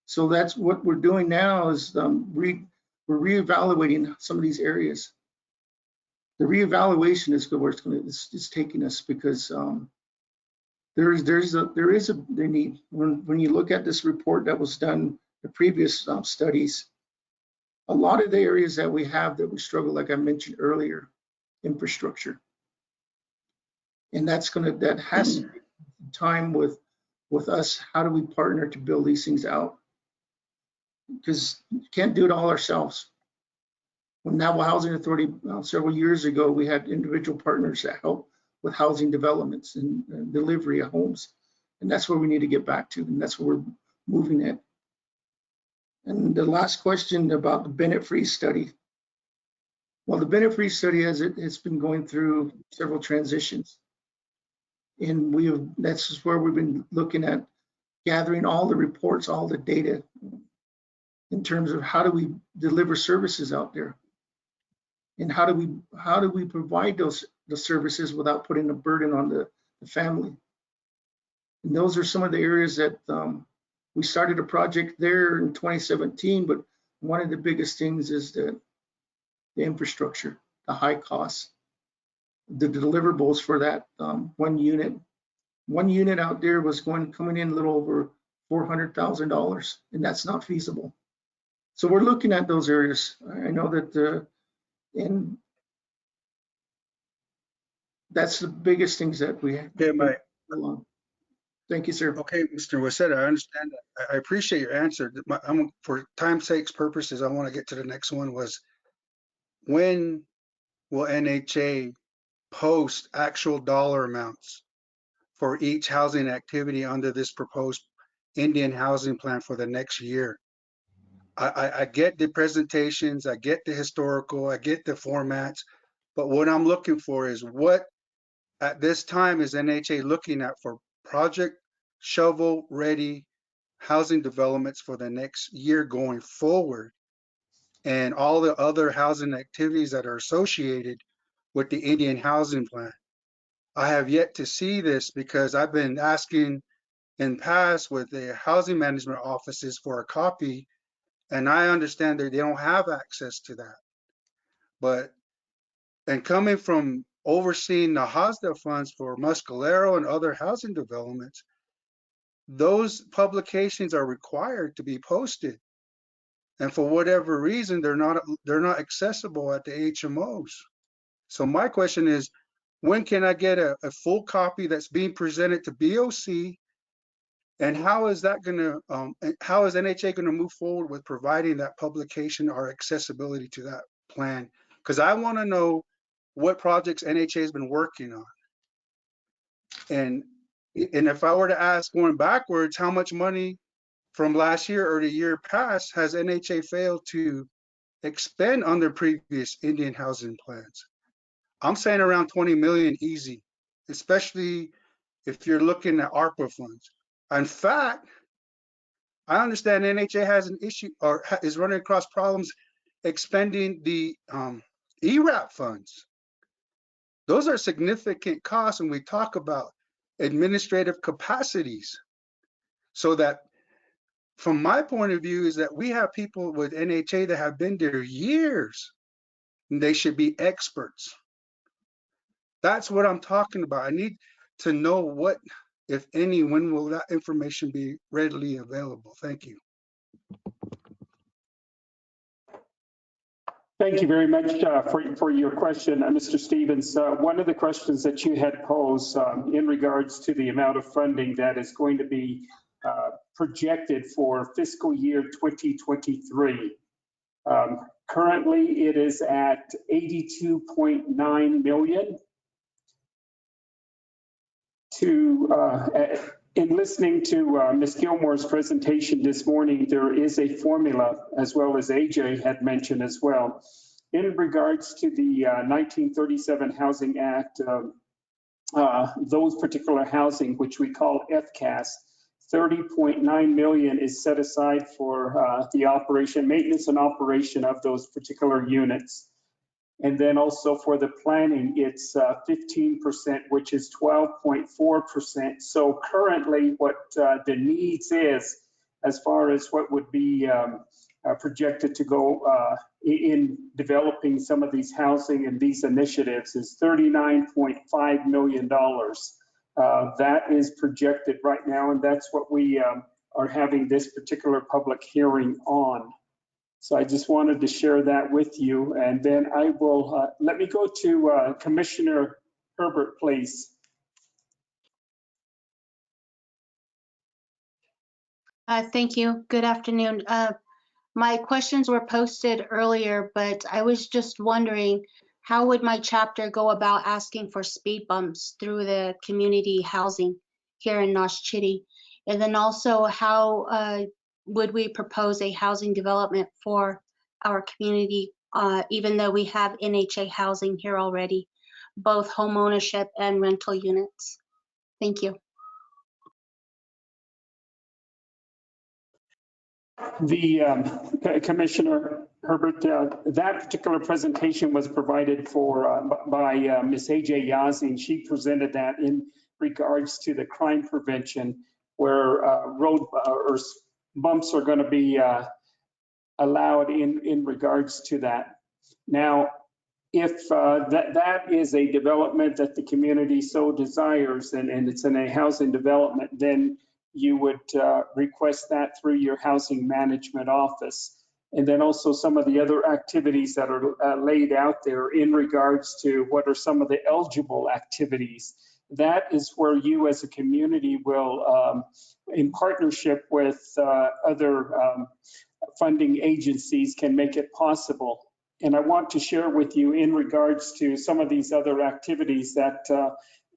So that's what we're doing now is we're reevaluating some of these areas. The reevaluation is where it's taking us, because there is a need. When you look at this report that was done, the previous studies, a lot of the areas that we have that we struggle, like I mentioned earlier, infrastructure. And that has to be time with us. How do we partner to build these things out? Because you can't do it all ourselves. When Navajo Housing Authority several years ago, we had individual partners that help with housing developments and delivery of homes. And that's where we need to get back to, and that's where we're moving at. And the last question about the Bennett Freeze study. Well, the Bennett Freeze study it's been going through several transitions. And that's just where we've been looking at gathering all the reports, all the data in terms of how do we deliver services out there, and how do we provide the services without putting a burden on the family. And those are some of the areas that we started a project there in 2017, but one of the biggest things is the infrastructure, the high costs, the deliverables for that one unit. One unit out there was coming in a little over $400,000, and that's not feasible. So we're looking at those areas. I know that, and that's the biggest things that we have. Okay, Thank you, sir. Okay, Mr. Waseda, I understand that. I appreciate your answer. For time's sake purposes, I want to get to the next one. Was when will NHA post actual dollar amounts for each housing activity under this proposed Indian housing plan for the next year? I get the presentations, I get the historical, I get the formats, but what I'm looking for is what at this time is NHA looking at for project shovel ready housing developments for the next year going forward, and all the other housing activities that are associated with the Indian housing plan. I have yet to see this because I've been asking in past with the housing management offices for a copy, and I understand that they don't have access to that. And coming from overseeing the HOSDA funds for Mescalero and other housing developments, those publications are required to be posted. And for whatever reason, they're not accessible at the HMOs. So my question is, when can I get a full copy that's being presented to BOC And how is that going to, how is NHA going to move forward with providing that publication or accessibility to that plan? Because I want to know what projects NHA has been working on. And if I were to ask going backwards, how much money from last year or the year past has NHA failed to expend on their previous Indian housing plans? I'm saying around 20 million easy, especially if you're looking at ARPA funds. In fact, I understand NHA has an issue or is running across problems expending the ERAP funds. Those are significant costs when we talk about administrative capacities. So that from my point of view is that we have people with NHA that have been there years and they should be experts. That's what I'm talking about. I need to know what, if any, when will that information be readily available? Thank you. Thank you very much for your question, Mr. Stevens. One of the questions that you had posed in regards to the amount of funding that is going to be projected for fiscal year 2023. Currently, it is at 82.9 million. In listening to Ms. Gilmore's presentation this morning, there is a formula, as well as AJ had mentioned as well, in regards to the 1937 Housing Act, those particular housing, which we call FCAS, 30.9 million is set aside for the operation, maintenance and operation of those particular units. And then also for the planning, it's 15%, which is 12.4%. So currently what the needs is, as far as what would be projected to go in developing some of these housing and these initiatives, is $39.5 million. That is projected right now, and that's what we are having this particular public hearing on. So I just wanted to share that with you. And then I will, let me go to Commissioner Herbert, please. Thank you. Good afternoon. My questions were posted earlier, but I was just wondering, how would my chapter go about asking for speed bumps through the community housing here in Nosh Chitty? And then also, how would we propose a housing development for our community, even though we have NHA housing here already, both home ownership and rental units? Thank you. The Commissioner Herbert, that particular presentation was provided for by Ms. AJ Yazzie, and she presented that in regards to the crime prevention, where road or bumps are going to be allowed in regards to that. Now, if that is a development that the community so desires, and it's in a housing development, then you would request that through your housing management office. And then also some of the other activities that are laid out there in regards to what are some of the eligible activities. That is where you as a community will, in partnership with other funding agencies, can make it possible. And I want to share with you in regards to some of these other activities that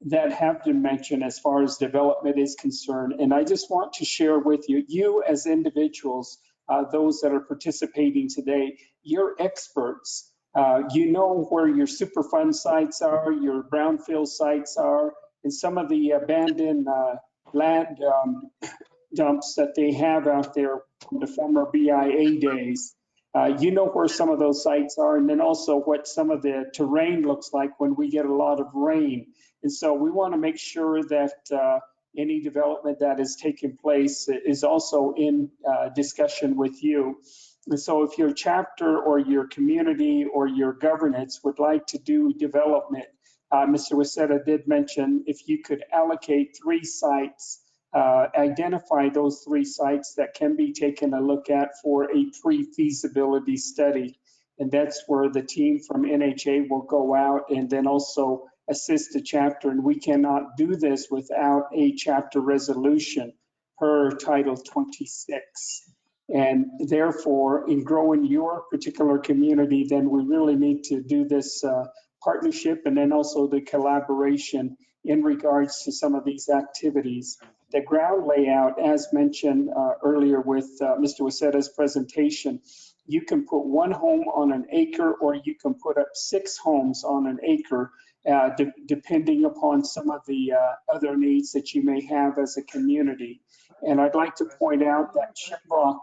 that have been mentioned as far as development is concerned. And I just want to share with you, you as individuals, those that are participating today, you're experts. You know where your Superfund sites are, your brownfield sites are, and some of the abandoned land dumps that they have out there from the former BIA days. You know where some of those sites are, and then also what some of the terrain looks like when we get a lot of rain. And so we want to make sure that any development that is taking place is also in discussion with you. And so if your chapter or your community or your governance would like to do development, Mr. Wasetta did mention if you could allocate 3 sites, identify those 3 sites that can be taken a look at for a pre-feasibility study. And that's where the team from NHA will go out and then also assist the chapter. And we cannot do this without a chapter resolution per Title 26. And therefore, in growing your particular community, then we really need to do this partnership and then also the collaboration in regards to some of these activities. The ground layout, as mentioned earlier with Mr. Wacetta's presentation, you can put one home on an acre or you can put up 6 homes on an acre, depending upon some of the other needs that you may have as a community. And I'd like to point out that Shiprock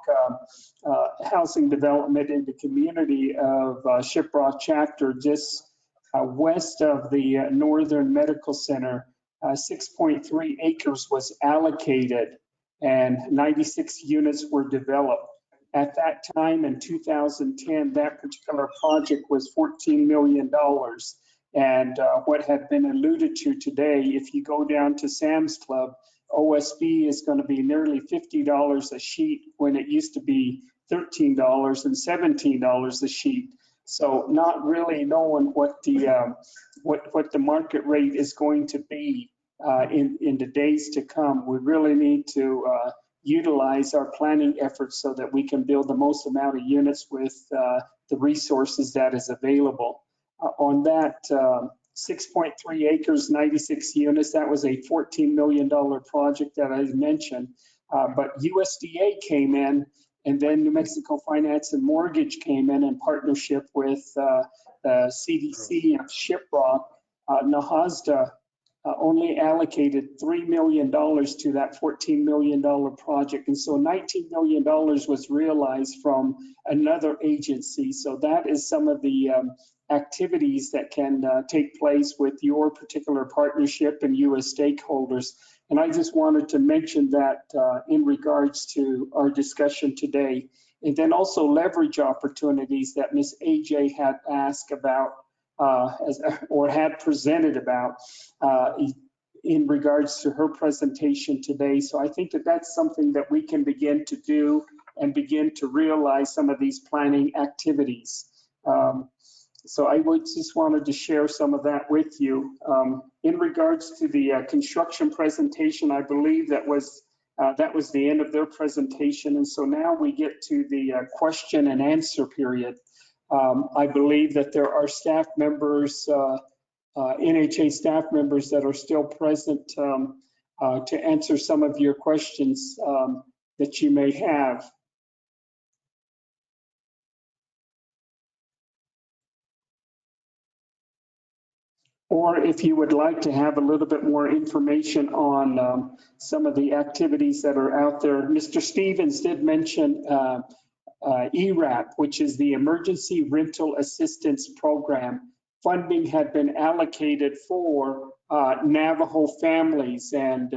housing development in the community of Shiprock Chapter, just west of the Northern Medical Center, 6.3 acres was allocated and 96 units were developed. At that time in 2010, that particular project was $14 million. And what had been alluded to today, if you go down to Sam's Club, OSB is going to be nearly $50 a sheet when it used to be $13 and $17 a sheet. So not really knowing what the market rate is going to be in the days to come. We really need to utilize our planning efforts so that we can build the most amount of units with the resources that is available. On that 6.3 acres, 96 units, that was a $14 million project that I mentioned. But USDA came in, and then New Mexico Finance and Mortgage came in partnership with the CDC of Shiprock. NAHASDA only allocated $3 million to that $14 million project. And so $19 million was realized from another agency. So that is some of the activities that can take place with your particular partnership and US stakeholders. And I just wanted to mention that in regards to our discussion today. And then also leverage opportunities that Ms. AJ had asked about or had presented about in regards to her presentation today. So I think that that's something that we can begin to do and begin to realize some of these planning activities. So I would just wanted to share some of that with you. In regards to the construction presentation, I believe that was the end of their presentation. And so now we get to the question and answer period. I believe that there are staff members, NHA staff members that are still present to answer some of your questions that you may have. Or if you would like to have a little bit more information on some of the activities that are out there. Mr. Stevens did mention ERAP, which is the Emergency Rental Assistance Program. Funding had been allocated for Navajo families, and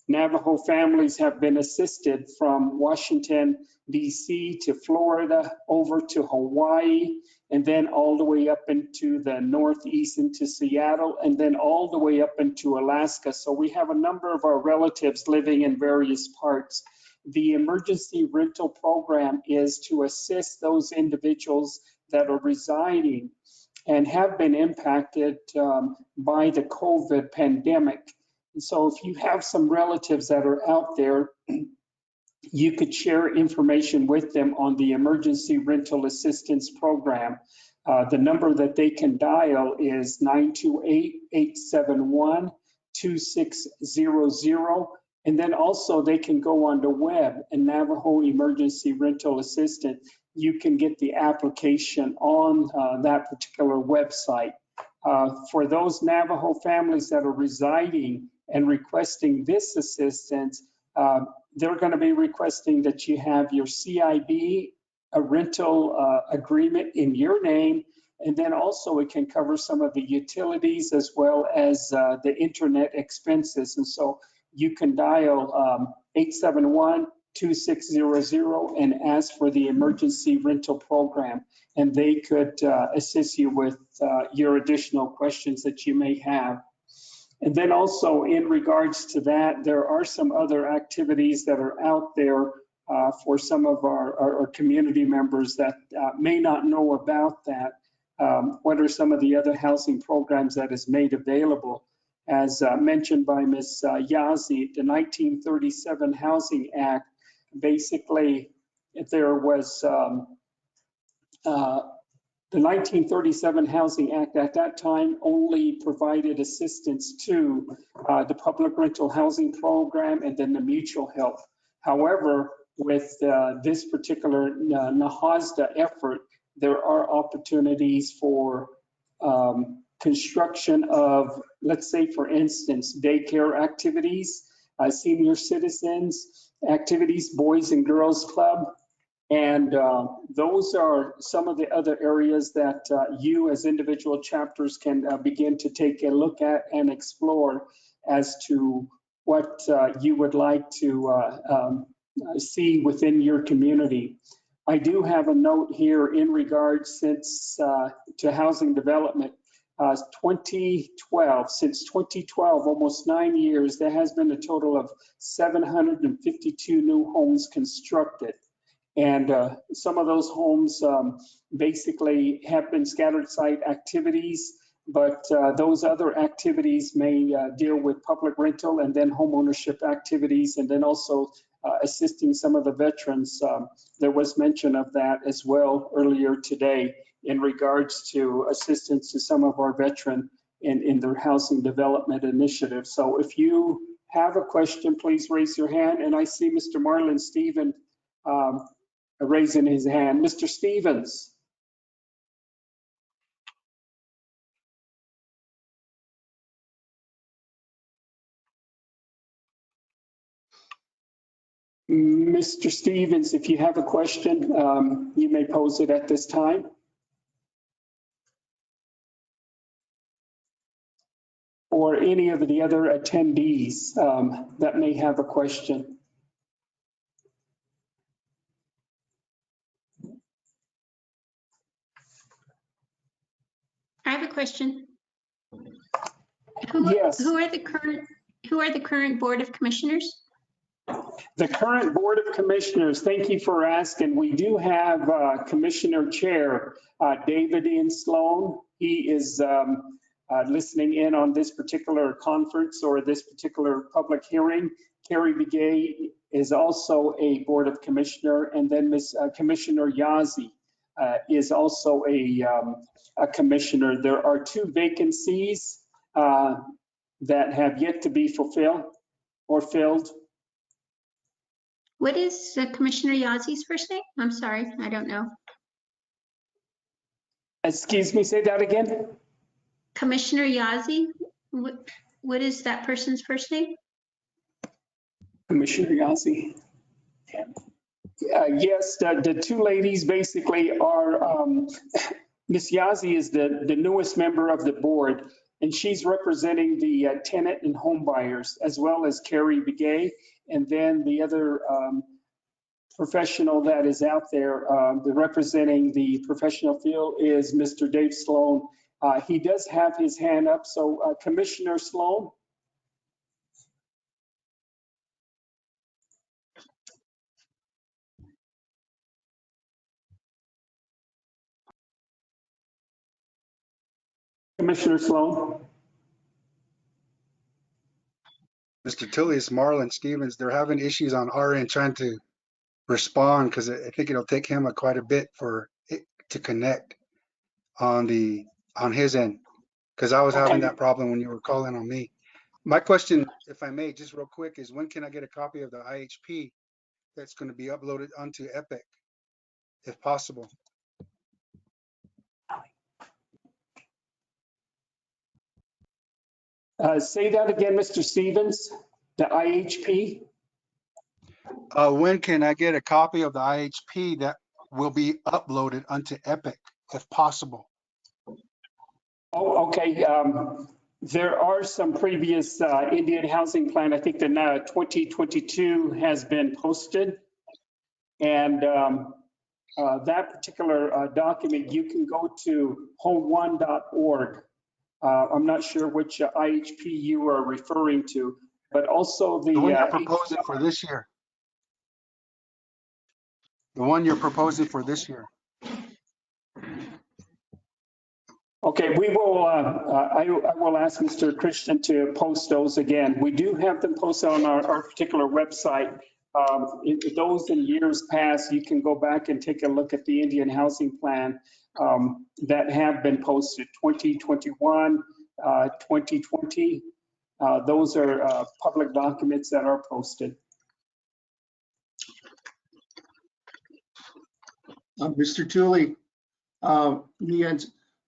Navajo families have been assisted from Washington, D.C. to Florida, over to Hawaii, and then all the way up into the Northeast into Seattle, and then all the way up into Alaska. So we have a number of our relatives living in various parts. The emergency rental program is to assist those individuals that are residing and have been impacted by the COVID pandemic. And so if you have some relatives that are out there, you could share information with them on the emergency rental assistance program. The number that they can dial is 928-871-2600. And then also they can go on the web and Navajo Emergency Rental Assistant. You can get the application on that particular website. For those Navajo families that are residing and requesting this assistance, they're going to be requesting that you have your CIB, a rental agreement in your name, and then also it can cover some of the utilities as well as the internet expenses. And so you can dial 871-2600 and ask for the emergency rental program, and they could assist you with your additional questions that you may have. And then also in regards to that, there are some other activities that are out there for some of our community members that may not know about that. What are some of the other housing programs that is made available? as mentioned by Ms. Yazzie, the 1937 Housing Act, basically there was the 1937 Housing Act at that time only provided assistance to the public rental housing program and then the mutual help. However, with this particular NAHASDA effort, there are opportunities for construction of, let's say, for instance, daycare activities, senior citizens activities, Boys and Girls Club. And those are some of the other areas that you as individual chapters can begin to take a look at and explore as to what you would like to see within your community. I do have a note here in regards to housing development. 2012, since 2012, almost 9 years, there has been a total of 752 new homes constructed. And some of those homes basically have been scattered site activities, but those other activities may deal with public rental and then home ownership activities, and then also assisting some of the veterans. There was mention of that as well earlier today in regards to assistance to some of our veterans in their housing development initiative. So if you have a question, please raise your hand. And I see Mr. Marlon Stephen raising his hand. Mr. Stevens. Mr. Stevens, if you have a question, you may pose it at this time. Or any of the other attendees that may have a question. I have a question. Yes. Who are the current Board of Commissioners? The current Board of Commissioners, thank you for asking. We do have Commissioner Chair David Ian Sloan. He is listening in on this particular conference or this particular public hearing. Carrie Begay is also a Board of Commissioner, and then Ms. Commissioner Yazzie is also a commissioner. There are 2 vacancies that have yet to be fulfilled or filled. What is Commissioner Yazzie's first name? I'm sorry, I don't know. Excuse me, say that again. Commissioner Yazzie, what is that person's first name? Commissioner Yazzie. Yes, the 2 ladies basically are, Ms. Yazzie is the newest member of the board, and she's representing the tenant and home buyers, as well as Carrie Begay. And then the other professional that is out there, representing the professional field is Mr. Dave Sloan. He does have his hand up, so Commissioner Sloan. Commissioner Sloan. Mr. Tilley, it's Marlon Stevens. They're having issues on our end trying to respond because I think it'll take him quite a bit for it to connect on his end, because I was having that problem when you were calling on me. My question, if I may, just real quick, is when can I get a copy of the IHP that's going to be uploaded onto Epic, if possible? Say that again, Mr. Stevens, the IHP. When can I get a copy of the IHP that will be uploaded onto Epic, if possible? Oh, okay. There are some previous Indian housing plan. I think the 2022 has been posted. And that particular document, you can go to home1.org. I'm not sure which IHP you are referring to, but also the one you're proposing for this year. The one you're proposing for this year. Okay, we will, I will ask Mr. Christian to post those again. We do have them posted on our particular website. Those in years past, you can go back and take a look at the Indian Housing Plan that have been posted, 2021, 2020. Those are public documents that are posted. Mr. Tooley,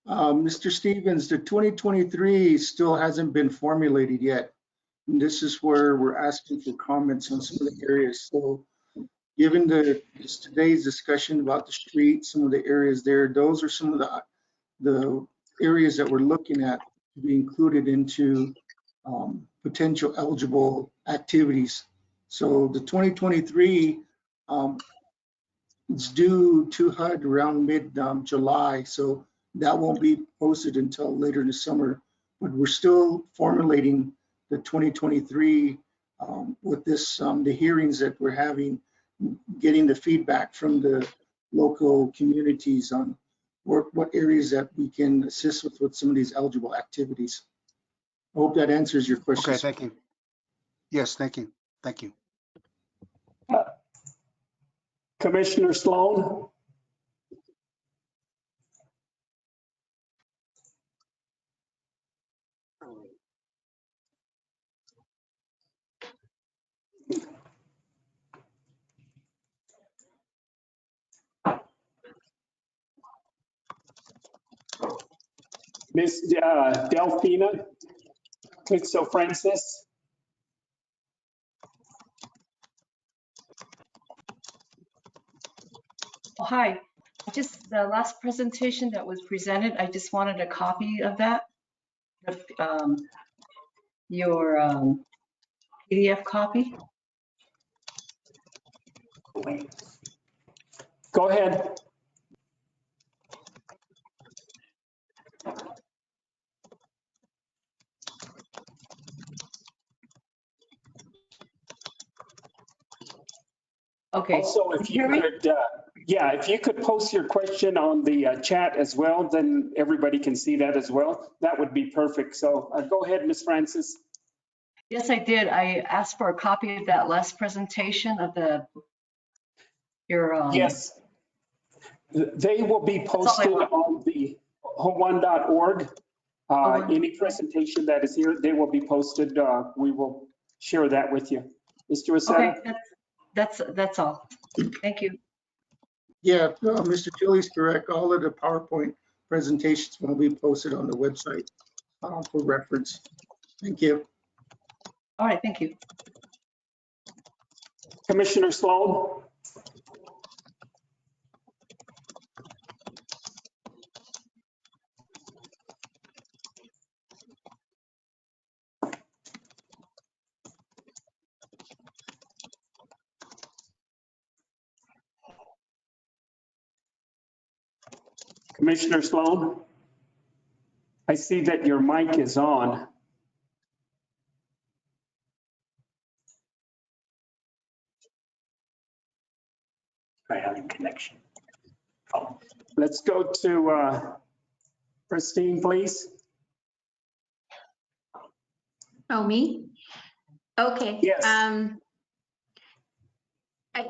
Mr. Stevens, the 2023 still hasn't been formulated yet. And this is where we're asking for comments on some of the areas. So given today's discussion about the street, some of the areas there, those are some of the areas that we're looking at to be included into potential eligible activities. So the 2023, it's due to HUD around mid-July, so that won't be posted until later in the summer. But we're still formulating the 2023 with this, the hearings that we're having, getting the feedback from the local communities on what areas that we can assist with some of these eligible activities. I hope that answers your question. Okay, thank you. Yes, thank you. Thank you. Commissioner Sloan? Ms. Delphina Clixo Francis? Oh, hi. Just the last presentation that was presented, I just wanted a copy of that. Your PDF copy. Go ahead. Okay. Also, if you could, if you could post your question on the chat as well, then everybody can see that as well. That would be perfect. So go ahead, Ms. Francis. Yes, I did. I asked for a copy of that last presentation of your. Yes. They will be posted on the home1.org. Any presentation that is here, they will be posted. We will share that with you. Mr. Wasetta? Okay, that's all. Thank you. Yeah, Mr. Tooley's correct. All of the PowerPoint presentations will be posted on the website for reference. Thank you. All right, thank you. Commissioner Sloan? Commissioner Sloan? I see that your mic is on. Try having connection. Let's go to Christine, please. Oh, me? Okay. Yes. I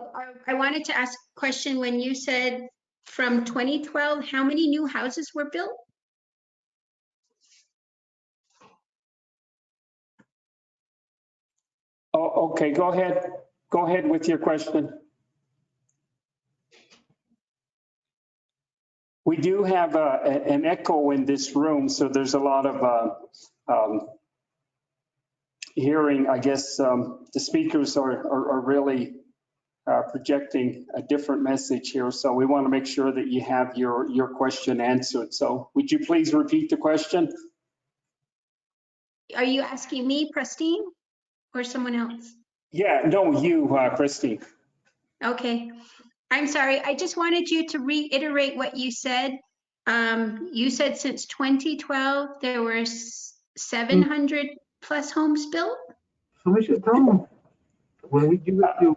wanted to ask a question. When you said from 2012, how many new houses were built? Oh, okay, go ahead. Go ahead with your question. We do have an echo in this room, so there's a lot of hearing. I guess the speakers are really projecting a different message here, so we want to make sure that you have your question answered. So would you please repeat the question? Are you asking me, Pristine, or someone else? Yeah, no, you, Christine. Okay. I'm sorry. I just wanted you to reiterate what you said. You said since 2012, there were 700 plus homes built? So we should tell them when we give it to.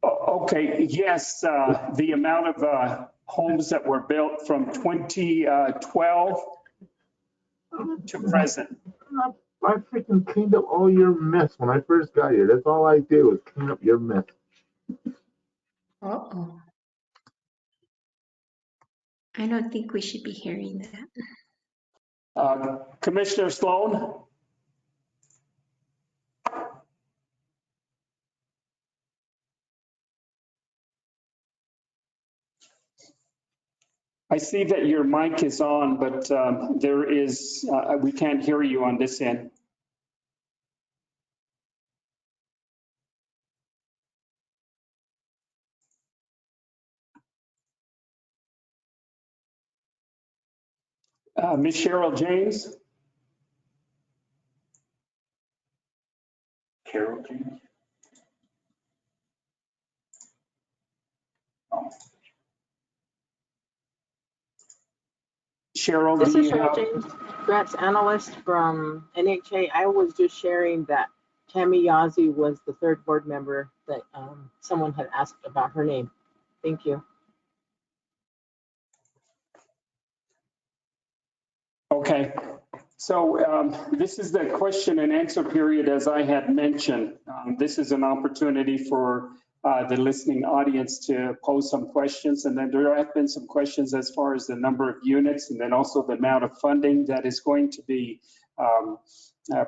Okay, yes, the amount of homes that were built from 2012 to present. I freaking cleaned up all your mess when I first got here. That's all I did was clean up your mess. Uh-oh. I don't think we should be hearing that. Commissioner Sloan? I see that your mic is on, but there is, we can't hear you on this end. Ms. Cheryl James? Carol James? Oh. Cheryl, This do is you Cheryl have? James, grants analyst from NHA. I was just sharing that Tammy Yazzie was the third board member that someone had asked about her name. Thank you. Okay, so this is the question and answer period, as I had mentioned. This is an opportunity for the listening audience to pose some questions, and then there have been some questions as far as the number of units and then also the amount of funding that is going to be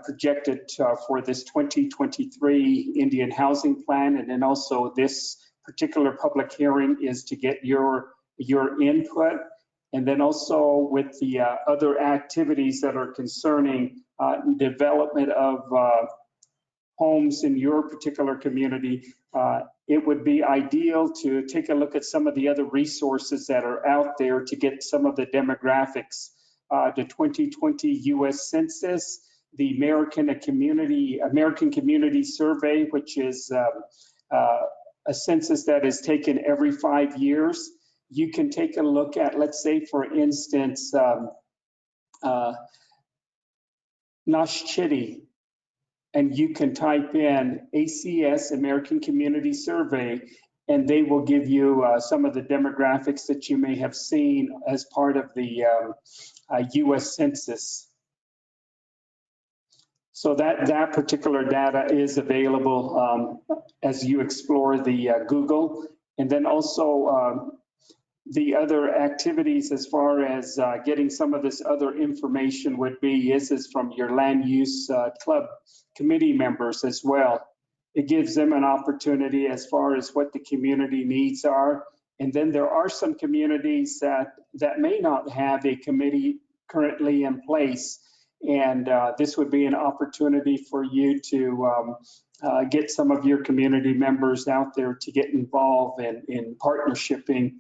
projected for this 2023 Indian Housing Plan. And then also this particular public hearing is to get your input. And then also with the other activities that are concerning development of homes in your particular community, it would be ideal to take a look at some of the other resources that are out there to get some of the demographics. The 2020 U.S. Census, the American Community Survey, which is a census that is taken every 5 years. You can take a look at, let's say, for instance, Nashchitty, and you can type in ACS, American Community Survey, and they will give you some of the demographics that you may have seen as part of the U.S. Census. So that particular data is available as you explore the Google. And then also the other activities as far as getting some of this other information would be is from your land use club committee members as well. It gives them an opportunity as far as what the community needs are. And then there are some communities that may not have a committee currently in place. And this would be an opportunity for you to get some of your community members out there to get involved in partnershiping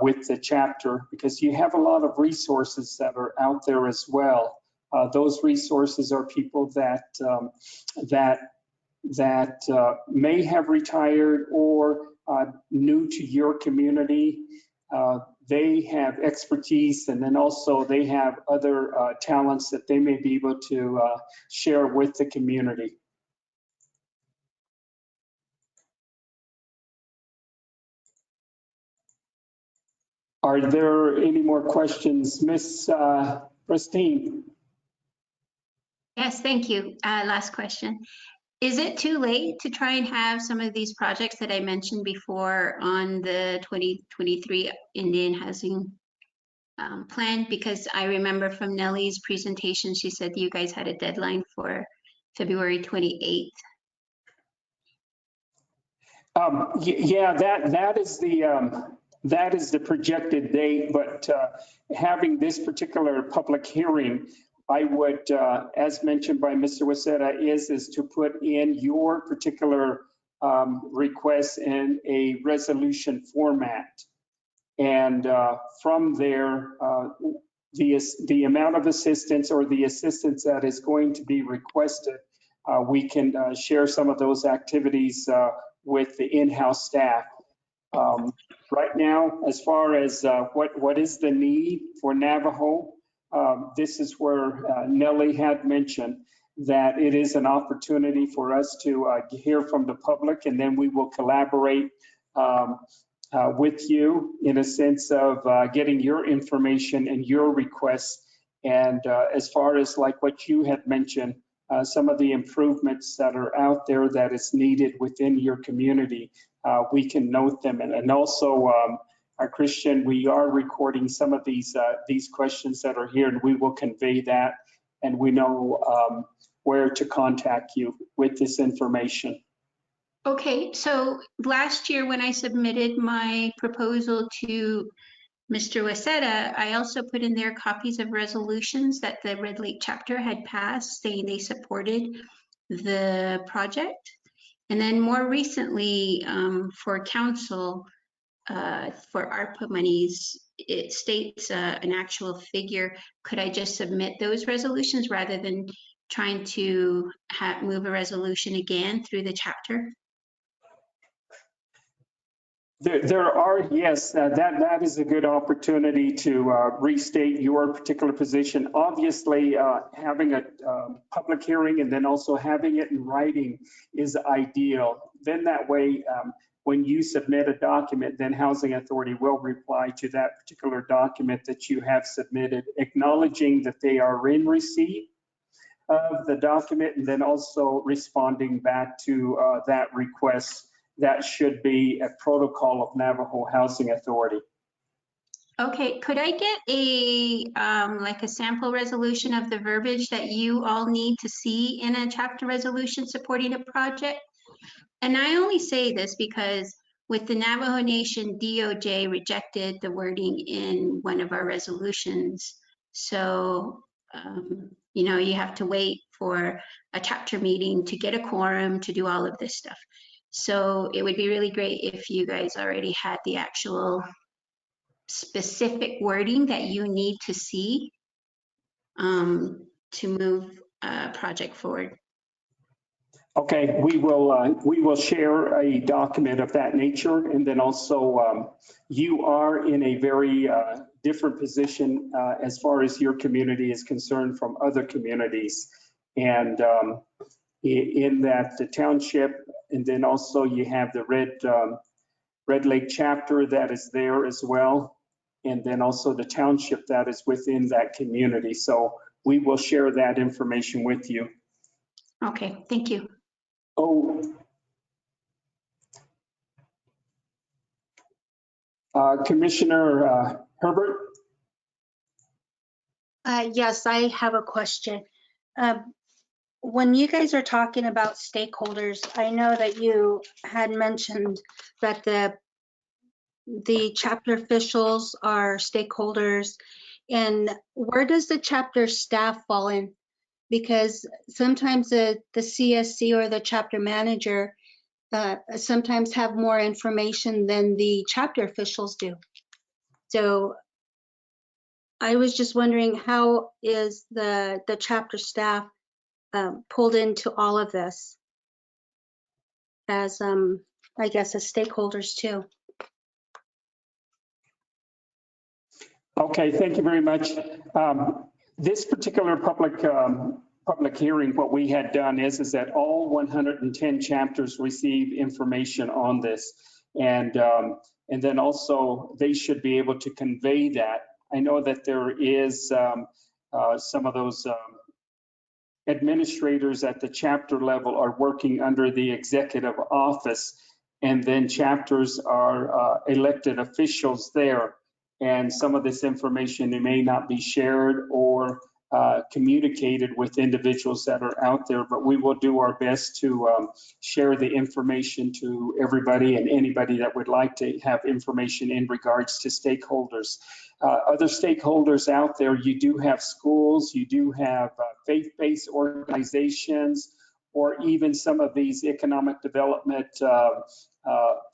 with the chapter, because you have a lot of resources that are out there as well. Those resources are people that may have retired or new to your community. They have expertise, and then also they have other talents that they may be able to share with the community. Are there any more questions? Miss Christine? Yes, thank you. Last question. Is it too late to try and have some of these projects that I mentioned before on the 2023 Indian Housing Plan? Because I remember from Nelly's presentation, she said you guys had a deadline for February 28th. Yeah, that is the projected date, but having this particular public hearing, I would, as mentioned by Mr. Waseda, is to put in your particular request in a resolution format. And from there, the amount of assistance or the assistance that is going to be requested, we can share some of those activities with the in-house staff. Right now, as far as what is the need for Navajo, this is where Nelly had mentioned that it is an opportunity for us to hear from the public, and then we will collaborate with you in a sense of getting your information and your requests. And as far as like what you had mentioned, some of the improvements that are out there that is needed within your community, we can note them. And also, Christian, we are recording some of these questions that are here, and we will convey that, and we know where to contact you with this information. Okay, so last year when I submitted my proposal to Mr. Wasetta, I also put in there copies of resolutions that the Red Lake chapter had passed saying they supported the project. And then more recently, for council, for ARPA monies, it states an actual figure. Could I just submit those resolutions rather than trying to move a resolution again through the chapter? There are, yes, that is a good opportunity to restate your particular position. Obviously, having a public hearing and then also having it in writing is ideal. Then that way, when you submit a document, then Housing Authority will reply to that particular document that you have submitted, acknowledging that they are in receipt of the document and then also responding back to that request. That should be a protocol of Navajo Housing Authority. Okay, could I get a like a sample resolution of the verbiage that you all need to see in a chapter resolution supporting a project? And I only say this because with the Navajo Nation, DOJ rejected the wording in one of our resolutions. So, you know, you have to wait for a chapter meeting to get a quorum to do all of this stuff. So it would be really great if you guys already had the actual specific wording that you need to see to move a project forward. Okay, we will share a document of that nature, and then also you are in a very different position as far as your community is concerned from other communities, and in that the township, and then also you have the Red Lake chapter that is there as well, and then also the township that is within that community. So we will share that information with you. Okay, thank you. Oh, Commissioner Herbert? Yes, I have a question. When you guys are talking about stakeholders, I know that you had mentioned that the chapter officials are stakeholders, and where does the chapter staff fall in? Because sometimes the CSC or the chapter manager sometimes have more information than the chapter officials do. So I was just wondering, how is the chapter staff pulled into all of this as, I guess, as stakeholders too? Okay, thank you very much. This particular public hearing, what we had done is that all 110 chapters receive information on this, and then also they should be able to convey that. I know that there is some of those administrators at the chapter level are working under the executive office, and then chapters are elected officials there. And some of this information, it may not be shared or communicated with individuals that are out there, but we will do our best to share the information to everybody and anybody that would like to have information in regards to stakeholders. Other stakeholders out there, you do have schools, you do have faith-based organizations, or even some of these economic development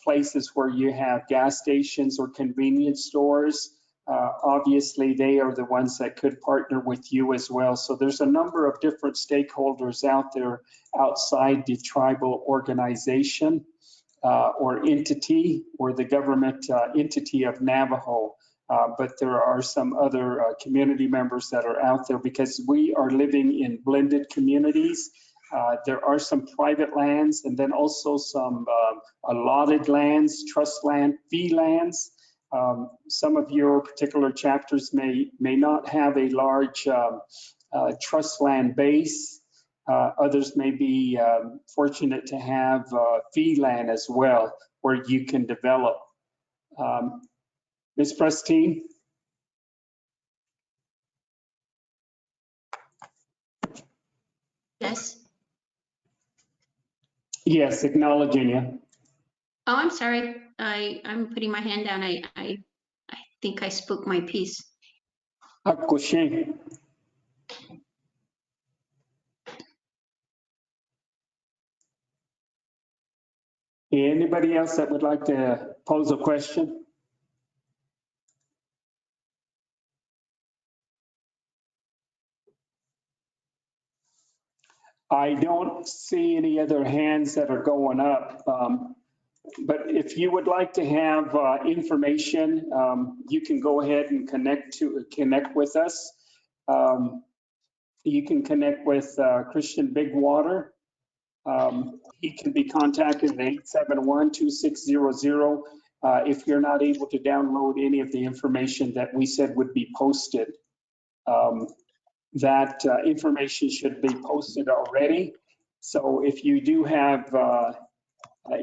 places where you have gas stations or convenience stores. Obviously, they are the ones that could partner with you as well. So there's a number of different stakeholders out there outside the tribal organization or entity or the government entity of Navajo. But there are some other community members that are out there because we are living in blended communities. There are some private lands and then also some allotted lands, trust land, fee lands. Some of your particular chapters may not have a large trust land base. Others may be fortunate to have fee land as well, where you can develop. Ms. Prestine? Yes. Yes, acknowledging you. Oh, I'm sorry. I'm putting my hand down. I think I spoke my piece. Hakushin. Anybody else that would like to pose a question? I don't see any other hands that are going up. But if you would like to have information, you can go ahead and connect with us. You can connect with Christian Bigwater. He can be contacted at 871-2600 if you're not able to download any of the information that we said would be posted. That information should be posted already. So if you do have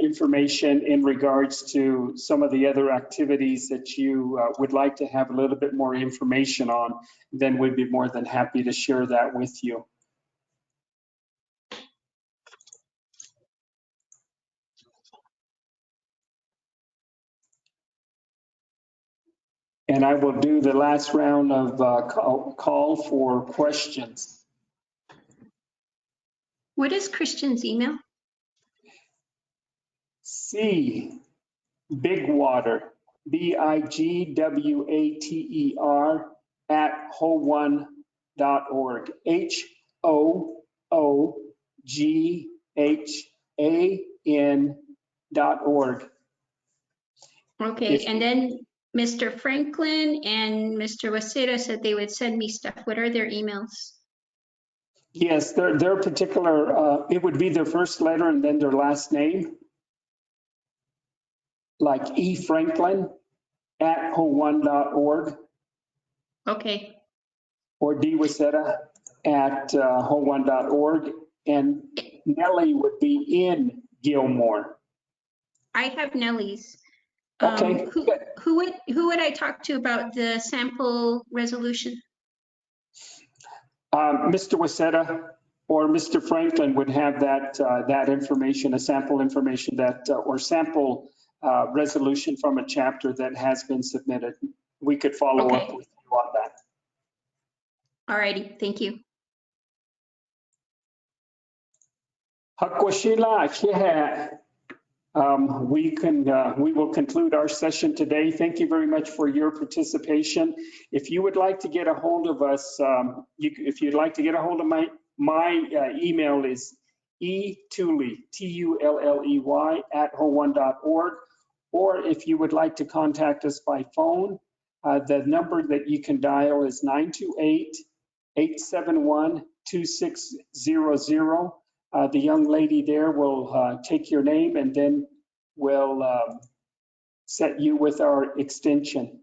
information in regards to some of the other activities that you would like to have a little bit more information on, then we'd be more than happy to share that with you. And I will do the last round of call for questions. What is Christian's email? C, Bigwater, BIGWATER @hoone.org. HOOGHAN.org. Okay, and then Mr. Franklin and Mr. Waseda said they would send me stuff. What are their emails? Yes, their particular, it would be their first letter and then their last name. Like E. Franklin @hoone.org. Okay. Or D. Waseda @hoone.org. And Nelly would be in Gilmore. I have Nelly's. Okay. Who would I talk to about the sample resolution? Mr. Waseda or Mr. Franklin would have that information, a sample information that, or sample resolution from a chapter that has been submitted. We could follow up with you on that. All righty, thank you. We will conclude our session today. Thank you very much for your participation. If you would like to get a hold of us, if you'd like to get a hold of my email is etuley, TULLEY @hoone.org. Or if you would like to contact us by phone, the number that you can dial is 928-871-2600. The young lady there will take your name and then we'll set you with our extension.